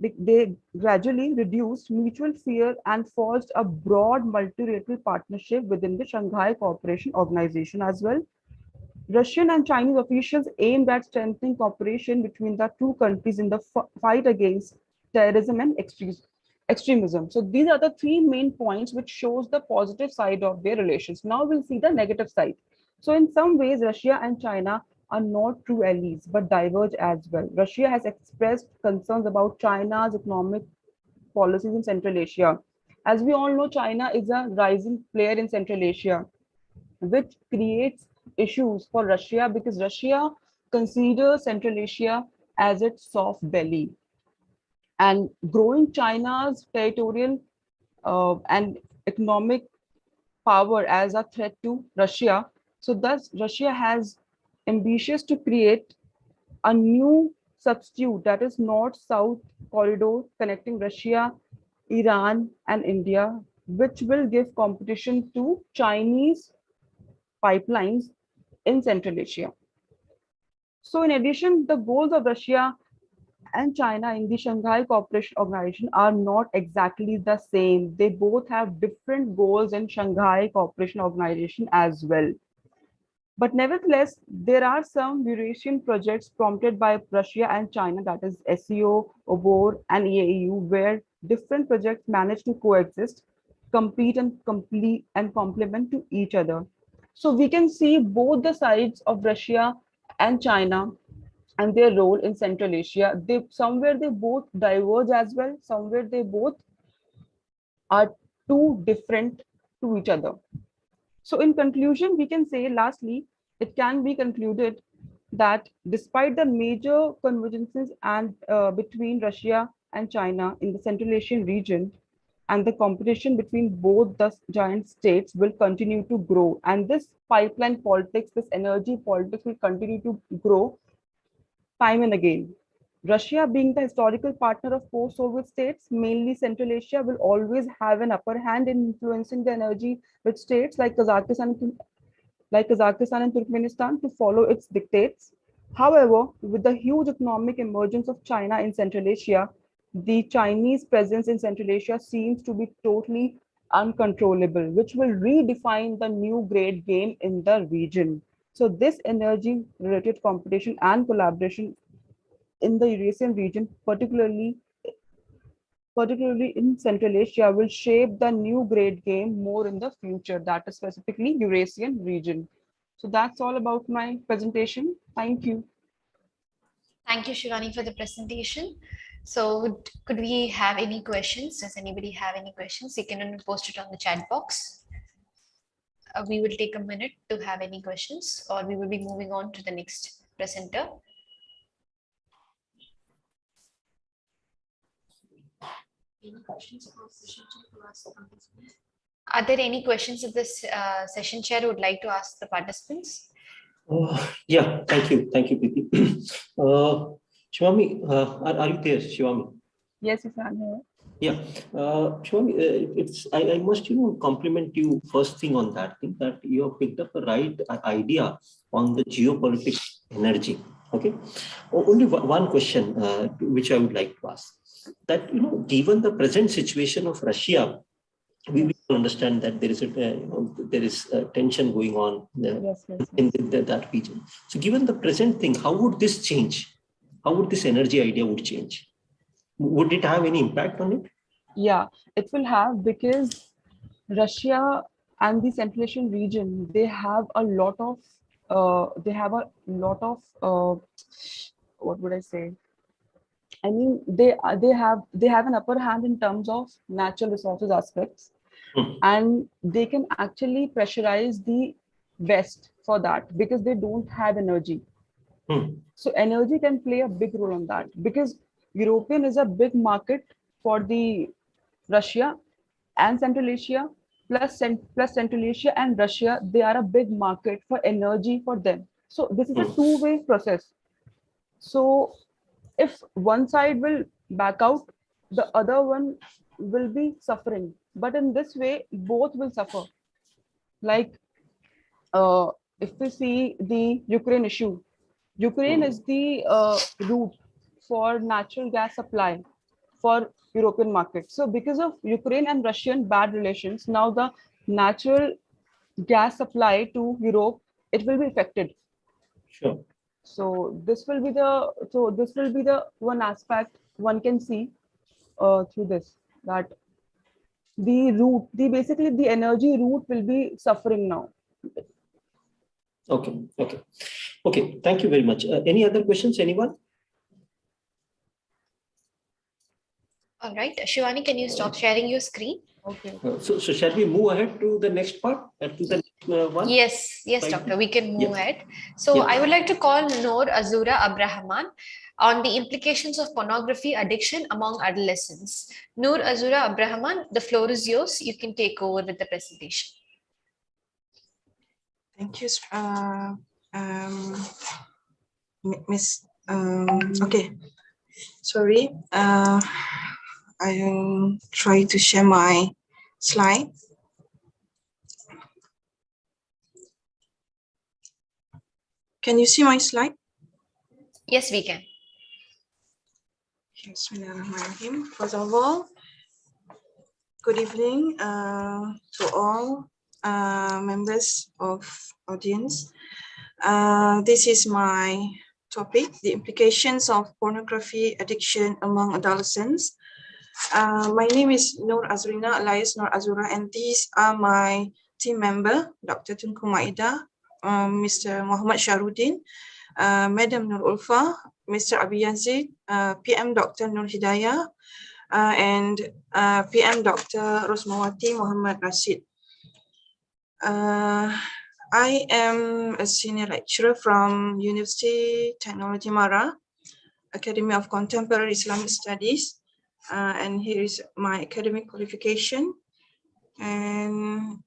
reduced mutual fear and forged a broad multilateral partnership within the Shanghai Cooperation Organization as well. Russian and Chinese officials aimed at strengthening cooperation between the two countries in the fight against terrorism and extremism. So these are the three main points which shows the positive side of their relations. Now we'll see the negative side. So in some ways, Russia and China are not true allies, but diverge as well. Russia has expressed concerns about China's economic policies in Central Asia. As we all know, China is a rising player in Central Asia, which creates issues for Russia because Russia considers Central Asia as its soft belly. And growing China's territorial and economic power as a threat to Russia. So thus Russia has ambitious to create a new substitute, that is North-South corridor connecting Russia, Iran and India, which will give competition to Chinese pipelines in Central Asia. So in addition, the goals of Russia and China in the Shanghai Cooperation Organization are not exactly the same. They both have different goals in Shanghai Cooperation Organization as well. But nevertheless, there are some Eurasian projects prompted by Russia and China, that is SEO, OBOR, and EAEU, where different projects manage to coexist, compete and complete and complement to each other. So we can see both the sides of Russia and China and their role in Central Asia. Somewhere they both diverge as well, somewhere they both are too different to each other. So in conclusion, we can say lastly, it can be concluded that despite the major convergences and between Russia and China in the Central Asian region, and the competition between both the giant states will continue to grow. And this pipeline politics, this energy politics will continue to grow time and again. Russia, being the historical partner of post-Soviet states, mainly Central Asia, will always have an upper hand in influencing the energy rich states like Kazakhstan and Turkmenistan to follow its dictates. However, with the huge economic emergence of China in Central Asia, the Chinese presence in Central Asia seems to be totally uncontrollable, which will redefine the new great game in the region. So this energy-related competition and collaboration in the Eurasian region, particularly in Central Asia, will shape the new great game more in the future, that is specifically Eurasian region. So that's all about my presentation. Thank you. Thank you, Shivani, for the presentation. So could we have any questions? Does anybody have any questions? You can post it on the chat box. We will take a minute to have any questions, or we will be moving on to the next presenter. Any questions about session chat? Are there any questions of this session chair who would like to ask the participants? Yeah, thank you, Preeti. Shivami, are you there, Shivami? Yes, I'm here. Yeah, Shivami, I must compliment you first thing on that thing, that you have picked up the right idea on the geopolitics energy. Okay, only one question which I would like to ask. That given the present situation of Russia, we will understand that there is a tension going on in that region. So given the present thing, how would this change? How would this energy idea would change? Would it have any impact on it? Yeah, it will have, because Russia and the Central Asian region, they have a lot of what would I say? I mean, they have an upper hand in terms of natural resources aspects, and they can actually pressurize the West for that, because they don't have energy. So energy can play a big role on that, because European is a big market for the Russia and Central Asia, plus Central Asia and Russia, they are a big market for energy for them. So this is a two-way process. So if one side will back out, the other one will be suffering. But in this way, both will suffer. Like if we see the Ukraine issue, Ukraine is the route for natural gas supply for European market. So because of Ukraine and Russian bad relations, now the natural gas supply to Europe, it will be affected. Sure. So this will be the one aspect one can see through this, that basically the energy route will be suffering now. Okay. Thank you very much. Any other questions, anyone? All right, Shivani, can you stop sharing your screen? Okay. So shall we move ahead to the next part? To the next one? Yes, doctor, we can move ahead. So I would like to call Noor Azura Abrahaman on the implications of pornography addiction among adolescents. Noor Azura Abrahaman, the floor is yours. You can take over with the presentation. Thank you, Miss. Okay, sorry. I'll try to share my slide. Can you see my slide? Yes, we can. Bismillahirrahmanirrahim. First of all, good evening to all members of audience. This is my topic, the implications of pornography addiction among adolescents. My name is Nur Azrina alias Nur Azura, and these are my team member, Dr. Tunku Maida, Mr. Muhammad Shahrudin, Madam Nur Ulfa, Mr. Abi Yazid, PM Dr. Nur Hidayah, and PM Dr. Rosmawati Muhammad Rashid. I am a senior lecturer from University Technology Mara, Academy of Contemporary Islamic Studies, and here is my academic qualification. And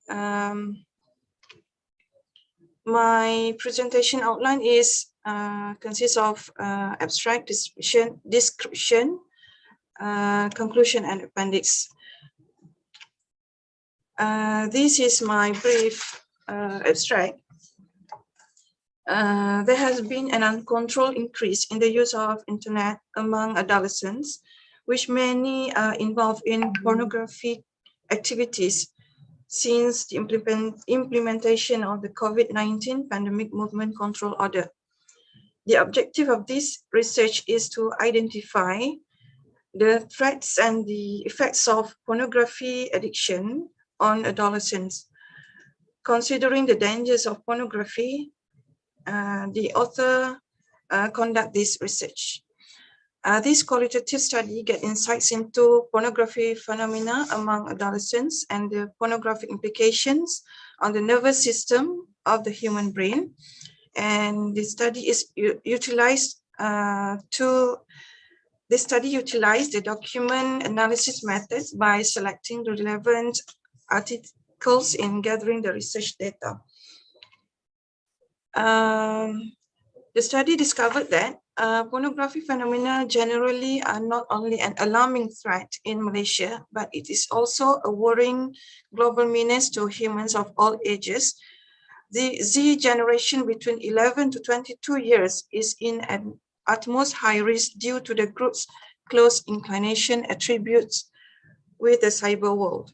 my presentation outline is consists of abstract description, conclusion, and appendix. This is my brief abstract. There has been an uncontrolled increase in the use of internet among adolescents, which many are involved in pornographic activities since the implementation of the COVID-19 pandemic movement control order. The objective of this research is to identify the threats and the effects of pornography addiction on adolescents. Considering the dangers of pornography, the author conduct this research. This qualitative study get insights into pornography phenomena among adolescents and the pornographic implications on the nervous system of the human brain. And the study is utilized the document analysis methods by selecting the relevant articles in gathering the research data. The study discovered that pornography phenomena generally are not only an alarming threat in Malaysia, but it is also a worrying global menace to humans of all ages. The Z generation between 11 to 22 years is in an utmost high risk due to the group's close inclination attributes with the cyber world.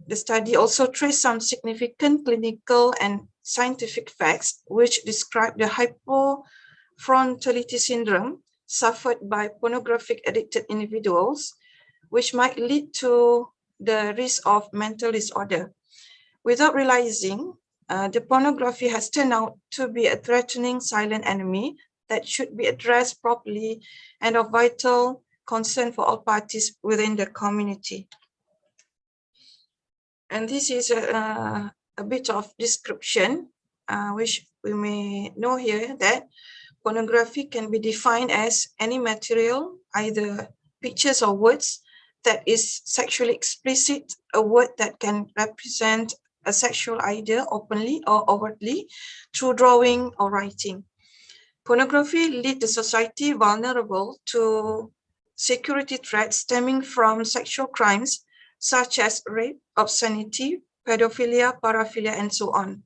The study also traced some significant clinical and scientific facts which describe the hypofrontality syndrome suffered by pornographic addicted individuals, which might lead to the risk of mental disorder. Without realizing, the pornography has turned out to be a threatening silent enemy that should be addressed properly and of vital concern for all parties within the community. And this is a bit of description, which we may know here that pornography can be defined as any material, either pictures or words, that is sexually explicit, a word that can represent a sexual idea openly or overtly through drawing or writing. Pornography leads the society vulnerable to security threats stemming from sexual crimes such as rape, obscenity, pedophilia, paraphilia, and so on.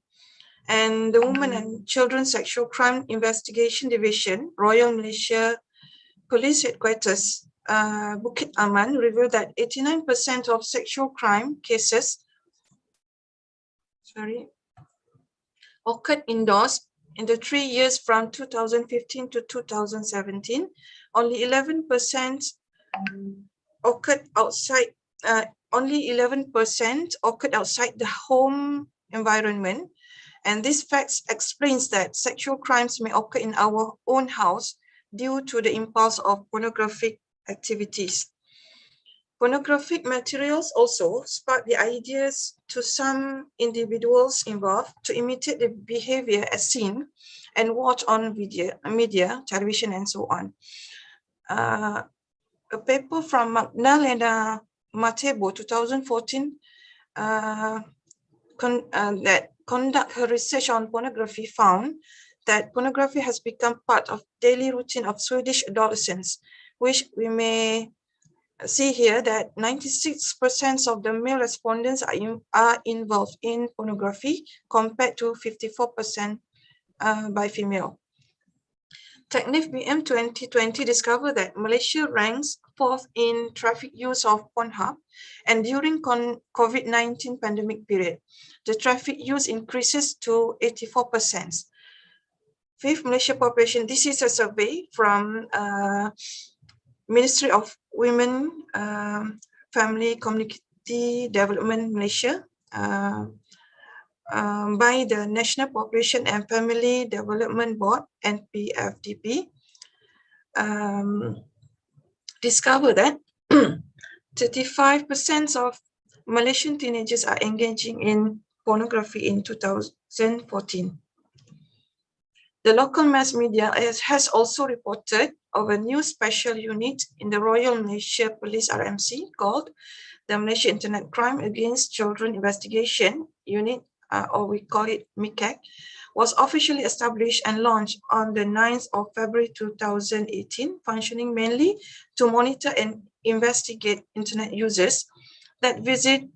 And the Women and Children Sexual Crime Investigation Division, Royal Malaysia Police Headquarters, Bukit Aman, revealed that 89% of sexual crime cases occurred indoors in the 3 years from 2015 to 2017. Only 11% occurred outside. Only 11% occurred outside the home environment, and this fact explains that sexual crimes may occur in our own house due to the impulse of pornographic activities. Pornographic materials also spark the ideas to some individuals involved to imitate the behavior as seen and watched on media, television, and so on. A paper from Magdalena Matebo, 2014, that conduct her research on pornography found that pornography has become part of daily routine of Swedish adolescents, which we may see here that 96% of the male respondents are involved in pornography compared to 54% by female. TechNIF BM 2020 discovered that Malaysia ranks 4th in traffic use of Pornhub, and during COVID-19 pandemic period, the traffic use increases to 84%. Fifth, Malaysia population. This is a survey from Ministry of Women, Family, Community Development Malaysia by the National Population and Family Development Board, NPFDB, discovered that 35% of Malaysian teenagers are engaging in pornography in 2014. The local mass media has also reported of a new special unit in the Royal Malaysia Police RMC called the Malaysia Internet Crime Against Children Investigation Unit, or we call it MICAC, was officially established and launched on the 9th of February 2018, functioning mainly to monitor and investigate internet users that visit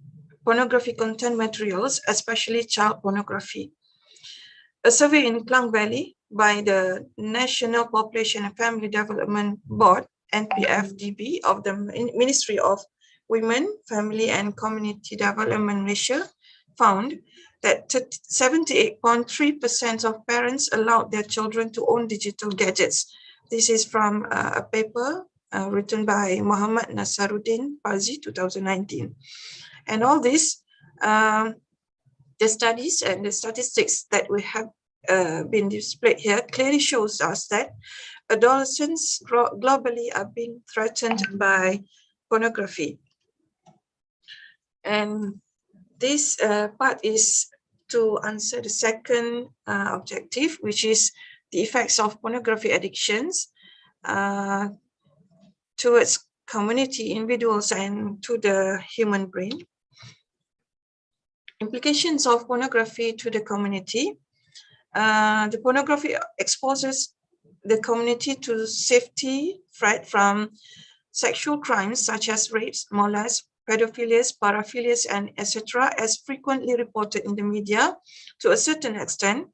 pornography content materials, especially child pornography. A survey in Klang Valley by the National Population and Family Development Board, NPFDB, of the Ministry of Women, Family and Community Development Malaysia found that 78.3% of parents allowed their children to own digital gadgets. This is from a paper written by Muhammad Nasaruddin Parzi, 2019. And all this, the studies and the statistics that we have been displayed here clearly shows us that adolescents globally are being threatened by pornography. And this part is to answer the second objective, which is the effects of pornography addictions towards community, individuals, and to the human brain. Implications of pornography to the community. The pornography exposes the community to safety threat from sexual crimes such as rapes, molest, pedophilias, paraphilias, and etc., as frequently reported in the media. To a certain extent,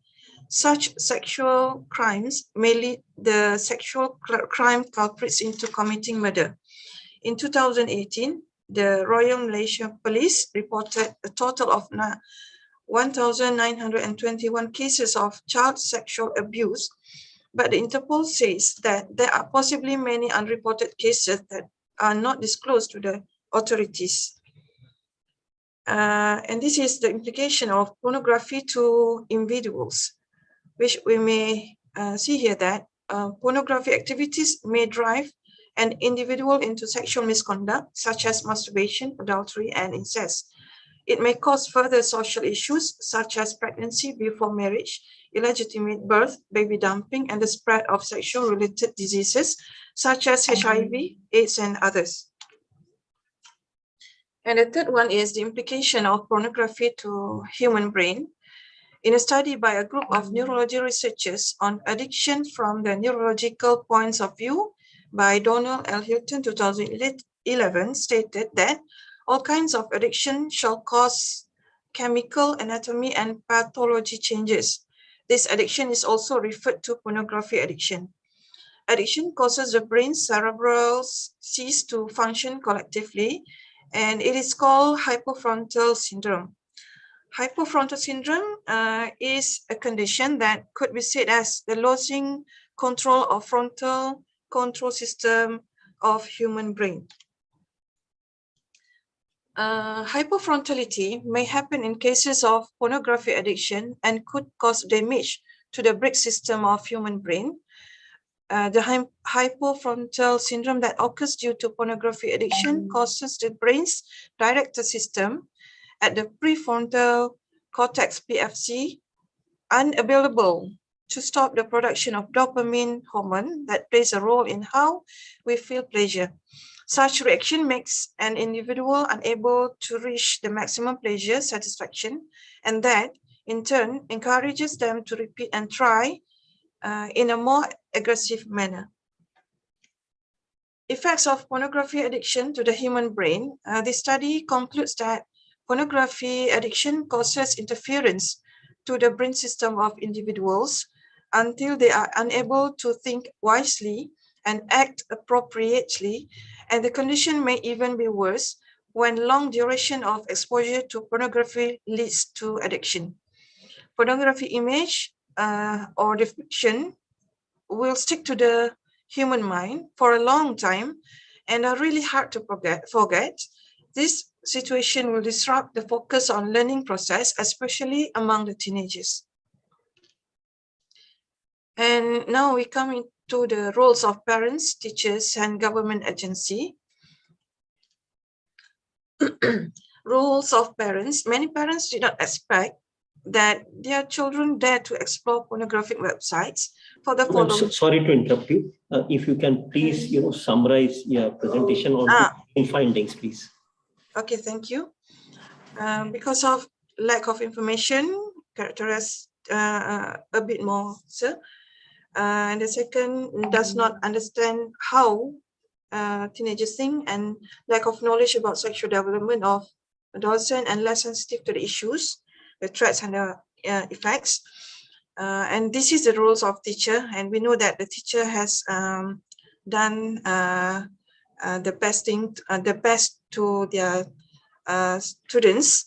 such sexual crimes may lead the sexual crime culprits into committing murder. In 2018, the Royal Malaysia Police reported a total of 1,921 cases of child sexual abuse, but the Interpol says that there are possibly many unreported cases that are not disclosed to the authorities. And this is the implication of pornography to individuals, which we may see here that pornography activities may drive an individual into sexual misconduct, such as masturbation, adultery, and incest. It may cause further social issues, such as pregnancy before marriage, illegitimate birth, baby dumping, and the spread of sexual-related diseases, such as HIV, AIDS, and others. And the third one is the implication of pornography to human brain. In a study by a group of neurology researchers on addiction from the neurological points of view by Donald L. Hilton, 2011, stated that all kinds of addiction shall cause chemical, anatomy, and pathology changes. This addiction is also referred to pornography addiction. Addiction causes the brain's cerebral cease to function collectively, and it is called hypofrontal syndrome. Hypofrontal syndrome is a condition that could be said as the losing control of frontal control system of human brain. Hypofrontality may happen in cases of pornography addiction and could cause damage to the brake system of human brain. The hypofrontal syndrome that occurs due to pornography addiction causes the brain's director system at the prefrontal cortex PFC unavailable to stop the production of dopamine hormone that plays a role in how we feel pleasure. Such reaction makes an individual unable to reach the maximum pleasure satisfaction, and that in turn encourages them to repeat and try in a more aggressive manner. Effects of pornography addiction to the human brain. This study concludes that pornography addiction causes interference to the brain system of individuals, until they are unable to think wisely and act appropriately, and the condition may even be worse when long duration of exposure to pornography leads to addiction. Pornography image or depiction will stick to the human mind for a long time and are really hard to forget. This situation will disrupt the focus on learning process, especially among the teenagers. And now we come into the roles of parents, teachers, and government agency. Roles of parents. Many parents did not expect that their children dare to explore pornographic websites for the following. Sorry to interrupt you. If you can please, summarize your presentation on findings, please. Okay, thank you. Because of lack of information, characterize a bit more, sir. And the second, does not understand how teenagers think, and lack of knowledge about sexual development of adolescent, and less sensitive to the issues, the threats and the effects. And this is the roles of teacher, and we know that the teacher has done the best to their students,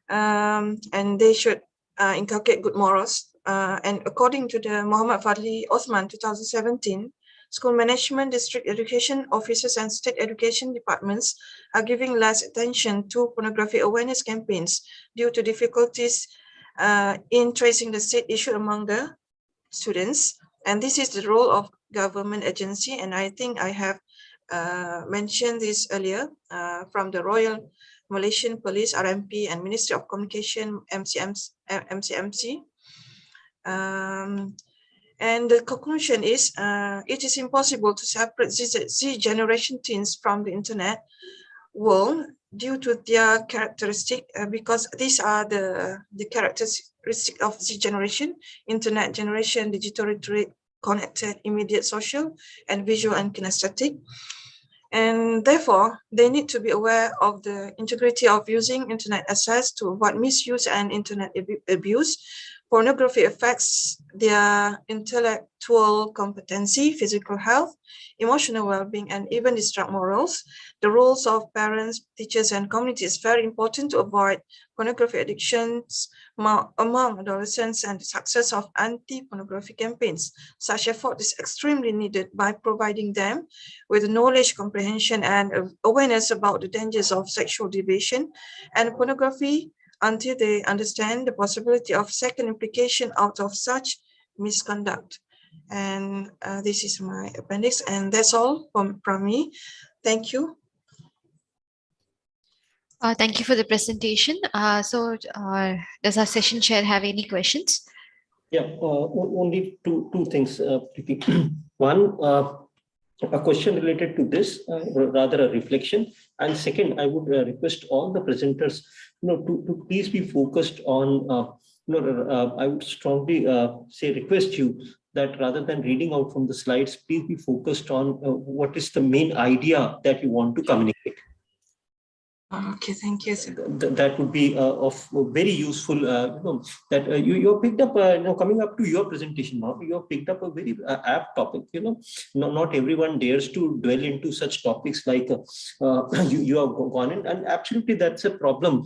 and they should inculcate good morals. And according to the Muhammad Fadli Osman 2017, school management, district education officers, and state education departments are giving less attention to pornography awareness campaigns due to difficulties in tracing the state issue among the students. And this is the role of government agency. And I think I have mentioned this earlier from the Royal Malaysian Police, RMP, and Ministry of Communication, MCMC. And the conclusion is it is impossible to separate Z generation teens from the internet world due to their characteristic, because these are the characteristics of Z generation: internet generation, digital literate, connected, immediate, social, and visual and kinesthetic. And therefore, they need to be aware of the integrity of using internet access to avoid misuse and internet abuse. Pornography affects their intellectual competency, physical health, emotional well-being, and even disrupt morals. The roles of parents, teachers, and community is very important to avoid pornography addictions among adolescents and the success of anti-pornography campaigns. Such effort is extremely needed by providing them with knowledge, comprehension, and awareness about the dangers of sexual deviation and pornography, until they understand the possibility of second implication out of such misconduct. And this is my appendix, and that's all from me. Thank you. Thank you for the presentation. So does our session chair have any questions? Yeah, only two things. One, a question related to this, rather a reflection. And second, I would request all the presenters, to please be focused on, I would strongly request you that rather than reading out from the slides, please be focused on what is the main idea that you want to communicate. Okay, thank you, sir. That would be of very useful. That you picked up. Coming up to your presentation now, you have picked up a very apt topic. Not everyone dares to dwell into such topics like you have gone in, and absolutely that's a problem.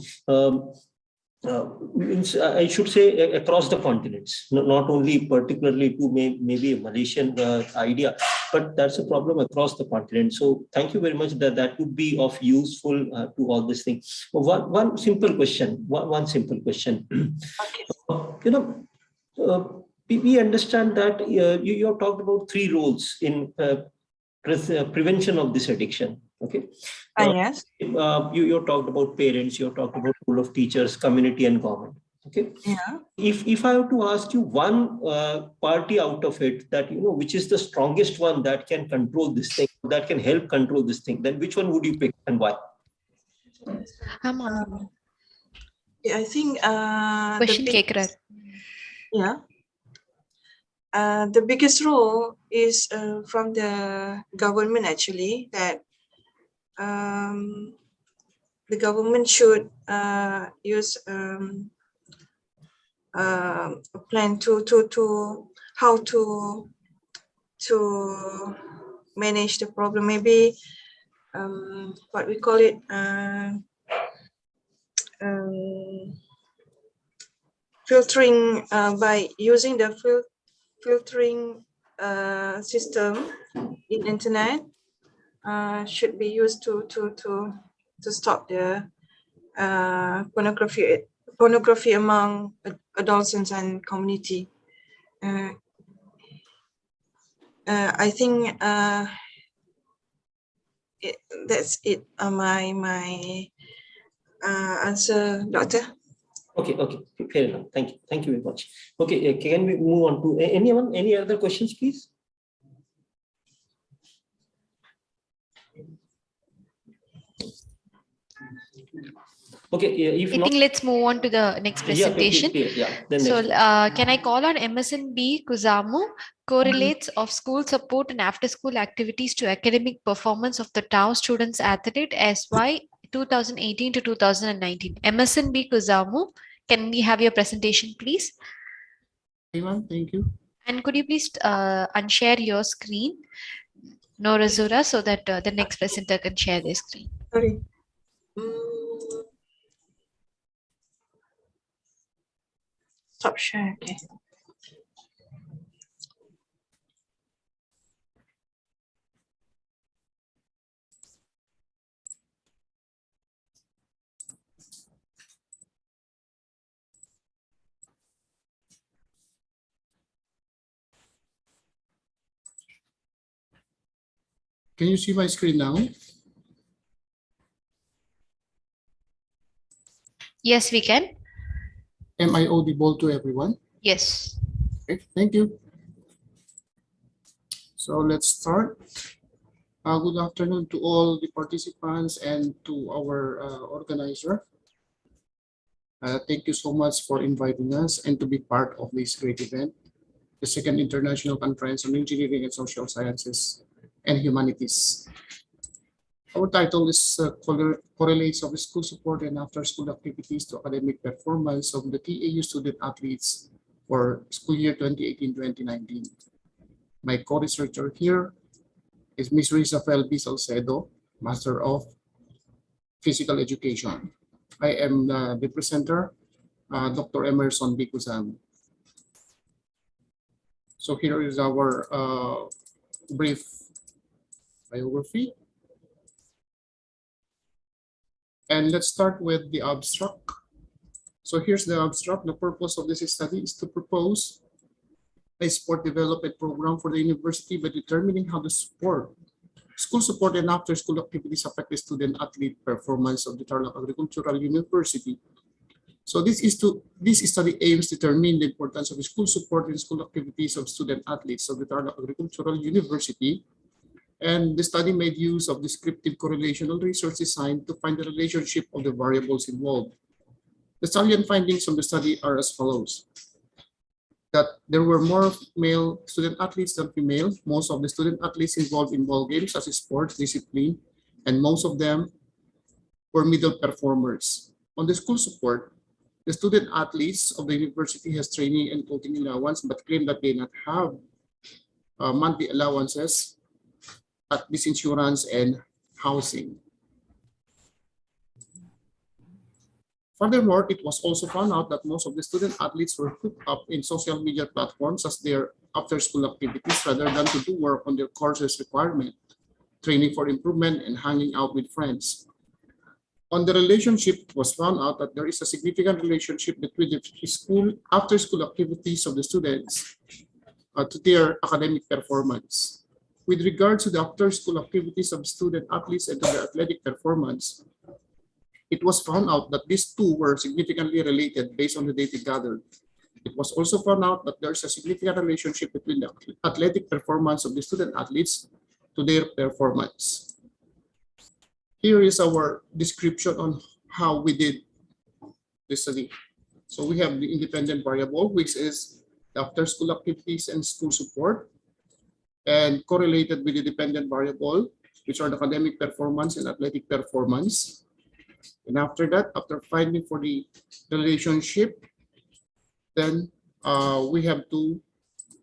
I should say across the continents, not only particularly to maybe a Malaysian idea, but that's a problem across the continent. So thank you very much. That would be of useful to all these things. One simple question. One simple question. We understand that you have talked about 3 roles in prevention of this addiction. Okay. Yes. You talked about parents, you talked about role of teachers, community, and government. Okay. Yeah. If I have to ask you one party out of it that which is the strongest one that can control this thing, that can help control this thing, then which one would you pick and why? Yeah, I think question the biggest role is from the government, actually, that the government should use a plan to how to manage the problem. Maybe what we call it, filtering by using the filtering system in internet should be used to stop the pornography among adolescents and community. I think that's it. My answer, Doctor. Okay, fair enough. Thank you very much. Okay, can we move on to anyone? Any other questions, please? Okay, if I not, think let's move on to the next presentation. So can I call on MSNB Kuzamu, correlates of school support and after school activities to academic performance of the TAO students athlete SY 2018 to 2019. MSNB Kuzamu, can we have your presentation, please? Thank you. And could you please unshare your screen, Norazura, so that the next presenter can share their screen? Sorry. Stop sharing. Okay. Can you see my screen now? Yes, we can. Am I audible to everyone? Yes. Okay, thank you. So let's start. Good afternoon to all the participants and to our organizer. Thank you so much for inviting us and to be part of this great event, the second International Conference on Engineering and Social Sciences and Humanities. Our title is Correlates of School Support and After-School Activities to Academic Performance of the TAU Student Athletes for school year 2018-2019. My co-researcher here is Ms. Rizafel B. Salcedo, Master of Physical Education. I am the presenter, Dr. Emerson B. Kuzamu. So here is our brief biography. And let's start with the abstract. So here's the abstract. The purpose of this study is to propose a sport development program for the university by determining how the school support and after-school activities affect the student athlete performance of the Tarlac Agricultural University. So this study aims to determine the importance of school support and school activities of student athletes of the Tarlac Agricultural University. And the study made use of descriptive correlational research designed to find the relationship of the variables involved. The salient findings from the study are as follows: that there were more male student athletes than female. Most of the student athletes involved in ball games as a sports discipline, and most of them were middle performers. On the school support, the student athletes of the university has training and coaching allowance, but claim that they not have monthly allowances at this insurance and housing. Furthermore, it was also found out that most of the student athletes were hooked up in social media platforms as their after-school activities rather than to do work on their courses requirement, training for improvement, and hanging out with friends. On the relationship, it was found out that there is a significant relationship between the after-school activities of the students to their academic performance. With regard to the after-school activities of student athletes and to their athletic performance, it was found out that these two were significantly related based on the data gathered. It was also found out that there is a significant relationship between the athletic performance of the student athletes to their performance. Here is our description on how we did this study. So we have the independent variable, which is the after-school activities and school support, and correlated with the dependent variable, which are the academic performance and athletic performance. And after that, after finding for the relationship, then we have to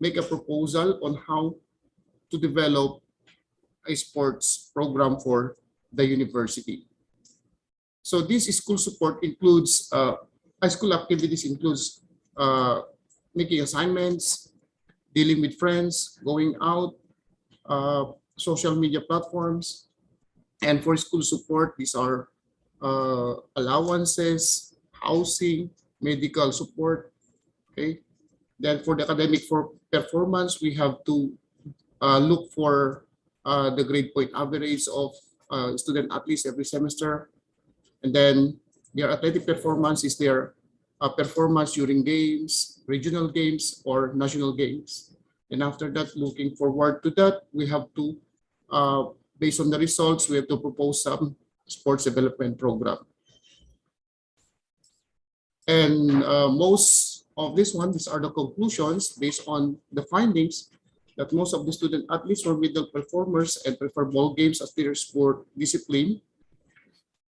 make a proposal on how to develop a sports program for the university. So this school support includes, school activities includes making assignments, dealing with friends, going out, social media platforms. And for school support, these are allowances, housing, medical support. Okay. Then for the academic performance, we have to look for the grade point average of student athletes every semester. And then their athletic performance is their performance during games, regional games, or national games. And after that, looking forward to that, we have to, based on the results, we have to propose some sports development program. And most of these are the conclusions based on the findings that most of the student athletes were middle performers and prefer ball games as their sport discipline.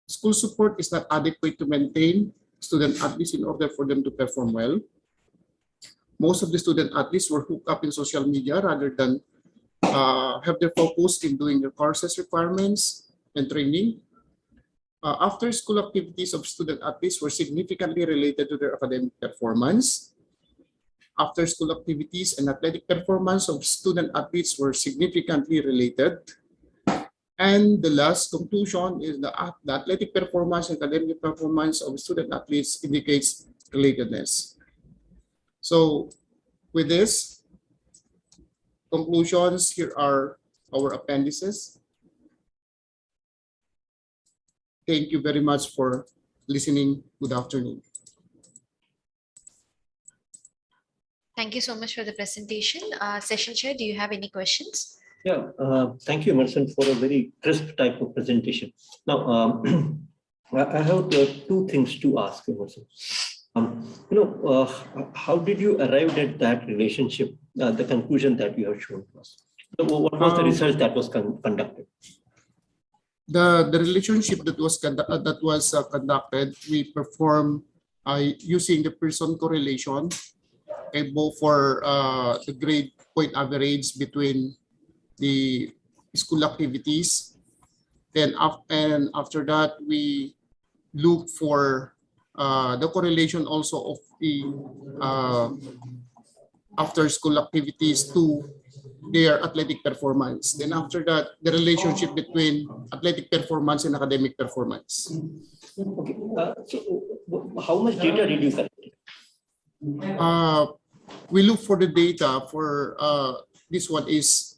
School support is not adequate to maintain student athletes in order for them to perform well. Most of the student athletes were hooked up in social media rather than have their focus in doing their courses requirements and training. After school activities of student athletes were significantly related to their academic performance. After school activities and athletic performance of student athletes were significantly related. And the last conclusion is the athletic performance and academic performance of student athletes indicates relatedness. So with this conclusions, here are our appendices. Thank you very much for listening. Good afternoon. Thank you so much for the presentation. Session Chair, do you have any questions? Yeah, thank you, Emerson, for a very crisp type of presentation. Now, I have two things to ask, Emerson. How did you arrive at that relationship, the conclusion that you have shown to us? What was the research that was conducted? The relationship that was conducted, we performed using the Pearson correlation, both for the grade point average between the school activities. Then after that, we look for the correlation also of the after school activities to their athletic performance. Then after that, the relationship between athletic performance and academic performance. Okay. So how much data did you collect? We look for the data for this one is,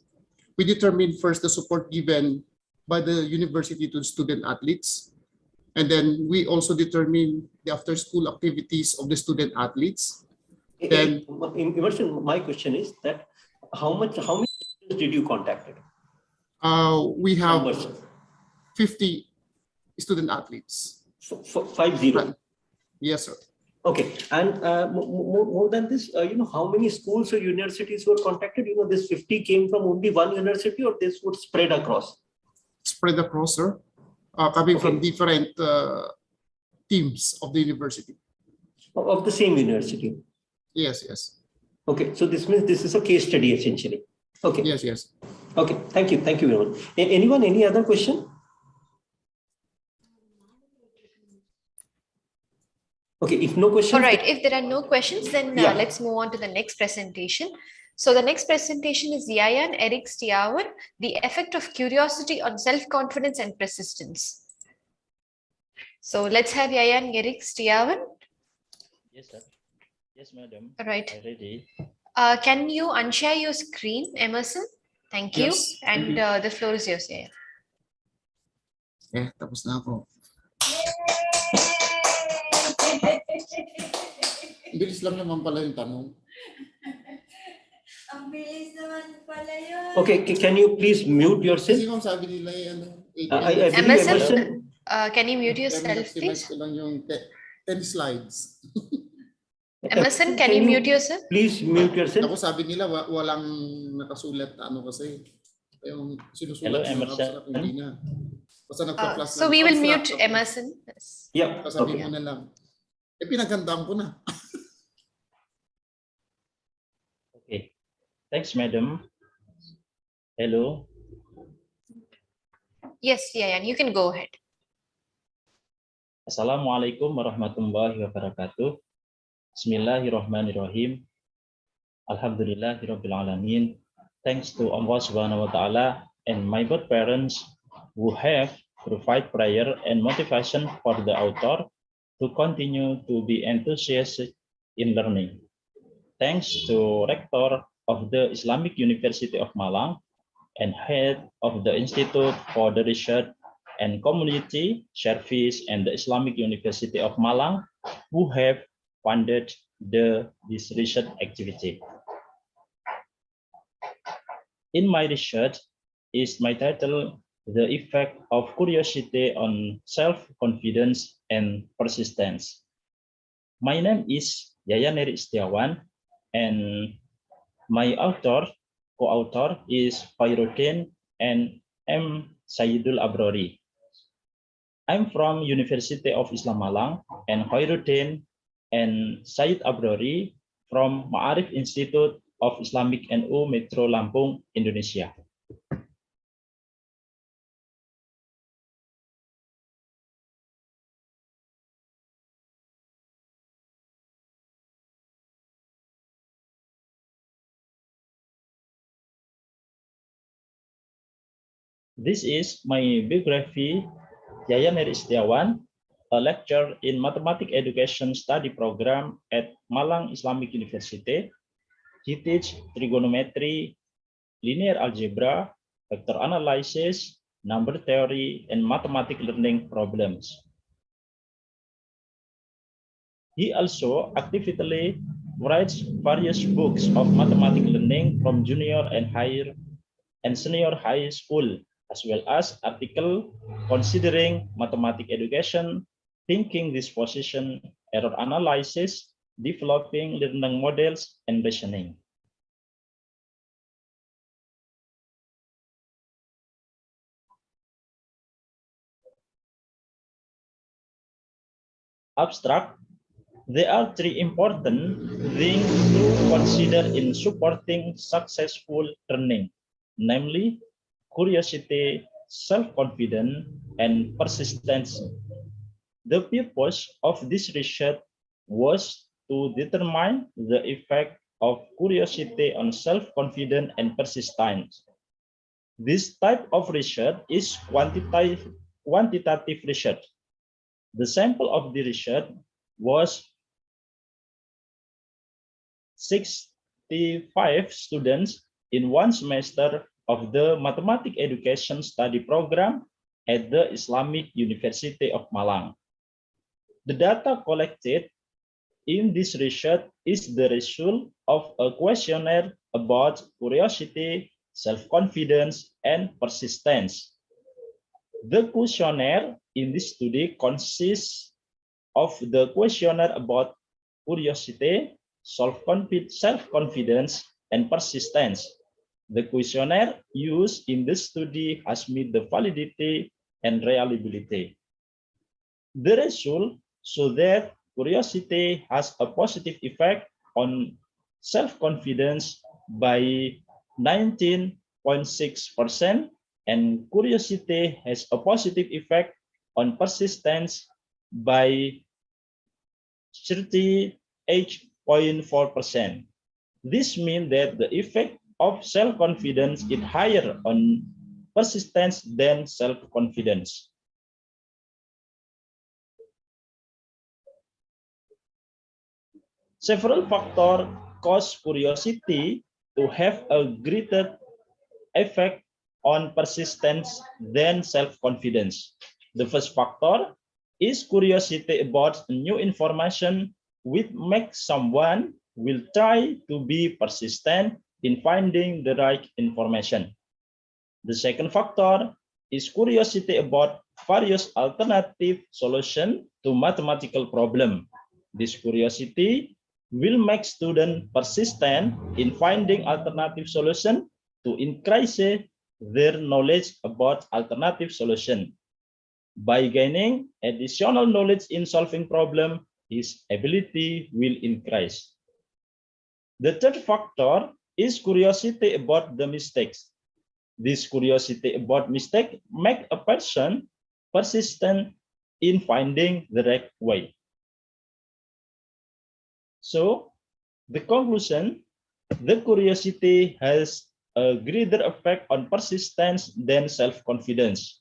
we determine first the support given by the university to student athletes. And then we also determine the after school activities of the student athletes. Then Emerson, my question is that how many did you contact? We have 50 student athletes. 50? Yes, sir. Okay, and more than this, how many schools or universities were contacted? This 50 came from only one university, or this would spread across? Spread across, sir. Coming from different teams of the university. Of the same university? Yes, yes. Okay, so this means this is a case study essentially. Okay. Yes, yes. Okay, thank you very much. Anyone, any other question? Okay, if no questions. All right, if there are no questions, then let's move on to the next presentation. So the next presentation is Yayan Eric Stiawan, the effect of curiosity on self-confidence and persistence. So let's have Yayan Eric Stiawan. Yes, sir. Yes, madam. All right. I'm ready. Can you unshare your screen, Emerson? Thank you. Yes. And the floor is yours, Yayan. Tapos na ako. Bilis lang naman pala yung tanong. Ang bilis naman pala yun. Okay, can you please mute yourself? Kasi kung sabi nila ano, Emerson, can you mute yourself, please? Ko lang yung 10 slides. Emerson, can you mute yourself? Please mute yourself. Ako sabi nila walang nakasulat ano kasi yung sinusulat. Hello, Emerson. Hindi na. Basta nagpa-plus So we will mute Emerson. Yeah. Sabi mo na lang. Pinagandaan ko na. Okay. Thanks, madam. Hello. Yes, yeah, you can go ahead. Assalamualaikum warahmatullahi wabarakatuh. Bismillahirrahmanirrahim. Alhamdulillahirabbil alamin. Thanks to Allah Subhanahu wa Ta'ala and my both parents who have provided prayer and motivation for the author to continue to be enthusiastic in learning. Thanks to Rector of the Islamic University of Malang and head of the Institute for the Research and Community Service and the Islamic University of Malang who have funded this research activity. In my research is my title, The Effect of Curiosity on Self-Confidence and Persistence. My name is Yayaneri Setiawan and my co-author is Khairuddin and M. Sayyidul Abrori. I'm from University of Islam Malang and Khairuddin and Sayyid Abrori from Ma'arif Institute of Islamic NU Metro Lampung, Indonesia. This is my biography, Yayaneri Setiawan, a lecturer in Mathematics Education Study Program at Malang Islamic University. He teaches trigonometry, linear algebra, vector analysis, number theory, and mathematics learning problems. He also actively writes various books of mathematics learning from junior and higher and senior high school, as well as articles considering mathematics education, thinking disposition, error analysis, developing learning models, and reasoning. Abstract, there are three important things to consider in supporting successful learning, namely curiosity, self-confidence, and persistence. The purpose of this research was to determine the effect of curiosity on self-confidence and persistence. This type of research is quantitative research. The sample of the research was 65 students in one semester of the Mathematics Education Study Program at the Islamic University of Malang. The data collected in this research is the result of a questionnaire about curiosity, self-confidence, and persistence. The questionnaire in this study consists of the questionnaire about curiosity, self-confidence, and persistence. The questionnaire used in this study has met the validity and reliability. The result shows that curiosity has a positive effect on self-confidence by 19.6%, and curiosity has a positive effect on persistence by 38.4%. This means that the effect of self-confidence is higher on persistence than self-confidence. Several factors cause curiosity to have a greater effect on persistence than self-confidence. The first factor is curiosity about new information, which makes someone will try to be persistent in finding the right information. The second factor is curiosity about various alternative solutions to mathematical problems. This curiosity will make students persistent in finding alternative solutions to increase their knowledge about alternative solutions. By gaining additional knowledge in solving problems, his ability will increase. The third factor is curiosity about the mistakes. This curiosity about mistake make a person persistent in finding the right way. So the conclusion, the curiosity has a greater effect on persistence than self-confidence.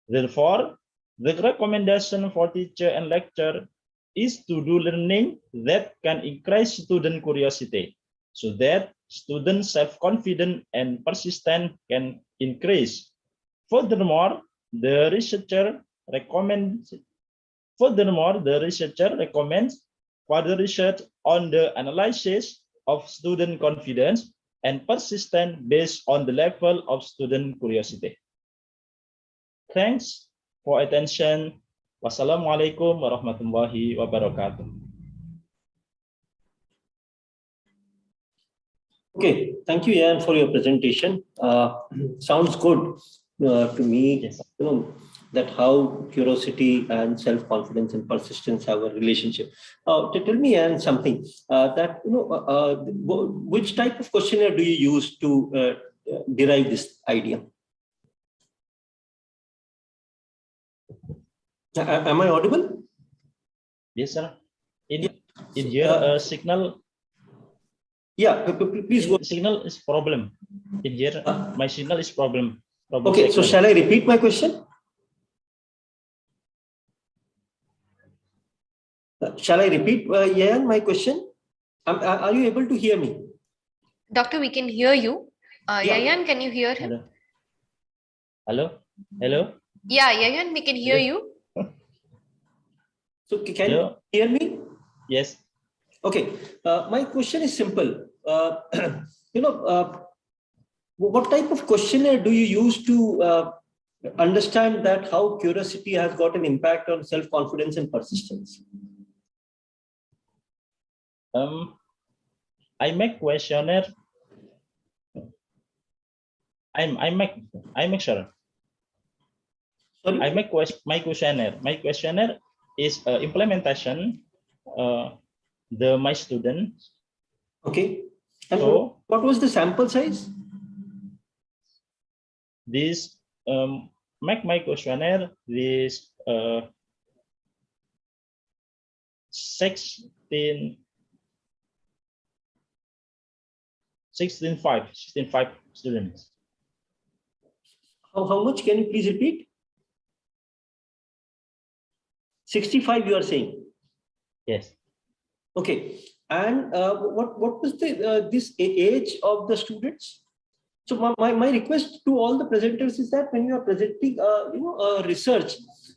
Therefore, the recommendation for teacher and lecturer is to do learning that can increase student curiosity, so that student self-confidence and persistence can increase. Furthermore, the researcher recommends further research on the analysis of student confidence and persistence based on the level of student curiosity. Thanks for attention. Wassalamualaikum warahmatullahi wabarakatuh. Okay, thank you, Ian, for your presentation. Sounds good to me. Yes. You know that how curiosity and self-confidence and persistence have a relationship. To tell me, Ian, something that which type of questionnaire do you use to derive this idea? Am I audible? Yes, sir. In here, signal. Yeah, please go. Signal is problem. In here, my signal is problem. Okay, so shall I repeat my question? Shall I repeat, Ian, my question? Are you able to hear me? Doctor, we can hear you. Yayan, can you hear him? Hello? Hello? Yeah, Yayan, we can hear you. So can you hear me? Yes. Okay. My question is simple. What type of questionnaire do you use to understand that how curiosity has got an impact on self-confidence and persistence? I make questionnaire. I make sure. Sorry? I make my questionnaire. My questionnaire is implementation. My student. Okay. And so what was the sample size? This make my questionnaire this 16.5 students. How much? Can you please repeat? 65 you are saying? Yes. Okay. And what was the this age of the students? So my request to all the presenters is that when you are presenting research,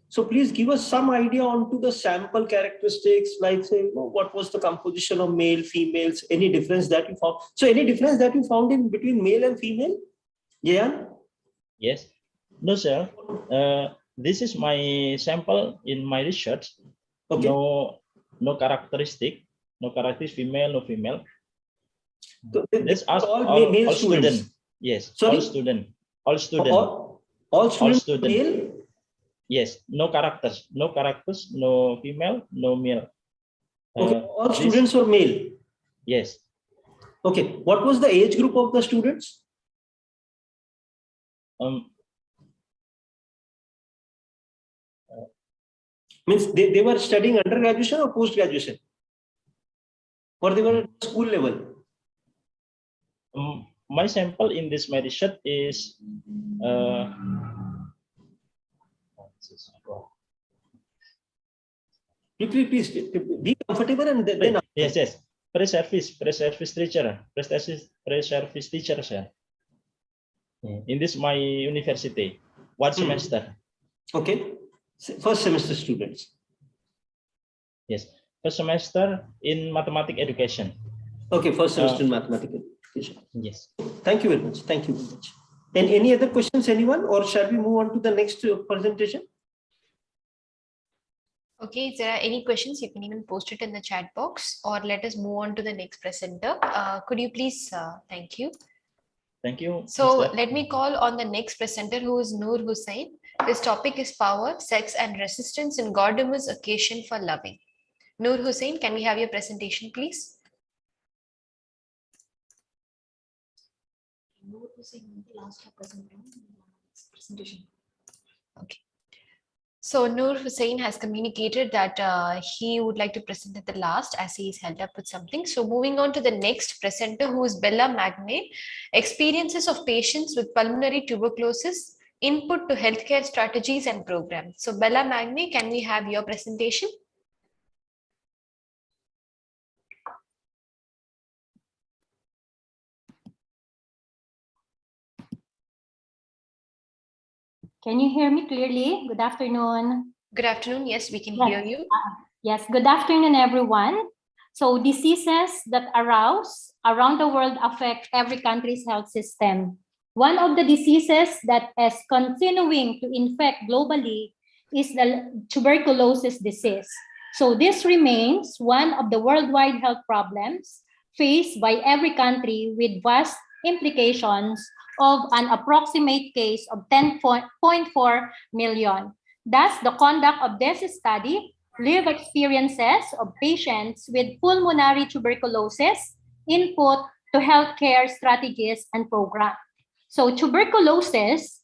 so please give us some idea onto the sample characteristics, like say what was the composition of male, females, any difference that you found. So any difference that you found in between male and female? Yeah. Yes. No, sir. This is my sample in my research. Okay. No characteristic. No characteristic female, no female. This all male students. Yes. Sorry? All student. All student. All students male? Yes. No characters. No characters. No female. No male. Okay. All students are male. Yes. Okay. What was the age group of the students? Means they were studying undergraduation or post-graduation? Or they were at school level? My sample in this my research is please be comfortable and then yes. Pre-service teacher, pre-service teacher, sir. In this my university, 1 semester. Okay. First semester students. Yes. First semester in mathematics education. Okay, first semester in mathematics education. Yes. Thank you very much. Thank you very much. And any other questions, anyone, or shall we move on to the next presentation? Okay, if there are any questions, you can even post it in the chat box, or let us move on to the next presenter. Could you please, thank you. Thank you. So let me call on the next presenter, who is Noor Hussain. This topic is power, sex and resistance in Gaudamer's occasion for loving. Noor Hussain, can we have your presentation, please? Okay. So Noor Hussain has communicated that he would like to present at the last as he is held up with something. So moving on to the next presenter, who is Bella Magne, experiences of patients with pulmonary tuberculosis, input to healthcare strategies and programs. So Bella Magne, can we have your presentation? Can you hear me clearly? Good afternoon. Good afternoon. Yes, we can Yes. hear you. Yes, good afternoon, everyone. So diseases that arouse around the world affect every country's health system. One of the diseases that is continuing to infect globally is the tuberculosis disease. So this remains one of the worldwide health problems faced by every country, with vast implications of an approximate case of 10.4 million. Thus, the conduct of this study, lived experiences of patients with pulmonary tuberculosis, input to healthcare strategies and programs. So tuberculosis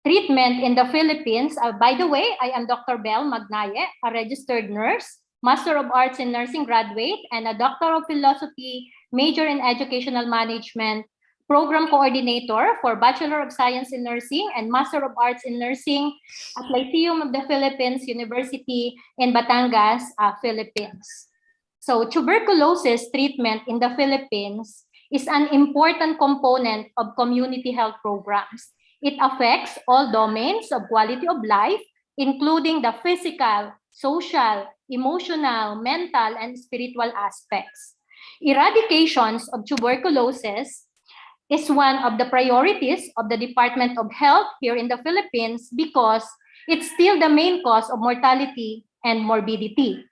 treatment in the Philippines, by the way, I am Dr. Belle Magnaye, a registered nurse, Master of Arts in Nursing graduate, and a Doctor of Philosophy, major in Educational Management, Program Coordinator for Bachelor of Science in Nursing and Master of Arts in Nursing at Lyceum of the Philippines University in Batangas, Philippines. So tuberculosis treatment in the Philippines is an important component of community health programs. It affects all domains of quality of life, including the physical, social, emotional, mental, and spiritual aspects. Eradications of tuberculosis is one of the priorities of the Department of Health here in the Philippines because it's still the main cause of mortality and morbidity.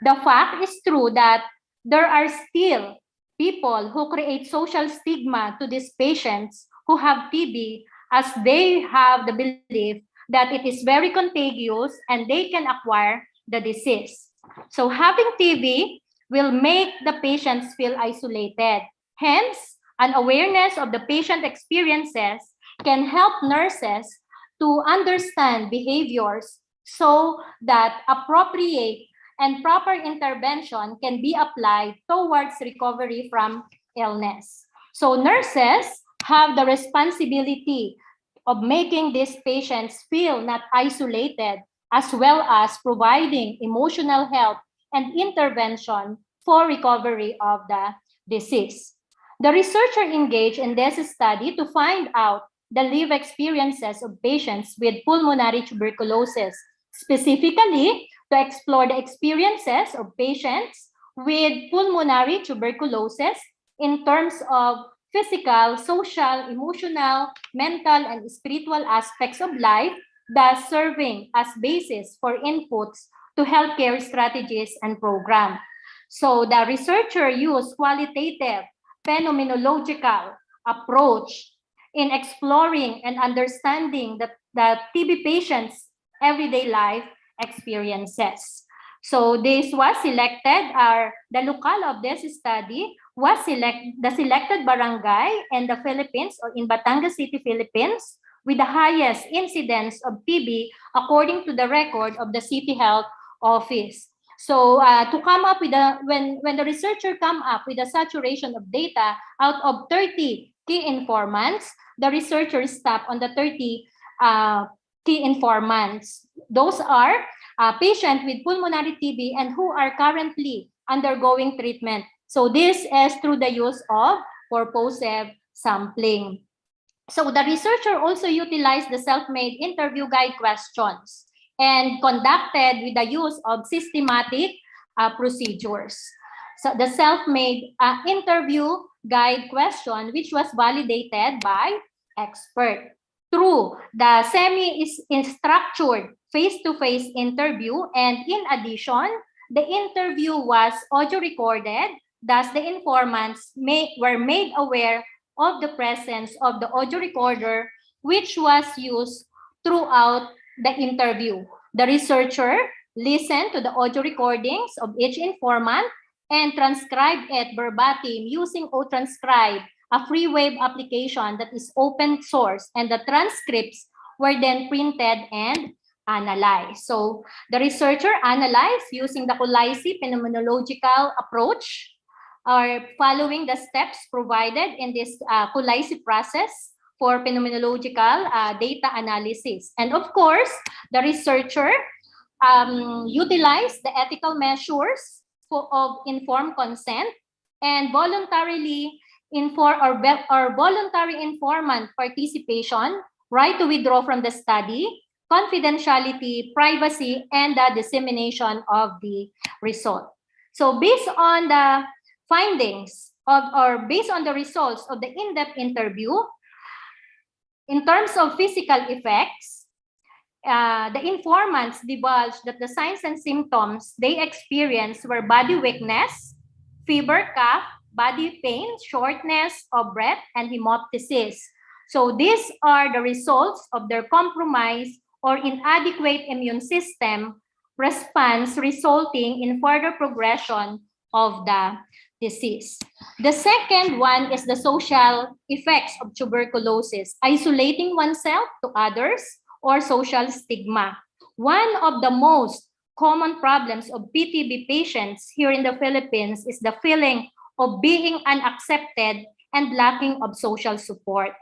The fact is true that there are still people who create social stigma to these patients who have TB, as they have the belief that it is very contagious and they can acquire the disease. So having TB will make the patients feel isolated. Hence, an awareness of the patient experiences can help nurses to understand behaviors so that appropriate and proper intervention can be applied towards recovery from illness. So nurses have the responsibility of making these patients feel not isolated, as well as providing emotional help and intervention for recovery of the disease. The researcher engaged in this study to find out the lived experiences of patients with pulmonary tuberculosis, specifically to explore the experiences of patients with pulmonary tuberculosis in terms of physical, social, emotional, mental, and spiritual aspects of life, thus serving as basis for inputs to healthcare strategies and programs. So the researcher used qualitative phenomenological approach in exploring and understanding the TB patients' everyday life experiences. So this was selected, the locale of this study was the selected barangay in the Philippines, or in Batangas City, Philippines, with the highest incidence of TB according to the record of the City Health Office. So to come up with when the researcher come up with a saturation of data out of 30 key informants, the researcher stopped on the 30 key informants. Those are patients with pulmonary TB and who are currently undergoing treatment. So this is through the use of purposive sampling. So the researcher also utilized the self-made interview guide questions and conducted with the use of systematic procedures. So the self-made interview guide question, which was validated by expert through the semi-structured face-to-face interview, and in addition, the interview was audio recorded. Thus, the informants were made aware of the presence of the audio recorder, which was used throughout the interview. The researcher listened to the audio recordings of each informant and transcribed it verbatim using O-transcribe a free web application that is open source, and the transcripts were then printed and analyzed. So the researcher analyzed using the Kulaisi phenomenological approach, or following the steps provided in this Kulaisi process for phenomenological data analysis. And of course, the researcher utilized the ethical measures of informed consent and voluntarily voluntary informant participation, right to withdraw from the study, confidentiality, privacy, and the dissemination of the result. So based on the findings or based on the results of the in-depth interview, in terms of physical effects, the informants divulged that the signs and symptoms they experienced were body weakness, fever, cough, body pain, shortness of breath, and hemoptysis. So these are the results of their compromised or inadequate immune system response, resulting in further progression of the disease. The second one is the social effects of tuberculosis, isolating oneself to others, or social stigma. One of the most common problems of PTB patients here in the Philippines is the feeling of being unaccepted and lacking of social support.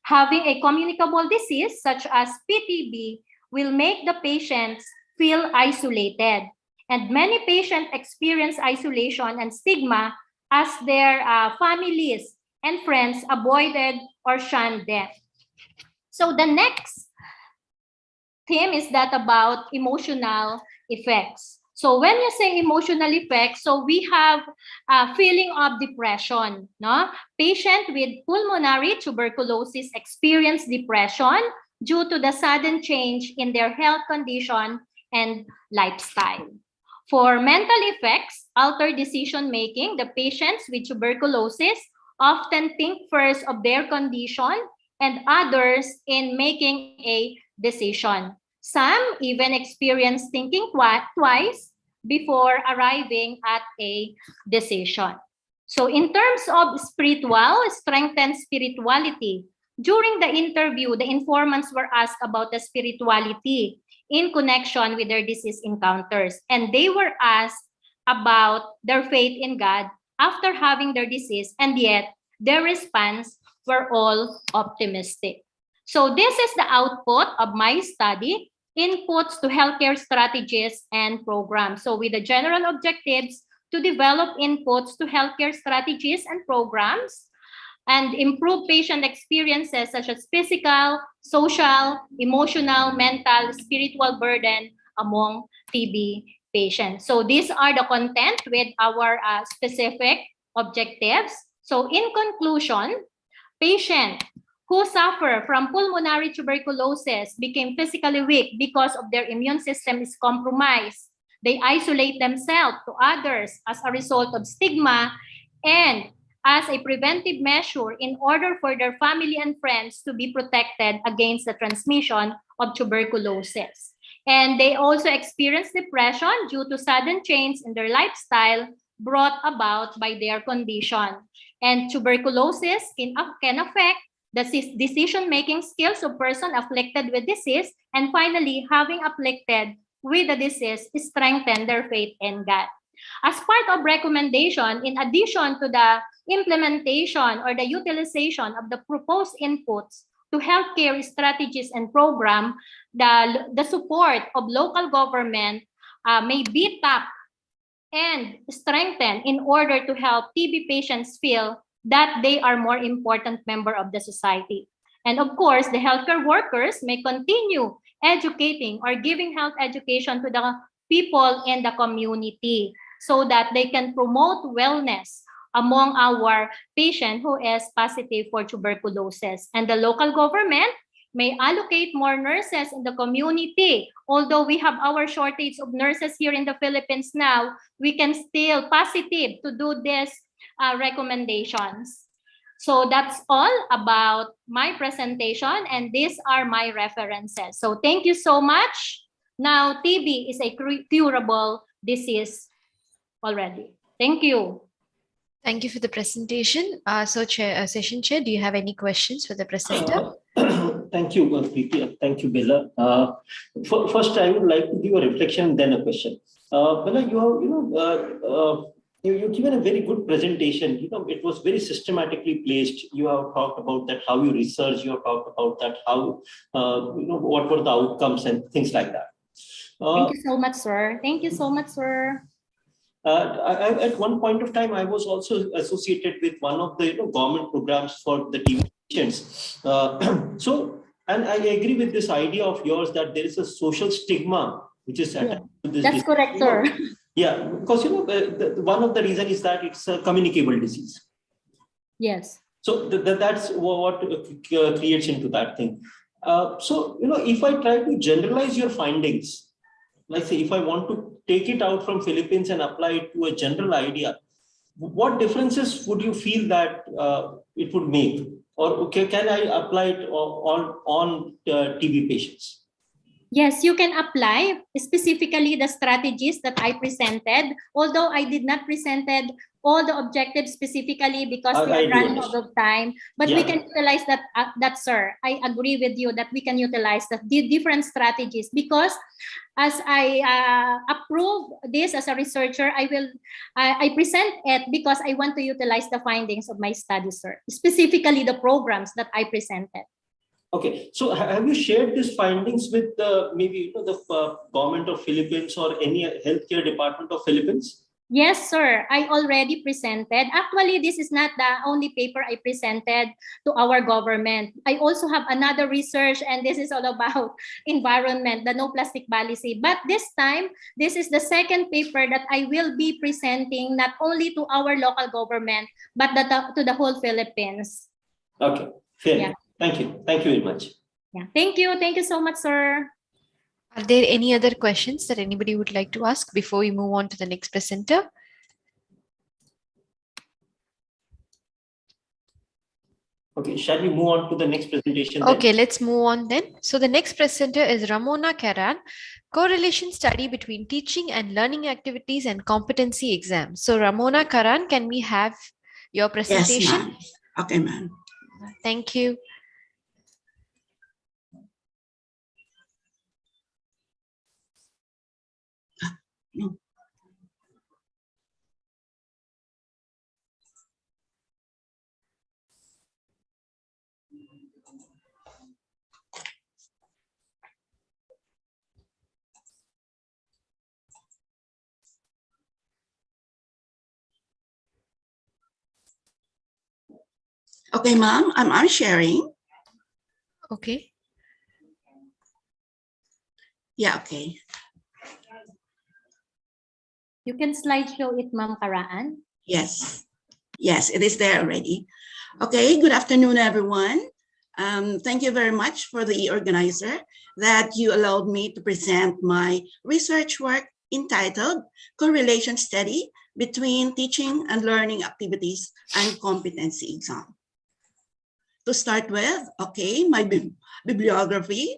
Having a communicable disease such as PTB will make the patients feel isolated. And many patients experience isolation and stigma as their families and friends avoided or shunned them. So the next theme is that about emotional effects. So when you say emotional effects, so we have a feeling of depression. No? Patient with pulmonary tuberculosis experience depression due to the sudden change in their health condition and lifestyle. For mental effects, altered decision-making, the patients with tuberculosis often think first of their condition and others in making a decision. Some even experience thinking twice before arriving at a decision. So in terms of strengthened spirituality, during the interview, the informants were asked about the spirituality in connection with their disease encounters. And they were asked about their faith in God after having their disease, and yet their response were all optimistic. So this is the output of my study, inputs to healthcare strategies and programs. So with the general objectives to develop inputs to healthcare strategies and programs, and improve patient experiences such as physical, social, emotional, mental, spiritual burden among TB patients. So these are the content with our specific objectives. So in conclusion, patients who suffer from pulmonary tuberculosis became physically weak because of their immune system is compromised. They isolate themselves to others as a result of stigma and as a preventive measure in order for their family and friends to be protected against the transmission of tuberculosis. And they also experience depression due to sudden change in their lifestyle brought about by their condition. And tuberculosis can affect the decision-making skills of person afflicted with disease, and finally, having afflicted with the disease, strengthen their faith in God. As part of recommendation, in addition to the implementation or the utilization of the proposed inputs to healthcare strategies and program, the support of local government may be tapped and strengthened in order to help TB patients feel that they are more important member of the society. And of course, the healthcare workers may continue educating or giving health education to the people in the community so that they can promote wellness among our patient who is positive for tuberculosis. And the local government may allocate more nurses in the community. Although we have our shortage of nurses here in the Philippines now, we can still positive to do this recommendations. So that's all about my presentation, and these are my references. So thank you so much. Now, TB is a curable disease already. Thank you. Thank you for the presentation. Session Chair, do you have any questions for the presenter? Thank you, Preeti. Thank you, Bella. First, I would like to give a reflection, then a question. Bella, you have, you've given a very good presentation. It was very systematically placed. You have talked about that, how you research. You have talked about that, how, what were the outcomes and things like that. Thank you so much, sir. Thank you so much, sir. At one point of time, I was also associated with one of the government programs for the TB patients. And I agree with this idea of yours that there is a social stigma which is attached to this. That's correct, sir. Yeah, because one of the reasons is that it's a communicable disease. Yes. So that's what creates into that thing. So if I try to generalize your findings, like say if I want to take it out from Philippines and apply it to a general idea, what differences would you feel that it would make? Or can I apply it on TB patients? Yes, you can apply specifically the strategies that I presented, although I did not presented all the objectives specifically because we are running out of time, but we can utilize that, sir. I agree with you that we can utilize the different strategies because as I approve this as a researcher, I present it because I want to utilize the findings of my study, sir, specifically the programs that I presented. Okay, so have you shared these findings with maybe the government of Philippines or any healthcare department of Philippines? Yes, sir. I already presented. Actually, this is not the only paper I presented to our government. I also have another research, and this is all about environment, the no plastic policy. But this time, this is the second paper that I will be presenting not only to our local government, but to the whole Philippines. Okay, fair. Yeah. Thank you. Thank you very much. Yeah. Thank you. Thank you so much, sir. Are there any other questions that anybody would like to ask before we move on to the next presenter? Okay, shall we move on to the next presentation? Okay, let's move on then. So the next presenter is Ramona Karan, correlation study between teaching and learning activities and competency exams. So Ramona Karan, can we have your presentation? Yes, ma'am. Okay, ma'am. Thank you. No. Okay, ma'am, I'm sharing. Okay. Yeah, okay. You can slideshow it, Ma'am Karaan. Yes. Yes, it is there already. Okay, good afternoon, everyone. Thank you very much for the organizer that you allowed me to present my research work entitled Correlation Study Between Teaching and Learning Activities and Competency Exam. To start with, okay, my bibliography.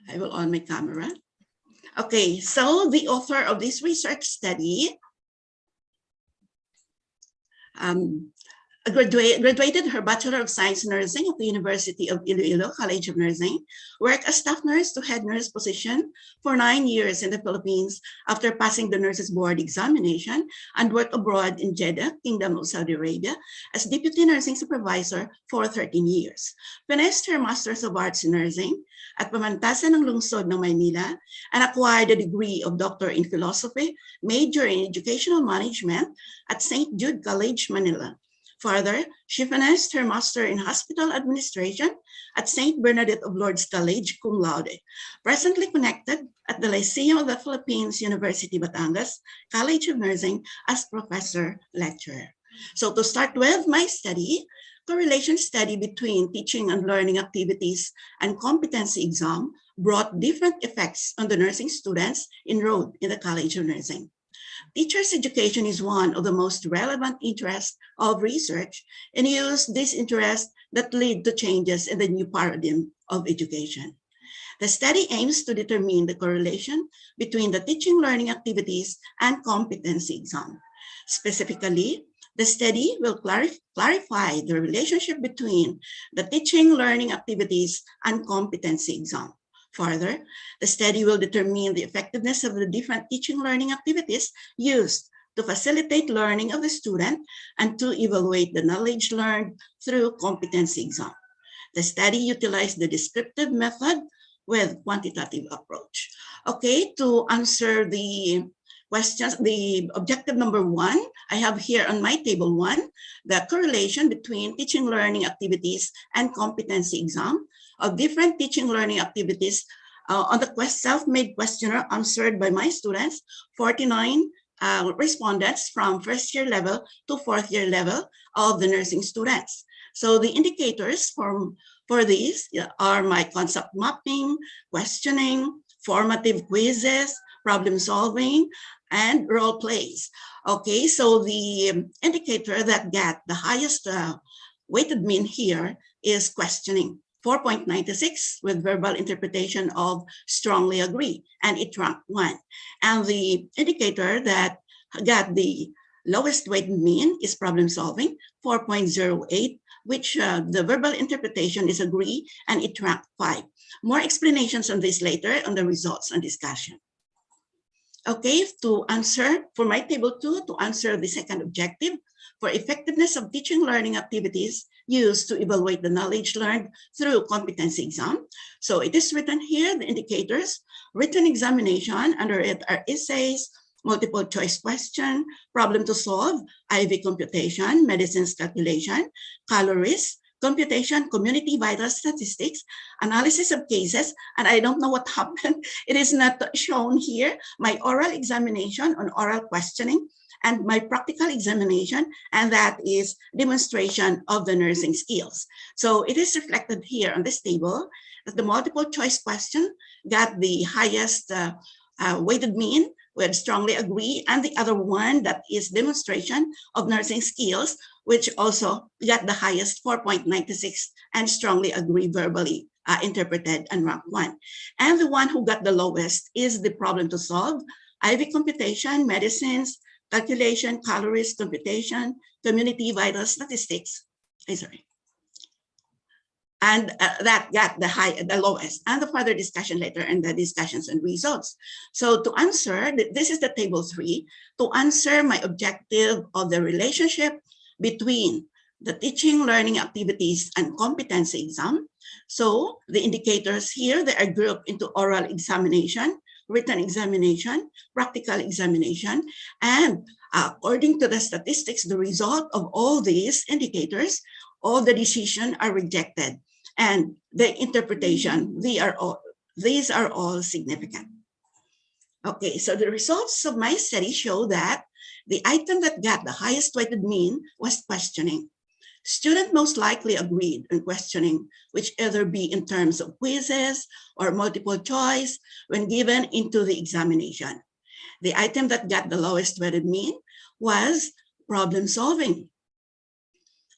I will on my camera. Okay, so the author of this research study graduated her Bachelor of Science in Nursing at the University of Iloilo College of Nursing, worked as staff nurse to head nurse position for 9 years in the Philippines after passing the Nurses Board examination, and worked abroad in Jeddah, Kingdom of Saudi Arabia, as Deputy Nursing Supervisor for 13 years. Finished her Masters of Arts in Nursing at Pamantasan ng Lungsod ng Maynila and acquired a degree of Doctor in Philosophy, major in Educational Management at St. Jude College, Manila. Further, she finished her Master in Hospital Administration at St. Bernadette of Lourdes College, cum laude. Presently connected at the Lyceum of the Philippines, University Batangas, College of Nursing as Professor Lecturer. So to start with my study, correlation study between teaching and learning activities and competency exam brought different effects on the nursing students enrolled in the College of Nursing. Teachers' education is one of the most relevant interests of research, and use this interest that lead to changes in the new paradigm of education. The study aims to determine the correlation between the teaching learning activities and competency exam. Specifically, The study will clarify the relationship between the teaching learning activities and competency exam. Further, the study will determine the effectiveness of the different teaching learning activities used to facilitate learning of the student and to evaluate the knowledge learned through competency exam. The study utilized the descriptive method with quantitative approach. Okay, to answer the questions, the objective number 1, I have here on my table 1, the correlation between teaching learning activities and competency exam of different teaching learning activities on the self-made questionnaire answered by my students, 49 respondents from first year level to fourth year level of the nursing students. So the indicators for these are my concept mapping, questioning, formative quizzes, problem solving, and role plays. Okay, so the indicator that got the highest weighted mean here is questioning, 4.96 with verbal interpretation of strongly agree, and it ranked 1. And the indicator that got the lowest weighted mean is problem solving, 4.08, which the verbal interpretation is agree, and it ranked 5. More explanations on this later on the results and discussion. Okay, to answer for my table 2, to answer the second objective, for effectiveness of teaching learning activities used to evaluate the knowledge learned through competency exam. So it is written here, the indicators, written examination, under it are essays, multiple choice question, problem to solve, IV computation, medicines calculation, calories, computation, community vital statistics, analysis of cases, and I don't know what happened. It is not shown here. My oral examination on oral questioning and my practical examination, and that is demonstration of the nursing skills. So it is reflected here on this table that the multiple choice question got the highest weighted mean with strongly agree, and the other one that is demonstration of nursing skills, which also got the highest 4.96 and strongly agree verbally interpreted and ranked 1. And the one who got the lowest is the problem to solve, IV computation, medicines, calculation, calories, computation, community vital statistics. And that got the lowest, and the further discussion later and the discussions and results. So to answer, this is the table 3, to answer my objective of the relationship between the teaching learning activities and competency exam. So the indicators here, they are grouped into oral examination, written examination, practical examination, and according to the statistics, the result of all these indicators, all the decisions are rejected. And the interpretation, these are all significant. Okay, so the results of my study show that the item that got the highest weighted mean was questioning. Students most likely agreed on questioning, which either be in terms of quizzes or multiple choice when given into the examination. The item that got the lowest weighted mean was problem solving.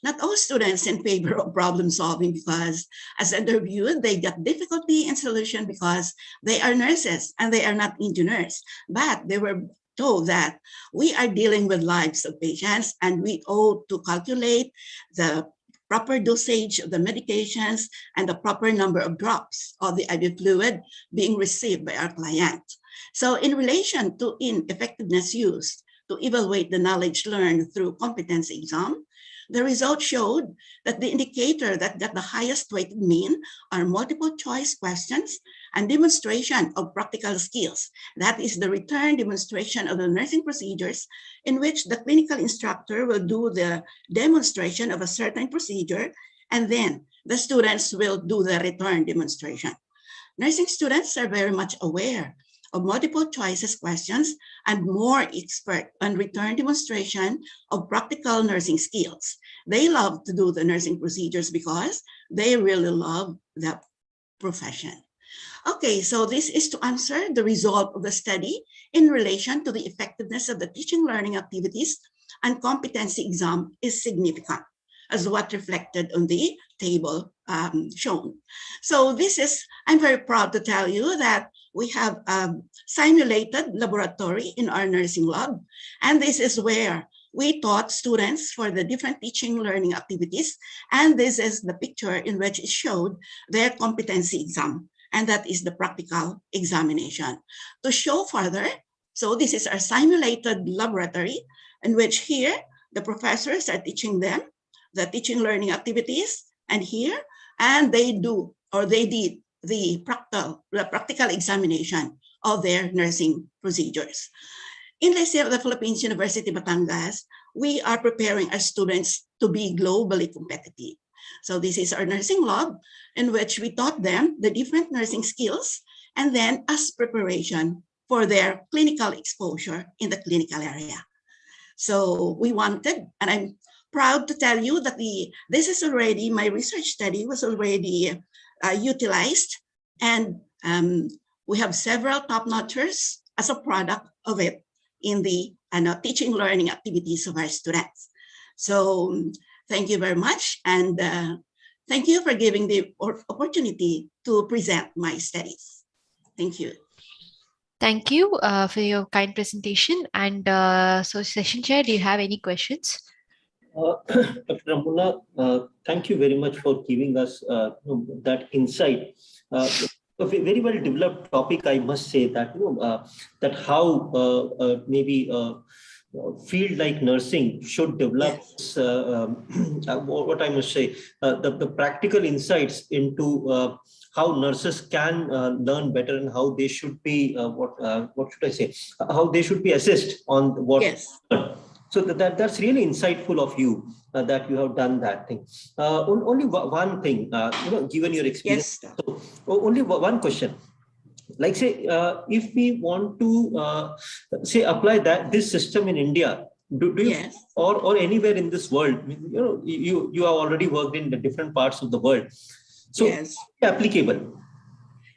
Not all students in favor of problem solving because as interviewed, they got difficulty in solution because they are nurses and they are not engineers, but they were told that we are dealing with lives of patients and we owe to calculate the proper dosage of the medications and the proper number of drops of the IV fluid being received by our client. So in relation to ineffectiveness used to evaluate the knowledge learned through competency exam, the results showed that the indicator that got the highest weighted mean are multiple choice questions and demonstration of practical skills. That is the return demonstration of the nursing procedures in which the clinical instructor will do the demonstration of a certain procedure and then the students will do the return demonstration. Nursing students are very much aware of multiple choices questions and more expert on return demonstration of practical nursing skills. They love to do the nursing procedures because they really love the profession. Okay, so this is to answer the result of the study in relation to the effectiveness of the teaching learning activities and competency exam is significant as what reflected on the table shown. So this is, I'm very proud to tell you that we have a simulated laboratory in our nursing lab. And this is where we taught students for the different teaching learning activities. And this is the picture in which it showed their competency exam. And that is the practical examination. To show further, so this is our simulated laboratory in which here the professors are teaching them the teaching learning activities, and here, and they do, or they did the practical examination of their nursing procedures. In Liceo of the Philippines, University Batangas, we are preparing our students to be globally competitive. So this is our nursing lab in which we taught them the different nursing skills and then as preparation for their clinical exposure in the clinical area. So we wanted, and I'm proud to tell you that this is already, my research study was already utilized, and we have several top-notchers as a product of it in the teaching learning activities of our students. So thank you very much, and thank you for giving the opportunity to present my studies. Thank you. Thank you for your kind presentation. And so Session Chair, do you have any questions? Dr. Ramuna, thank you very much for giving us that insight. A very well developed topic, I must say, that that how maybe field like nursing should develop. Yes. What I must say, the practical insights into how nurses can learn better and how they should be what should I say? How they should be assessed on what. Yes. So that's really insightful of you that you have done that thing. Only one thing, given your experience. Yes. So, only one question. Like say, if we want to say apply this system in India, do you, yes, or anywhere in this world? You have already worked in the different parts of the world. So yes, applicable.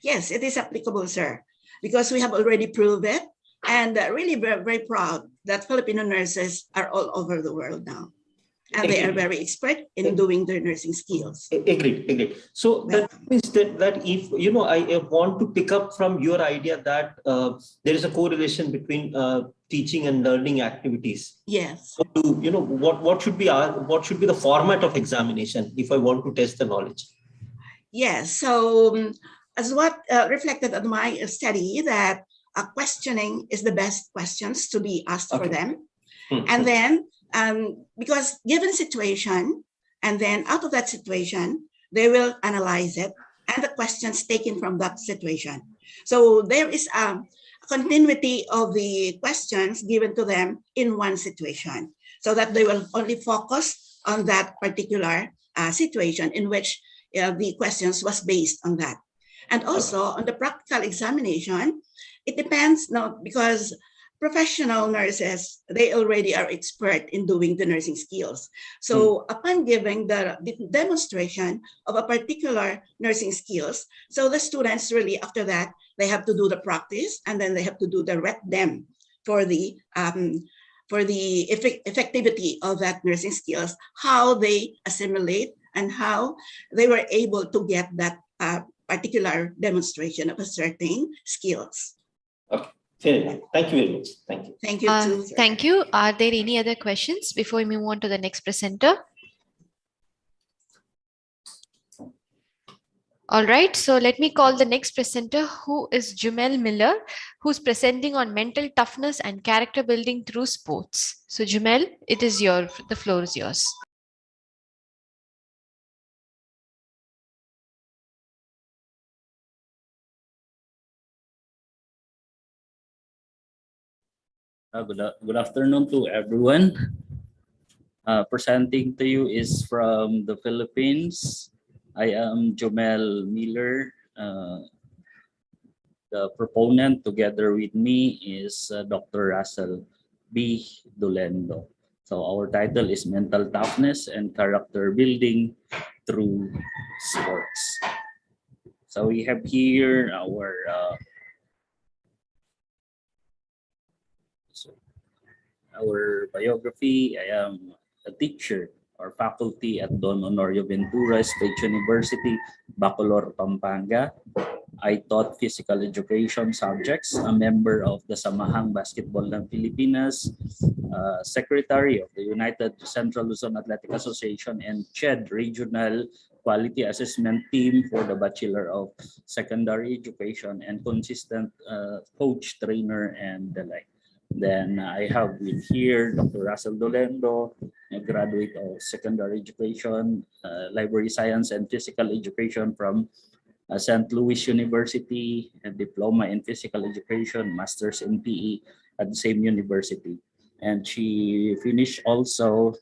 Yes, it is applicable, sir, because we have already proved it. And really very, very proud that Filipino nurses are all over the world now. And they are very expert in doing their nursing skills. Agreed. So that means that if, I want to pick up from your idea that there is a correlation between teaching and learning activities. Yes. So, what should be the format of examination if I want to test the knowledge? Yes. So as what reflected on my study, that questioning is the best questions to be asked for them. And then, because given situation, and then out of that situation, they will analyze it and the questions taken from that situation. So there is a continuity of the questions given to them in one situation, so that they will only focus on that particular situation in which the questions was based on that. And also on the practical examination, it depends now, because professional nurses, they already are expert in doing the nursing skills. So upon giving the demonstration of a particular nursing skills, so the students really after that, they have to do the practice, and then they have to do the rep-dem for the effectivity of that nursing skills, how they assimilate and how they were able to get that particular demonstration of a certain skills. Okay, fair enough. Thank you very much. Thank you. Thank you too, sir. Thank you. Are there any other questions before we move on to the next presenter? All right, so let me call the next presenter, who is Jumel Miller, who's presenting on mental toughness and character building through sports. So Jumel, the floor is yours. Good afternoon to everyone. Presenting to you is from the Philippines. I am Jumel Miller. The proponent together with me is Dr. Russell B. Dolendo. So our title is Mental Toughness and Character Building Through Sports. So we have here our biography. I am a teacher or faculty at Don Honorio Ventura State University, Bacolor, Pampanga. I taught physical education subjects, a member of the Samahang Basketball ng Pilipinas, Secretary of the United Central Luzon Athletic Association, and chaired Regional Quality Assessment Team for the Bachelor of Secondary Education, and consistent coach, trainer, and the like. Then I have with here Dr. Russell Dolendo, a graduate of secondary education, library science and physical education from St. Louis University, a diploma in physical education, master's in PE at the same university. And she finished also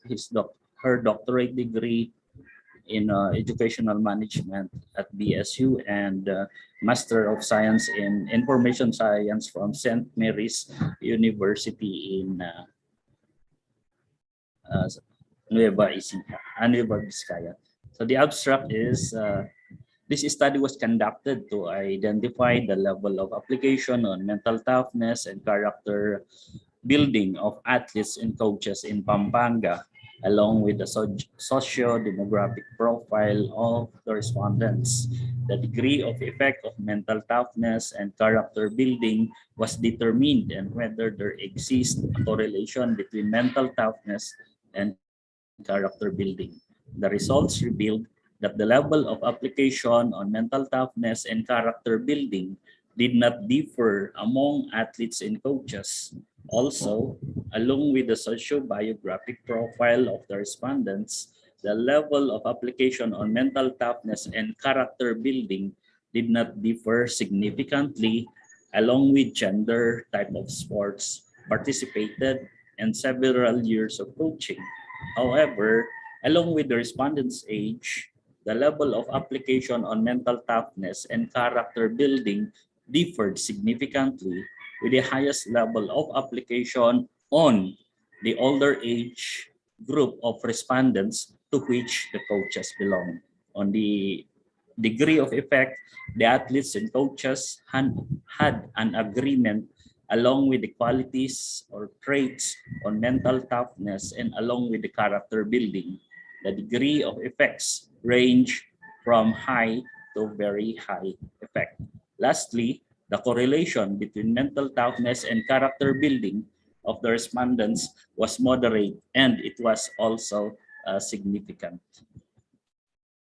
her doctorate degree in educational management at BSU, and Master of Science in Information Science from St. Mary's University in Nueva Vizcaya. So the abstract is, this study was conducted to identify the level of application on mental toughness and character building of athletes and coaches in Pampanga, along with the socio-demographic profile of the respondents. The degree of effect of mental toughness and character building was determined, and whether there exists a correlation between mental toughness and character building. The results revealed that the level of application on mental toughness and character building did not differ among athletes and coaches. Also, along with the socio-biographic profile of the respondents, the level of application on mental toughness and character building did not differ significantly, along with gender, type of sports participated, and several years of coaching. However, along with the respondents' age, the level of application on mental toughness and character building differed significantly, with the highest level of application on the older age group of respondents to which the coaches belong. On the degree of effect, the athletes and coaches had an agreement along with the qualities or traits on mental toughness and along with the character building. The degree of effects range from high to very high effect. Lastly, the correlation between mental toughness and character building of the respondents was moderate, and it was also significant.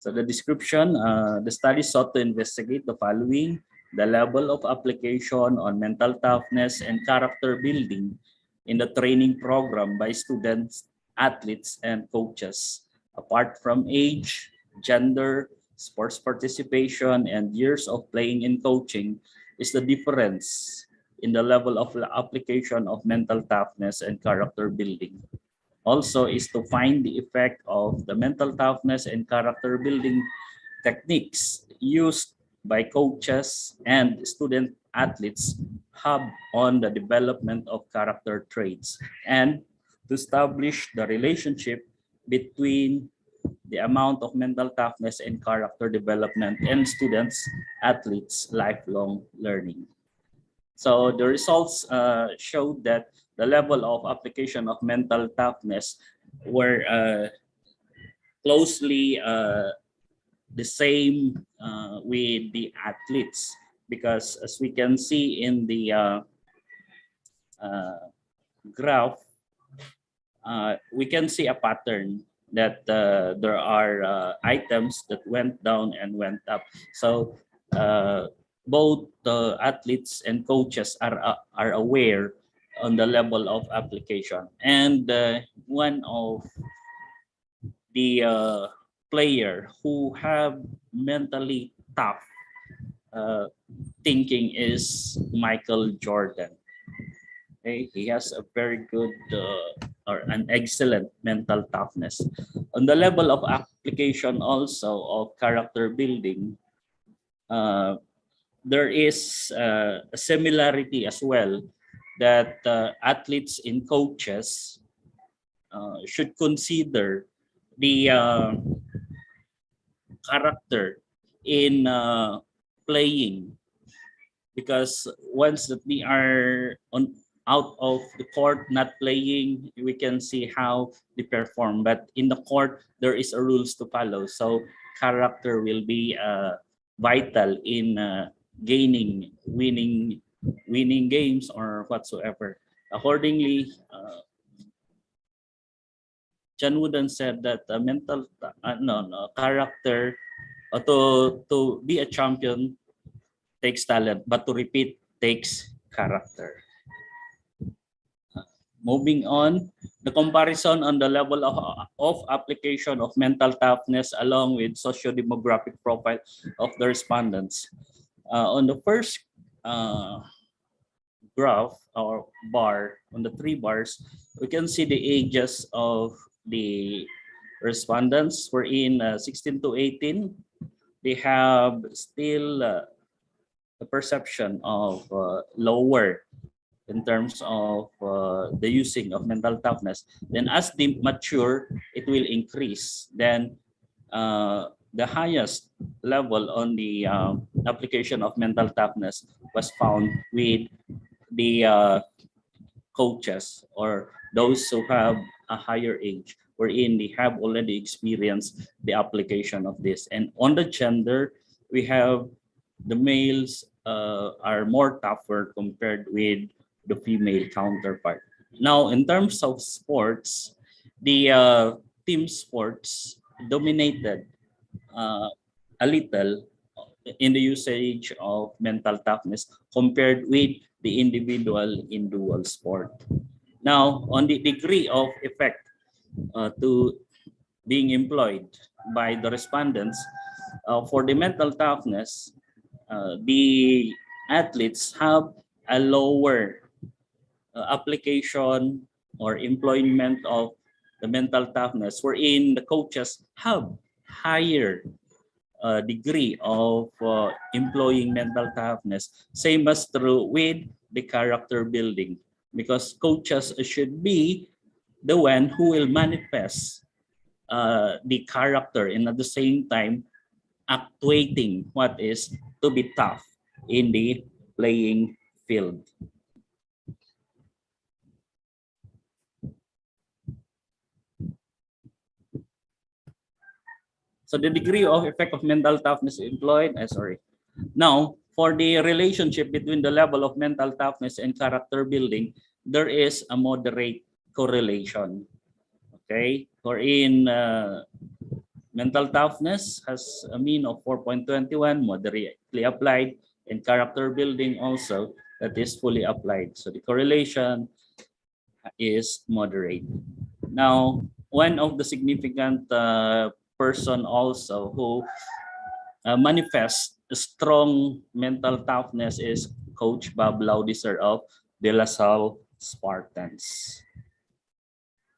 So the description, the study sought to investigate the following: the level of application on mental toughness and character building in the training program by students, athletes, and coaches. Apart from age, gender, sports participation, and years of playing and coaching, is the difference in the level of application of mental toughness and character building. Also is to find the effect of the mental toughness and character building techniques used by coaches and student athletes have on the development of character traits, and to establish the relationship between the amount of mental toughness and character development and students, athletes' lifelong learning. So the results showed that the level of application of mental toughness were closely the same with the athletes, because as we can see in the graph, we can see a pattern that there are items that went down and went up. So both the athletes and coaches are aware on the level of application. And one of the player who have mentally tough thinking is Michael Jordan. Okay, he has a very good or an excellent mental toughness. On the level of application also of character building, there is a similarity as well, that athletes and coaches should consider the character in playing, because once that we are out of the court not playing, we can see how they perform, but in the court there is a rules to follow. So character will be vital in winning games or whatsoever. Accordingly, John Wooden said that mental character, to be a champion takes talent, but to repeat takes character. Moving on, the comparison on the level of application of mental toughness along with socio-demographic profile of the respondents. On the first graph or bar, on the 3 bars, we can see the ages of the respondents. We're in 16 to 18. They have still the perception of lower in terms of the using of mental toughness. Then as they mature, it will increase. Then the highest level on the application of mental toughness was found with the coaches or those who have a higher age, wherein they have already experienced the application of this. And on the gender, we have the males are more tougher compared with the female counterpart. Now, in terms of sports, the team sports dominated a little in the usage of mental toughness compared with the individual in dual sport. Now, on the degree of effect to being employed by the respondents, for the mental toughness, the athletes have a lower application or employment of the mental toughness, wherein the coaches have higher degree of employing mental toughness. Same as true with the character building, because coaches should be the one who will manifest the character and at the same time actuating what is to be tough in the playing field. So the degree of effect of mental toughness employed, Now, for the relationship between the level of mental toughness and character building, there is a moderate correlation. Okay, wherein mental toughness has a mean of 4.21, moderately applied, and character building also that is fully applied. So the correlation is moderate. Now, one of the significant person also who manifests a strong mental toughness is Coach Bob Laudiser of De La Salle Spartans.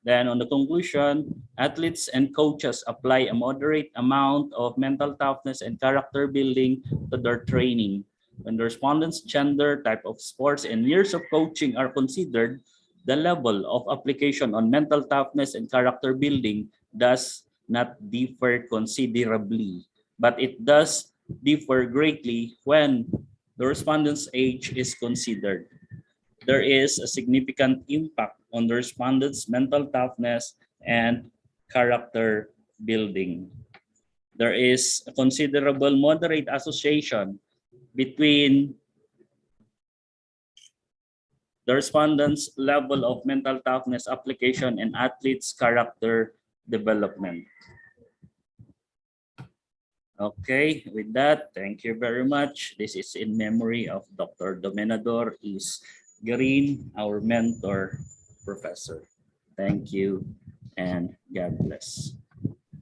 Then on the conclusion, athletes and coaches apply a moderate amount of mental toughness and character building to their training. When the respondents' gender, type of sports, and years of coaching are considered, the level of application on mental toughness and character building does not differ considerably, but it does differ greatly when the respondent's age is considered. There is a significant impact on the respondent's mental toughness and character building. There is a considerable moderate association between the respondent's level of mental toughness application and athlete's character development. Okay, with that, thank you very much. This is in memory of Dr. Domenador Green, our mentor professor. Thank you and God bless.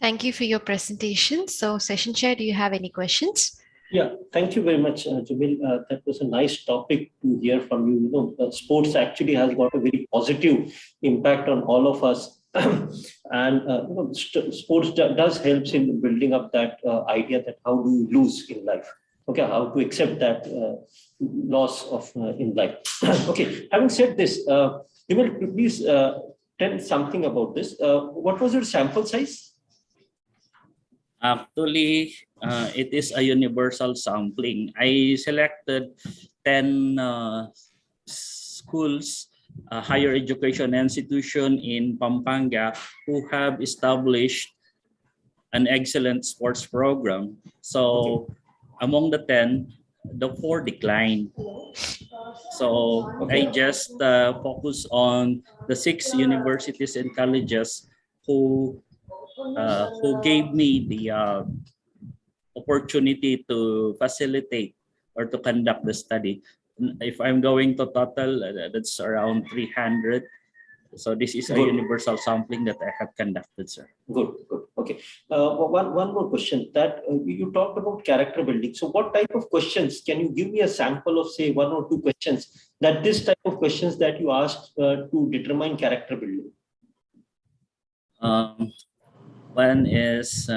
Thank you for your presentation. So Session Chair, do you have any questions? Yeah, thank you very much, Jamil. That was a nice topic to hear from you. You know, sports actually has got a very positive impact on all of us. And you know, sports does helps in building up that idea that how do you lose in life. Okay, how to accept that loss of in life. Okay, having said this, you will please tell something about this. What was your sample size? Actually, it is a universal sampling. I selected 10 schools, higher education institution in Pampanga who have established an excellent sports program. So among the 10, the 4 declined. So I just focus on the 6 universities and colleges who gave me the opportunity to facilitate or to conduct the study. If I'm going to total, that's around 300. So this is a Good. universal sampling that I have conducted, sir. Good, good. Okay. One more question. That you talked about character building. So what type of questions, can you give me a sample of say 1 or 2 questions that this type of questions that you asked to determine character building? One is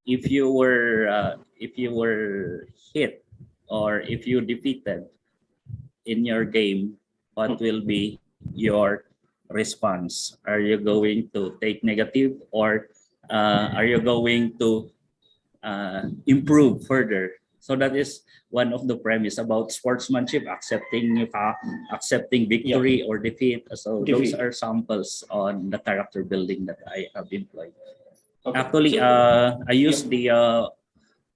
if you were hit or if you defeated in your game, what will be your response? Are you going to take negative, or are you going to improve further? So that is one of the premise about sportsmanship, accepting victory or defeat. So those are samples on the character building that I have employed. Okay. Actually, I used the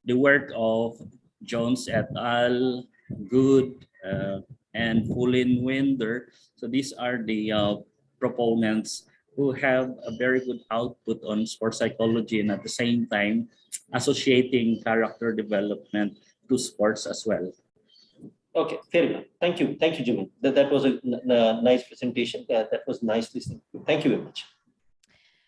work of Jones et al., Good, and Fulin Winder. So these are the proponents who have a very good output on sports psychology, and at the same time associating character development to sports as well. Okay, fair enough. Thank you, Jimmy. That was a nice presentation. That was nice listening. Thank you very much.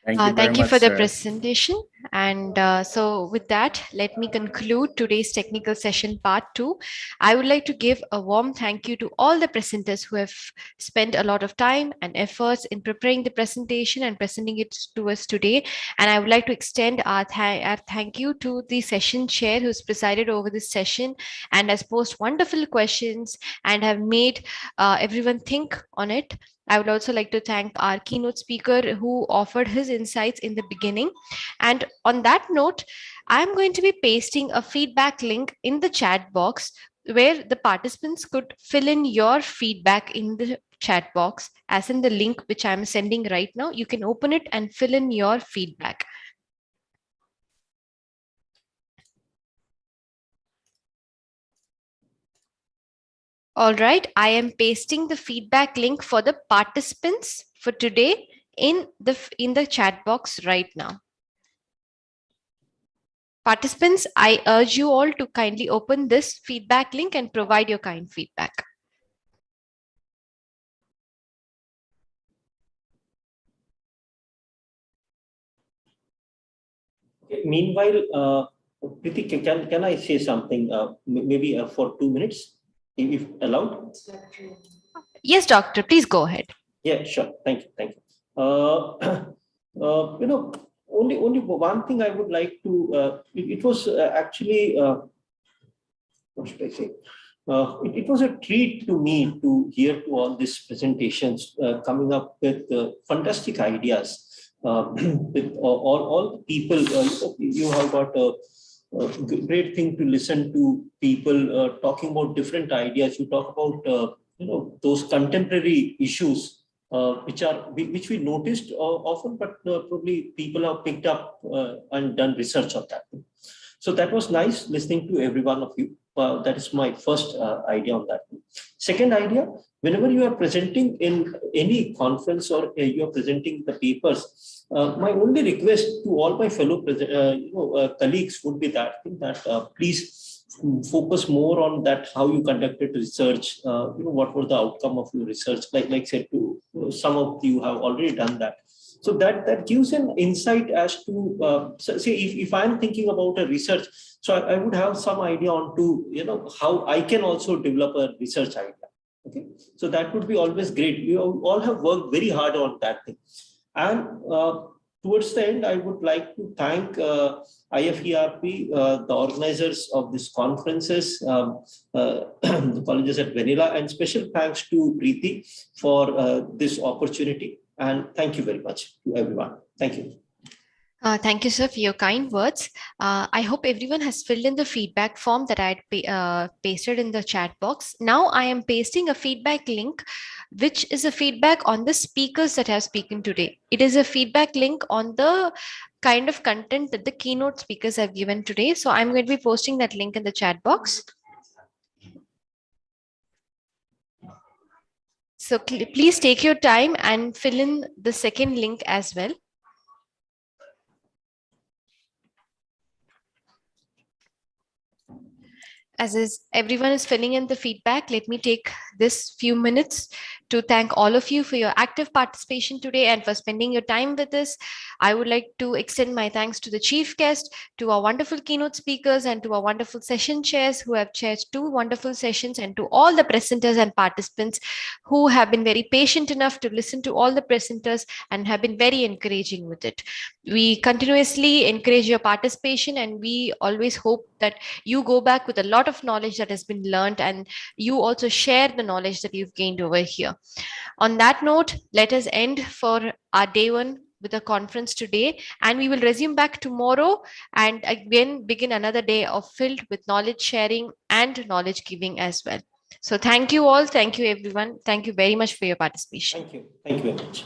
Thank you for the presentation. And so with that, let me conclude today's technical session part 2. I would like to give a warm thank you to all the presenters who have spent a lot of time and efforts in preparing the presentation and presenting it to us today. And I would like to extend our thank you to the session chair who's presided over this session and has posed wonderful questions and have made everyone think on it. I would also like to thank our keynote speaker who offered his insights in the beginning. And on that note, I'm going to be pasting a feedback link in the chat box where the participants could fill in your feedback in the chat box, as in the link which I'm sending right now. You can open it and fill in your feedback. All right, I am pasting the feedback link for the participants for today in the chat box right now. Participants, I urge you all to kindly open this feedback link and provide your kind feedback. Okay. Meanwhile, Priti, can I say something? Maybe for 2 minutes, if allowed. Yes, doctor. Please go ahead. Yeah, sure. Thank you. You know, only one thing I would like to. It was actually. What should I say? It was a treat to me to hear to all these presentations coming up with fantastic ideas. With all the people, you have got a great thing to listen to people talking about different ideas. You talk about those contemporary issues which we noticed often, but probably people have picked up and done research on that. So that was nice listening to every one of you. That is my first idea on that. Second idea, whenever you are presenting in any conference or you are presenting the papers, my only request to all my fellow colleagues would be that please focus more on that, how you conducted research, what were the outcome of your research, like said to some of you have already done that. So that gives an insight as to, say, if I'm thinking about a research, so I would have some idea on to, how I can also develop a research idea. Okay, so that would be always great. You all have worked very hard on that thing. And towards the end, I would like to thank IFERP, the organizers of these conferences, the colleges at Vanilla, and special thanks to Preeti for this opportunity. And thank you very much to everyone. Thank you. Thank you, sir, for your kind words. I hope everyone has filled in the feedback form that I had pasted in the chat box. Now I am pasting a feedback link, which is a feedback on the speakers that have spoken today. It is a feedback link on the kind of content that the keynote speakers have given today. So I'm going to be posting that link in the chat box. So please take your time and fill in the second link as well. As everyone is filling in the feedback, let me take this few minutes to thank all of you for your active participation today and for spending your time with us. I would like to extend my thanks to the chief guest, to our wonderful keynote speakers, and to our wonderful session chairs who have chaired 2 wonderful sessions, and to all the presenters and participants who have been very patient enough to listen to all the presenters and have been very encouraging with it. We continuously encourage your participation, and we always hope that you go back with a lot of knowledge that has been learned, and you also share the knowledge that you've gained over here. On that note, let us end for our day 1 with a conference today, and we will resume back tomorrow and again begin another day of filled with knowledge sharing and knowledge giving as well. So thank you all. Thank you, everyone. Thank you very much for your participation. Thank you. Thank you very much.